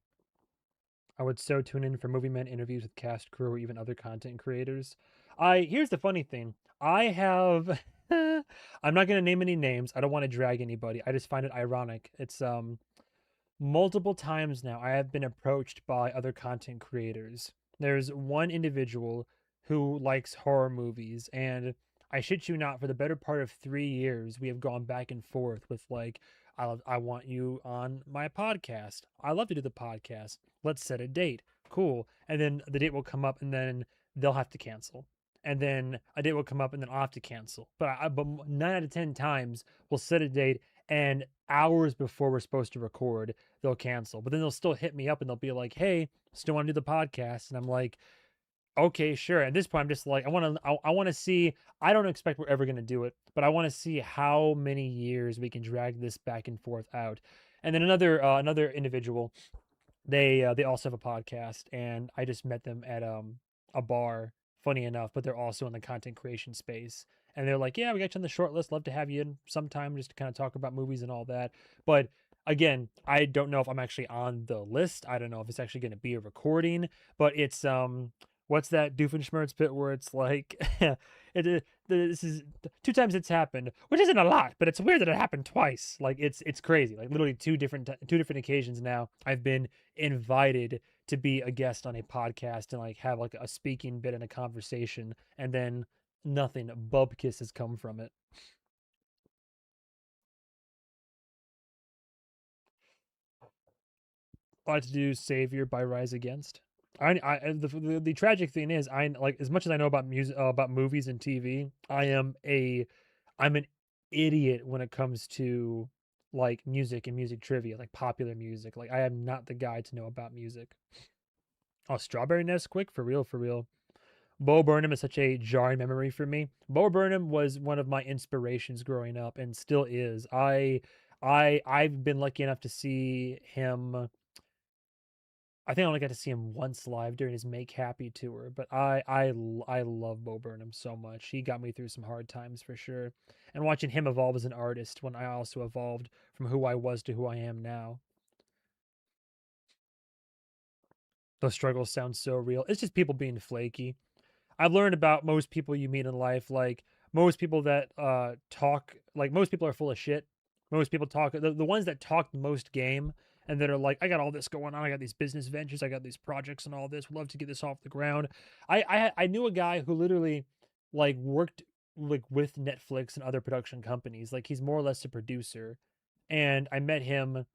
I would so tune in for Movie Man interviews with cast, crew, or even other content creators. Here's the funny thing. I have I'm not gonna name any names. I don't want to drag anybody. I just find it ironic. It's multiple times now I have been approached by other content creators. There's one individual who likes horror movies, and I shit you not, for the better part of 3 years, we have gone back and forth with like, I want you on my podcast. I love to do the podcast. Let's set a date. Cool. And then the date will come up, and then they'll have to cancel. And then a date will come up, and then I'll have to cancel. But 9 out of 10 times we'll set a date, and hours before we're supposed to record, they'll cancel. But then they'll still hit me up, and they'll be like, "Hey, still want to do the podcast?" And I'm like, "Okay, sure." At this point, I'm just like, I want to see. I don't expect we're ever going to do it, but I want to see how many years we can drag this back and forth out. And then another individual, they also have a podcast, and I just met them at a bar, funny enough, but they're also in the content creation space. And they're like, "Yeah, we got you on the short list. Love to have you in sometime just to kind of talk about movies and all that." But again, I don't know if I'm actually on the list. I don't know if it's actually going to be a recording, but it's what's that Doofenshmirtz bit where it's like this is 2 times it's happened, which isn't a lot, but it's weird that it happened twice. Like it's crazy. Like literally two different occasions now I've been invited to be a guest on a podcast and like have like a speaking bit and a conversation, and then nothing bubkiss has come from it. I like to do Savior by Rise Against. The tragic thing is, I like, as much as I know about music, about movies and TV, I'm an idiot when it comes to like music and music trivia, like popular music. Like I am not the guy to know about music. Oh, Strawberry Nesquik, for real, for real. Bo Burnham is such a jarring memory for me. Bo Burnham was one of my inspirations growing up, and still is. I've been lucky enough to see him. I think I only got to see him once live during his Make Happy tour, but I love Bo Burnham so much. He got me through some hard times for sure. And watching him evolve as an artist when I also evolved from who I was to who I am now. Those struggles sound so real. It's just people being flaky. I've learned about most people you meet in life, like most people that talk, like most people are full of shit. Most people talk, the ones that talk the most game and that are like, I got all this going on. I got these business ventures. I got these projects and all this. Would love to get this off the ground. I knew a guy who literally like worked like with Netflix and other production companies. Like he's more or less a producer. And I met him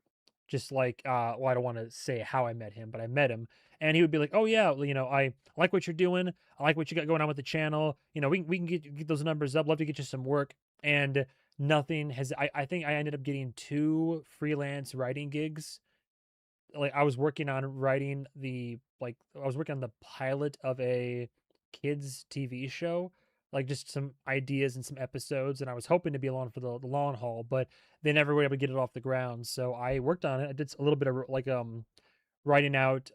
just like well, I don't want to say how I met him, but I met him, and he would be like, "Oh yeah, well, I like what you're doing. I like what you got going on with the channel. We can get those numbers up. Love to get you some work." And nothing has. I think I ended up getting 2 freelance writing gigs. Like I was working on writing I was working on the pilot of a kids TV show, like just some ideas and some episodes, and I was hoping to be along for the long haul, but they never were able to get it off the ground. So I worked on it. I did a little bit of like writing out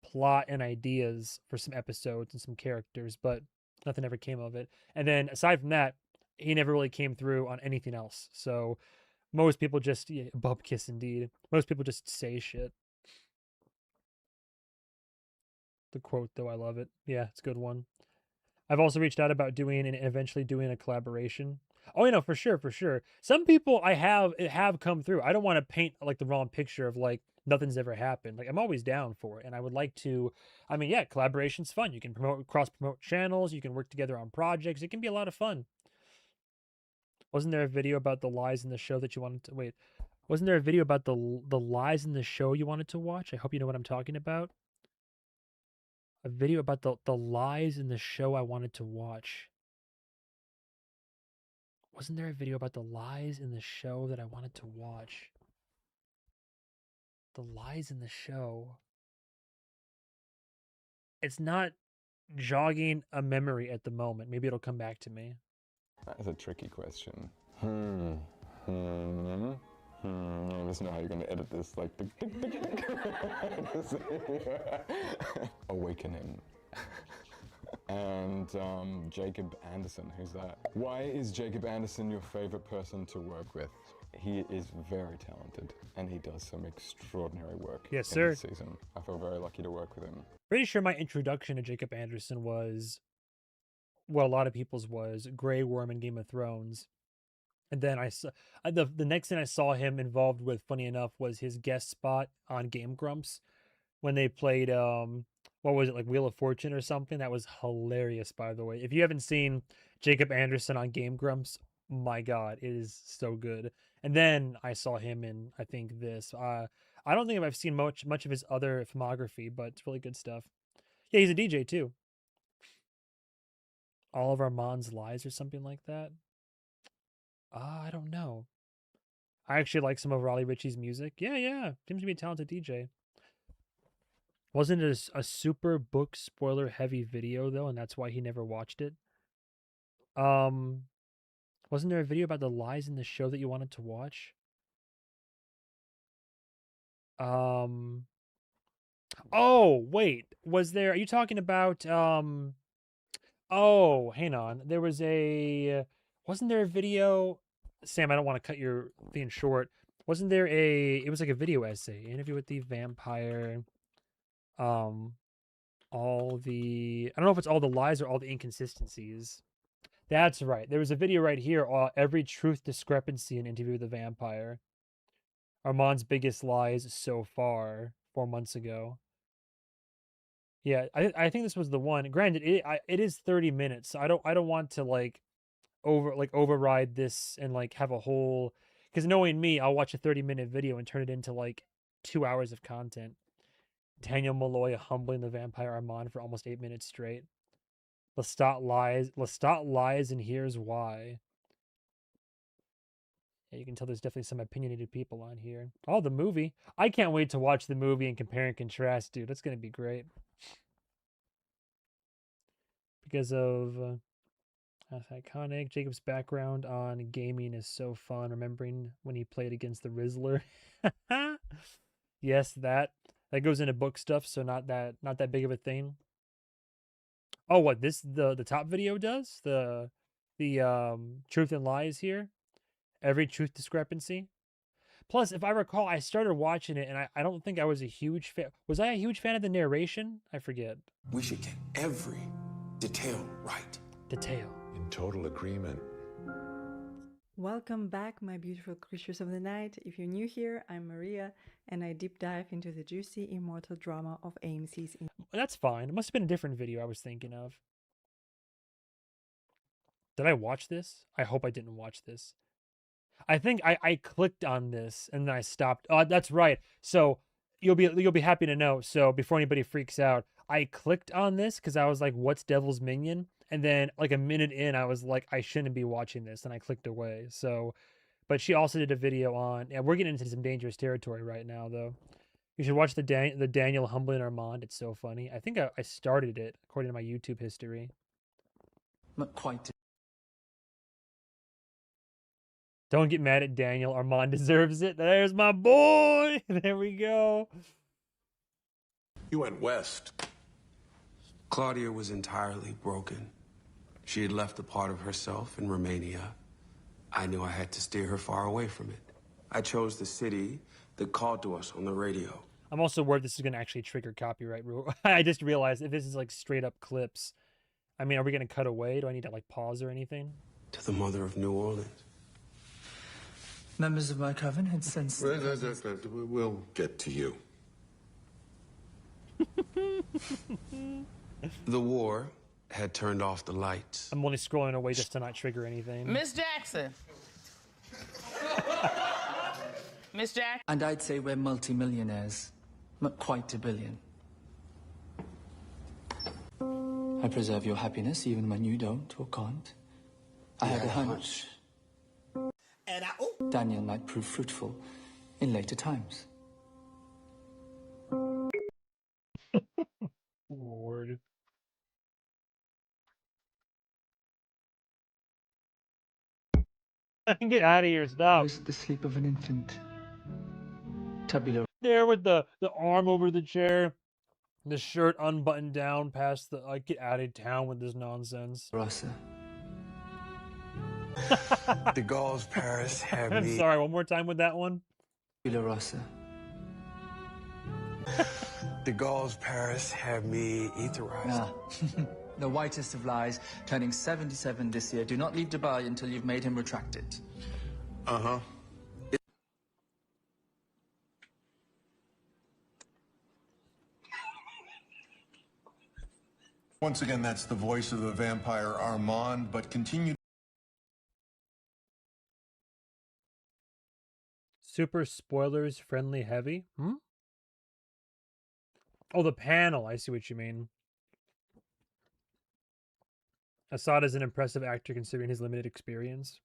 plot and ideas for some episodes and some characters, but nothing ever came of it. And then aside from that, he never really came through on anything else. So most people just bub kiss indeed. Most people just say shit. The quote though, I love it. Yeah, it's a good one. I've also reached out about doing and eventually doing a collaboration. Oh, for sure, for sure. Some people I have come through. I don't want to paint like the wrong picture of like nothing's ever happened. Like I'm always down for it, and I would like to. I mean, yeah, collaboration's fun. You can cross promote channels. You can work together on projects. It can be a lot of fun. Wasn't there a video about the lies in the show that you wanted to wait? Wasn't there a video about the lies in the show you wanted to watch? I hope you know what I'm talking about. A video about the lies in the show I wanted to watch. Wasn't there a video about the lies in the show that I wanted to watch? The lies in the show. It's not jogging a memory at the moment. Maybe it'll come back to me. That is a tricky question. Let's know how you're going to edit this. Like, Awakening. And Jacob Anderson, who's that? Why is Jacob Anderson your favorite person to work with? He is very talented, and he does some extraordinary work. Yes, sir. This season. I feel very lucky to work with him. Pretty sure my introduction to Jacob Anderson was what a lot of people's was Grey Worm in Game of Thrones. And then I saw the next thing I saw him involved with, funny enough, was his guest spot on Game Grumps when they played what was it, like Wheel of Fortune or something. That was hilarious, by the way. If you haven't seen Jacob Anderson on Game Grumps, my god, it is so good. And then I saw him in, I think, this. I don't think I've seen much of his other filmography, but it's really good stuff. Yeah, he's a DJ too. All of Armand's Lies or something like that. I don't know. I actually like some of Raleigh Ritchie's music. Yeah. Seems to be a talented DJ. Wasn't it a super book spoiler heavy video though, and that's why he never watched it? Wasn't there a video about the lies in the show that you wanted to watch? Oh, wait. Was there, are you talking about oh, hang on. There was a, wasn't there a video? Sam, I don't want to cut your thing short. Wasn't there it was like a video essay, interview with the vampire, all the, I don't know if it's all the lies or all the inconsistencies. That's right. There was a video right here, every truth discrepancy in Interview with the Vampire. Armand's biggest lies so far, 4 months ago. Yeah, I think this was the one. Granted, it is 30 minutes. So I don't want to override this and have a whole, because knowing me, I'll watch a 30-minute video and turn it into 2 hours of content. Daniel Malloy humbling the vampire Armand for almost 8 minutes straight. Lestat lies, and here's why. Yeah, you can tell there's definitely some opinionated people on here. Oh, the movie. I can't wait to watch the movie and compare and contrast, dude. That's going to be great. Because of that's iconic. Jacob's background on gaming is so fun. Remembering when he played against the Rizzler. Yes, that goes into book stuff, so not that big of a thing. Oh, what this the top video does? The truth and lies here. Every truth discrepancy. Plus, if I recall, I started watching it and I don't think I was a huge fan. Was I a huge fan of the narration? I forget. We should get every detail right. Detail. In total agreement. Welcome back, my beautiful creatures of the night. If you're new here, I'm Maria, and I deep dive into the juicy, immortal drama of AMC's... That's fine. It must have been a different video I was thinking of. Did I watch this? I hope I didn't watch this. I think I clicked on this and then I stopped. Oh, that's right. So you'll be happy to know. So before anybody freaks out, I clicked on this because I was like, "What's Devil's Minion?" And then a minute in, I was like, "I shouldn't be watching this," and I clicked away. So, but she also did a video on. Yeah, we're getting into some dangerous territory right now, though. You should watch the Daniel humbling Armand. It's so funny. I think I started it according to my YouTube history. Not quite. Don't get mad at Daniel. Armand deserves it. There's my boy. There we go. You went west. Claudia was entirely broken. She had left a part of herself in Romania. I knew I had to steer her far away from it. I chose the city that called to us on the radio. I'm also worried this is going to actually trigger copyright rule. I just realized if this is straight up clips, I mean, are we going to cut away? Do I need to pause or anything? To the mother of New Orleans. Members of my coven had sensed... We'll get to you. The war had turned off the lights. I'm only scrolling away just to not trigger anything. Miss Jackson. Miss Jackson. And I'd say we're multimillionaires. Not quite a billion. I preserve your happiness even when you don't or can't. I had a hunch. Daniel might prove fruitful in later times. Lord. Get out of here, stop. The sleep of an infant. Tabula. There with the arm over the chair, the shirt unbuttoned down past the, get out of town with this nonsense. Rasa. De Gaulle's Paris had I'm me... sorry, one more time with that one. Tabula rasa. De Gaulle's Paris had me etherized. The whitest of lies, turning 77 this year. Do not leave Dubai until you've made him retract it. Uh-huh. Once again, that's the voice of the vampire Armand, but continue. Super spoilers friendly heavy? Oh, the panel. I see what you mean. Assad is an impressive actor considering his limited experience.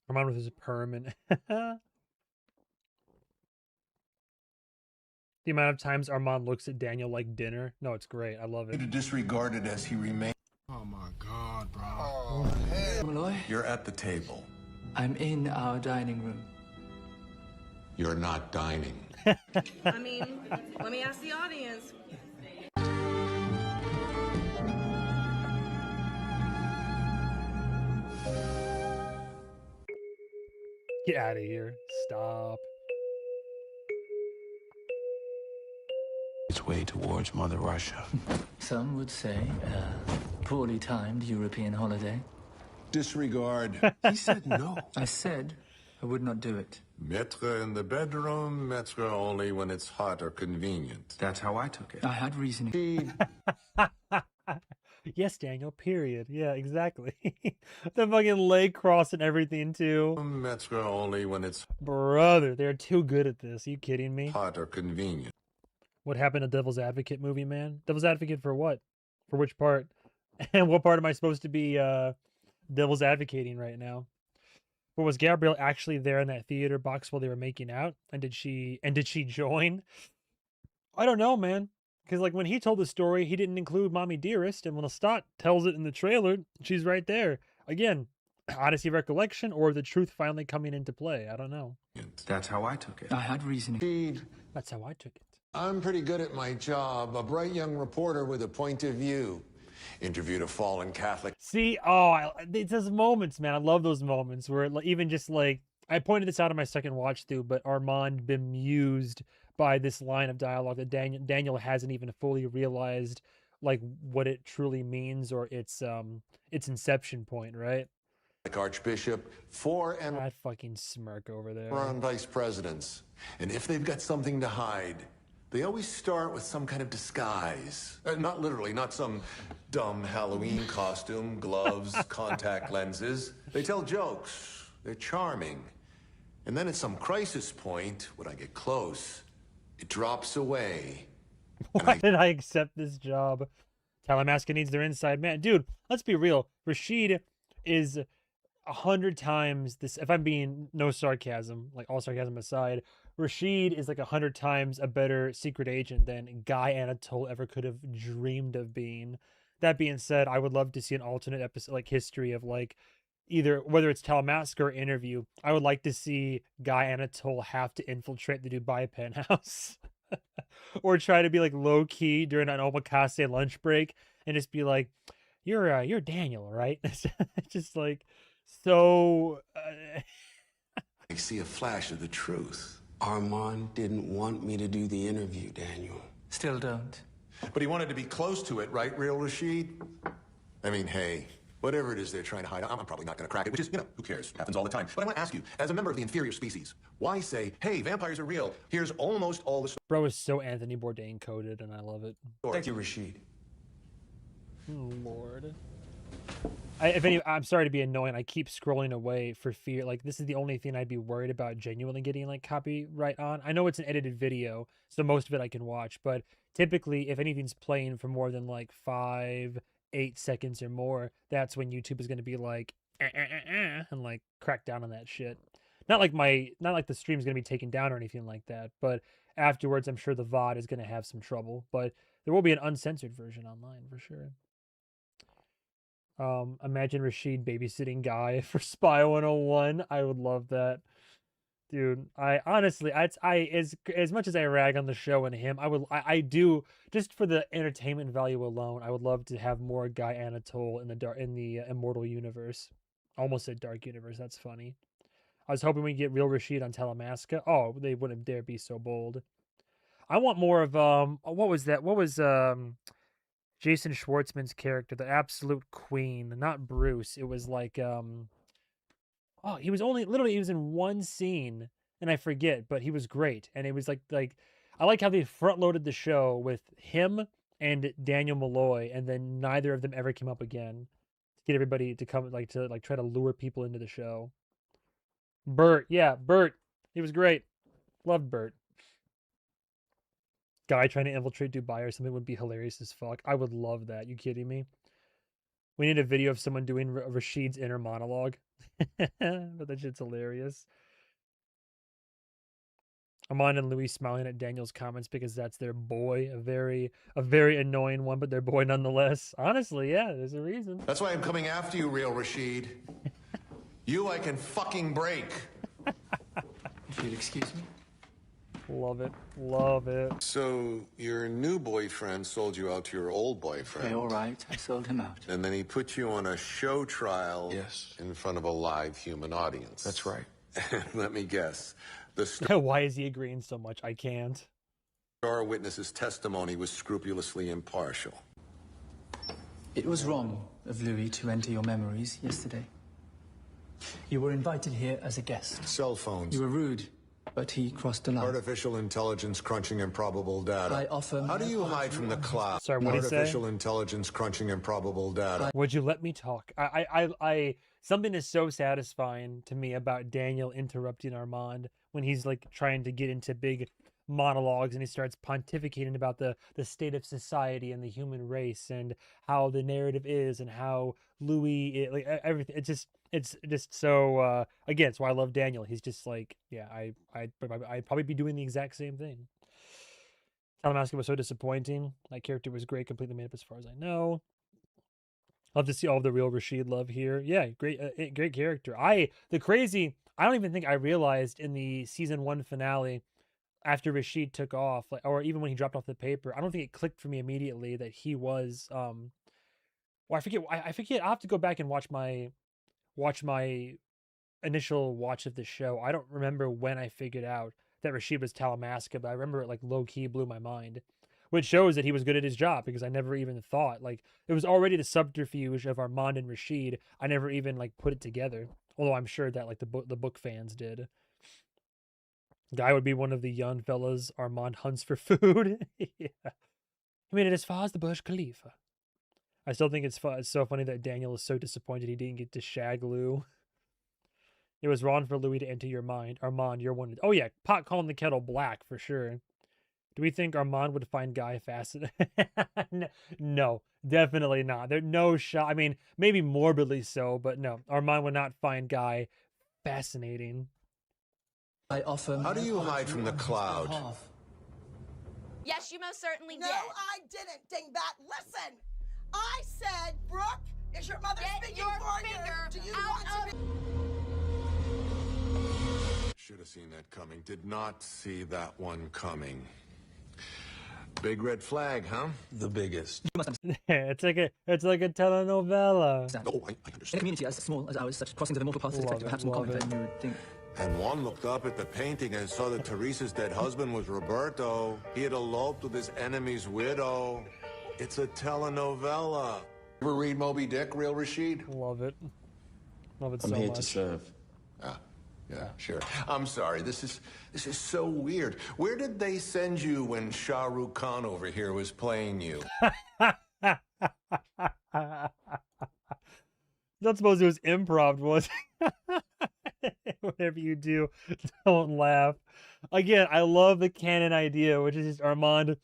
Armand with his perm and the amount of times Armand looks at Daniel like dinner. No, it's great. I love it. Disregarded as he remains. Oh my God, bro. Oh, Malloy? You're at the table. I'm in our dining room. You're not dining. I mean, let me ask the audience. Get out of here. Stop. Its way towards Mother Russia. Some would say a poorly timed European holiday. Disregard. He said no. I said I would not do it. Maître in the bedroom, maître only when it's hot or convenient. That's how I took it. I had reasoning. Yes, Daniel, period. Yeah, exactly. The fucking leg cross and everything, too. Maître only when it's... Brother, they're too good at this. Are you kidding me? Hot or convenient. What happened to Devil's Advocate movie, man? Devil's Advocate for what? For which part? And what part am I supposed to be Devil's Advocating right now? But was Gabrielle actually there in that theater box while they were making out? And did she join? I don't know, man. Because like when he told the story, he didn't include Mommy Dearest, and when Lestat tells it in the trailer, she's right there. Again, Odyssey recollection or the truth finally coming into play. I don't know. That's how I took it. I had reasoning. That's how I took it. I'm pretty good at my job. A bright young reporter with a point of view. Interviewed a fallen Catholic. See, it's those moments, man. I love those moments where even just like, I pointed this out in my second watch through, but Armand bemused by this line of dialogue that Daniel hasn't even fully realized like what it truly means or its inception point, right? Like Archbishop, 4 and that fucking smirk over there. on vice presidents. And if they've got something to hide, they always start with some kind of disguise. Not literally, not some dumb Halloween costume, gloves, contact lenses. They tell jokes. They're charming. And then at some crisis point, when I get close, it drops away. Why did I accept this job? Talamasca needs their inside man. Dude, let's be real. Rashid is 100 times this, if I'm being no sarcasm, like all sarcasm aside, Rashid is like 100 times a better secret agent than Guy Anatole ever could have dreamed of being. That being said, I would love to see an alternate episode, like history of like either whether it's Talamasca or Interview. I would like to see Guy Anatole have to infiltrate the Dubai penthouse or try to be like low key during an omakase lunch break and just be like, "You're Daniel, right?" It's just like so. I see a flash of the truth. Armand didn't want me to do the interview, Daniel. Still don't. But he wanted to be close to it, right, real Rashid? I mean, hey, whatever it is they're trying to hide, I'm probably not going to crack it, which is, who cares? Happens all the time. But I want to ask you, as a member of the inferior species, why say, hey, vampires are real? Here's almost all the... Bro is so Anthony Bourdain coded, and I love it. Thank you, Rashid. Oh, Lord. I'm sorry to be annoying. I keep scrolling away for fear. Like, this is the only thing I'd be worried about genuinely getting, like, copyright on. I know it's an edited video, so most of it I can watch. But typically, if anything's playing for more than, like, 5, 8 seconds or more, that's when YouTube is going to be like, and, like, crack down on that shit. Not like the stream's going to be taken down or anything like that. But afterwards, I'm sure the VOD is going to have some trouble. But there will be an uncensored version online, for sure. Imagine Rashid babysitting Guy for Spy 101. I would love that. Dude, I honestly, as much as I rag on the show and him, I do, just for the entertainment value alone, I would love to have more Guy Anatole in the Immortal universe. Almost said Dark Universe, that's funny. I was hoping we'd get real Rashid on Talamasca. Oh, they wouldn't dare be so bold. I want more of, what was that? What was, Jason Schwartzman's character, the absolute queen, not Bruce. It was like oh, he was in one scene and I forget, but he was great. And it was like I like how they front loaded the show with him and Daniel Malloy, and then neither of them ever came up again to get everybody to come to try to lure people into the show. Bert, yeah, Bert. He was great. Loved Bert. Guy trying to infiltrate Dubai or something would be hilarious as fuck. I would love that. You kidding me? We need a video of someone doing Rashid's inner monologue. But that shit's hilarious. Amon and Louis smiling at Daniel's comments because that's their boy, a very annoying one, but their boy nonetheless. Honestly, yeah, there's a reason. That's why I'm coming after you, real Rashid. You I can fucking break. If you'll excuse me. Love it. Love it. So, your new boyfriend sold you out to your old boyfriend. Okay, all right. I sold him out. And then he put you on a show trial. Yes. In front of a live human audience. That's right. Let me guess. The Why is he agreeing so much? I can't. star witness's testimony was scrupulously impartial. It was wrong of Louis to enter your memories yesterday. You were invited here as a guest. Cell phones. You were rude, but he crossed the line. Artificial intelligence crunching improbable data. I offer How do you hide from the cloud? Sorry, what did he say? Artificial intelligence crunching improbable data. Would you let me talk? I something is so satisfying to me about Daniel interrupting Armand when he's like trying to get into big monologues and he starts pontificating about the state of society and the human race and how the narrative is and how Louis like everything. It's just so again, it's why I love Daniel. He's just like, yeah, I'd probably be doing the exact same thing. Talamasca was so disappointing. That character was great, completely made up as far as I know. Love to see all of the real Rashid love here. Yeah, great character. I don't even think I realized in the season 1 finale after Rashid took off, like, or even when he dropped off the paper, I don't think it clicked for me immediately that he was well, I forget. I'll have to go back and watch my initial watch of the show. I don't remember when I figured out that Rashid was Talamasca, but I remember it like low key blew my mind, which shows that he was good at his job because I never even thought like it was already the subterfuge of Armand and Rashid. I never even like put it together, although I'm sure that like the book fans did. Guy would be one of the young fellas Armand hunts for food. Yeah. He made it as far as the Burj Khalifa. I still think it's so funny that Daniel is so disappointed he didn't get to shag Lou. It was wrong for Louis to enter your mind. Armand, you're one. Oh yeah, pot calling the kettle black for sure. Do we think Armand would find Guy fascinating? No, definitely not. There's no shot. I mean, maybe morbidly so, but no. Armand would not find Guy fascinating. I offer. How do you hide from the cloud? Yes, you most certainly No, did. I didn't, dingbat. Listen, I said, Brooke, is your mother Get speaking your for finger you? Do you out want to of- Should have seen that coming. Did not see that one coming. Big red flag, huh? The biggest. It's like a telenovela. Oh, I understand. In a community as small as ours, such crossing to the mortal paths is expected perhaps more common than you would think. And Juan looked up at the painting and saw that Teresa's dead husband was Roberto. He had eloped with his enemy's widow. It's a telenovela. Ever read Moby Dick, real Rashid? Love it. Love it I'm so here much. to serve. Yeah, sure. I'm sorry. This is so weird. Where did they send you when Shah Rukh Khan over here was playing you? Not supposed it was improv, was it? Whatever you do, don't laugh. Again, I love the canon idea, which is just Armand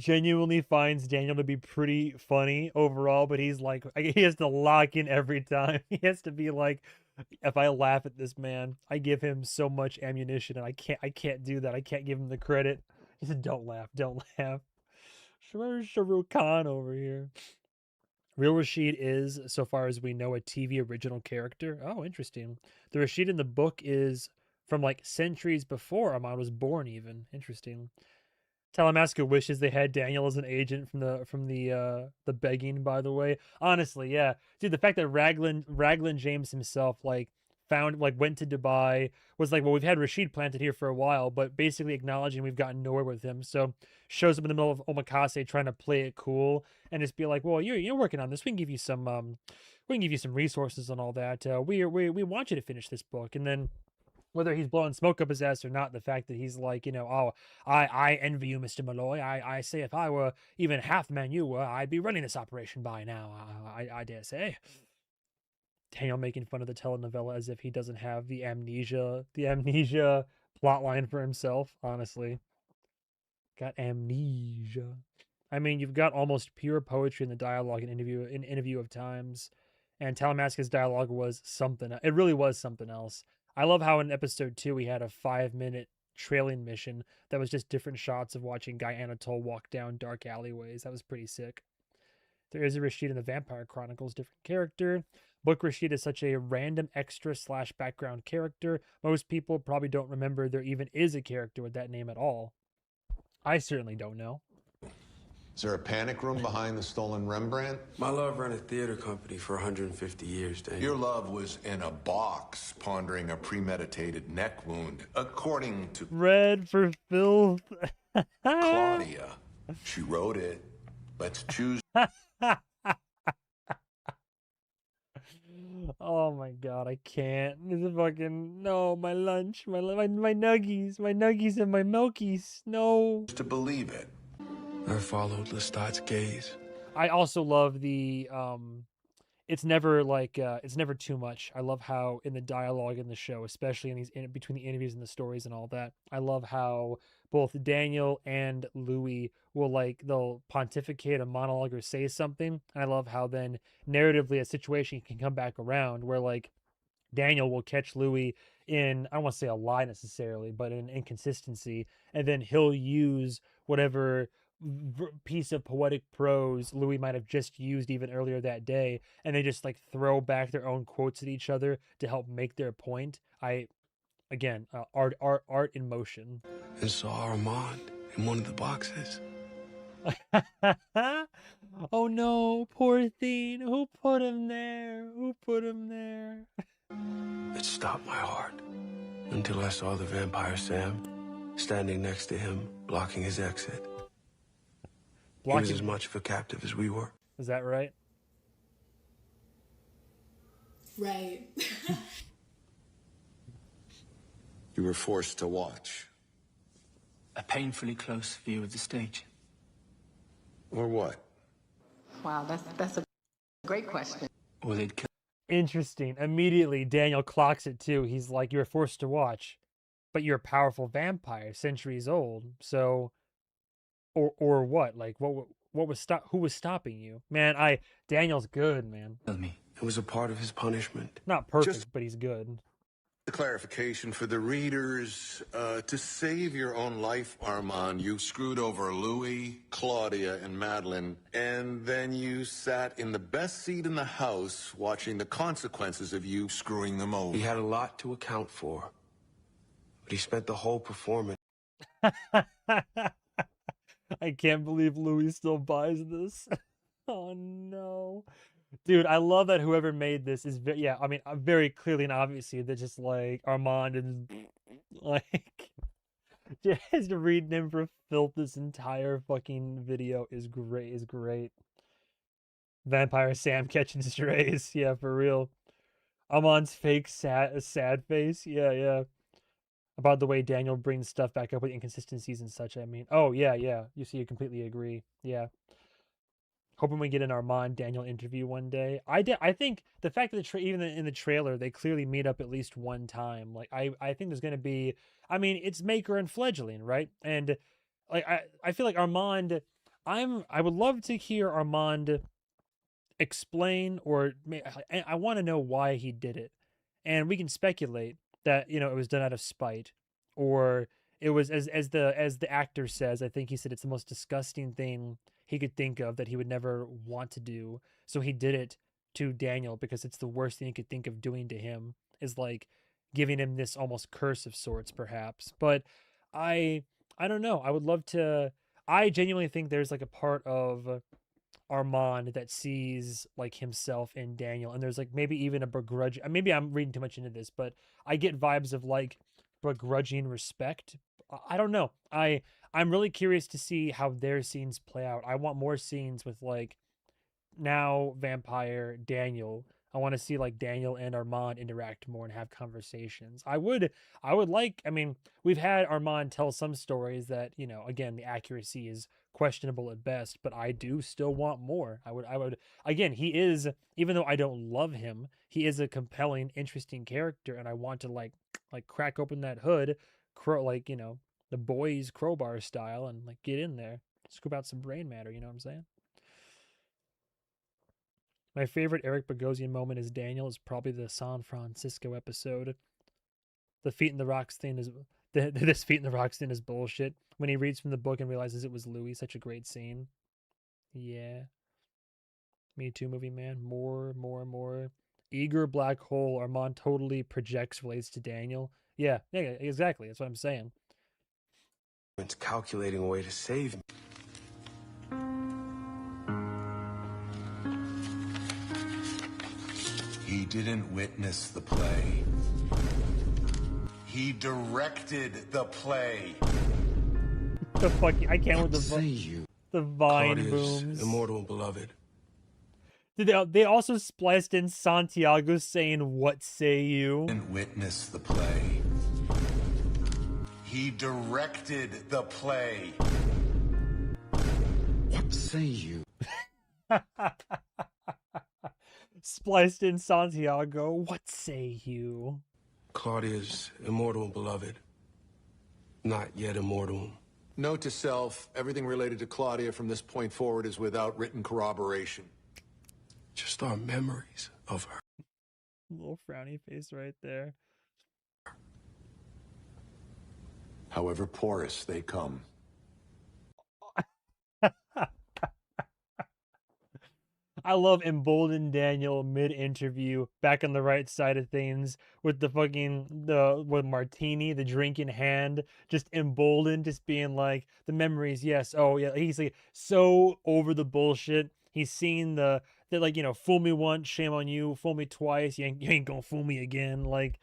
genuinely finds Daniel to be pretty funny overall, but he's like, he has to lock in every time. He has to be like, if I laugh at this man, I give him so much ammunition, and I can't do that. I can't give him the credit. He said, "Don't laugh, don't laugh." Where's Shah Rukh Khan over here? Real Rashid is, so far as we know, a TV original character. Oh, interesting. The Rashid in the book is from like centuries before Armand was born. Even interesting. Talamasca wishes they had Daniel as an agent from the begging, by the way. Honestly, yeah. Dude, the fact that Raglan James himself like went to Dubai, was like, well, we've had Rashid planted here for a while, but basically acknowledging we've gotten nowhere with him. So shows up in the middle of Omakase trying to play it cool and just be like, well, you're working on this. We can give you some resources and all that. We want you to finish this book. And then whether he's blowing smoke up his ass or not, the fact that he's like, oh, I envy you, Mr. Malloy. I say if I were even half the man you were, I'd be running this operation by now. I dare say. Daniel making fun of the telenovela as if he doesn't have the amnesia plot line for himself. Honestly, got amnesia. I mean, you've got almost pure poetry in the dialogue in Interview of Times, and Talamasca's dialogue was something. It really was something else. I love how in episode 2 we had a 5-minute trailing mission that was just different shots of watching Guy Anatole walk down dark alleyways. That was pretty sick. There is a Rashid in the Vampire Chronicles, different character. Book Rashid is such a random extra / background character. Most people probably don't remember there even is a character with that name at all. I certainly don't know. Is there a panic room behind the stolen Rembrandt? My love ran a theater company for 150 years, Daniel. Your love was in a box pondering a premeditated neck wound, according to Red for filth. Claudia. She wrote it. Let's choose. Oh my god, I can't. This is fucking no. My lunch, my nuggies, and my milkies. No. To believe it. I followed Lestat's gaze. I also love the it's never it's never too much. I love how in the dialogue in the show, especially between the interviews and the stories and all that, I love how both Daniel and Louis will they'll pontificate a monologue or say something, and I love how then narratively a situation can come back around where Daniel will catch Louis in, I don't want to say a lie necessarily, but in inconsistency, and then he'll use whatever piece of poetic prose Louis might have just used even earlier that day, and they just throw back their own quotes at each other to help make their point. Art in motion. And saw Armand in one of the boxes. Oh no, poor thing. Who put him there? It stopped my heart until I saw the vampire Sam standing next to him, blocking his exit. He was as much of a captive as we were. Is that right? Right. You were forced to watch. A painfully close view of the stage. Or what? Wow, that's a great question. Or they'd kill. Interesting. Immediately, Daniel clocks it too. He's like, "You're forced to watch, but you're a powerful vampire, centuries old. So, or what? Who was stopping you, man? Daniel's good, man. Me. It was a part of his punishment. Not perfect, but he's good." The clarification for the readers, to save your own life, Armand, you screwed over Louis, Claudia, and Madeline, and then you sat in the best seat in the house watching the consequences of you screwing them over. He had a lot to account for, but he spent the whole performance. I can't believe Louis still buys this. Oh no. Dude, I love that whoever made this is very clearly and obviously they're just Armand and just reading him for filth this entire fucking video is great. Vampire Sam catching strays, yeah, for real. Armand's fake sad face, yeah. About the way Daniel brings stuff back up with inconsistencies and such, I mean. Oh, yeah. You see, you completely agree. Yeah. Hoping we get an Armand Daniel interview one day. I think the fact that even in the trailer they clearly meet up at least one time. I think there's going to be. I mean, it's Maker and Fledgling, right? And I feel like Armand. I would love to hear Armand explain, or I want to know why he did it, and we can speculate that it was done out of spite, or it was as the actor says. I think he said it's the most disgusting thing he could think of that he would never want to do. So he did it to Daniel because it's the worst thing he could think of doing to him, is giving him this almost curse of sorts, perhaps. But I don't know. I would love to. I genuinely think there's a part of Armand that sees like himself in Daniel, and there's like maybe even a begrudge. Maybe I'm reading too much into this, but I get vibes of like begrudging respect. I don't know. I'm really curious to see how their scenes play out. I want more scenes with like now vampire Daniel. I want to see like Daniel and Armand interact more and have conversations. I would like, I mean, we've had Armand tell some stories that, you know, again, the accuracy is questionable at best, but I do still want more. I would again, he is, even though I don't love him, he is a compelling, interesting character, and I want to like crack open that hood, like, you know, the boys crowbar style, and like get in there, scoop out some brain matter, you know what I'm saying? My favorite Eric Bogosian moment as Daniel is probably the San Francisco episode. The feet in the rocks thing is this feet in the rocks thing is bullshit. When he reads from the book and realizes it was Louis, such a great scene. Yeah. Me too, movie man. More. Eager black hole. Armand totally projects relates to Daniel. Yeah, exactly. That's what I'm saying. It's calculating a way to save me. He didn't witness the play. He directed the play. The fuck? I can't with the vine Claudia's booms. Immortal and beloved. They also spliced in Santiago saying, "What say you?" Didn't witness the play. He directed the play. What say you? Spliced in Santiago, what say you? Claudia's immortal and beloved. Not yet immortal. Note to self, everything related to Claudia from this point forward is without written corroboration. Just our memories of her. Little frowny face right there. However porous they come. I love emboldened Daniel mid-interview, back on the right side of things, with with martini, the drink in hand, just emboldened, just being like, the memories, yes, oh yeah, he's like so over the bullshit. He's seen the like, you know, fool me once, shame on you, fool me twice, you ain't gonna fool me again, like,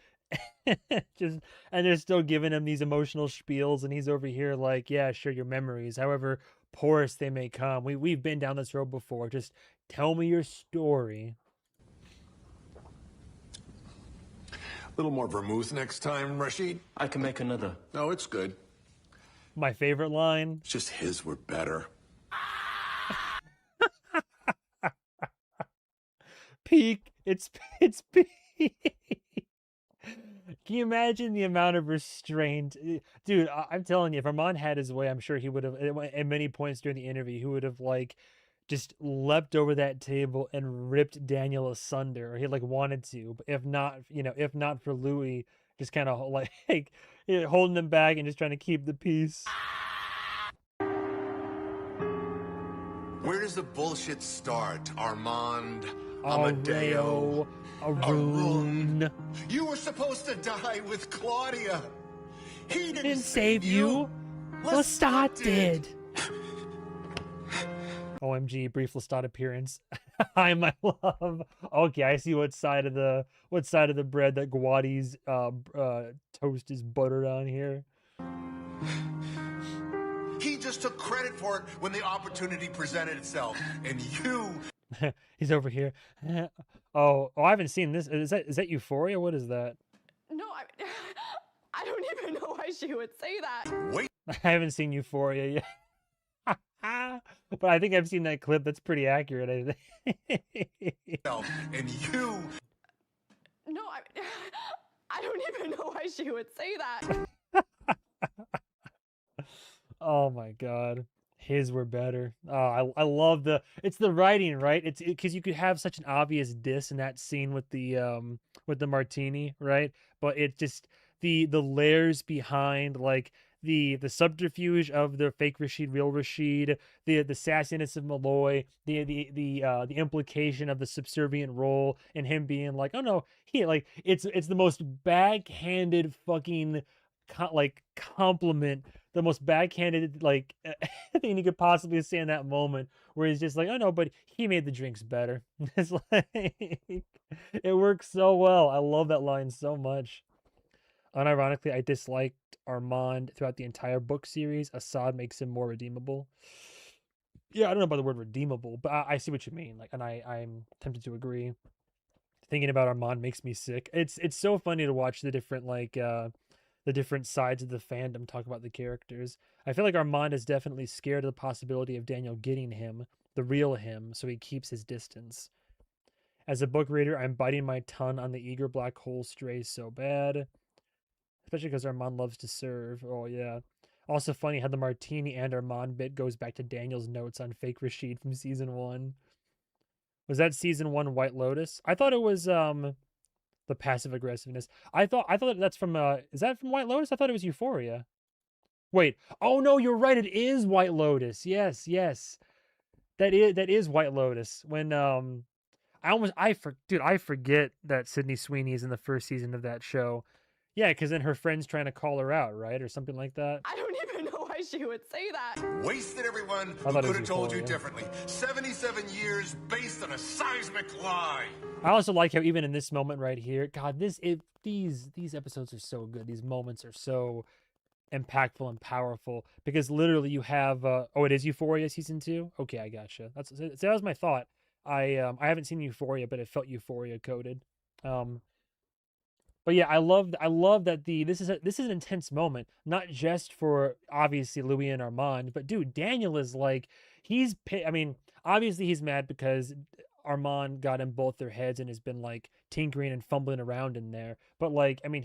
just, and they're still giving him these emotional spiels, and he's over here like, yeah, sure, your memories, however porous they may come, we've been down this road before, just tell me your story. A little more vermouth next time, Rashid? I can make another. No, it's good. My favorite line. It's just his were better. Peak. It's peak. Can you imagine the amount of restraint? Dude, I'm telling you, if Armand had his way, I'm sure he would have, at many points during the interview, he would have, like, just leapt over that table and ripped Daniel asunder, or he, like, wanted to. But if not, you know, if not for Louis, just kind of, like, you know, holding him back and just trying to keep the peace. Where does the bullshit start, Armand? Amadeo, Arun. You were supposed to die with Claudia. He didn't save you. Lestat did. OMG, brief Lestat appearance. Hi, my love. Okay, I see what side of the bread that Guadi's toast is buttered on here. He just took credit for it when the opportunity presented itself, and you. He's over here. Oh, I haven't seen this. Is that Euphoria? What is that? No, I don't even know why she would say that. Wait. I haven't seen Euphoria yet. But I think I've seen that clip. That's pretty accurate, I think. And you. No, I don't even know why she would say that. Oh my god. His were better. Oh, I love it's the writing, right? It's because you could have such an obvious diss in that scene with the martini, right? But it just the layers behind, like the subterfuge of the fake Rashid, real Rashid, the sassiness of Malloy, the implication of the subservient role, and him being like, oh no, it's the most backhanded fucking compliment, the most backhanded, like thing he could possibly say in that moment, where he's just like, "Oh no, but he made the drinks better." It's like it works so well. I love that line so much. Unironically, I disliked Armand throughout the entire book series. Assad makes him more redeemable. Yeah, I don't know about the word redeemable, but I see what you mean. Like, and I'm tempted to agree. Thinking about Armand makes me sick. It's so funny to watch the different the different sides of the fandom talk about the characters. I feel like Armand is definitely scared of the possibility of Daniel getting him, the real him, so he keeps his distance. As a book reader, I'm biting my tongue on the eager black hole stray so bad. Especially because Armand loves to serve. Oh, yeah. Also funny how the Martini and Armand bit goes back to Daniel's notes on fake Rashid from season 1. Was that season 1 White Lotus? I thought it was the passive aggressiveness. I thought that's from is that from White Lotus? I thought it was Euphoria. Wait. Oh no, you're right. It is White Lotus. Yes, yes. That is White Lotus. When I forget that Sydney Sweeney is in the first season of that show. Yeah, because then her friend's trying to call her out, right? Or something like that. I don't even know why she would say that. Wasted everyone I who thought it could was have told you Euphoria. differently. 77 years based on a seismic lie. I also like how even in this moment right here, God, these episodes are so good. These moments are so impactful and powerful because literally you have oh, it is Euphoria season 2. Okay, I gotcha. That was my thought. I haven't seen Euphoria, but it felt Euphoria coded. But yeah, I love that this is an intense moment, not just for obviously Louis and Armand, but dude, Daniel is like I mean, obviously he's mad because Armand got in both their heads and has been like tinkering and fumbling around in there. But like, I mean,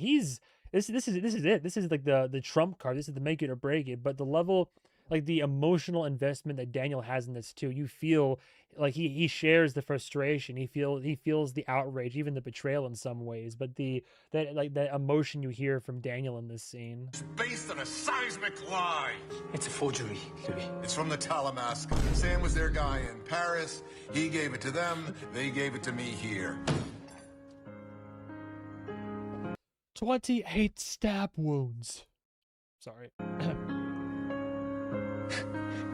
this is it. This is like the trump card. This is the make it or break it. But the level, like the emotional investment that Daniel has in this too, you feel like he shares the frustration. He feels the outrage, even the betrayal in some ways. But that emotion you hear from Daniel in this scene. It's based on a seismic lie. It's a forgery, Louis. It's from the Talamask. Sam was their guy in Paris. He gave it to them. They gave it to me here. 28 stab wounds. Sorry.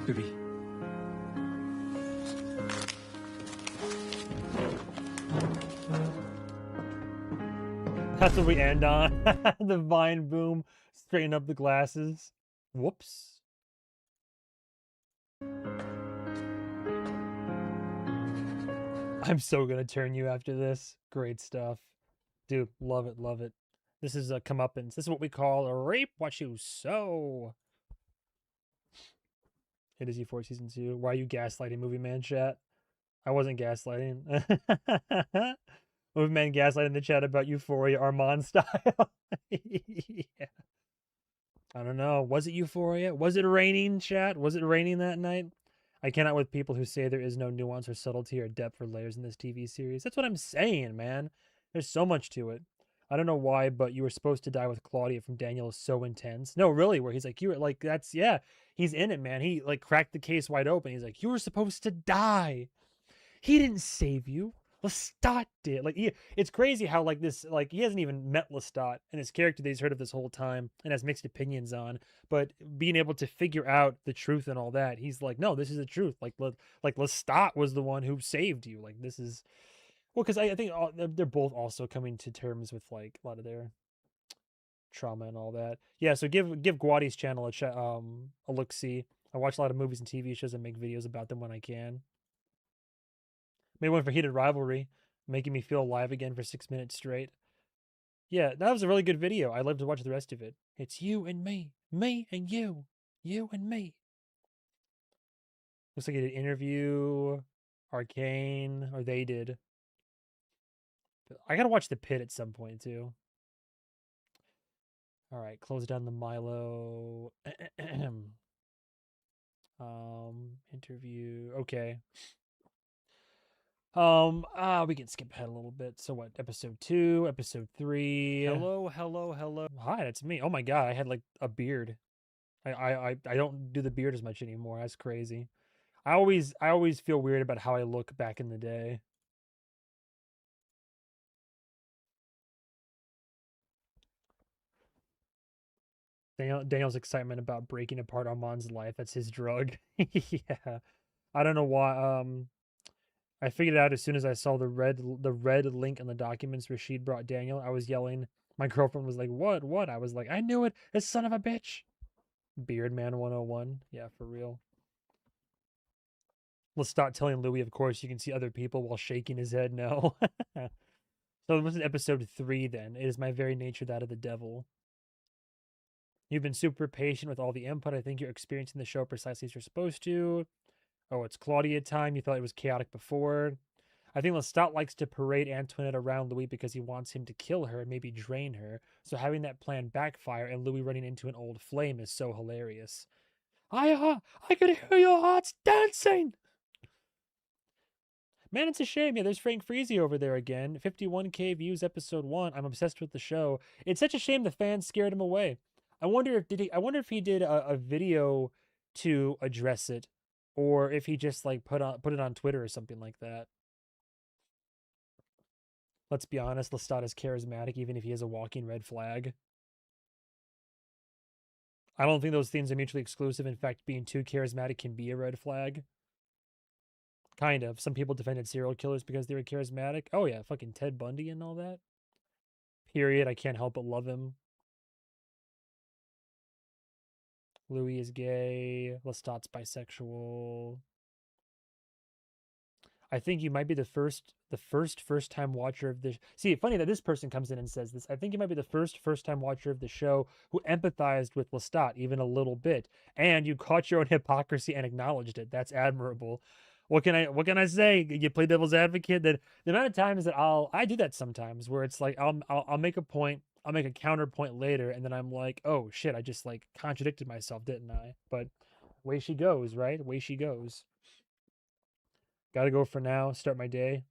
Louis. That's what we end on. The vine boom. Straighten up the glasses. Whoops. I'm so gonna turn you after this. Great stuff. Dude, love it, love it. This is a comeuppance. This is what we call a reap what you sow. It is E4 season 2. Why are you gaslighting Movie Man chat? I wasn't gaslighting. Movie Man gaslighting the chat about Euphoria Armand style. Yeah. I don't know. Was it Euphoria? Was it raining, chat? Was it raining that night? I cannot with people who say there is no nuance or subtlety or depth or layers in this TV series. That's what I'm saying, man. There's so much to it. I don't know why, but You Were Supposed to Die with Claudia from Daniel is so intense. No, really, where he's like, you were like, that's, yeah, he's in it, man. He like cracked the case wide open. He's like, you were supposed to die. He didn't save you. Lestat did. Like, it's crazy how like this, like he hasn't even met Lestat and his character that he's heard of this whole time and has mixed opinions on. But being able to figure out the truth and all that, he's like, no, this is the truth. Like Lestat was the one who saved you. Like this is, well, because I think they're both also coming to terms with like a lot of their trauma and all that. Yeah, so give Guadi's channel a look see. I watch a lot of movies and TV shows and make videos about them when I can. Made one for Heated Rivalry, making me feel alive again for 6 minutes straight. Yeah, that was a really good video. I'd love to watch the rest of it. It's you and me and you and me. Looks like he did Interview, Arcane, or they did. I gotta watch The Pit at some point too. All right, close down the Milo. Interview. Okay. We can skip ahead a little bit. So what? Episode 2, episode 3. Hello. Hi, that's me. Oh my god, I had like a beard. I don't do the beard as much anymore. That's crazy. I always feel weird about how I look back in the day. Daniel's excitement about breaking apart Armand's life. That's his drug. Yeah. I don't know why. I figured it out as soon as I saw the red link in the documents Rashid brought Daniel. I was yelling. My girlfriend was like, "What? What?" I was like, "I knew it. This son of a bitch." Beard Man 101. Yeah, for real. Let's start telling Louis, of course, you can see other people while shaking his head no. So this is episode 3 then. It is my very nature that of the devil. You've been super patient with all the input. I think you're experiencing the show precisely as you're supposed to. Oh, it's Claudia time. You thought it was chaotic before. I think Lestat likes to parade Antoinette around Louis because he wants him to kill her and maybe drain her. So having that plan backfire and Louis running into an old flame is so hilarious. I could hear your hearts dancing. Man, it's a shame. Yeah, there's Frank Freezy over there again. 51K views, episode 1. I'm obsessed with the show. It's such a shame the fans scared him away. I wonder if he did a video to address it, or if he just like put it on Twitter or something like that. Let's be honest, Lestat is charismatic even if he is a walking red flag. I don't think those things are mutually exclusive. In fact, being too charismatic can be a red flag. Kind of. Some people defended serial killers because they were charismatic. Oh yeah, fucking Ted Bundy and all that. Period. I can't help but love him. Louis is gay. Lestat's bisexual. I think you might be the first time watcher of this. See, funny that this person comes in and says this. I think you might be the first time watcher of the show who empathized with Lestat even a little bit, and you caught your own hypocrisy and acknowledged it. That's admirable. What can I say? You play devil's advocate. That the amount of times that I do that sometimes, where it's like I'll make a point, I'll make a counterpoint later, and then I'm like, oh shit, I just like contradicted myself, didn't I? But way she goes, right? Way she goes. Gotta go for now. Start my day.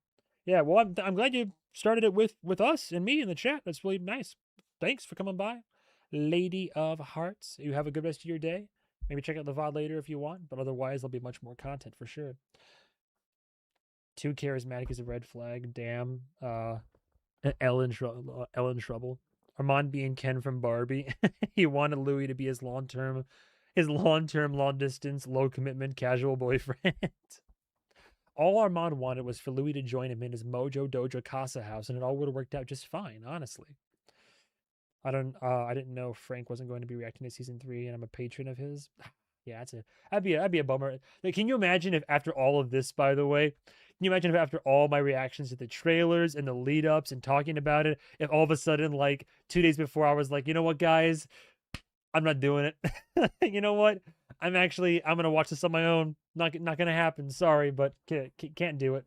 Yeah, well, I'm glad you started it with us and me in the chat. That's really nice. Thanks for coming by, Lady of Hearts. You have a good rest of your day. Maybe check out the VOD later if you want, but otherwise there'll be much more content for sure. Too charismatic is a red flag. Damn. Ellen Trouble. Armand being Ken from Barbie. He wanted Louis to be his long-term, long distance, low commitment, casual boyfriend. All Armand wanted was for Louis to join him in his Mojo Dojo Casa house, and it all would have worked out just fine, honestly. I didn't know Frank wasn't going to be reacting to season 3, and I'm a patron of his. Yeah, that'd be a bummer. Like, can you imagine if after all of this, by the way, can you imagine if after all my reactions to the trailers and the lead ups and talking about it, if all of a sudden, like 2 days before, I was like, you know what, guys, I'm not doing it. You know what? I'm gonna watch this on my own. Not gonna happen. Sorry, but can't do it.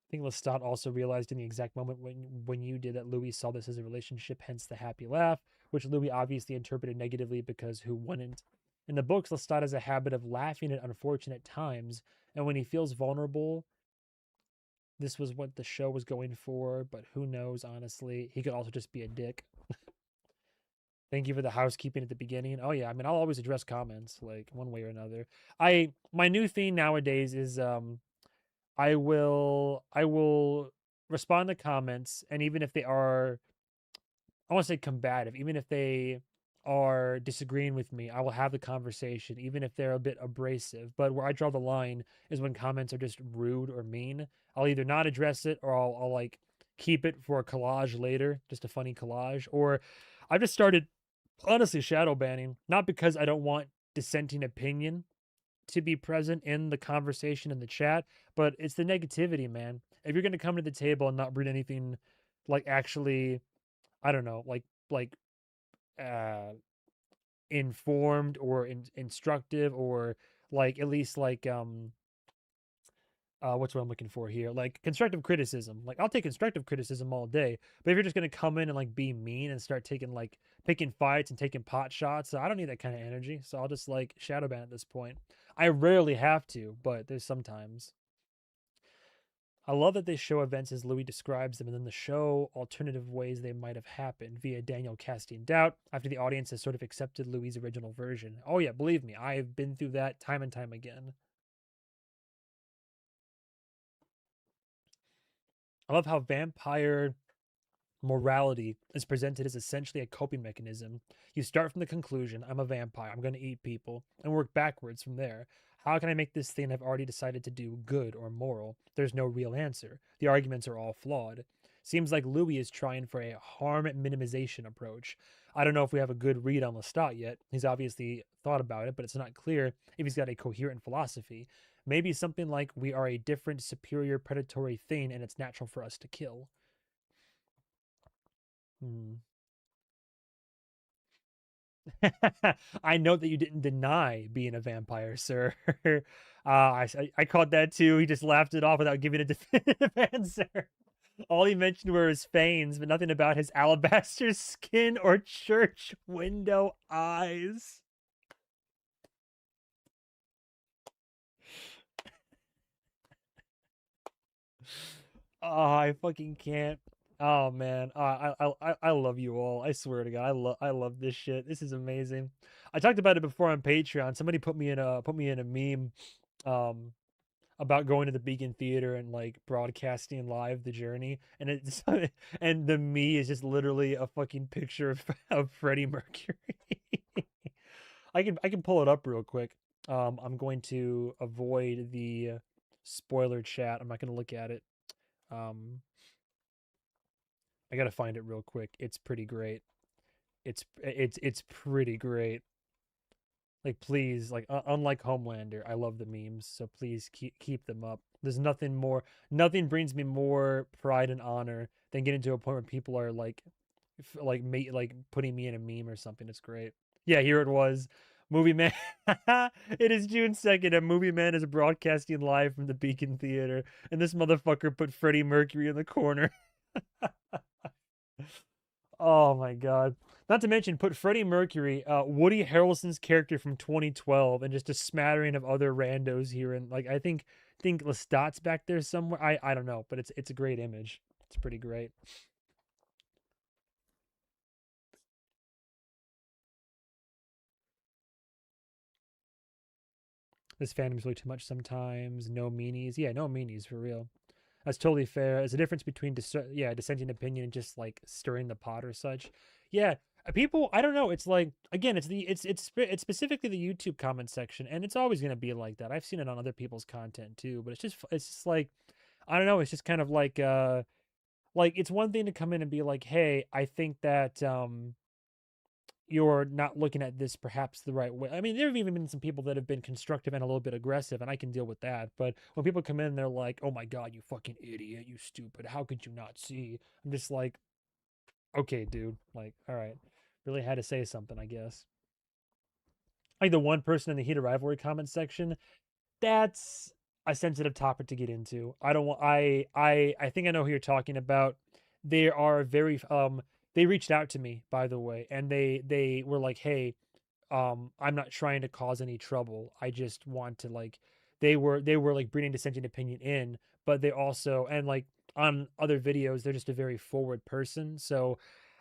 I think Lestat also realized in the exact moment when you did that Louis saw this as a relationship, hence the happy laugh, which Louis obviously interpreted negatively because who wouldn't? In the books, Lestat has a habit of laughing at unfortunate times, and when he feels vulnerable, this was what the show was going for, but who knows, honestly. He could also just be a dick. Thank you for the housekeeping at the beginning. Oh yeah, I mean, I'll always address comments, like, one way or another. My new thing nowadays is I will respond to comments, and even if they are, I want to say combative, even if they are disagreeing with me, I will have the conversation, even if they're a bit abrasive. But where I draw the line is when comments are just rude or mean. I'll either not address it, or I'll like keep it for a collage later, just a funny collage. Or I've just started honestly shadow banning, not because I don't want dissenting opinion to be present in the conversation in the chat, but it's the negativity, man. If you're going to come to the table and not bring anything like actually, I don't know, like uh informed or instructive, or like at least like what's what I'm looking for here, like constructive criticism, like I'll take constructive criticism all day, but if you're just going to come in and like be mean and start taking like picking fights and taking pot shots, I don't need that kind of energy, so I'll just like shadow ban at this point. I rarely have to, but there's sometimes. I love that they show events as Louis describes them, and then the show alternative ways they might have happened via Daniel casting doubt after the audience has sort of accepted Louis' original version. Oh yeah, believe me, I've been through that time and time again. I love how vampire Morality is presented as essentially a coping mechanism. You start from the conclusion, I'm a vampire, I'm going to eat people, and work backwards from there. How can I make this thing I've already decided to do good or moral? There's no real answer. The arguments are all flawed. Seems like Louis is trying for a harm minimization approach. I don't know if we have a good read on Lestat yet. He's obviously thought about it, but it's not clear if he's got a coherent philosophy. Maybe something like we are a different, superior predatory thing and it's natural for us to kill. I note that you didn't deny being a vampire, sir. I caught that too. He just laughed it off without giving a definitive answer. All he mentioned were his fangs, but nothing about his alabaster skin or church window eyes. Oh, I fucking can't. Oh man, I love you all. I swear to God, I love this shit. This is amazing. I talked about it before on Patreon. Somebody put me in a meme, um, about going to the Beacon Theater and like broadcasting live the journey, and it's and the me is just literally a fucking picture of Freddie Mercury. I can pull it up real quick. I'm going to avoid the spoiler chat. I'm not going to look at it. Um, I gotta find it real quick. It's pretty great. It's pretty great. Like please, like unlike Homelander, I love the memes, so please keep them up. There's nothing brings me more pride and honor than getting to a point where people are like putting me in a meme or something. It's great. Yeah, here it was. Movie Man. It is June 2nd, and Movie Man is broadcasting live from the Beacon Theater, and this motherfucker put Freddie Mercury in the corner. Oh my God. Not to mention, put Freddie Mercury, Woody Harrelson's character from 2012, and just a smattering of other randos here. And like, I think Lestat's back there somewhere. I don't know, but it's a great image. It's pretty great. This fandom's way too much sometimes. No meanies. Yeah, no meanies for real. That's totally fair. There's a difference between dissenting opinion and just like stirring the pot or such. Yeah, people. I don't know. It's like again, it's specifically the YouTube comment section, and it's always gonna be like that. I've seen it on other people's content too, but it's just like I don't know. It's just kind of like it's one thing to come in and be like, hey, I think that you're not looking at this perhaps the right way. I mean, there have even been some people that have been constructive and a little bit aggressive, and I can deal with that. But when people come in, they're like, "Oh my God, you fucking idiot, you stupid! How could you not see?" I'm just like, "Okay, dude. Like, all right, really had to say something, I guess." Like the one person in the heated rivalry comment section, that's a sensitive topic to get into. I don't want. I think I know who you're talking about. They are very they reached out to me, by the way, and they were like, "Hey, I'm not trying to cause any trouble. I just want to like." They were like bringing dissenting opinion in, but they also and like on other videos, they're just a very forward person. So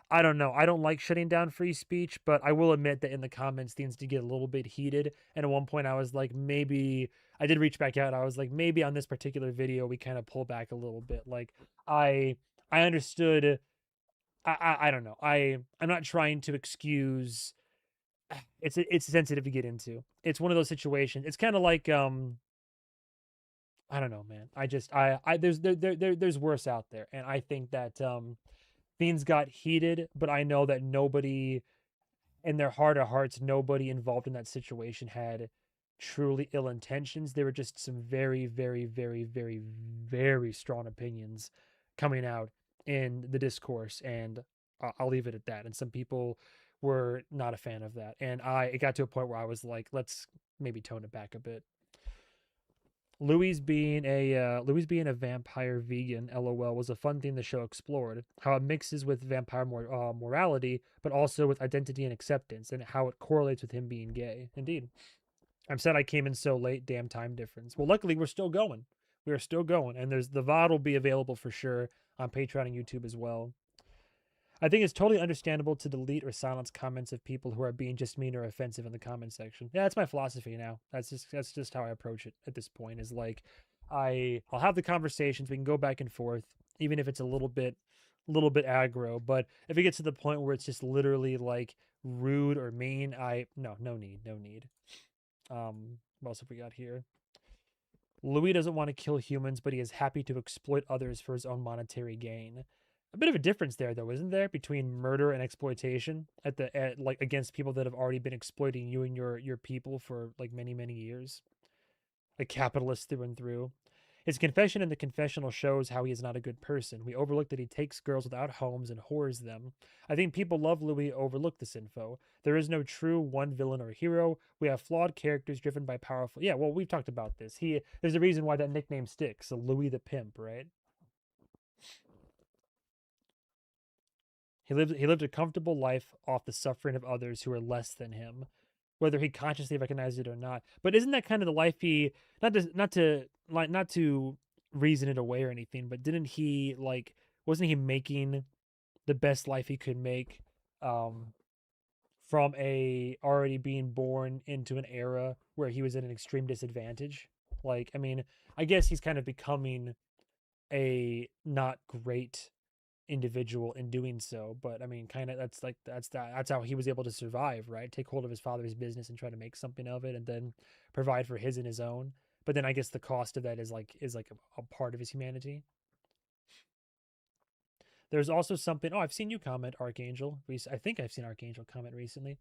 I don't know. I don't like shutting down free speech, but I will admit that in the comments things did get a little bit heated. And at one point I was like, maybe I did reach back out. I was like, maybe on this particular video we kind of pull back a little bit. Like I I understood I don't know. I'm not trying to excuse it's sensitive to get into. It's one of those situations. It's kind of like I don't know, man. I there's worse out there, and I think that things got heated, but I know that nobody in their heart of hearts, nobody involved in that situation had truly ill intentions. There were just some very, very, very, very, very strong opinions coming out in the discourse, and I'll leave it at that. And some people were not a fan of that, and it got to a point where I was like, let's maybe tone it back a bit. Louis being a vampire vegan, LOL, was a fun thing the show explored. How it mixes with vampire morality, but also with identity and acceptance, and how it correlates with him being gay. Indeed. I'm sad I came in so late, damn time difference. Well, luckily we're still going. We are still going, and there's the VOD will be available for sure on Patreon and YouTube as well. I think it's totally understandable to delete or silence comments of people who are being just mean or offensive in the comment section. Yeah, that's my philosophy now. That's just how I approach it at this point. Is like I'll have the conversations, we can go back and forth, even if it's a little bit little bit aggro. But if it gets to the point where it's just literally like rude or mean, no need. What else have we got here? Louis doesn't want to kill humans, but he is happy to exploit others for his own monetary gain. A bit of a difference there, though, isn't there, between murder and exploitation like against people that have already been exploiting you and your people for like many years, a capitalist through and through. His confession in the confessional shows how he is not a good person. We overlook that he takes girls without homes and whores them. I think people love Louis overlook this info. There is no true one villain or hero. We have flawed characters driven by powerful. Yeah, well, we've talked about this. There's a reason why that nickname sticks. So Louis the Pimp, right? He lived a comfortable life off the suffering of others who are less than him, whether he consciously recognized it or not. But isn't that kind of the life he not to reason it away or anything, but didn't he wasn't he making the best life he could make from a already being born into an era where he was at an extreme disadvantage? Like, I mean, I guess he's kind of becoming a not great individual in doing so, but I mean, kind of that's how he was able to survive, right? Take hold of his father's business and try to make something of it, and then provide for his and his own. But then I guess the cost of that is a part of his humanity. There's also something. Oh, I've seen you comment, Archangel. I think I've seen Archangel comment recently.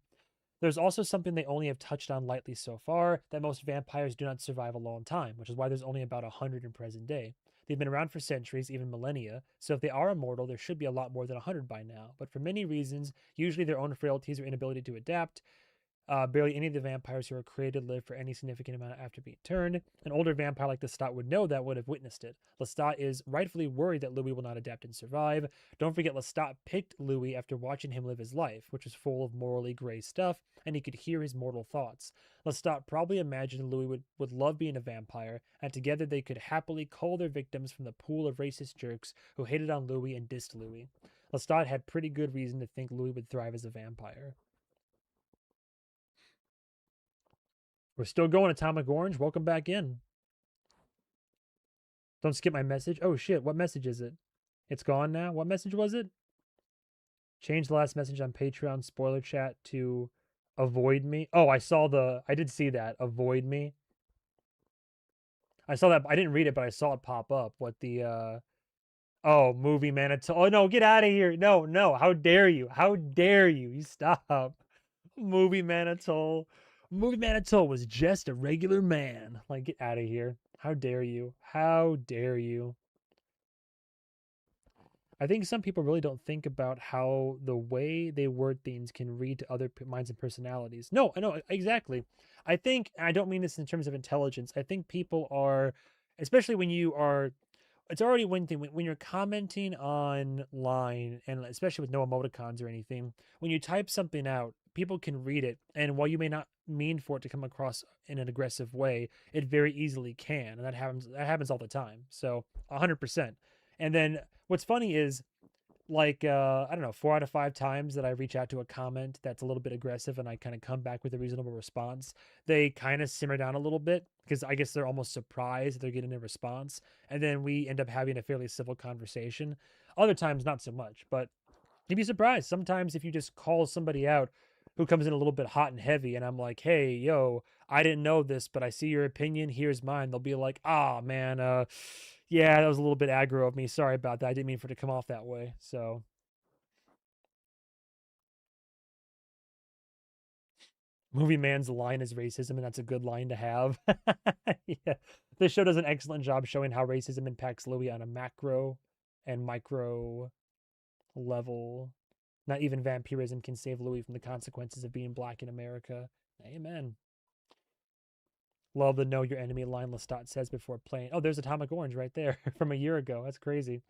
There's also something they only have touched on lightly so far, that most vampires do not survive a long time, which is why there's only about 100 in present day. They've been around for centuries, even millennia, so if they are immortal, there should be a lot more than 100 by now. But for many reasons, usually their own frailties or inability to adapt, barely any of the vampires who are created live for any significant amount after being turned. An older vampire like Lestat would know that, would have witnessed it. Lestat is rightfully worried that Louis will not adapt and survive. Don't forget, Lestat picked Louis after watching him live his life, which was full of morally gray stuff, and he could hear his mortal thoughts. Lestat probably imagined Louis would love being a vampire, and together they could happily cull their victims from the pool of racist jerks who hated on Louis and dissed Louis. Lestat had pretty good reason to think Louis would thrive as a vampire. We're still going, Atomic Orange. Welcome back in. Don't skip my message. Oh shit, what message is it? It's gone now? What message was it? Change the last message on Patreon spoiler chat to avoid me. Oh, I did see that. Avoid me. I saw that. I didn't read it, but I saw it pop up. What the, oh, movie Manitoba. Oh no, get out of here. No. How dare you? How dare you? You stop. Movie Manitoba. Movie Manitoba was just a regular man. Like, get out of here. How dare you? How dare you? I think some people really don't think about how the way they word things can read to other minds and personalities. No, I know, exactly. I think, I don't mean this in terms of intelligence, I think people are, especially when you are, it's already one thing when you're commenting online, and especially with no emoticons or anything, when you type something out, people can read it, and while you may not mean for it to come across in an aggressive way, it very easily can, and that happens all the time. So 100%. And then what's funny is, like, I don't know, 4 out of 5 times that I reach out to a comment that's a little bit aggressive and I kind of come back with a reasonable response, they kind of simmer down a little bit because I guess they're almost surprised that they're getting a response. And then we end up having a fairly civil conversation. Other times, not so much, but you'd be surprised. Sometimes if you just call somebody out who comes in a little bit hot and heavy, and I'm like, hey, yo, I didn't know this, but I see your opinion. Here's mine. They'll be like, ah, man, yeah, that was a little bit aggro of me. Sorry about that. I didn't mean for it to come off that way. So, Movie Man's line is racism, and that's a good line to have. Yeah. This show does an excellent job showing how racism impacts Louis on a macro and micro level. Not even vampirism can save Louis from the consequences of being black in America. Amen. Love the know your enemy line Lestat says before playing. Oh, there's Atomic Orange right there from a year ago. That's crazy.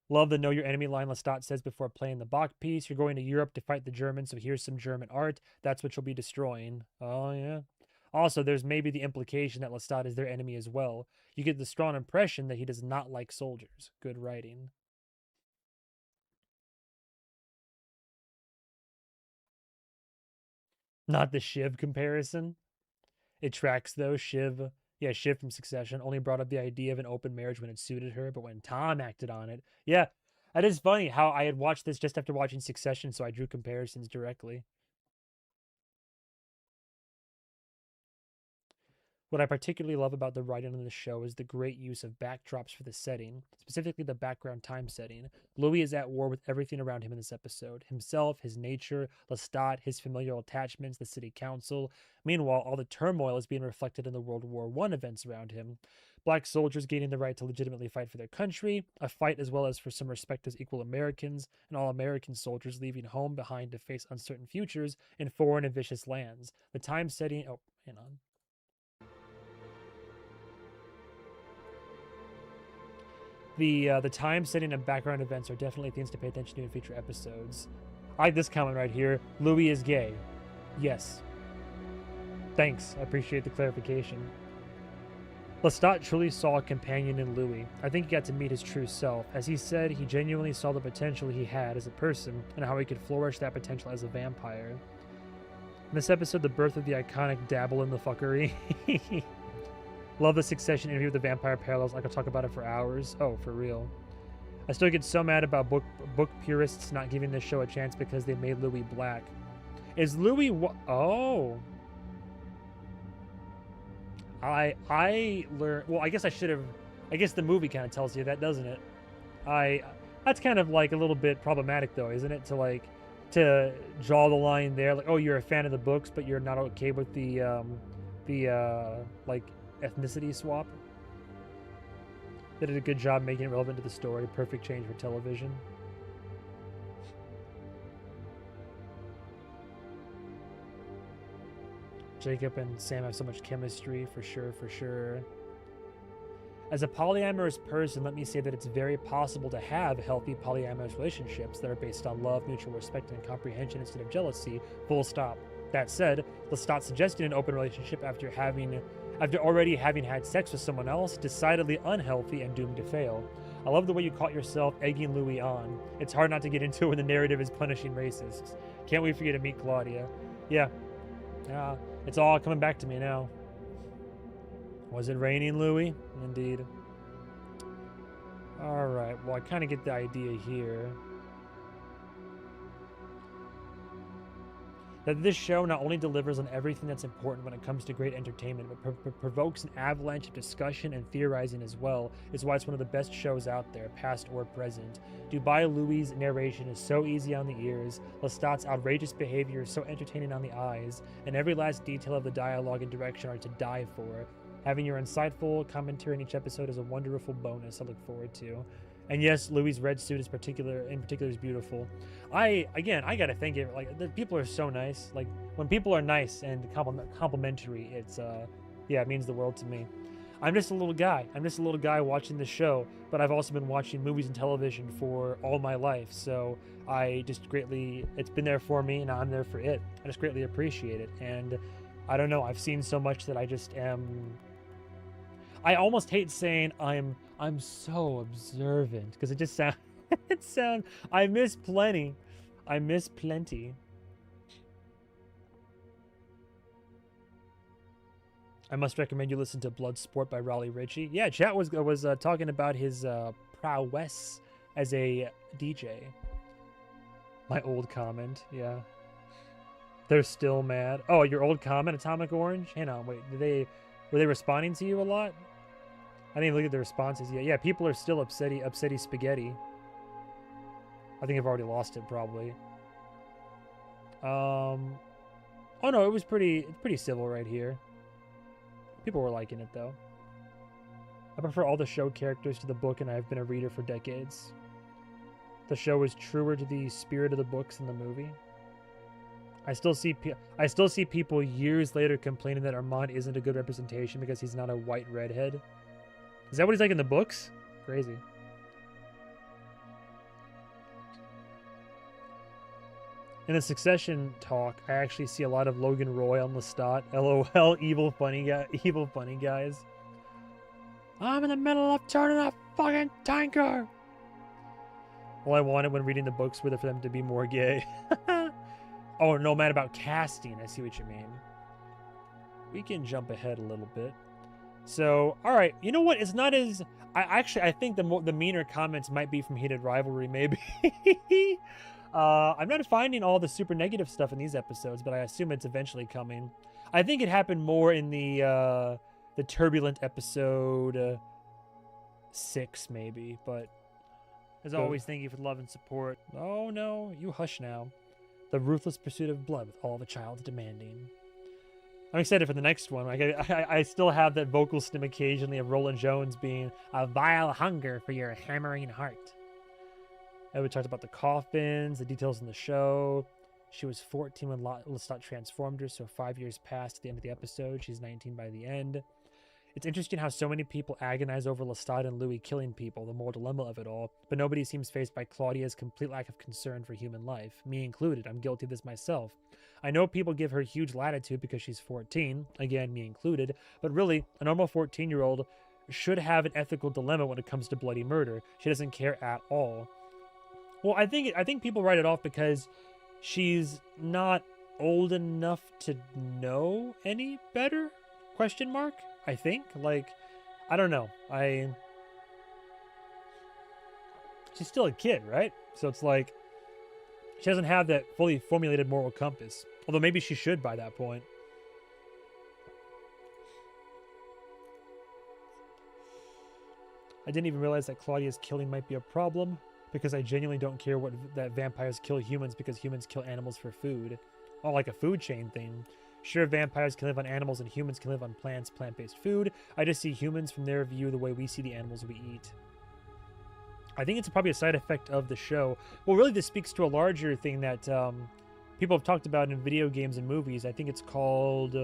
Love the know your enemy line Lestat says before playing the Bach piece. You're going to Europe to fight the Germans, so here's some German art. That's what you'll be destroying. Oh, yeah. Also, there's maybe the implication that Lestat is their enemy as well. You get the strong impression that he does not like soldiers. Good writing. Not the Shiv comparison. It tracks though. Shiv from Succession only brought up the idea of an open marriage when it suited her, but when Tom acted on it, yeah, That is funny how I had watched this just after watching Succession, so I drew comparisons directly. What I particularly love about the writing on the show is the great use of backdrops for the setting, specifically the background time setting. Louis is at war with everything around him in this episode: himself, his nature, Lestat, his familial attachments, the city council. Meanwhile, all the turmoil is being reflected in the World War I events around him. Black soldiers gaining the right to legitimately fight for their country, a fight as well as for some respect as equal Americans, and all American soldiers leaving home behind to face uncertain futures in foreign and vicious lands. The time setting... Oh, hang on. The time setting and background events are definitely things to pay attention to in future episodes. I like this comment right here. Louis is gay. Yes. Thanks. I appreciate the clarification. Lestat truly saw a companion in Louis. I think he got to meet his true self. As he said, he genuinely saw the potential he had as a person and how he could flourish that potential as a vampire. In this episode, the birth of the iconic dabble in the fuckery. Love the Succession interview with the vampire parallels. I could talk about it for hours. Oh, for real. I still get so mad about book purists not giving this show a chance because they made Louis black. Is Louis oh. I learned... Well, I guess I should have... I guess the movie kind of tells you that, doesn't it? That's kind of like a little bit problematic though, isn't it? To draw the line there, like, oh, you're a fan of the books, but you're not okay with the like ethnicity swap. They did a good job making it relevant to the story. Perfect change for television. Jacob and Sam have so much chemistry, for sure, for sure. As a polyamorous person, let me say that it's very possible to have healthy polyamorous relationships that are based on love, mutual respect, and comprehension instead of jealousy. Full stop. That said, Lestat suggesting an open relationship after already having had sex with someone else, decidedly unhealthy and doomed to fail. I love the way you caught yourself egging Louis on. It's hard not to get into it when the narrative is punishing racists. Can't wait for you to meet Claudia. Yeah. It's all coming back to me now. Was it raining, Louis? Indeed. Alright, well, I kind of get the idea here. That this show not only delivers on everything that's important when it comes to great entertainment, but provokes an avalanche of discussion and theorizing as well, is why it's one of the best shows out there, past or present. Dubai Louis' narration is so easy on the ears, Lestat's outrageous behavior is so entertaining on the eyes, and every last detail of the dialogue and direction are to die for. Having your insightful commentary in each episode is a wonderful bonus I look forward to. And yes, Louis' red suit in particular is beautiful. I gotta think it, like, the people are so nice. Like, when people are nice and complimentary, it's it means the world to me. I'm just a little guy watching the show, but I've also been watching movies and television for all my life, so it's been there for me and I'm there for it. I just greatly appreciate it. And I don't know, I've seen so much that I just am... I almost hate saying I'm so observant, because it just sounds I miss plenty. I must recommend you listen to Bloodsport by Raleigh Ritchie. Yeah, chat was talking about his prowess as a DJ. My old comment, yeah. They're still mad. Oh, your old comment, Atomic Orange? Hang on, wait, were they responding to you a lot? I didn't even look at the responses yet. Yeah, people are still upsetty spaghetti. I think I've already lost it, probably. Oh no, it was pretty civil right here. People were liking it, though. I prefer all the show characters to the book, and I've been a reader for decades. The show is truer to the spirit of the books than the movie. I still see people years later complaining that Armand isn't a good representation because he's not a white redhead. Is that what he's like in the books? Crazy. In the Succession talk, I actually see a lot of Logan Roy on Lestat. LOL, evil funny guys. I'm in the middle of turning a fucking tanker. All I wanted when reading the books were for them to be more gay. Oh, no, man, about casting. I see what you mean. We can jump ahead a little bit. So, all right, you know what? It's not as I think the meaner comments might be from Heated Rivalry, maybe. I'm not finding all the super negative stuff in these episodes, but I assume it's eventually coming. I think it happened more in the turbulent episode 6, maybe. But as always, thank you for the love and support. Oh no, you hush now. The ruthless pursuit of blood with all the child's demanding. I'm excited for the next one. I still have that vocal stim occasionally of Roland Jones being a vile hunger for your hammering heart. We talked about the coffins, the details in the show. She was 14 when Lestat transformed her, so 5 years passed at the end of the episode. She's 19 by the end. It's interesting how so many people agonize over Lestat and Louis killing people, the moral dilemma of it all, but nobody seems faced by Claudia's complete lack of concern for human life. Me included. I'm guilty of this myself. I know people give her huge latitude because she's 14, again, me included, but really, a normal 14-year-old should have an ethical dilemma when it comes to bloody murder. She doesn't care at all. Well, I think people write it off because she's not old enough to know any better? Question mark? I think. Like, I don't know. She's still a kid, right? So it's like, she doesn't have that fully formulated moral compass. Although maybe she should by that point. I didn't even realize that Claudia's killing might be a problem, because I genuinely don't care that vampires kill humans because humans kill animals for food. Oh, like a food chain thing. Sure, vampires can live on animals and humans can live on plants, plant-based food. I just see humans from their view the way we see the animals we eat. I think it's probably a side effect of the show. Well, really, this speaks to a larger thing that people have talked about in video games and movies. I think it's called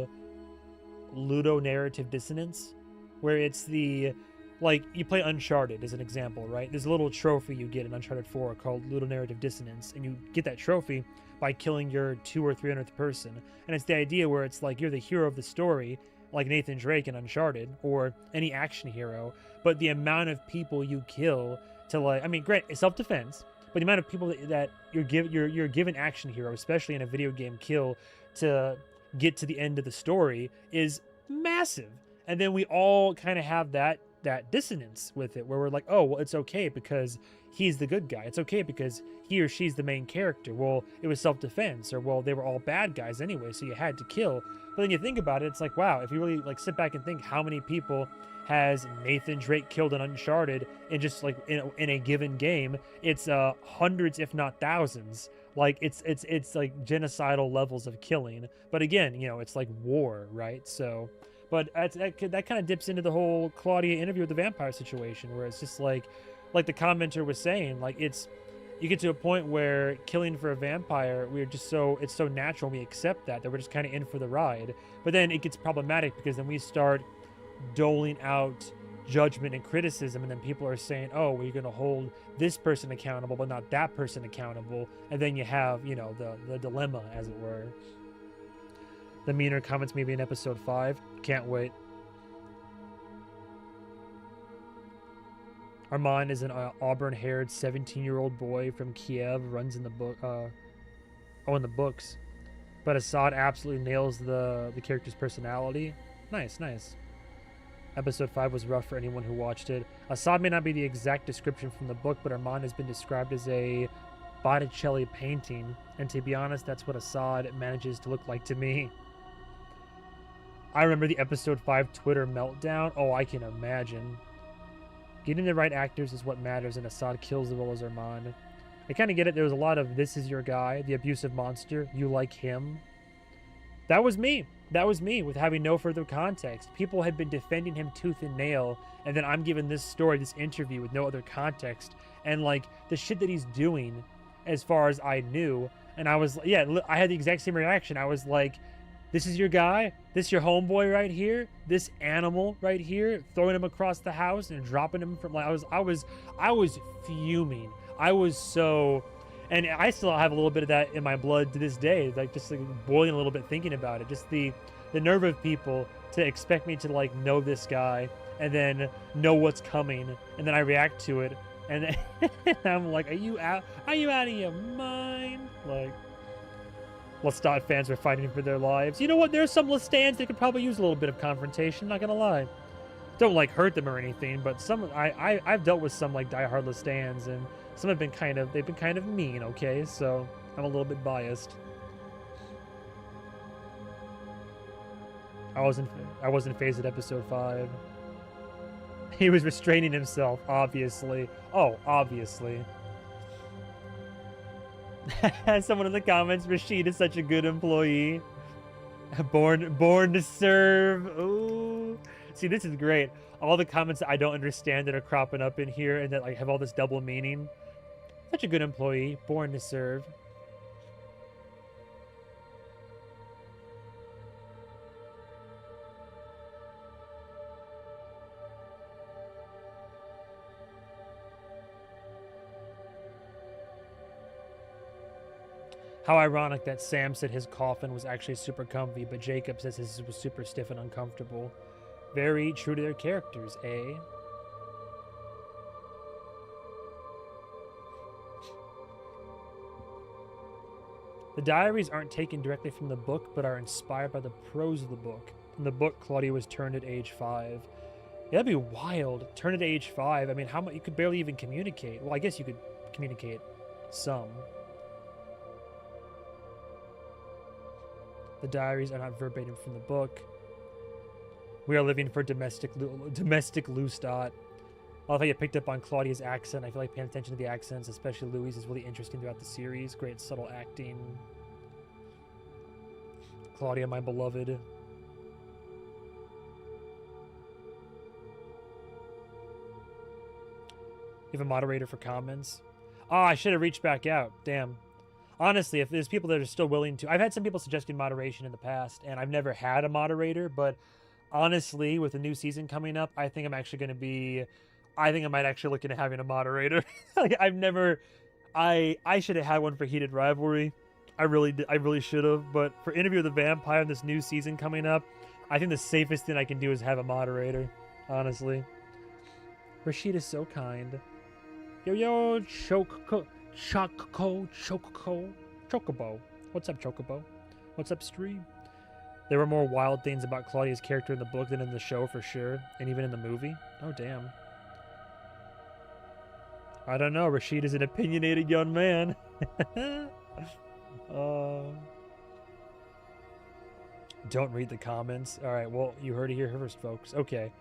ludonarrative dissonance, where it's the... Like, you play Uncharted as an example, right? There's a little trophy you get in Uncharted 4 called ludonarrative dissonance, and you get that trophy by killing your 200th or 300th person. And it's the idea where it's like you're the hero of the story, like Nathan Drake in Uncharted, or any action hero, but the amount of people you kill to, like, I mean, great, it's self-defense, but the amount of people that you're given action hero, especially in a video game kill, to get to the end of the story is massive. And then we all kind of have that dissonance with it, where we're like, oh, well, it's okay because he's the good guy. It's okay because he or she's the main character. Well, it was self-defense, or well, they were all bad guys anyway, so you had to kill. But then you think about it, it's like, wow, if you really like sit back and think, how many people has Nathan Drake killed in Uncharted in just like in a given game? It's hundreds, if not thousands. Like it's like genocidal levels of killing. But again, you know, it's like war, right? So. But that kind of dips into the whole Claudia interview with the vampire situation, where it's just like the commenter was saying, like you get to a point where killing for a vampire, it's so natural, we accept that we're just kind of in for the ride. But then it gets problematic because then we start doling out judgment and criticism, and then people are saying, oh, well, you're going to hold this person accountable, but not that person accountable. And then you have, you know, the dilemma, as it were. The meaner comments maybe in episode 5. Can't wait. Armand is an auburn-haired 17-year-old boy from Kiev, runs in the book. In the books. But Assad absolutely nails the character's personality. Nice, nice. Episode 5 was rough for anyone who watched it. Assad may not be the exact description from the book, but Armand has been described as a Botticelli painting. And to be honest, that's what Assad manages to look like to me. I remember the episode 5 Twitter meltdown. Oh, I can imagine. Getting the right actors is what matters, and Assad kills the role as Armand. I kind of get it. There was a lot of, this is your guy, the abusive monster, you like him. That was me. That was me with having no further context. People had been defending him tooth and nail, and then I'm given this story, this interview with no other context, and like the shit that he's doing as far as I knew. And I was, yeah, I had the exact same reaction. I was like, this is your guy? This your homeboy right here? This animal right here? Throwing him across the house and dropping him from, like, I was fuming. I was so, and I still have a little bit of that in my blood to this day, like just like boiling a little bit thinking about it. Just the nerve of people to expect me to like know this guy and then know what's coming, and then I react to it, and then I'm like, are you out of your mind? Like, Lestat fans are fighting for their lives. You know what? There's some Lestans that could probably use a little bit of confrontation, not gonna lie. don't like hurt them or anything, but some I've dealt with some like diehard Lestans, and some have been they've been kind of mean. Okay, so I'm a little bit biased. I wasn't phased at episode 5. He was restraining himself, obviously. Oh, obviously. Someone in the comments, Rashid is such a good employee. Born to serve. Ooh. See, this is great. All the comments that I don't understand that are cropping up in here and that like have all this double meaning. Such a good employee, born to serve. How ironic that Sam said his coffin was actually super comfy, but Jacob says his was super stiff and uncomfortable. Very true to their characters, eh? The diaries aren't taken directly from the book, but are inspired by the prose of the book. In the book, Claudia was turned at age 5. Yeah, that'd be wild. Turned at age 5. I mean, how much? You could barely even communicate. Well, I guess you could communicate some. The diaries are not verbatim from the book. We are living for domestic Lestat. I love how you picked up on Claudia's accent. I feel like paying attention to the accents, especially Louis, is really interesting throughout the series. Great subtle acting. Claudia, my beloved. You have a moderator for comments? Oh, I should have reached back out. Damn. Honestly, if there's people that are still willing to... I've had some people suggesting moderation in the past, and I've never had a moderator, but honestly, with the new season coming up, I think I'm actually going to be... I think I might actually look into having a moderator. Like, I've never... I should have had one for Heated Rivalry. I really should have, but for Interview with the Vampire in this new season coming up, I think the safest thing I can do is have a moderator, honestly. Rashid is so kind. Yo, Chocobo. What's up, Chocobo? What's up, Stream? There were more wild things about Claudia's character in the book than in the show, for sure. And even in the movie. Oh, damn. I don't know. Rashid is an opinionated young man. Don't read the comments. All right, well, you heard it here first, folks. Okay.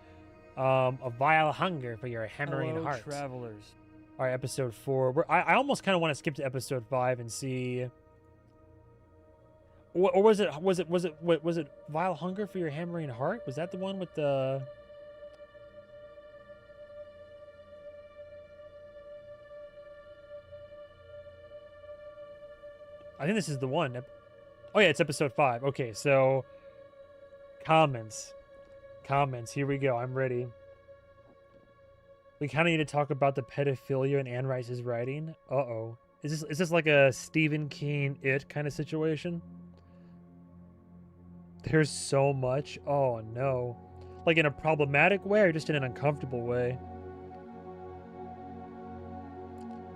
A vile hunger for your hammering Hello, heart. travelers. All right, episode 4. I almost kind of want to skip to episode 5 and see. Or was it Vile Hunger for Your Hammering Heart? Was that the one with the? I think this is the one. Oh yeah, it's episode 5. Okay, so comments. Here we go. I'm ready. We kind of need to talk about the pedophilia in Anne Rice's writing. Uh-oh. Is this like a Stephen King It kind of situation? There's so much. Oh no. Like in a problematic way or just in an uncomfortable way?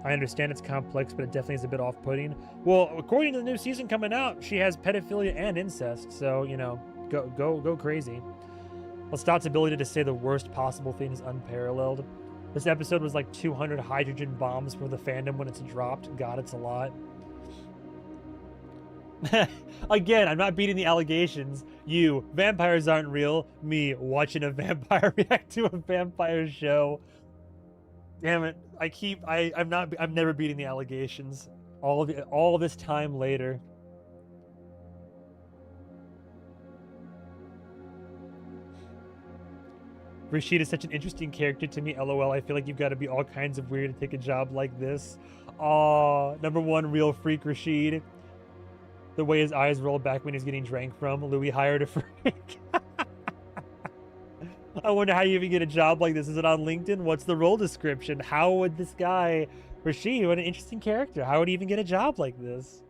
I understand it's complex, but it definitely is a bit off-putting. Well, according to the new season coming out, she has pedophilia and incest, so, you know, go crazy. Lestat's ability to say the worst possible thing is unparalleled. This episode was like 200 hydrogen bombs for the fandom when it's dropped. God, it's a lot. Again, I'm not beating the allegations. You, vampires aren't real. Me, watching a vampire react to a vampire show. Damn it. I'm never beating the allegations. All this time later. Rashid is such an interesting character to me, lol. I feel like you've got to be all kinds of weird to take a job like this. Aw, #1 real freak Rashid. The way his eyes roll back when he's getting drank from. Louis hired a freak. I wonder how you even get a job like this. Is it on LinkedIn? What's the role description? How would this guy, Rashid, what an interesting character. How would he even get a job like this?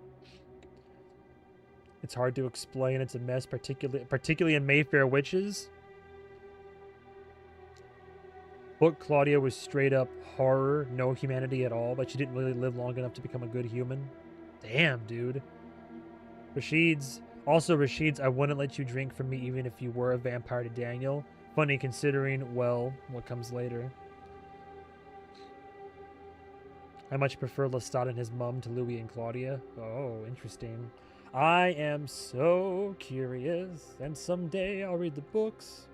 It's hard to explain. It's a mess, particularly in Mayfair Witches. Book Claudia was straight up horror, no humanity at all, but she didn't really live long enough to become a good human. Damn, dude. Rashid's, I wouldn't let you drink from me even if you were a vampire to Daniel. Funny considering, well, what comes later. I much prefer Lestat and his mum to Louis and Claudia. Oh, interesting. I am so curious, and someday I'll read the books.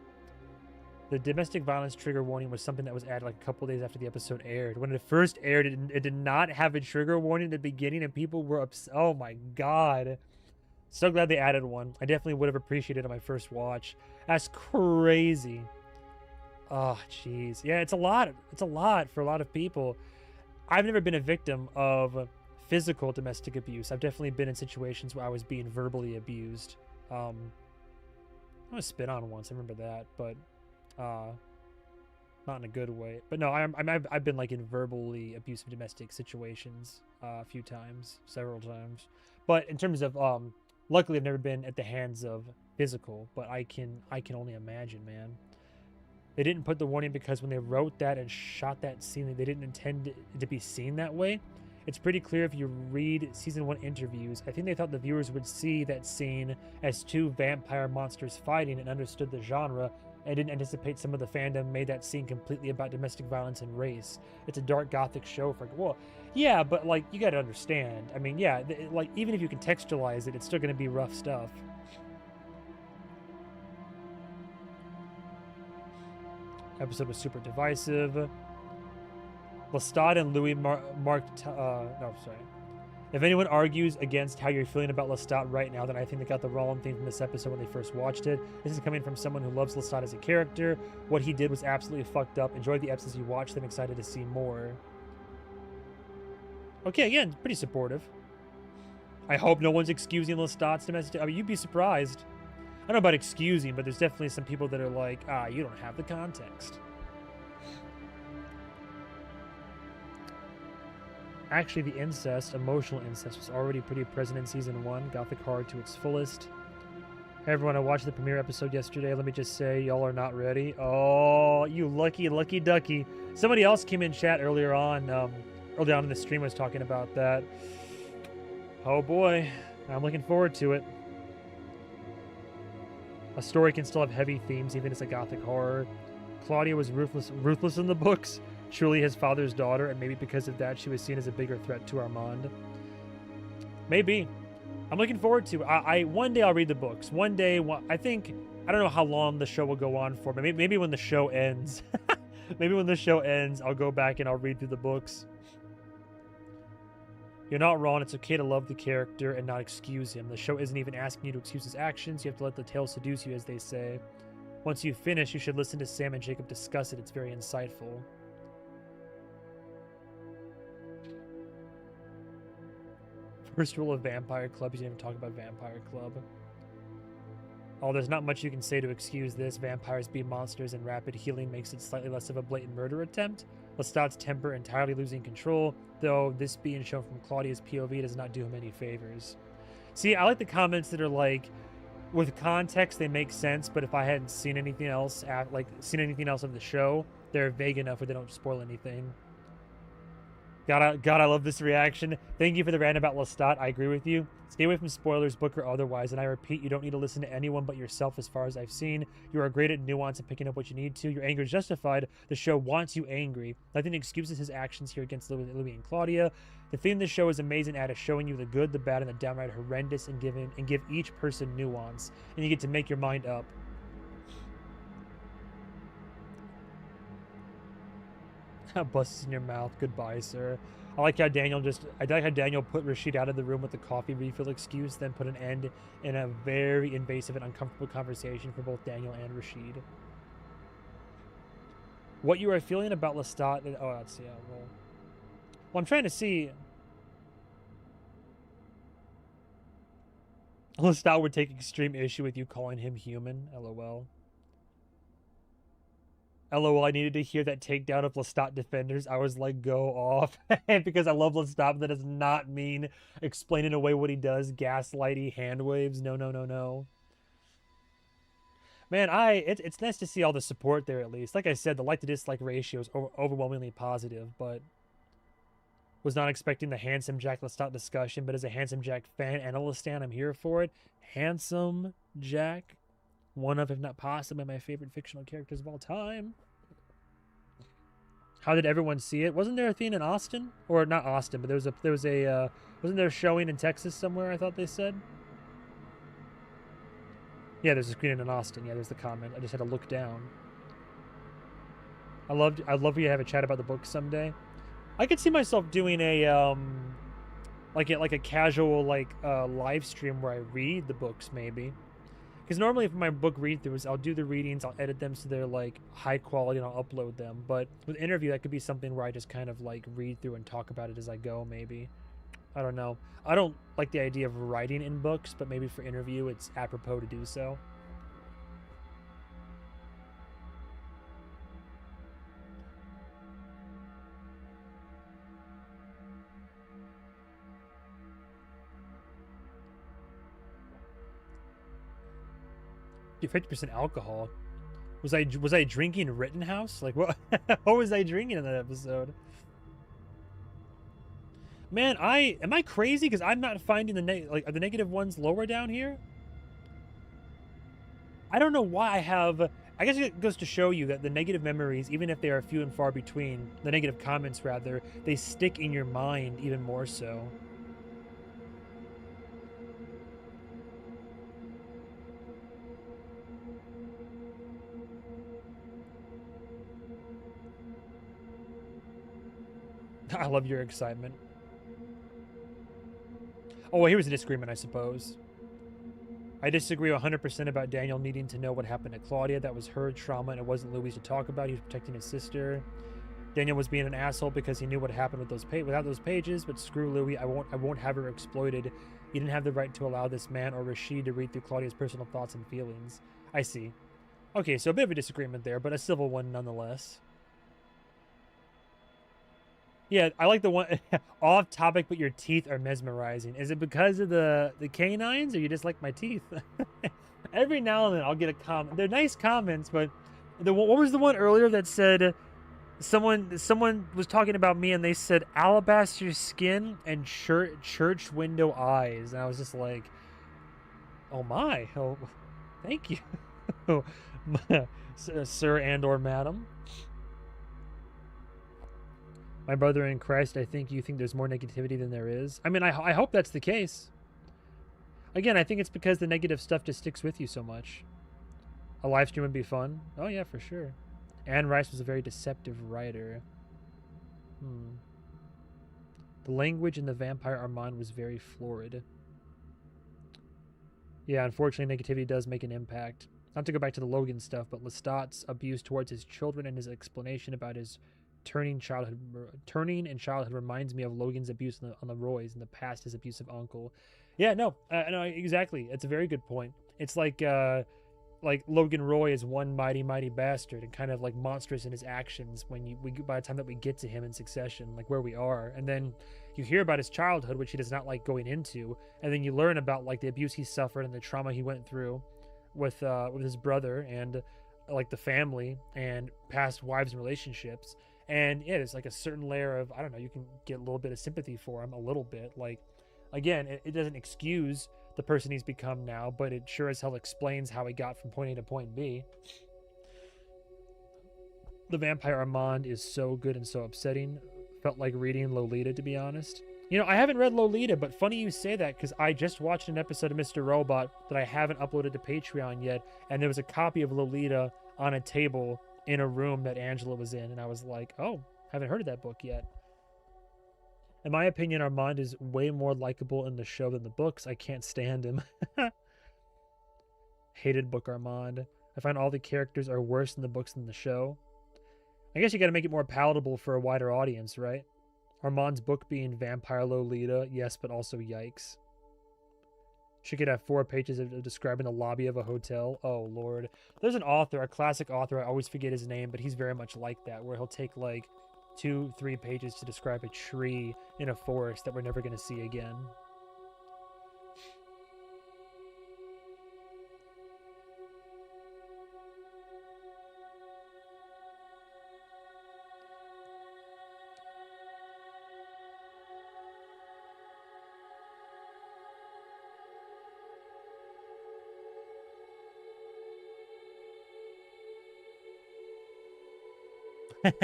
The domestic violence trigger warning was something that was added like a couple days after the episode aired. When it first aired, it did not have a trigger warning at the beginning, and people were upset. Oh my god. So glad they added one. I definitely would have appreciated it on my first watch. That's crazy. Oh, jeez. Yeah, it's a lot. It's a lot for a lot of people. I've never been a victim of physical domestic abuse. I've definitely been in situations where I was being verbally abused. I was spit on once. I remember that, but not in a good way. But no, I've been like in verbally abusive domestic situations a few times, several times. But in terms of luckily I've never been at the hands of physical. But I can only imagine, man. They didn't put the warning because when they wrote that and shot that scene, they didn't intend it to be seen that way. It's pretty clear if you read season 1 interviews. I think they thought the viewers would see that scene as two vampire monsters fighting and understood the genre, and didn't anticipate some of the fandom made that scene completely about domestic violence and race. It's a dark gothic show for, well, yeah, but like you got to understand. I mean, yeah, like even if you contextualize it, it's still going to be rough stuff. Episode was super divisive. Lestat and Louis marked. No, sorry. If anyone argues against how you're feeling about Lestat right now, then I think they got the wrong thing from this episode when they first watched it. This is coming from someone who loves Lestat as a character. What he did was absolutely fucked up. Enjoyed the episodes you watched. I'm excited to see more. Okay, again, pretty supportive. I hope no one's excusing Lestat's domestic. I mean, you'd be surprised. I don't know about excusing, but there's definitely some people that are like, you don't have the context. Actually, the incest, emotional incest, was already pretty present in season 1, Gothic horror to its fullest. Hey everyone, I watched the premiere episode yesterday. Let me just say, y'all are not ready. Oh, you lucky ducky. Somebody else came in chat early on in the stream was talking about that. Oh boy, I'm looking forward to it. A story can still have heavy themes, even as a Gothic horror. Claudia was ruthless in the books, truly his father's daughter, and maybe because of that, she was seen as a bigger threat to Armand. Maybe. I'm looking forward to it. One day I'll read the books. One day, I think, I don't know how long the show will go on for, but maybe when the show ends. Maybe when the show ends, I'll go back and I'll read through the books. You're not wrong. It's okay to love the character and not excuse him. The show isn't even asking you to excuse his actions. You have to let the tale seduce you, as they say. Once you finish, you should listen to Sam and Jacob discuss it. It's very insightful. First rule of Vampire Club, you didn't even talk about Vampire Club. Oh, there's not much you can say to excuse this. Vampires be monsters, and rapid healing makes it slightly less of a blatant murder attempt. Lestat's temper entirely losing control, though this being shown from Claudia's POV does not do him any favors. See, I like the comments that are like, with context they make sense, but if I hadn't seen anything else, of the show, they're vague enough where they don't spoil anything. God, I love this reaction. Thank you for the rant about Lestat. I agree with you. Stay away from spoilers, book or otherwise, and I repeat, you don't need to listen to anyone but yourself as far as I've seen. You are great at nuance and picking up what you need to. Your anger is justified. The show wants you angry. Nothing excuses his actions here against Louis and Claudia. The theme of the show is amazing at showing you the good, the bad, and the downright horrendous and give each person nuance. And you get to make your mind up. Busts in your mouth. Goodbye, sir. I like how Daniel put Rashid out of the room with the coffee refill excuse, then put an end in a very invasive and uncomfortable conversation for both Daniel and Rashid. What you are feeling about Lestat? Oh, that's yeah. Well, I'm trying to see. Lestat would take extreme issue with you calling him human. LOL. LOL, I needed to hear that takedown of Lestat defenders. I was like, go off. Because I love Lestat, but that does not mean explaining away what he does. Gaslighty hand waves. No. Man, it's nice to see all the support there at least. Like I said, the like to dislike ratio is overwhelmingly positive, but was not expecting the Handsome Jack Lestat discussion, but as a Handsome Jack fan and a Lestat, I'm here for it. Handsome Jack. One of, if not possibly, my favorite fictional characters of all time. How did everyone see it? Wasn't there a thing in Austin? Or not Austin, but wasn't there a showing in Texas somewhere, I thought they said? Yeah, there's a screening in Austin. Yeah, there's the comment. I just had to look down. I'd love for you to have a chat about the book someday. I could see myself doing a like a casual live stream where I read the books maybe. Because normally for my book read-throughs, I'll do the readings, I'll edit them so they're like high quality and I'll upload them. But with interview, that could be something where I just kind of like read through and talk about it as I go maybe. I don't know. I don't like the idea of writing in books, but maybe for interview it's apropos to do so. Dude, 50% alcohol. Was I drinking Rittenhouse? Like what? What was I drinking in that episode? Man, am I crazy? Because I'm not finding are the negative ones lower down here? I don't know why I have. I guess it goes to show you that the negative memories, even if they are few and far between, the negative comments rather, they stick in your mind even more so. I love your excitement. Oh, well, here was a disagreement, I suppose. I disagree 100% about Daniel needing to know what happened to Claudia. That was her trauma, and it wasn't Louis to talk about. He was protecting his sister. Daniel was being an asshole because he knew what happened with without those pages. But screw Louis. I won't have her exploited. He didn't have the right to allow this man or Rashid to read through Claudia's personal thoughts and feelings. I see. Okay, so a bit of a disagreement there, but a civil one nonetheless. Yeah, I like the one off topic, but your teeth are mesmerizing. Is it because of the canines, or you just like my teeth? Every now and then I'll get a comment. They're nice comments, but what was the one earlier that said someone was talking about me and they said alabaster skin and church window eyes, and I was just like, oh my, oh, thank you, sir and or madam. My brother in Christ, I think you think there's more negativity than there is. I mean, I hope that's the case. Again, I think it's because the negative stuff just sticks with you so much. A live stream would be fun. Oh, yeah, for sure. Anne Rice was a very deceptive writer. The language in the Vampire Armand was very florid. Yeah, unfortunately, negativity does make an impact. Not to go back to the Logan stuff, but Lestat's abuse towards his children and his explanation about his turning in childhood reminds me of Logan's abuse on the Roys and the past, his abusive uncle. Yeah, no, exactly. It's a very good point. It's like Logan Roy is one mighty bastard and kind of like monstrous in his actions by the time that we get to him in succession, like where we are, and then you hear about his childhood, which he does not like going into, and then you learn about like the abuse he suffered and the trauma he went through with his brother and like the family and past wives and relationships. And yeah, there's like a certain layer of, I don't know, you can get a little bit of sympathy for him, a little bit. Like, again, it doesn't excuse the person he's become now, but it sure as hell explains how he got from point A to point B. The Vampire Armand is so good and so upsetting. Felt like reading Lolita, to be honest. You know, I haven't read Lolita, but funny you say that, because I just watched an episode of Mr. Robot that I haven't uploaded to Patreon yet, and there was a copy of Lolita on a table in a room that Angela was in, and I was like, oh, haven't heard of that book yet. In my opinion, Armand is way more likable in the show than the books. I can't stand him. Hated book Armand. I find all the characters are worse in the books than the show. I guess you gotta make it more palatable for a wider audience, right? Armand's book being Vampire Lolita, yes, but also yikes. She could have 4 pages of describing the lobby of a hotel. Oh, Lord. There's an author, a classic author, I always forget his name, but he's very much like that, where he'll take like 2-3 pages to describe a tree in a forest that we're never going to see again.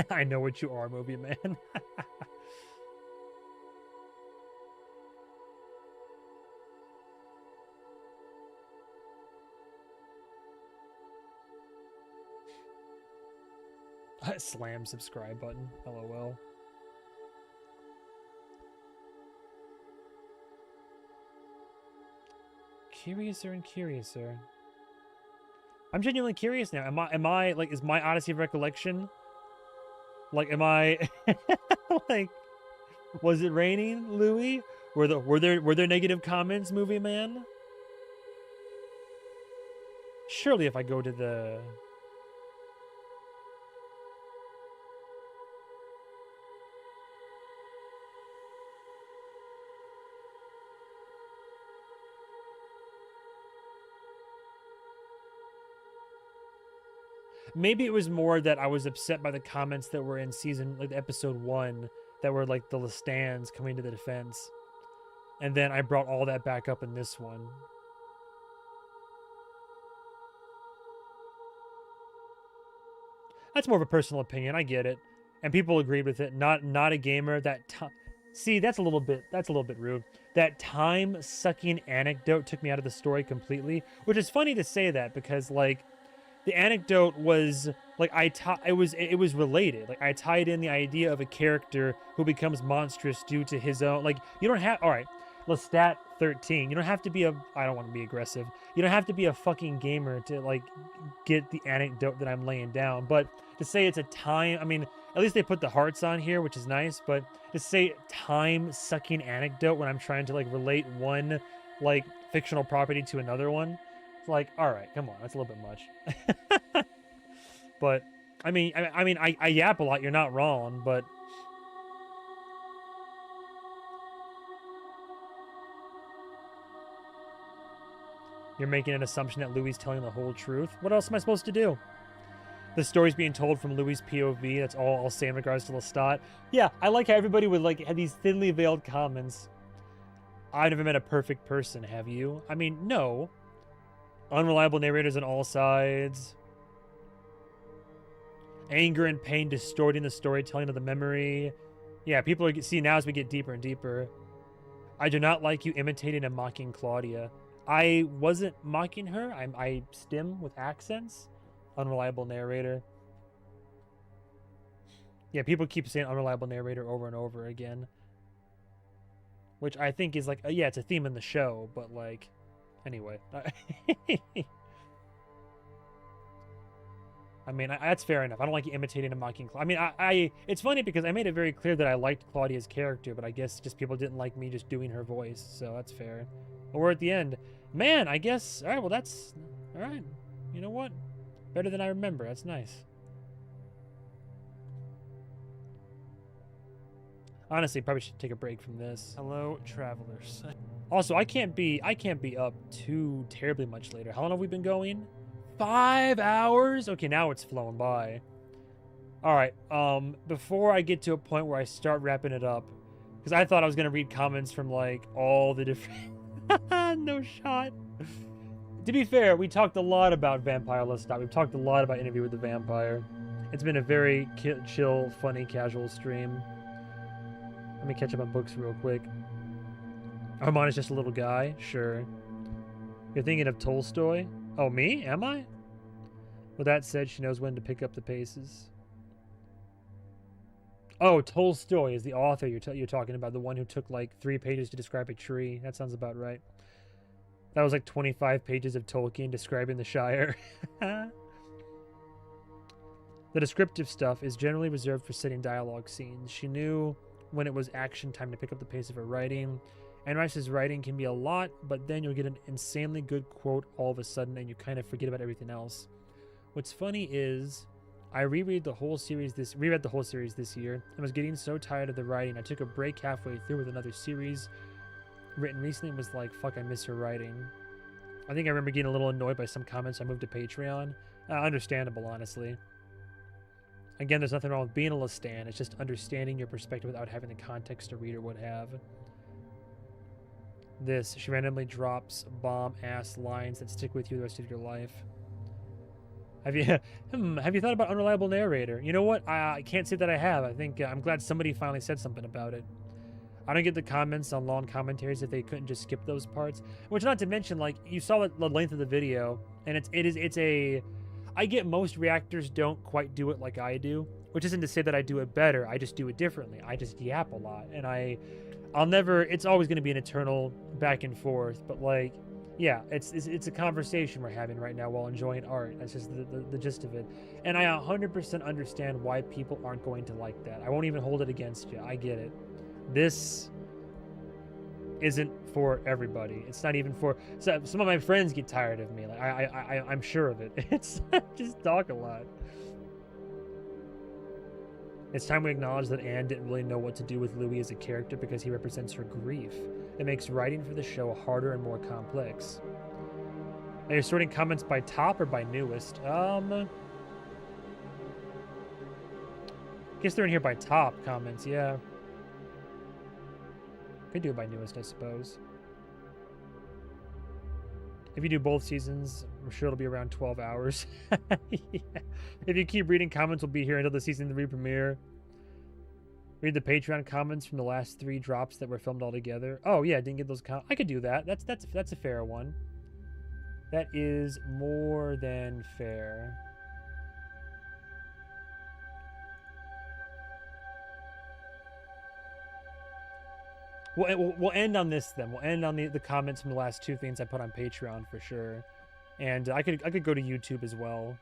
I know what you are, movie man. Slam subscribe button. LOL. Curiouser and curiouser. I'm genuinely curious now. Am I like, is my Odyssey of Recollection, like, am I like, was it raining, Louis? Were there negative comments, movie man? Surely if I go to the... Maybe it was more that I was upset by the comments that were in season, like episode 1, that were like the Lestans coming to the defense. And then I brought all that back up in this one. That's more of a personal opinion. I get it. And people agreed with it. Not a gamer. See, that's a little bit rude. That time-sucking anecdote took me out of the story completely, which is funny to say that because, like, the anecdote was like it was related. Like I tied in the idea of a character who becomes monstrous due to his own, like, you don't have, all right, Lestat 13. You don't have to be I don't want to be aggressive. You don't have to be a fucking gamer to like get the anecdote that I'm laying down. But to say it's a time, I mean, at least they put the hearts on here, which is nice. But to say time-sucking anecdote when I'm trying to like relate one like fictional property to another one. Like, all right, come on, that's a little bit much. But I mean, I yap a lot. You're not wrong, but you're making an assumption that Louis telling the whole truth. What else am I supposed to do? The story's being told from Louis' POV. That's all I'll say in regards to Lestat. Yeah, I like how everybody would like have these thinly veiled comments. I've never met a perfect person. Have you? I mean, no. Unreliable narrators on all sides. Anger and pain distorting the storytelling of the memory. Yeah, people are... See, now as we get deeper and deeper. I do not like you imitating and mocking Claudia. I wasn't mocking her. I stim with accents. Unreliable narrator. Yeah, people keep saying unreliable narrator over and over again. Which I think is like... yeah, it's a theme in the show, but like... Anyway. I mean, that's fair enough. I don't like imitating and mocking Claudia. I mean, it's funny because I made it very clear that I liked Claudia's character, but I guess just people didn't like me just doing her voice, so that's fair. But we're at the end. Man, I guess... Alright, well, that's... Alright. You know what? Better than I remember. That's nice. Honestly, probably should take a break from this. Hello, travelers. Also, I can't be up too terribly much later. How long have we been going? 5 hours? Okay, now it's flown by. All right, before I get to a point where I start wrapping it up, because I thought I was going to read comments from, like, all the different... No shot. To be fair, we talked a lot about Vampire Lestat. We've talked a lot about Interview with the Vampire. It's been a very chill, funny, casual stream. Let me catch up on books real quick. Armand is just a little guy? Sure. You're thinking of Tolstoy? Oh, me? Am I? With that said, she knows when to pick up the paces. Oh, Tolstoy is the author you're talking about. The one who took like 3 pages to describe a tree. That sounds about right. That was like 25 pages of Tolkien describing the Shire. The descriptive stuff is generally reserved for setting dialogue scenes. She knew when it was action time to pick up the pace of her writing. Anne Rice's writing can be a lot, but then you'll get an insanely good quote all of a sudden and you kind of forget about everything else. What's funny is I reread the whole series this year and was getting so tired of the writing. I took a break halfway through with another series written recently and was like, fuck, I miss her writing. I think I remember getting a little annoyed by some comments. I moved to Patreon. Understandable, honestly. Again, there's nothing wrong with being a Lestan. It's just understanding your perspective without having the context a reader would have. She randomly drops bomb-ass lines that stick with you the rest of your life. Have you have you thought about unreliable narrator? You know what? I can't say that I have. I think I'm glad somebody finally said something about it. I don't get the comments on long commentaries if they couldn't just skip those parts. Which, not to mention, like, you saw the length of the video, and it's a. I get most reactors don't quite do it like I do, which isn't to say that I do it better. I just do it differently. I just yap a lot, and I'll never. It's always going to be an eternal back and forth, but like. Yeah, it's a conversation we're having right now while enjoying art. That's just the gist of it. And I 100% understand why people aren't going to like that. I won't even hold it against you. I get it. This isn't for everybody. It's not even for... So some of my friends get tired of me. Like I'm sure of it. It's just talk a lot. It's time we acknowledge that Anne didn't really know what to do with Louis as a character because he represents her grief. It makes writing for the show harder and more complex. Now you're sorting comments by top or by newest? I guess they're in here by top comments, yeah. Could do it by newest, I suppose. If you do both seasons, I'm sure it'll be around 12 hours. Yeah. If you keep reading, comments will be here until the season 3 premiere. Read the Patreon comments from the last 3 drops that were filmed all together. Oh yeah, I didn't get those I could do that. That's a fair one. That is more than fair. We'll end on this then. We'll end on the comments from the last 2 things I put on Patreon for sure. And I could go to YouTube as well.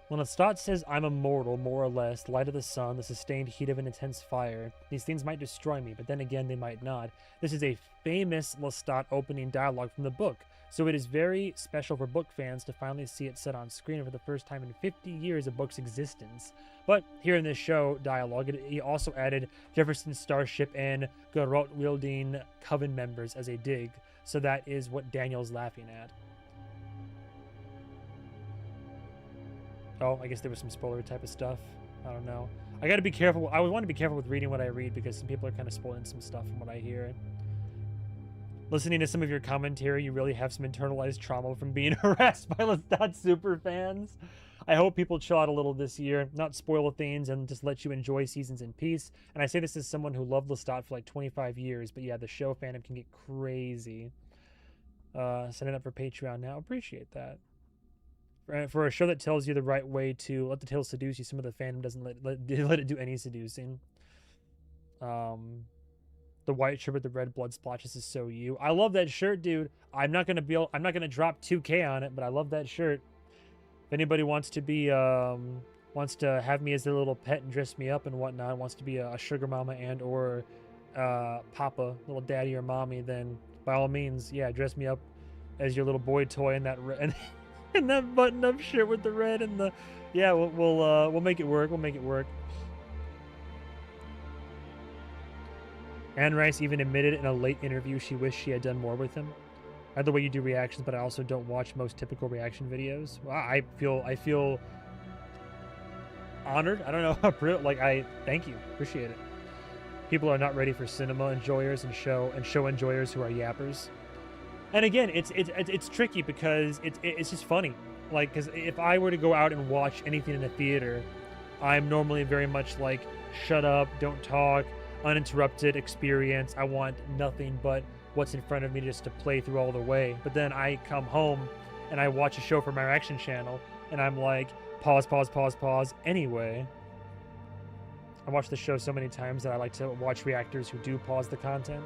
When Lestat says, I'm immortal, more or less, light of the sun, the sustained heat of an intense fire, these things might destroy me, but then again, they might not. This is a famous Lestat opening dialogue from the book, so it is very special for book fans to finally see it set on screen for the first time in 50 years of book's existence. But here in this show dialogue, he also added Jefferson's starship and garrote-wielding coven members as a dig, so that is what Daniel's laughing at. Oh, I guess there was some spoiler type of stuff. I don't know. I gotta be careful. I want to be careful with reading what I read because some people are kind of spoiling some stuff from what I hear. Listening to some of your commentary, you really have some internalized trauma from being harassed by Lestat super fans. I hope people chill out a little this year, not spoil things, and just let you enjoy seasons in peace. And I say this as someone who loved Lestat for like 25 years, but yeah, the show fandom can get crazy. Signing up for Patreon now. Appreciate that. For a show that tells you the right way to let the tale seduce you, some of the fandom doesn't let it do any seducing. The white shirt with the red blood splotches is so you. I love that shirt, dude. I'm not gonna drop 2K on it, but I love that shirt. If anybody wants to be wants to have me as their little pet and dress me up and whatnot, wants to be a sugar mama and or papa, little daddy or mommy, then by all means, yeah, dress me up as your little boy toy in that and that button-up shirt with the red and the, yeah, we'll make it work. We'll make it work. Anne Rice even admitted in a late interview she wished she had done more with him. I like the way you do reactions, but I also don't watch most typical reaction videos. Well, I feel honored. I don't know. Like, thank you. Appreciate it. People are not ready for cinema enjoyers and show enjoyers who are yappers. And again, it's tricky because it's just funny. Like, because if I were to go out and watch anything in a theater, I'm normally very much like, shut up, don't talk, uninterrupted experience. I want nothing but what's in front of me just to play through all the way. But then I come home and I watch a show from my reaction channel and I'm like, pause, pause, pause, pause. Anyway, I watch the show so many times that I like to watch reactors who do pause the content.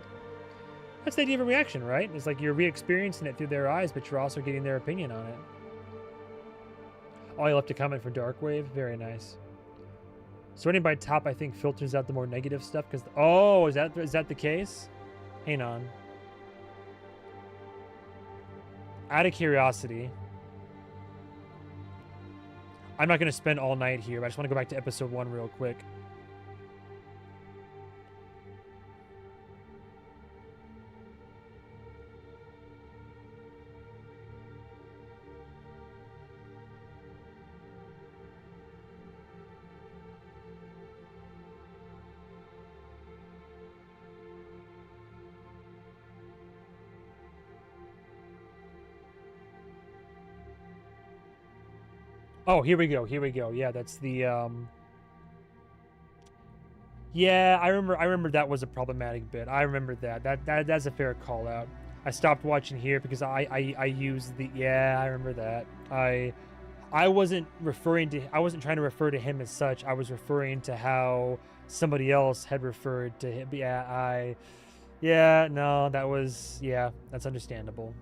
That's the idea of a reaction, right? It's like you're re-experiencing it through their eyes, but you're also getting their opinion on it. Oh, you left a comment for Darkwave? Very nice. Sorting by top, I think, filters out the more negative stuff, because... Oh, is that the case? Hang on. Out of curiosity... I'm not going to spend all night here, but I just want to go back to episode 1 real quick. Oh, here we go. Here we go. Yeah, that's the Yeah, I remember that was a problematic bit. I remember that's a fair call out. I stopped watching here because I used the yeah, I remember that. I wasn't I wasn't trying to refer to him as such. I was referring to how somebody else had referred to him. Yeah, no, that's understandable.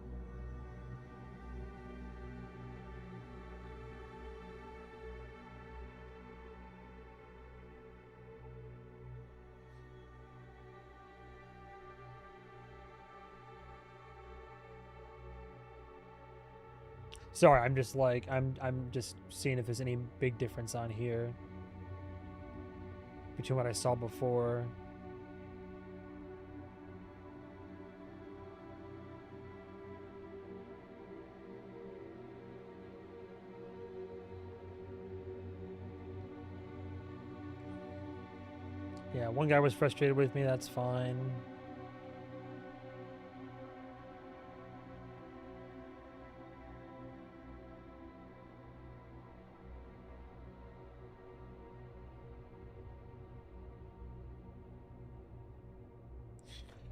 Sorry, I'm just like I'm just seeing if there's any big difference on here between what I saw before. Yeah, one guy was frustrated with me, that's fine.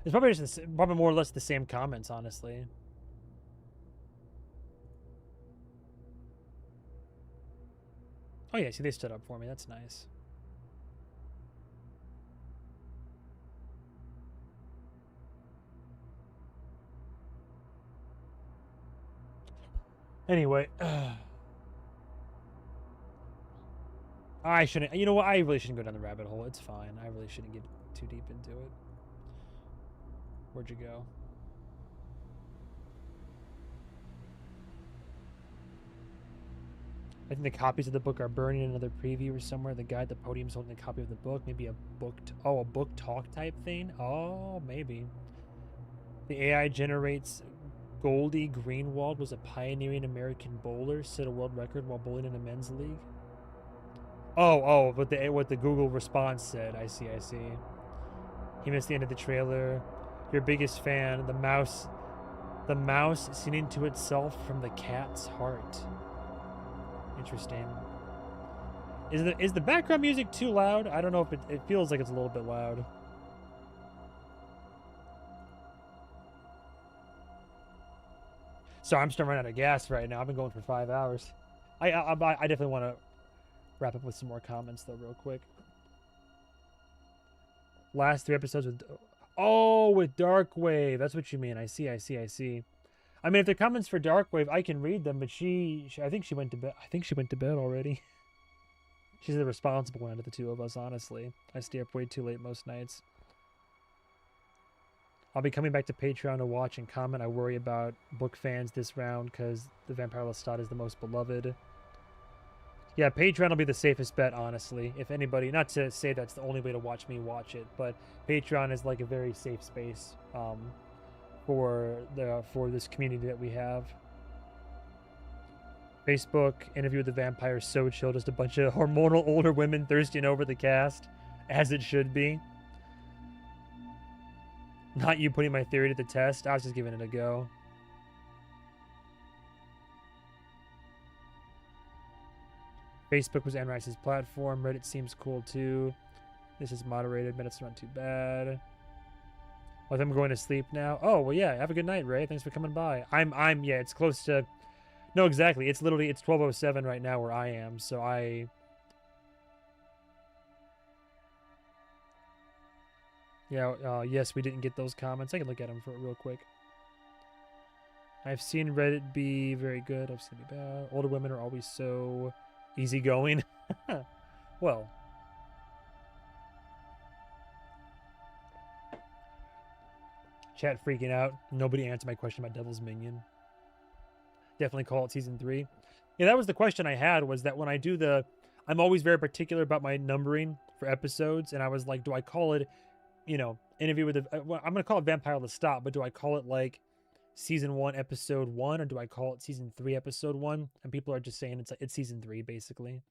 It's probably just probably more or less the same comments, honestly. Oh yeah, see they stood up for me. That's nice. Anyway, I shouldn't. You know what? I really shouldn't go down the rabbit hole. It's fine. I really shouldn't get too deep into it. Where'd you go? I think the copies of the book are burning in another preview or somewhere. The guy at the podium's holding a copy of the book. Maybe a book. A book talk type thing. Oh, maybe. The AI generates Goldie Greenwald was a pioneering American bowler, set a world record while bowling in a men's league. Oh, what the Google response said. I see. He missed the end of the trailer. Your biggest fan, the mouse singing to itself from the cat's heart. Interesting. Is the background music too loud? I don't know if it feels like it's a little bit loud. So I'm starting to run out of gas right now. I've been going for 5 hours. I definitely want to wrap up with some more comments though, real quick. Last 3 episodes with with Darkwave. That's what you mean. I see. I mean, if they're comments for Darkwave, I can read them, but I think she went to bed. I think she went to bed already. She's the responsible one out of the two of us, honestly. I stay up way too late most nights. I'll be coming back to Patreon to watch and comment. I worry about book fans this round because the Vampire Lestat is the most beloved. Yeah, Patreon will be the safest bet, honestly. If anybody, not to say that's the only way to watch me watch it, but Patreon is like a very safe space for this community that we have. Facebook interview with the vampire, so chill, just a bunch of hormonal older women thirsting over the cast, as it should be. Not you putting my theory to the test. I was just giving it a go. Facebook was Anne Rice's platform. Reddit seems cool too. This is moderated. Reddit's not too bad. Well, I'm going to sleep now. Oh, well, yeah. Have a good night, Ray. Thanks for coming by. Yeah, it's close to... No, exactly. It's 12:07 right now where I am, so Yeah, yes, we didn't get those comments. I can look at them real quick. I've seen Reddit be very good. I've seen it be bad. Older women are always so easygoing. Well. Chat freaking out. Nobody answered my question about Devil's Minion. Definitely call it season 3. Yeah, that was the question I had, was that when I do I'm always very particular about my numbering for episodes, and I was like, do I call it, interview with I'm going to call it Vampire Lestat, but do I call it like season 1, episode 1, or do I call it season 3, episode 1? And people are just saying it's season 3, basically.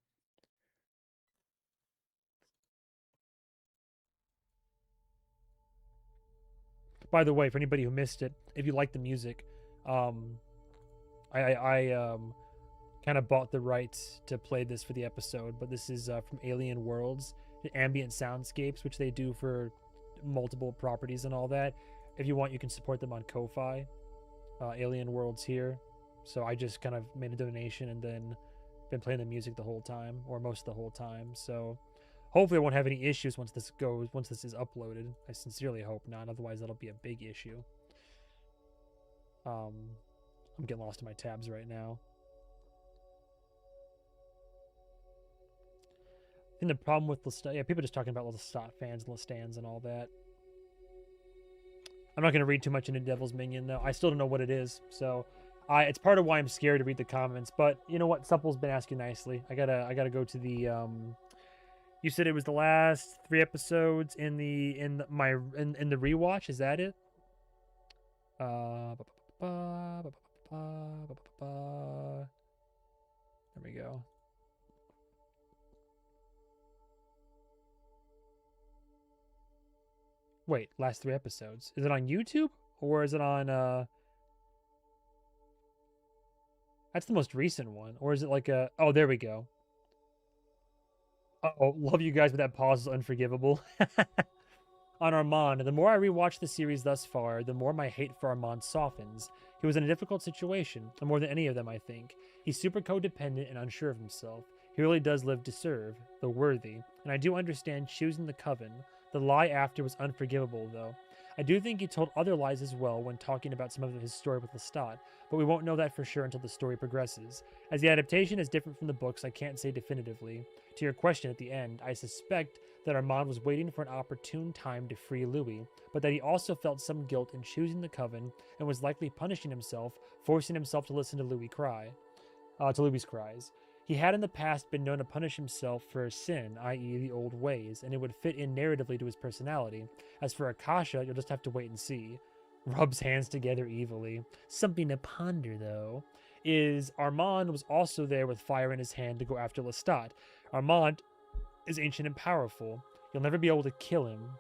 By the way, for anybody who missed it, if you like the music, can kind of bought the rights to play this for the episode, but this is from Alien Worlds, the ambient soundscapes, which they do for multiple properties and all that. If you want, you can support them on Ko-Fi. Alien Worlds here. So I just kind of made a donation and then been playing the music the whole time, or most of the whole time. So hopefully I won't have any issues once this is uploaded. I sincerely hope not, otherwise that'll be a big issue. I'm getting lost in my tabs right now. I think the problem with Lestat, yeah, people are just talking about Lestat fans and Lestans and all that. I'm not going to read too much into Devil's Minion, though. I still don't know what it is, so it's part of why I'm scared to read the comments. But you know what? Supple's been asking nicely. I gotta go to the. You said it was the last 3 episodes in the rewatch. Is that it? There we go. Wait, last 3 episodes. Is it on YouTube or is it on That's the most recent one, or is it like a oh, there we go. Uh-oh, love you guys, but that pause is unforgivable. On Armand, the more I rewatch the series thus far, the more my hate for Armand softens. He was in a difficult situation, and more than any of them, I think. He's super codependent and unsure of himself. He really does live to serve, the worthy, and I do understand choosing the coven. The lie after was unforgivable, though. I do think he told other lies as well when talking about some of his story with Lestat, but we won't know that for sure until the story progresses. As the adaptation is different from the books, I can't say definitively. To your question at the end, I suspect that Armand was waiting for an opportune time to free Louis, but that he also felt some guilt in choosing the coven and was likely punishing himself, forcing himself to listen to Louis' cries. He had in the past been known to punish himself for a sin, i.e. the old ways, and it would fit in narratively to his personality. As for Akasha, you'll just have to wait and see. Rubs hands together evilly. Something to ponder, though, is Armand was also there with fire in his hand to go after Lestat. Armand is ancient and powerful. You'll never be able to kill him.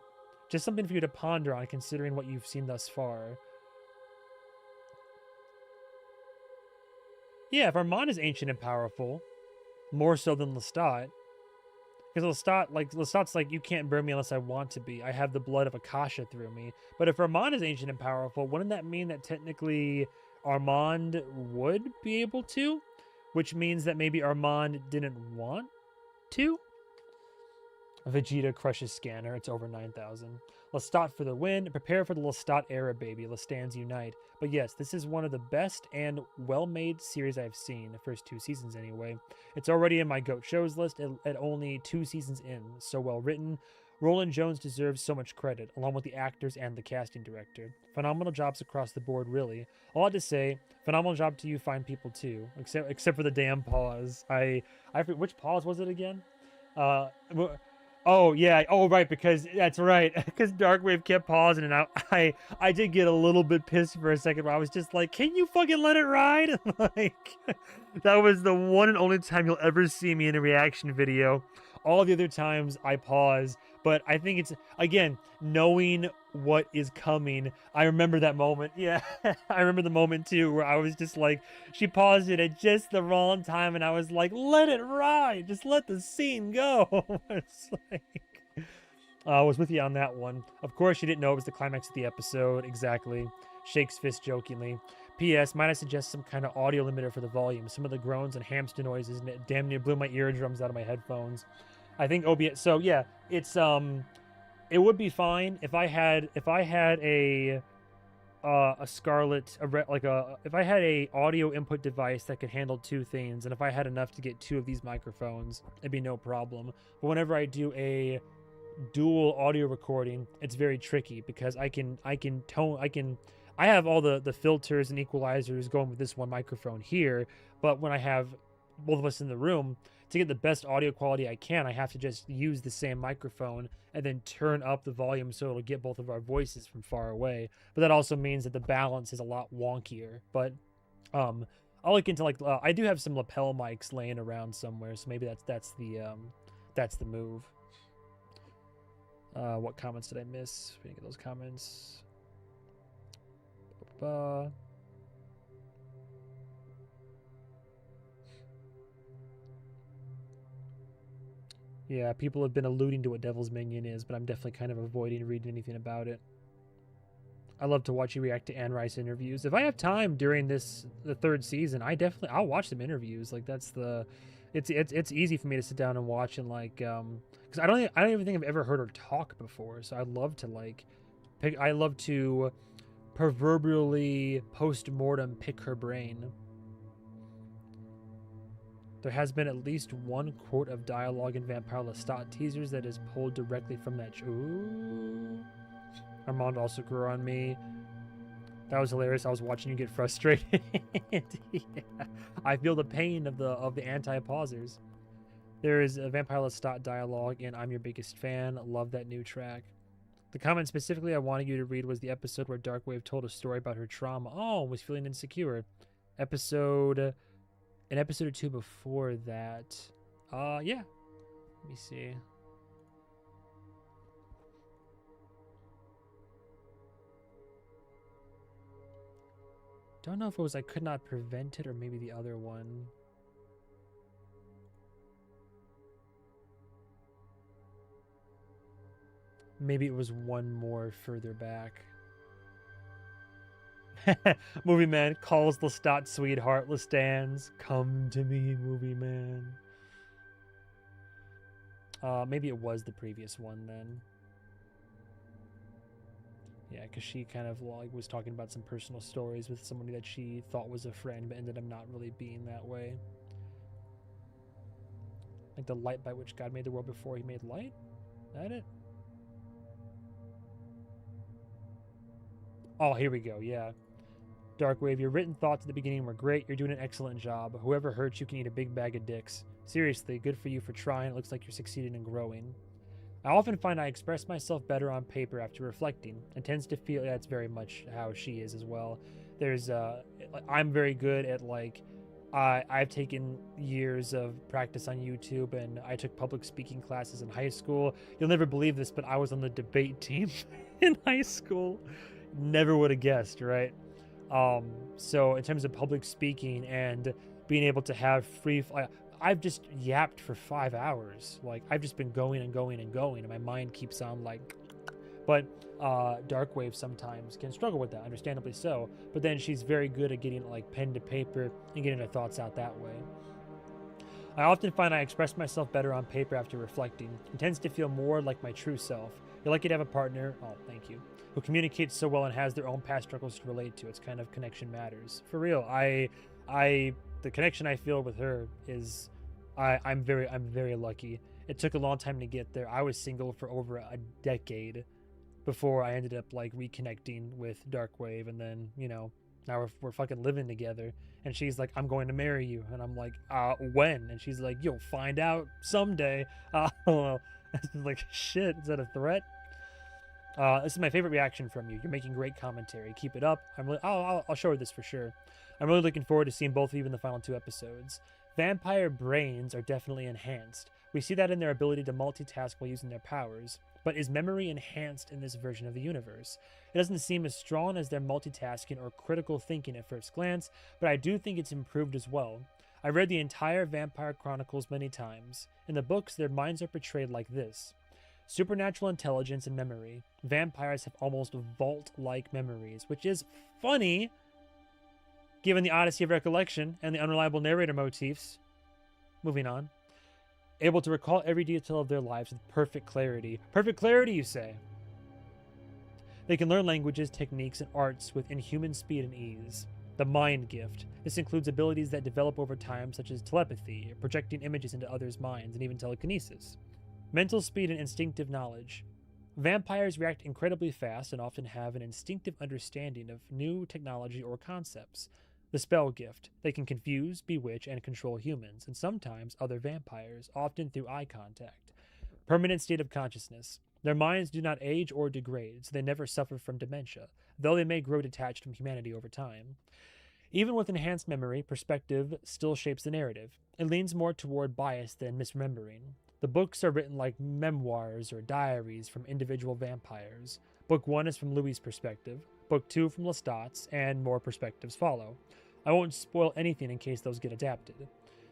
Just something for you to ponder on, considering what you've seen thus far. Yeah, if Armand is ancient and powerful, more so than Lestat. Because Lestat's like, you can't burn me unless I want to be. I have the blood of Akasha through me. But if Armand is ancient and powerful, wouldn't that mean that technically Armand would be able to? Which means that maybe Armand didn't want to? Vegeta crushes Scanner. It's over 9,000. Lestat for the win. Prepare for the Lestat era, baby. Lestans unite. But yes, this is one of the best and well-made series I've seen. The first 2 seasons, anyway. It's already in my GOAT shows list at only 2 seasons in. So well written. Roland Jones deserves so much credit, along with the actors and the casting director. Phenomenal jobs across the board, really. All I had to say, phenomenal job to you fine people, too. Except for the damn pause. Which pause was it again? Oh, yeah. Oh, right, because that's right. Because Darkwave kept pausing, and I did get a little bit pissed for a second, where I was just like, can you fucking let it ride? Like, that was the one and only time you'll ever see me in a reaction video. All the other times I pause, but I think it's, again, knowing what is coming. I remember that moment. Yeah, I remember the moment too, where I was just like, she paused it at just the wrong time, and I was like, let it ride. Just let the scene go. It's like, I was with you on that one. Of course, you didn't know it was the climax of the episode. Exactly. Shakes fist jokingly. P.S. Might I suggest some kind of audio limiter for the volume? Some of the groans and hamster noises damn near blew my eardrums out of my headphones. I think OBS. So yeah, it's it would be fine if I had a Scarlett, if I had a audio input device that could handle 2 things, and if I had enough to get 2 of these microphones, it'd be no problem. But whenever I do a dual audio recording, it's very tricky because I have all the filters and equalizers going with this one microphone here, but when I have both of us in the room, to get the best audio quality I can, I have to just use the same microphone and then turn up the volume so it'll get both of our voices from far away. But that also means that the balance is a lot wonkier. But I'll look into I do have some lapel mics laying around somewhere, so maybe that's the move. What comments did I miss? We didn't get those comments. Yeah, people have been alluding to what Devil's Minion is, but I'm definitely kind of avoiding reading anything about it. I love to watch you react to Anne Rice interviews. If I have time during the 3rd season, I'll watch some interviews. Like that's it's easy for me to sit down and watch and like because I don't even think I've ever heard her talk before. So I'd love to I love to proverbially post-mortem pick her brain. There has been at least one quote of dialogue in Vampire Lestat teasers that is pulled directly from that. Ooh. Armand also grew on me. That was hilarious. I was watching you get frustrated. Yeah. I feel the pain of the anti-pausers. There is a Vampire Lestat dialogue in I'm Your Biggest Fan. Love that new track. The comment specifically I wanted you to read was the episode where Darkwave told a story about her trauma. Oh, was feeling insecure. An episode or two before that. Yeah. Let me see. Don't know if it was I Could Not Prevent It or maybe the other one. Maybe it was one more further back. Movie Man calls Lestat sweetheart. Lestans, come to me, Movie Man. Maybe it was the previous one then. Yeah, because she kind of like was talking about some personal stories with somebody that she thought was a friend, but ended up not really being that way. Like the light by which God made the world before he made light? Is that it? Oh, here we go, yeah. Darkwave, your written thoughts at the beginning were great. You're doing an excellent job. Whoever hurts you can eat a big bag of dicks. Seriously, good for you for trying. It looks like you're succeeding and growing. I often find I express myself better on paper after reflecting, and tends to feel that's very much how she is as well. There's I'm very good at like I've taken years of practice on YouTube, and I took public speaking classes in high school. You'll never believe this, but I was on the debate team in high school. Never would have guessed, right? So in terms of public speaking and being able to have free, I've just yapped for 5 hours. Like I've just been going and going and going, and my mind keeps on like. But Darkwave sometimes can struggle with that, understandably so. But then she's very good at getting like pen to paper and getting her thoughts out that way. I often find I express myself better on paper after reflecting. It tends to feel more like my true self. You're lucky to have a partner. Oh, thank you. Who communicates so well and has their own past struggles to relate to. It's kind of connection matters. For real, the connection I feel with her is, I'm very lucky. It took a long time to get there. I was single for over a decade before I ended up like reconnecting with Darkwave, and then now we're fucking living together. And she's like, I'm going to marry you, and I'm like, when? And she's like, you'll find out someday. Well, like, shit, is that a threat? This is my favorite reaction from you. You're making great commentary. Keep it up. I'll show her this for sure. I'm really looking forward to seeing both of you in the final 2 episodes. Vampire brains are definitely enhanced. We see that in their ability to multitask while using their powers. But is memory enhanced in this version of the universe? It doesn't seem as strong as their multitasking or critical thinking at first glance, but I do think it's improved as well. I read the entire Vampire Chronicles many times. In the books, their minds are portrayed like this. Supernatural intelligence and memory. Vampires have almost vault-like memories, which is funny, given the odyssey of recollection and the unreliable narrator motifs. Moving on. Able to recall every detail of their lives with perfect clarity. Perfect clarity, you say? They can learn languages, techniques, and arts with inhuman speed and ease. The mind gift. This includes abilities that develop over time, such as telepathy, projecting images into others' minds, and even telekinesis. Mental speed and instinctive knowledge. Vampires react incredibly fast and often have an instinctive understanding of new technology or concepts. The spell gift. They can confuse, bewitch, and control humans, and sometimes other vampires, often through eye contact. Permanent state of consciousness. Their minds do not age or degrade, so they never suffer from dementia, though they may grow detached from humanity over time. Even with enhanced memory, perspective still shapes the narrative. It leans more toward bias than misremembering. The books are written like memoirs or diaries from individual vampires. Book 1 is from Louis' perspective, Book 2 from Lestat's, and more perspectives follow. I won't spoil anything in case those get adapted.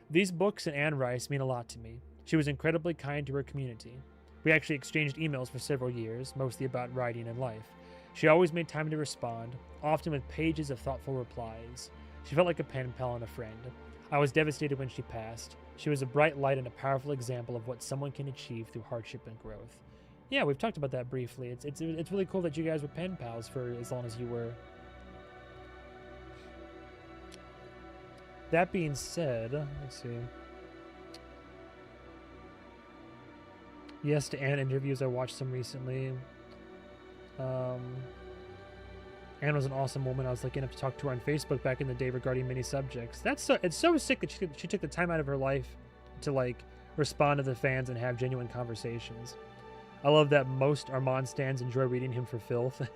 These books and Anne Rice mean a lot to me. She was incredibly kind to her community. We actually exchanged emails for several years, mostly about writing and life. She always made time to respond, often with pages of thoughtful replies. She felt like a pen pal and a friend. I was devastated when she passed. She was a bright light and a powerful example of what someone can achieve through hardship and growth. Yeah, we've talked about that briefly. It's really cool that you guys were pen pals for as long as you were. That being said, let's see. Yes to Anne interviews. I watched some recently. Anne was an awesome woman. I was lucky enough to talk to her on Facebook back in the day regarding many subjects. It's so sick that she took the time out of her life to like respond to the fans and have genuine conversations. I love that most Armand stands enjoy reading him for filth.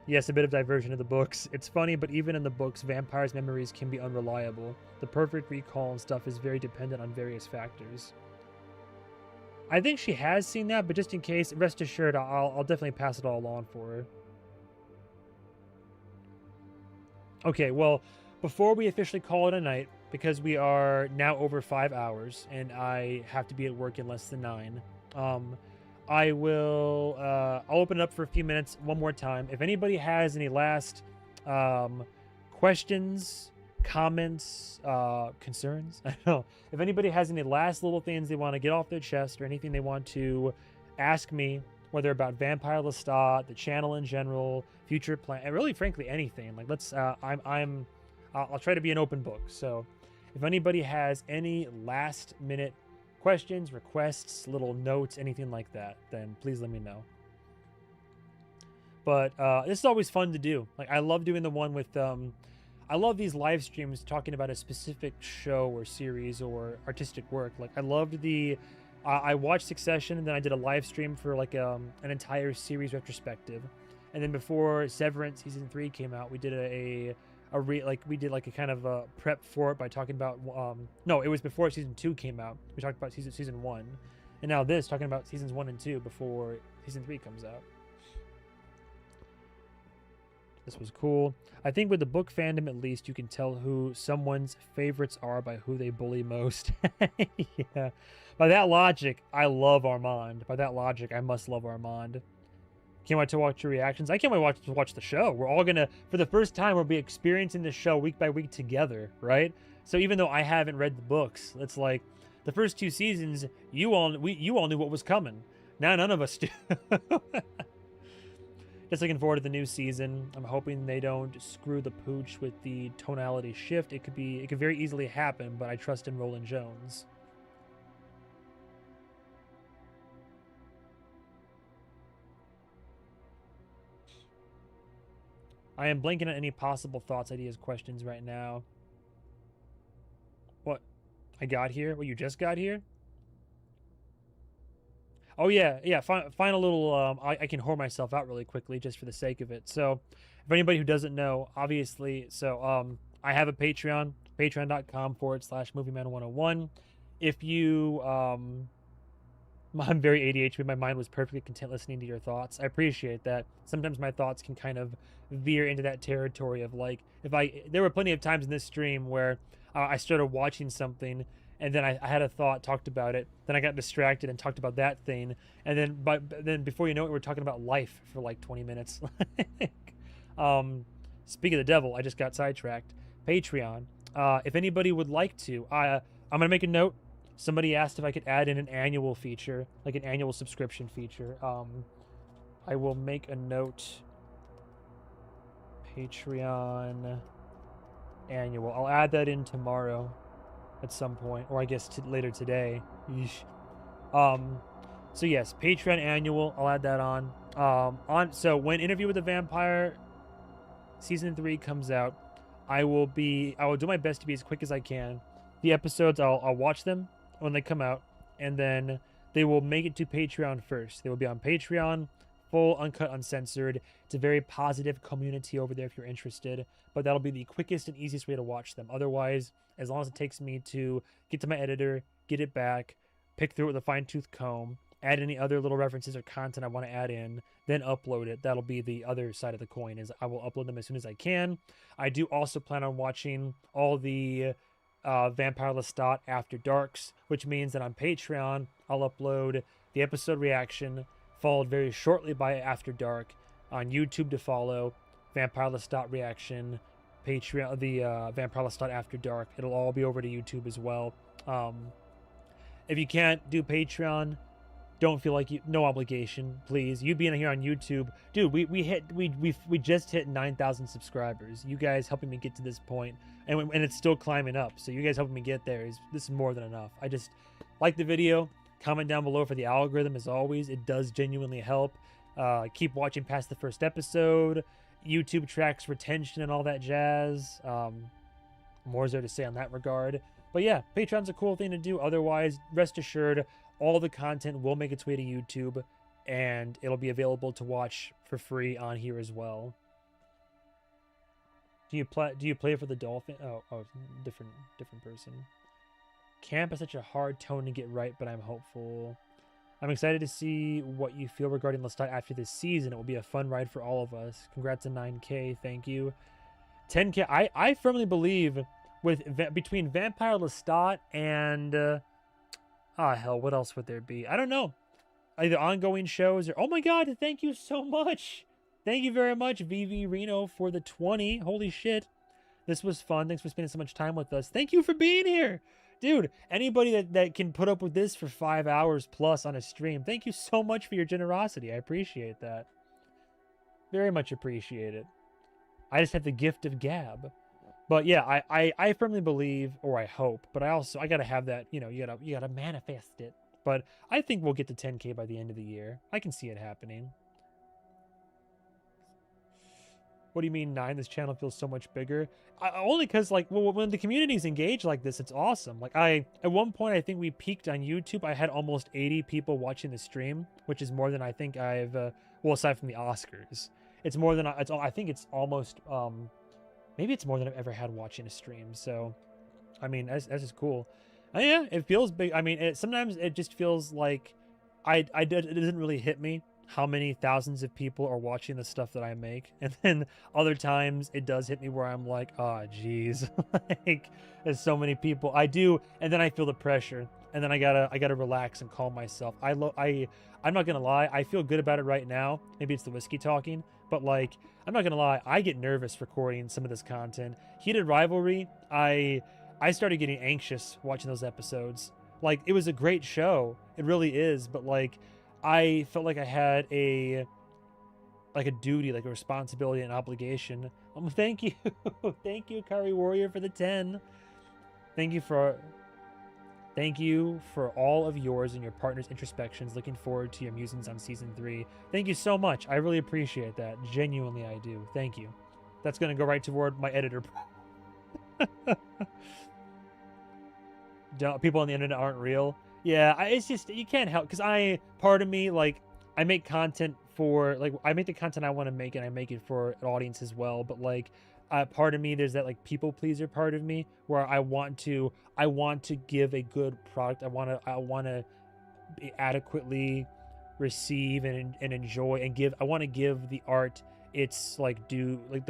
Yes, a bit of diversion of the books. It's funny, but even in the books, vampires' memories can be unreliable. The perfect recall and stuff is very dependent on various factors. I think she has seen that, but just in case, rest assured, I'll definitely pass it all along for her. Okay, well, before we officially call it a night, because we are now over 5 hours, and I have to be at work in less than 9, I'll open it up for a few minutes one more time. If anybody has any last questions, comments, concerns, I don't know. If anybody has any last little things they want to get off their chest or anything they want to ask me, whether about Vampire Lestat, the channel in general, future plan, and really, frankly, anything. Like, I'll try to be an open book. So, if anybody has any last minute questions, requests, little notes, anything like that, then please let me know. But this is always fun to do. Like, I love doing the one with I love these live streams talking about a specific show or series or artistic work. Like, I loved I watched Succession, and then I did a live stream for like an entire series retrospective. And then before Severance season 3 came out, we did we did like a kind of a prep for it by talking about no, it was before season 2 came out. We talked about season 1, and now this talking about seasons 1 and 2 before season 3 comes out. This was cool. I think with the book fandom, at least, you can tell who someone's favorites are by who they bully most. Yeah. By that logic, I love Armand. By that logic, I must love Armand. Can't wait to watch your reactions. I can't wait to watch the show. We're all gonna, for the first time, we'll be experiencing this show week by week together, right? So even though I haven't read the books, it's like the first 2 seasons, you all knew what was coming. Now none of us do. Just looking forward to the new season. I'm hoping they don't screw the pooch with the tonality shift. It could very easily happen, but I trust in Roland Jones. I am blanking on any possible thoughts, ideas, questions right now. What? I got here? What, you just got here? Oh, yeah. Final little, I can whore myself out really quickly just for the sake of it. So, if anybody who doesn't know, obviously, I have a Patreon, patreon.com/movieman101. If you, I'm very ADHD. My mind was perfectly content listening to your thoughts. I appreciate that. Sometimes my thoughts can kind of veer into that territory of like, there were plenty of times in this stream where I started watching something, and then I had a thought, talked about it, then I got distracted and talked about that thing, and then before you know it, we're talking about life for like 20 minutes. Speaking of the devil, I just got sidetracked. Patreon. If anybody would like to, I'm gonna make a note. Somebody asked if I could add in an annual feature, like an annual subscription feature. I will make a note. Patreon annual. I'll add that in tomorrow at some point, or I guess later today. So yes, Patreon annual. I'll add that on. So when Interview with the Vampire season 3 comes out, I will do my best to be as quick as I can. The episodes, I'll watch them when they come out, and then they will make it to Patreon first. They will be on Patreon, full, uncut, uncensored. It's a very positive community over there if you're interested, but that'll be the quickest and easiest way to watch them. Otherwise, as long as it takes me to get to my editor, get it back, pick through it with a fine-tooth comb, add any other little references or content I want to add in, then upload it. That'll be the other side of the coin, is I will upload them as soon as I can. I do also plan on watching all the Vampire Lestat After Darks, which means that on Patreon, I'll upload the episode reaction, followed very shortly by After Dark. On YouTube to follow, Vampire Lestat reaction, Patreon, the Vampire Lestat After Dark. It'll all be over to YouTube as well. If you can't do Patreon, don't feel like no obligation, please. You being here on YouTube, dude, we just hit 9,000 subscribers. You guys helping me get to this point, and it's still climbing up. So you guys helping me get there this is more than enough. I just like the video. Comment down below for the algorithm as always. It does genuinely help. Keep watching past the first episode. YouTube tracks retention and all that jazz. More is there to say on that regard. But yeah, Patreon's a cool thing to do. Otherwise, rest assured, all the content will make its way to YouTube, and it'll be available to watch for free on here as well. Do you play for the Dolphin? Oh, different person. Camp is such a hard tone to get right, but I'm hopeful. I'm excited to see what you feel regarding Lestat after this season. It will be a fun ride for all of us. Congrats on 9K. Thank you. 10K. I firmly believe between Vampire Lestat and hell, what else would there be? I don't know. Either ongoing shows or... Oh my god, thank you so much. Thank you very much, VV Reno, for the 20. Holy shit. This was fun. Thanks for spending so much time with us. Thank you for being here. Dude, anybody that can put up with this for 5 hours plus on a stream, thank you so much for your generosity. I appreciate that. Very much appreciate it. I just have the gift of gab. But yeah, I firmly believe, or I hope, but I gotta have that, you gotta manifest it. But I think we'll get to 10K by the end of the year. I can see it happening. What do you mean 9? This channel feels so much bigger. Only because, like, when the community's engaged like this, it's awesome. Like, at one point, I think we peaked on YouTube. I had almost 80 people watching the stream, which is more than I think I've, well, aside from the Oscars. It's more than, I think it's almost, maybe it's more than I've ever had watching a stream. So, I mean, that's just cool. Yeah, it feels big. I mean, sometimes it just feels like it doesn't really hit me how many thousands of people are watching the stuff that I make. And then other times it does hit me where I'm like, oh, geez, like there's so many people. I do. And then I feel the pressure. And then I gotta relax and calm myself. I'm not gonna lie. I feel good about it right now. Maybe it's the whiskey talking, but like, I'm not gonna lie. I get nervous recording some of this content. Heated Rivalry, I started getting anxious watching those episodes. Like, it was a great show. It really is. But like, I felt like I had a duty, like a responsibility and obligation. Thank you. Thank you, Kari Warrior, for the 10. Thank you for all of yours and your partner's introspections. Looking forward to your musings on season 3. Thank you so much. I really appreciate that. Genuinely, I do. Thank you. That's going to go right toward my editor. People on the internet aren't real. Yeah, it's just, you can't help, because part of me, like, I make content for, like, I make the content I want to make, and I make it for an audience as well, but, like, part of me, there's that, like, people pleaser part of me, where I want to give a good product. I want to adequately receive and enjoy and give. I want to give the art its, like, due, like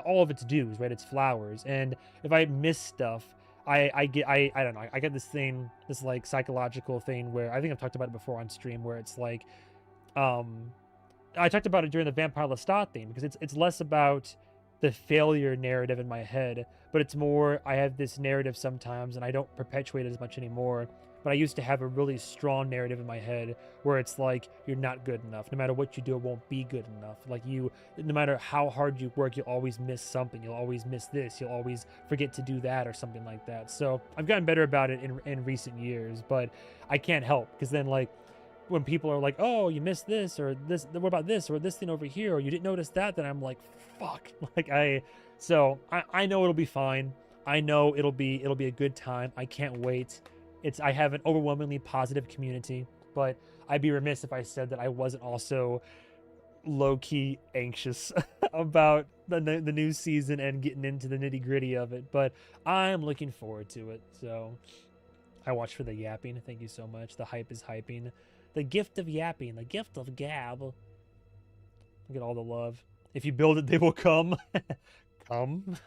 all of its dues, right? Its flowers. And if I miss stuff, I don't know. I get this thing, this like psychological thing where I think I've talked about it before on stream, where it's like, I talked about it during the Vampire Lestat thing, because it's less about the failure narrative in my head, but it's more, I have this narrative sometimes and I don't perpetuate it as much anymore. But I used to have a really strong narrative in my head where it's like, you're not good enough. No matter what you do, it won't be good enough. Like, no matter how hard you work, you'll always miss something. You'll always miss this. You'll always forget to do that or something like that. So I've gotten better about it in recent years, but I can't help, because then, like, when people are like, oh, you missed this, or this, what about this, or this thing over here, or you didn't notice that, then I'm like, fuck. Like, I know it'll be fine. I know it'll be a good time. I can't wait. I have an overwhelmingly positive community, but I'd be remiss if I said that I wasn't also low-key anxious about the new season and getting into the nitty-gritty of it. But I'm looking forward to it. So I watched for the yapping. Thank you so much. The hype is hyping. The gift of yapping. The gift of gab. Look at all the love. If you build it, they will come. Come.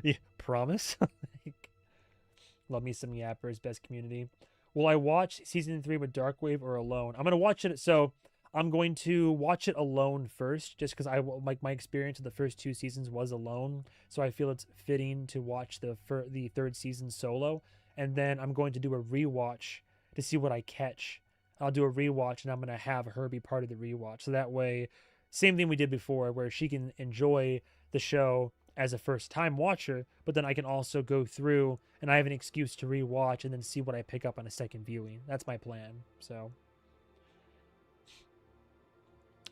Yeah, promise. Love me some yappers, best community. Will I watch season 3 with Darkwave or alone? I'm gonna watch it. So I'm going to watch it alone first, just because like my experience of the first 2 seasons was alone. So I feel it's fitting to watch the 3rd season solo, and then I'm going to do a rewatch to see what I catch. I'll do a rewatch, and I'm gonna have her be part of the rewatch. So that way, same thing we did before, where she can enjoy the show as a first-time watcher, but then I can also go through and I have an excuse to rewatch and then see what I pick up on a second viewing. That's my plan. So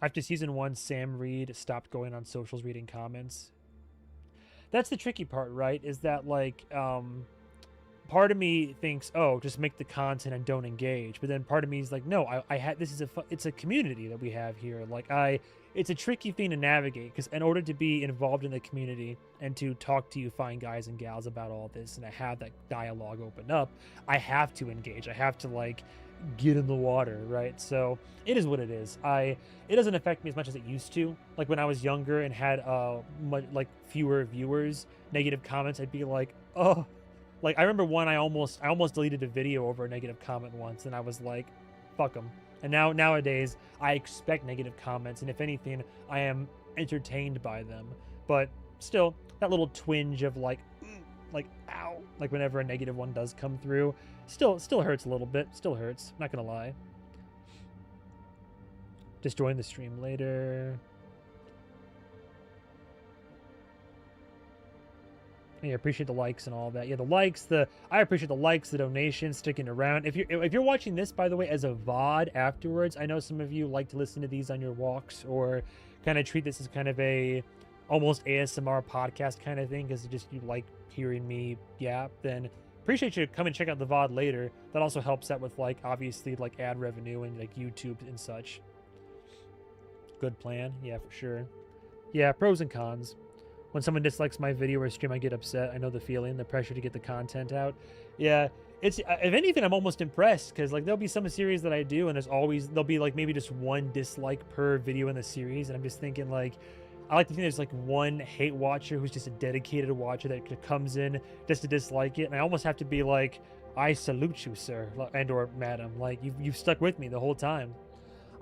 after season 1, Sam Reed stopped going on socials reading comments. That's the tricky part, right? Is that like part of me thinks, oh, just make the content and don't engage, but then part of me is like, no, I had this is it's a community that we have here. Like it's a tricky thing to navigate, because in order to be involved in the community and to talk to you fine guys and gals about all this and to have that dialogue open up, I have to engage. I have to like get in the water, right? So it is what it is. It doesn't affect me as much as it used to. Like when I was younger and had like fewer viewers, negative comments, I'd be like, oh, like I remember I almost deleted a video over a negative comment once, and I was like, fuck them. And nowadays I expect negative comments, and if anything, I am entertained by them. But still, that little twinge of like ow, like whenever a negative one does come through, still hurts a little bit. Still hurts. Not gonna lie. Just join the stream later. Yeah, appreciate the likes and all that. Yeah, the likes, I appreciate the likes, the donations, sticking around. If you're watching this, by the way, as a VOD afterwards, I know some of you like to listen to these on your walks or kind of treat this as kind of a almost ASMR podcast kind of thing, because just you like hearing me yap, then appreciate you come and check out the VOD later. That also helps out with like obviously like ad revenue and like YouTube and such. Good plan. Yeah, for sure. Yeah, pros and cons. When someone dislikes my video or stream, I get upset. I know the feeling, the pressure to get the content out. Yeah, it's if anything, I'm almost impressed, because like there'll be some series that I do, and there'll be like maybe just one dislike per video in the series, and I'm just thinking like, I like to think there's like one hate watcher who's just a dedicated watcher that comes in just to dislike it, and I almost have to be like, I salute you, sir, and or madam, like you've stuck with me the whole time.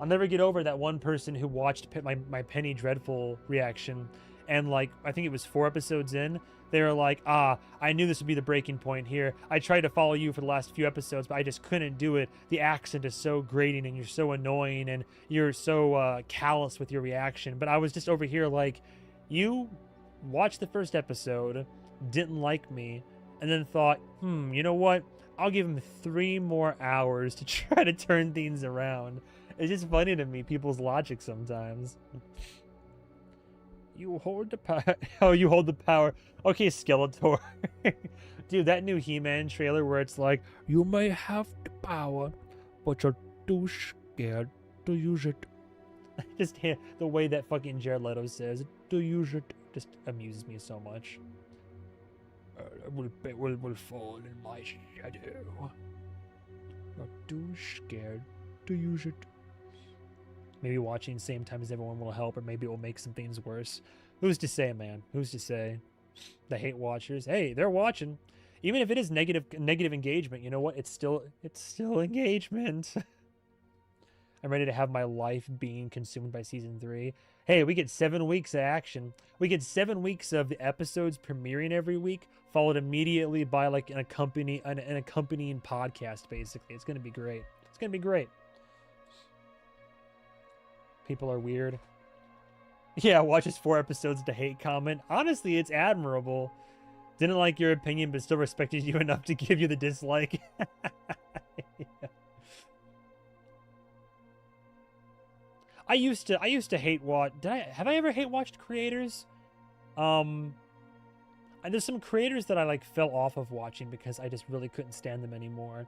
I'll never get over that one person who watched my Penny Dreadful reaction, and like I think it was 4 episodes in, they were like, I knew this would be the breaking point here. I tried to follow you for the last few episodes, but I just couldn't do it. The accent is so grating, and you're so annoying, and you're so callous with your reaction. But I was just over here like, you watched the first episode, didn't like me, and then thought, you know what? I'll give him 3 more hours to try to turn things around. It's just funny to me, people's logic sometimes. You hold the power. Oh, you hold the power. Okay, Skeletor. Dude, that new He-Man trailer where it's like, you may have the power, but you're too scared to use it. Just the way that fucking Jared Leto says, to use it, just amuses me so much. Will fall in my shadow. You're too scared to use it. Maybe watching same time as everyone will help, or maybe it will make some things worse. Who's to say, man? Who's to say? The hate watchers, hey, they're watching. Even if it is negative engagement, you know what? It's still engagement. I'm ready to have my life being consumed by season 3. Hey, we get 7 weeks of action. We get 7 weeks of the episodes premiering every week, followed immediately by like an accompanying podcast. Basically, it's gonna be great. It's gonna be great. People are weird. Yeah, watches 4 episodes to hate comment. Honestly, it's admirable. Didn't like your opinion, but still respected you enough to give you the dislike. Yeah. I used to hate watch. Have I ever hate watched creators? And there's some creators that I like fell off of watching because I just really couldn't stand them anymore.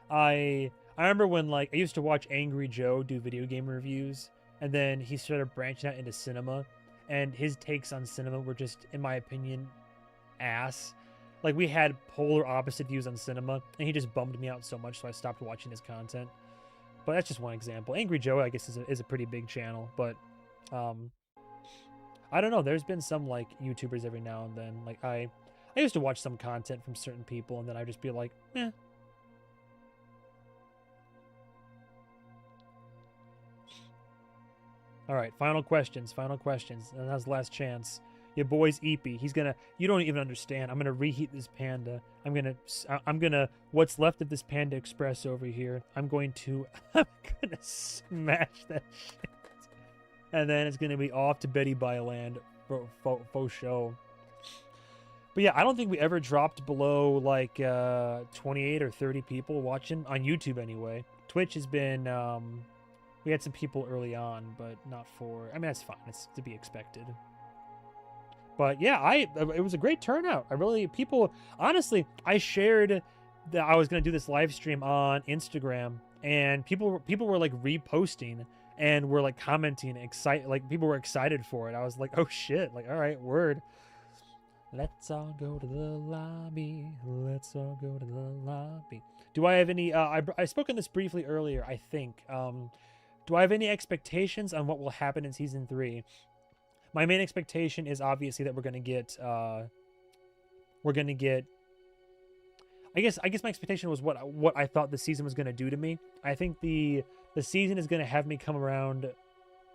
I remember when like I used to watch Angry Joe do video game reviews. And then he started branching out into cinema, and his takes on cinema were just, in my opinion, ass. Like, we had polar opposite views on cinema, and he just bummed me out so much, so I stopped watching his content. But that's just one example. Angry Joe, I guess, is a pretty big channel, but I don't know. There's been some like YouTubers every now and then. Like I I used to watch some content from certain people, and then I'd just be like, eh. All right, final questions. And that's the last chance. Your boy's Eepy. He's gonna. You don't even understand. I'm gonna reheat this panda. I'm gonna. What's left of this Panda Express over here? I'm gonna smash that shit. And then it's gonna be off to Betty Byland for show. But yeah, I don't think we ever dropped below like 28 or 30 people watching on YouTube anyway. Twitch has been. We had some people early on, but not for. I mean, that's fine. It's to be expected. But yeah, it was a great turnout. Honestly, I shared that I was gonna do this live stream on Instagram, and people were like reposting and were like commenting, people were excited for it. I was like, oh shit, like all right, word. Let's all go to the lobby. Let's all go to the lobby. Do I have any? I spoke on this briefly earlier, I think. Do I have any expectations on what will happen in season 3? My main expectation is obviously that we're gonna get. I guess my expectation was what I thought the season was gonna do to me. I think the season is gonna have me come around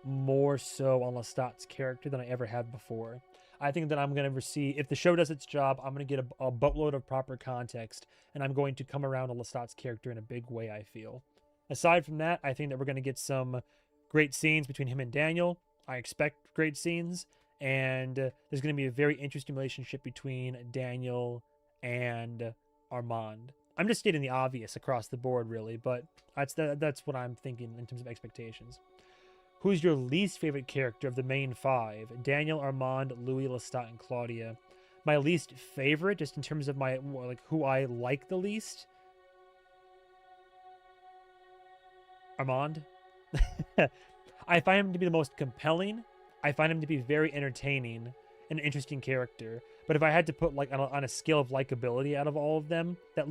more so on Lestat's character than I ever have before. I think that I'm gonna receive, if the show does its job, I'm gonna get a boatload of proper context, and I'm going to come around on Lestat's character in a big way. I feel. Aside from that, I think that we're gonna get some great scenes between him and Daniel. I expect great scenes, and there's going to be a very interesting relationship between Daniel and Armand. I'm just stating the obvious across the board, really, but that's what I'm thinking in terms of expectations. Who's your least favorite character of the main 5? Daniel, Armand, Louis, Lestat, and Claudia. My least favorite, just in terms of my who I like the least, Armand. I find him to be the most compelling. I find him to be very entertaining, an interesting character. But if I had to put like on a scale of likability out of all of them, that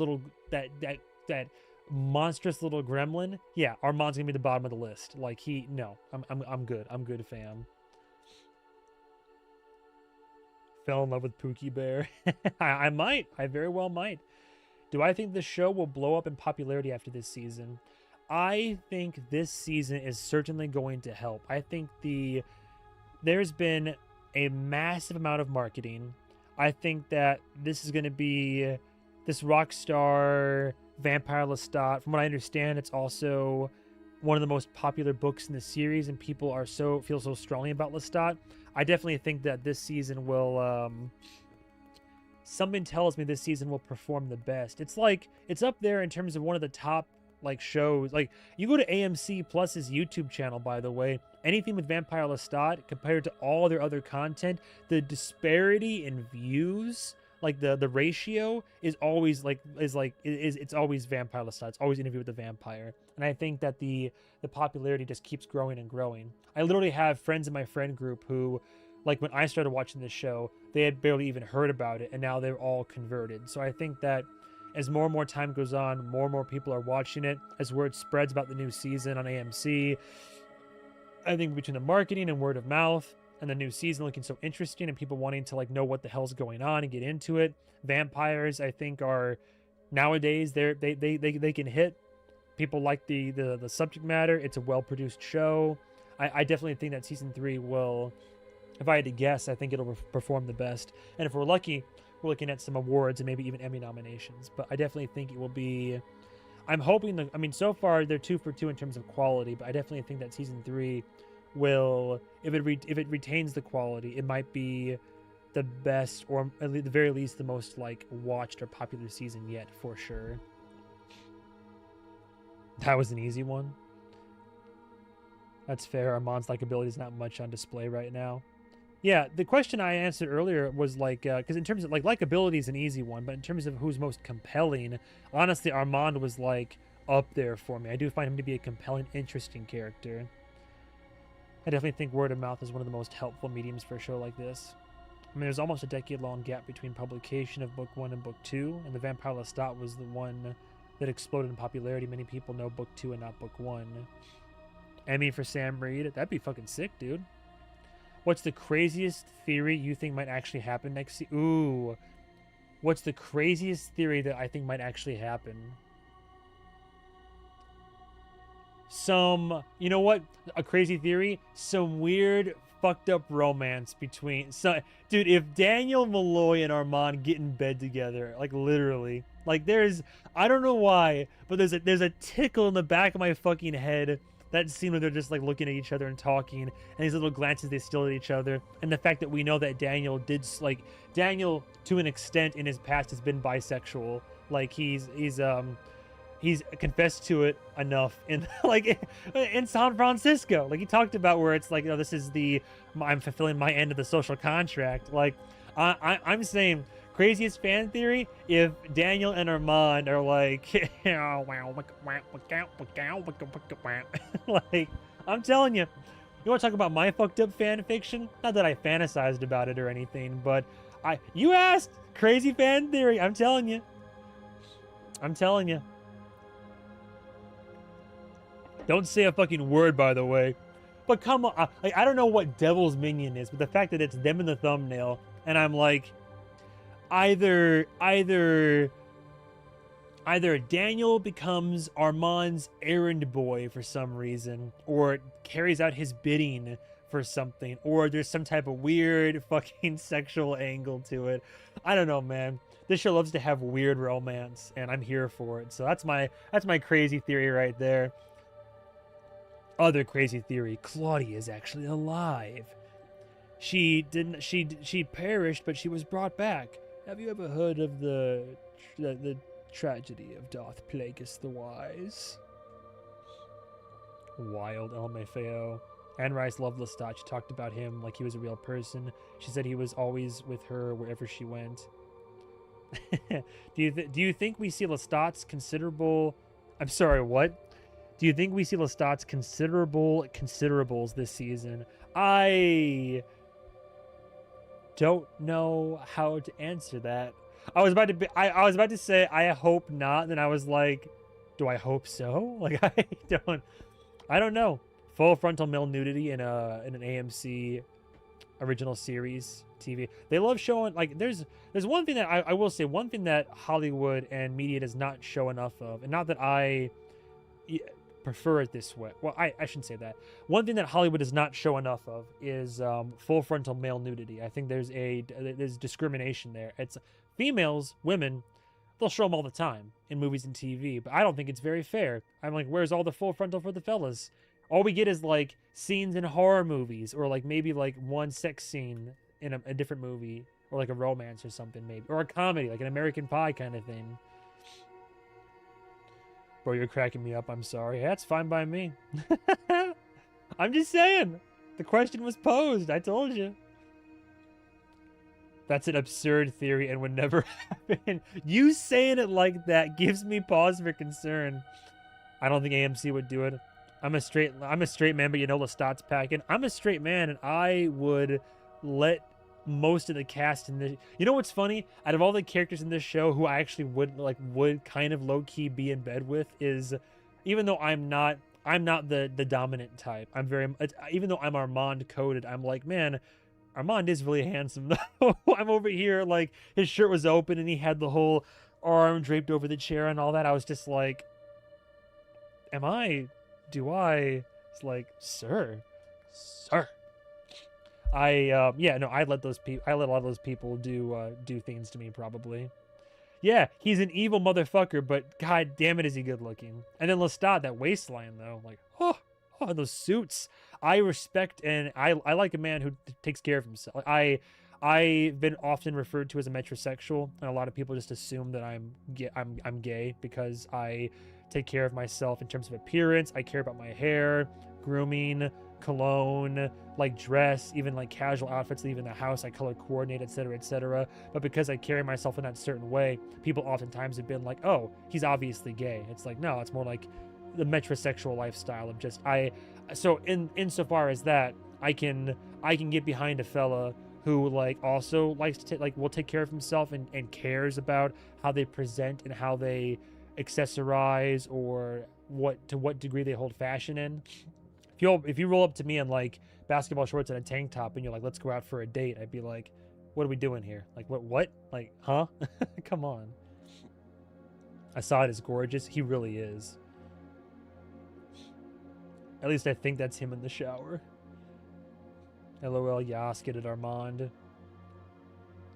monstrous little gremlin, yeah, Armand's gonna be the bottom of the list. Like I'm good. I'm good, fam. Fell in love with Pookie Bear. I very well might. Do I think the show will blow up in popularity after this season? I think this season is certainly going to help. I think there's been a massive amount of marketing. I think that this is going to be this rock star vampire Lestat. From what I understand, it's also one of the most popular books in the series, and people feel so strongly about Lestat. I definitely think that this season will. Something tells me this season will perform the best. It's up there in terms of one of the top shows. Like, you go to AMC Plus's YouTube channel, by the way, anything with Vampire Lestat compared to all their other content, the disparity in views, like the ratio is always it's always Vampire Lestat. It's always Interview with the Vampire. And I think that the popularity just keeps growing and growing. I literally have friends in my friend group who, like, when I started watching this show, they had barely even heard about it, and now they're all converted. So I think that as more and more time goes on, more and more people are watching it. As word spreads about the new season on AMC, I think between the marketing and word of mouth and the new season looking so interesting and people wanting to know what the hell's going on and get into it, vampires, I think, are nowadays they can hit. People like the subject matter. It's a well-produced show. I definitely think that season 3 will, if I had to guess, I think it'll perform the best. And if we're lucky, we're looking at some awards and maybe even Emmy nominations. But I definitely think it will be. I'm hoping. So far they're 2 for 2 in terms of quality, but I definitely think that season 3 will, if it retains the quality, it might be the best, or at the very least the most watched or popular season yet, for sure. That was an easy one. That's fair. Armand's likability is not much on display right now. Yeah, the question I answered earlier was because in terms of likability is an easy one, but in terms of who's most compelling, honestly, Armand was up there for me. I do find him to be a compelling, interesting character. I definitely think word of mouth is one of the most helpful mediums for a show like this. There's almost a decade-long gap between publication of Book 1 and Book 2, and the Vampire Lestat was the one that exploded in popularity. Many people know Book 2 and not Book 1. Emmy for Sam Reed. That'd be fucking sick, dude. What's the craziest theory you think might actually happen next season? Ooh. What's the craziest theory that I think might actually happen? You know what? A crazy theory? Some weird, fucked up romance between, dude, if Daniel, Malloy, and Armand get in bed together, like literally, like I don't know why, but there's a tickle in the back of my fucking head. That scene where they're just like looking at each other and talking, and these little glances they steal at each other, and the fact that we know that Daniel to an extent in his past has been bisexual. Like he's confessed to it enough in in San Francisco. Like he talked about where it's like, this is I'm fulfilling my end of the social contract. Like I'm saying craziest fan theory, if Daniel and Armand are like, like, I'm telling you, you want to talk about my fucked up fan fiction? Not that I fantasized about it or anything, but you asked, crazy fan theory. I'm telling you. Don't say a fucking word, by the way. But come on, I don't know what Devil's Minion is, but the fact that it's them in the thumbnail, and I'm like, either Daniel becomes Armand's errand boy for some reason, or carries out his bidding for something, or there's some type of weird fucking sexual angle to it. I don't know, man. This show loves to have weird romance, and I'm here for it. So that's my crazy theory right there. Other crazy theory: Claudia is actually alive. She perished, but she was brought back. Have you ever heard of the tragedy of Darth Plagueis the Wise? Wild LMFAO. Anne Rice loved Lestat. She talked about him like he was a real person. She said he was always with her wherever she went. Do you think we see Lestat's considerable... I'm sorry, what? Do you think we see Lestat's considerables this season? I don't know how to answer that. I was about to say I hope not, then I was like, do I hope so? Like I don't know. Full frontal male nudity in an AMC original series TV. They love showing, like, there's one thing that I will say, one thing that Hollywood and media does not show enough of, and not that I prefer it this way. Well, I shouldn't say that. One thing that Hollywood does not show enough of is full frontal male nudity. I think there's discrimination there. It's females, women, they'll show them all the time in movies and TV, but I don't think it's very fair. I'm like, where's all the full frontal for the fellas? All we get is like scenes in horror movies, or like maybe like one sex scene in a different movie, or like a romance or something, maybe, or a comedy, like an American Pie kind of thing. Bro, you're cracking me up. I'm sorry. That's fine by me. I'm just saying. The question was posed. I told you. That's an absurd theory and would never happen. You saying it like that gives me pause for concern. I don't think AMC would do it. I'm a straight man, but you know Lestat's packing. I'm a straight man, and I would let most of the cast in this... You know what's funny? Out of all the characters in this show who I actually would kind of low-key be in bed with is, even though I'm not the dominant type. Even though I'm Armand coded, I'm like, man, Armand is really handsome though. I'm over here like his shirt was open and he had the whole arm draped over the chair and all that. I was just like, it's like, sir. I let a lot of those people do things to me, probably. Yeah, he's an evil motherfucker, but god damn it, is he good looking. And then Lestat, that waistline though, like, oh, those suits. I respect, and I like a man who takes care of himself. I've been often referred to as a metrosexual, and a lot of people just assume that I'm gay because I take care of myself in terms of appearance. I care about my hair, grooming, cologne, like dress, even like casual outfits, leaving the house. I color coordinate, etc., etc. But because I carry myself in that certain way, people oftentimes have been like, oh, he's obviously gay. It's like, no, it's more like the metrosexual lifestyle of just so insofar as that, I can get behind a fella who like also likes to will take care of himself and cares about how they present and how they accessorize, or to what degree they hold fashion in. If you roll up to me in like basketball shorts and a tank top and you're like, let's go out for a date, I'd be like, What are we doing here? Like, what? Like, huh? Come on. Assad is gorgeous. He really is. At least I think that's him in the shower. LOL, Yas, get it, Armand.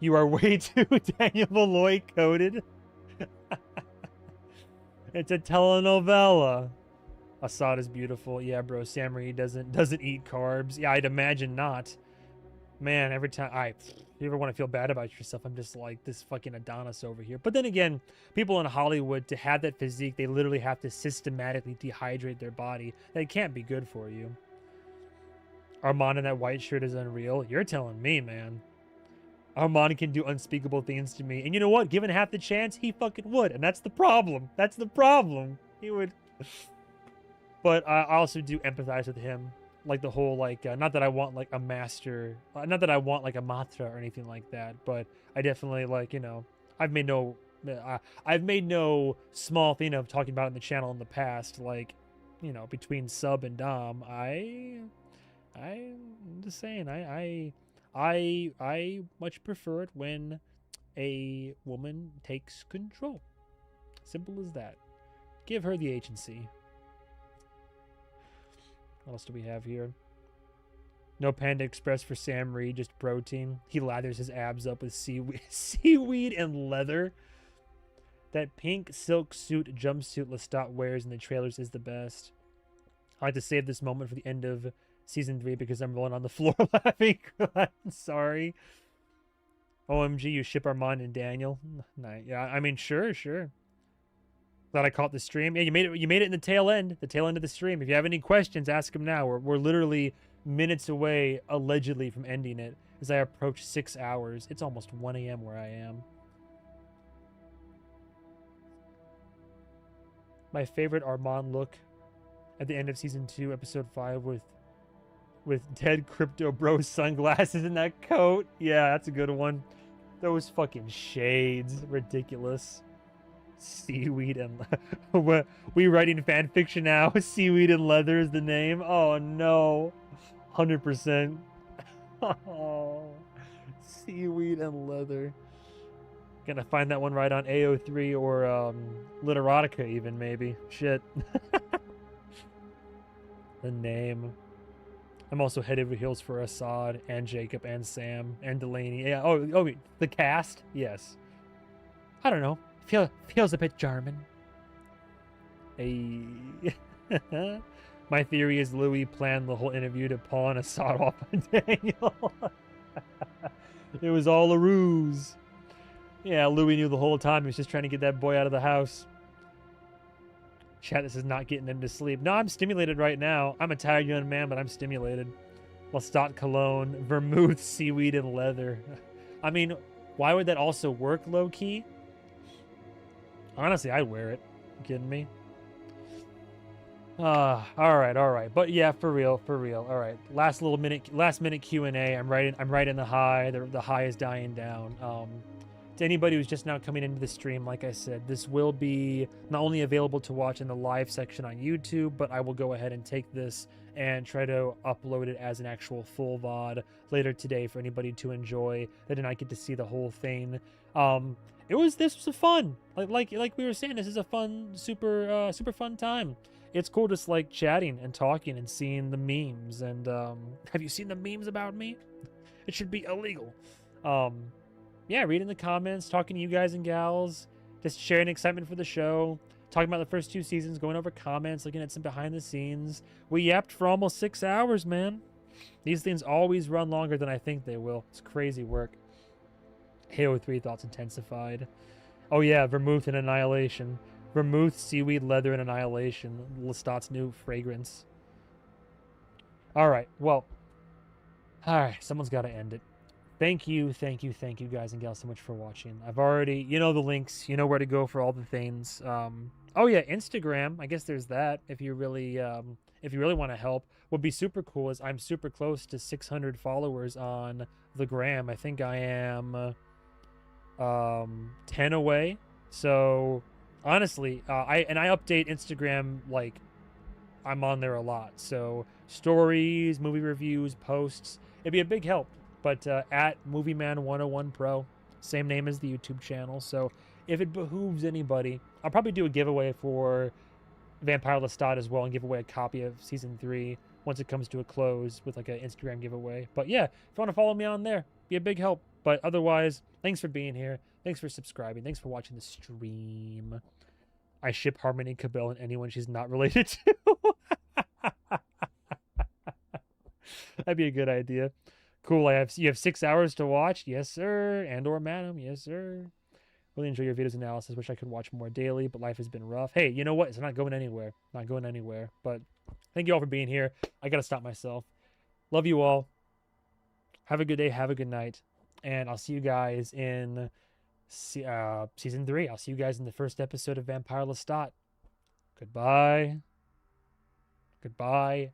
You are way too Daniel Malloy coded. It's a telenovela. Assad is beautiful. Yeah, bro, Samri doesn't eat carbs. Yeah, I'd imagine not. Man, every time if you ever want to feel bad about yourself, I'm just like this fucking Adonis over here. But then again, people in Hollywood, to have that physique, they literally have to systematically dehydrate their body. That can't be good for you. Armand in that white shirt is unreal. You're telling me, man. Armand can do unspeakable things to me. And you know what? Given half the chance, he fucking would. And that's the problem. That's the problem. He would. But I also do empathize with him. Like the whole, like, not that I want, like, a master. Not that I want, like, a matra or anything like that. But I definitely, like, you know, I've made no small thing of talking about it in the channel in the past. Like, you know, between sub and dom, I'm just saying, I much prefer it when a woman takes control. Simple as that. Give her the agency. What else do we have here? No Panda Express for Sam Reed, just protein. He lathers his abs up with seaweed and leather. That pink silk suit jumpsuit Lestat wears in the trailers is the best. I like to save this moment for the end of Season 3 because I'm rolling on the floor laughing. I'm sorry. OMG, you ship Armand and Daniel. Nice. Yeah, I mean, sure. Glad I caught the stream. Yeah, you made it in the tail end of the stream. If you have any questions, ask him now. We're literally minutes away, allegedly, from ending it as I approach 6 hours. It's almost 1 a.m. where I am. My favorite Armand look at the end of Season 2, Episode 5 with dead crypto bro sunglasses in that coat. Yeah, that's a good one. Those fucking shades. Ridiculous. Seaweed and we writing fan fiction now. Seaweed and leather is the name. Oh no. 100%. Oh, seaweed and leather. Gonna find that one right on AO3 or Literotica even, maybe. Shit. The name. I'm also head over heels for Assad and Jacob and Sam and Delaney. Yeah. Oh, the cast. Yes. I don't know. Feels a bit German. My theory is Louis planned the whole interview to pawn Assad off on Daniel. It was all a ruse. Yeah, Louis knew the whole time he was just trying to get that boy out of the house. Chat, this is not getting him to sleep. No, I'm stimulated right now. I'm a tired young man, but I'm stimulated. Lestat cologne, vermouth, seaweed, and leather. I mean, why would that also work low-key? Honestly, I'd wear it. You kidding me? All right. But yeah, for real. All right. Last minute Q&A. I'm right in the high. The high is dying down. To anybody who's just now coming into the stream, like I said, this will be not only available to watch in the live section on YouTube, but I will go ahead and take this and try to upload it as an actual full VOD later today for anybody to enjoy that did not get to see the whole thing. This was a fun, like we were saying, this is a fun, super fun time. It's cool just like chatting and talking and seeing the memes. And have you seen the memes about me? It should be illegal. Yeah, reading the comments, talking to you guys and gals, just sharing excitement for the show, talking about the first 2 seasons, going over comments, looking at some behind the scenes. We yapped for almost 6 hours, man. These things always run longer than I think they will. It's crazy work. Halo 3 thoughts intensified. Oh yeah, vermouth and annihilation. Vermouth, seaweed, leather, and annihilation. Lestat's new fragrance. Alright, well. Alright, someone's got to end it. Thank you guys and gals so much for watching. I've already, you know the links, you know where to go for all the things. Oh yeah, Instagram, I guess there's that. If you really want to help, would be super cool is I'm super close to 600 followers on the gram. I think I am 10 away. So honestly, I update Instagram, like I'm on there a lot. So stories, movie reviews, posts, it'd be a big help. but at MovieMan101 Pro, same name as the YouTube channel. So if it behooves anybody, I'll probably do a giveaway for Vampire Lestat as well and give away a copy of season 3 once it comes to a close with like an Instagram giveaway. But yeah, if you want to follow me on there, be a big help. But otherwise, thanks for being here. Thanks for subscribing. Thanks for watching the stream. I ship Harmony Cabell and anyone she's not related to. That'd be a good idea. Cool. You have 6 hours to watch. Yes, sir. And or madam. Yes, sir. Really enjoy your videos analysis. Wish I could watch more daily, but life has been rough. Hey, you know what? It's not going anywhere. Not going anywhere. But thank you all for being here. I got to stop myself. Love you all. Have a good day. Have a good night. And I'll see you guys in season 3. I'll see you guys in the first episode of Vampire Lestat. Goodbye. Goodbye.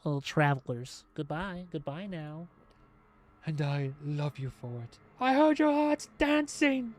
Little travelers. Goodbye. Goodbye now. And I love you for it. I heard your hearts dancing.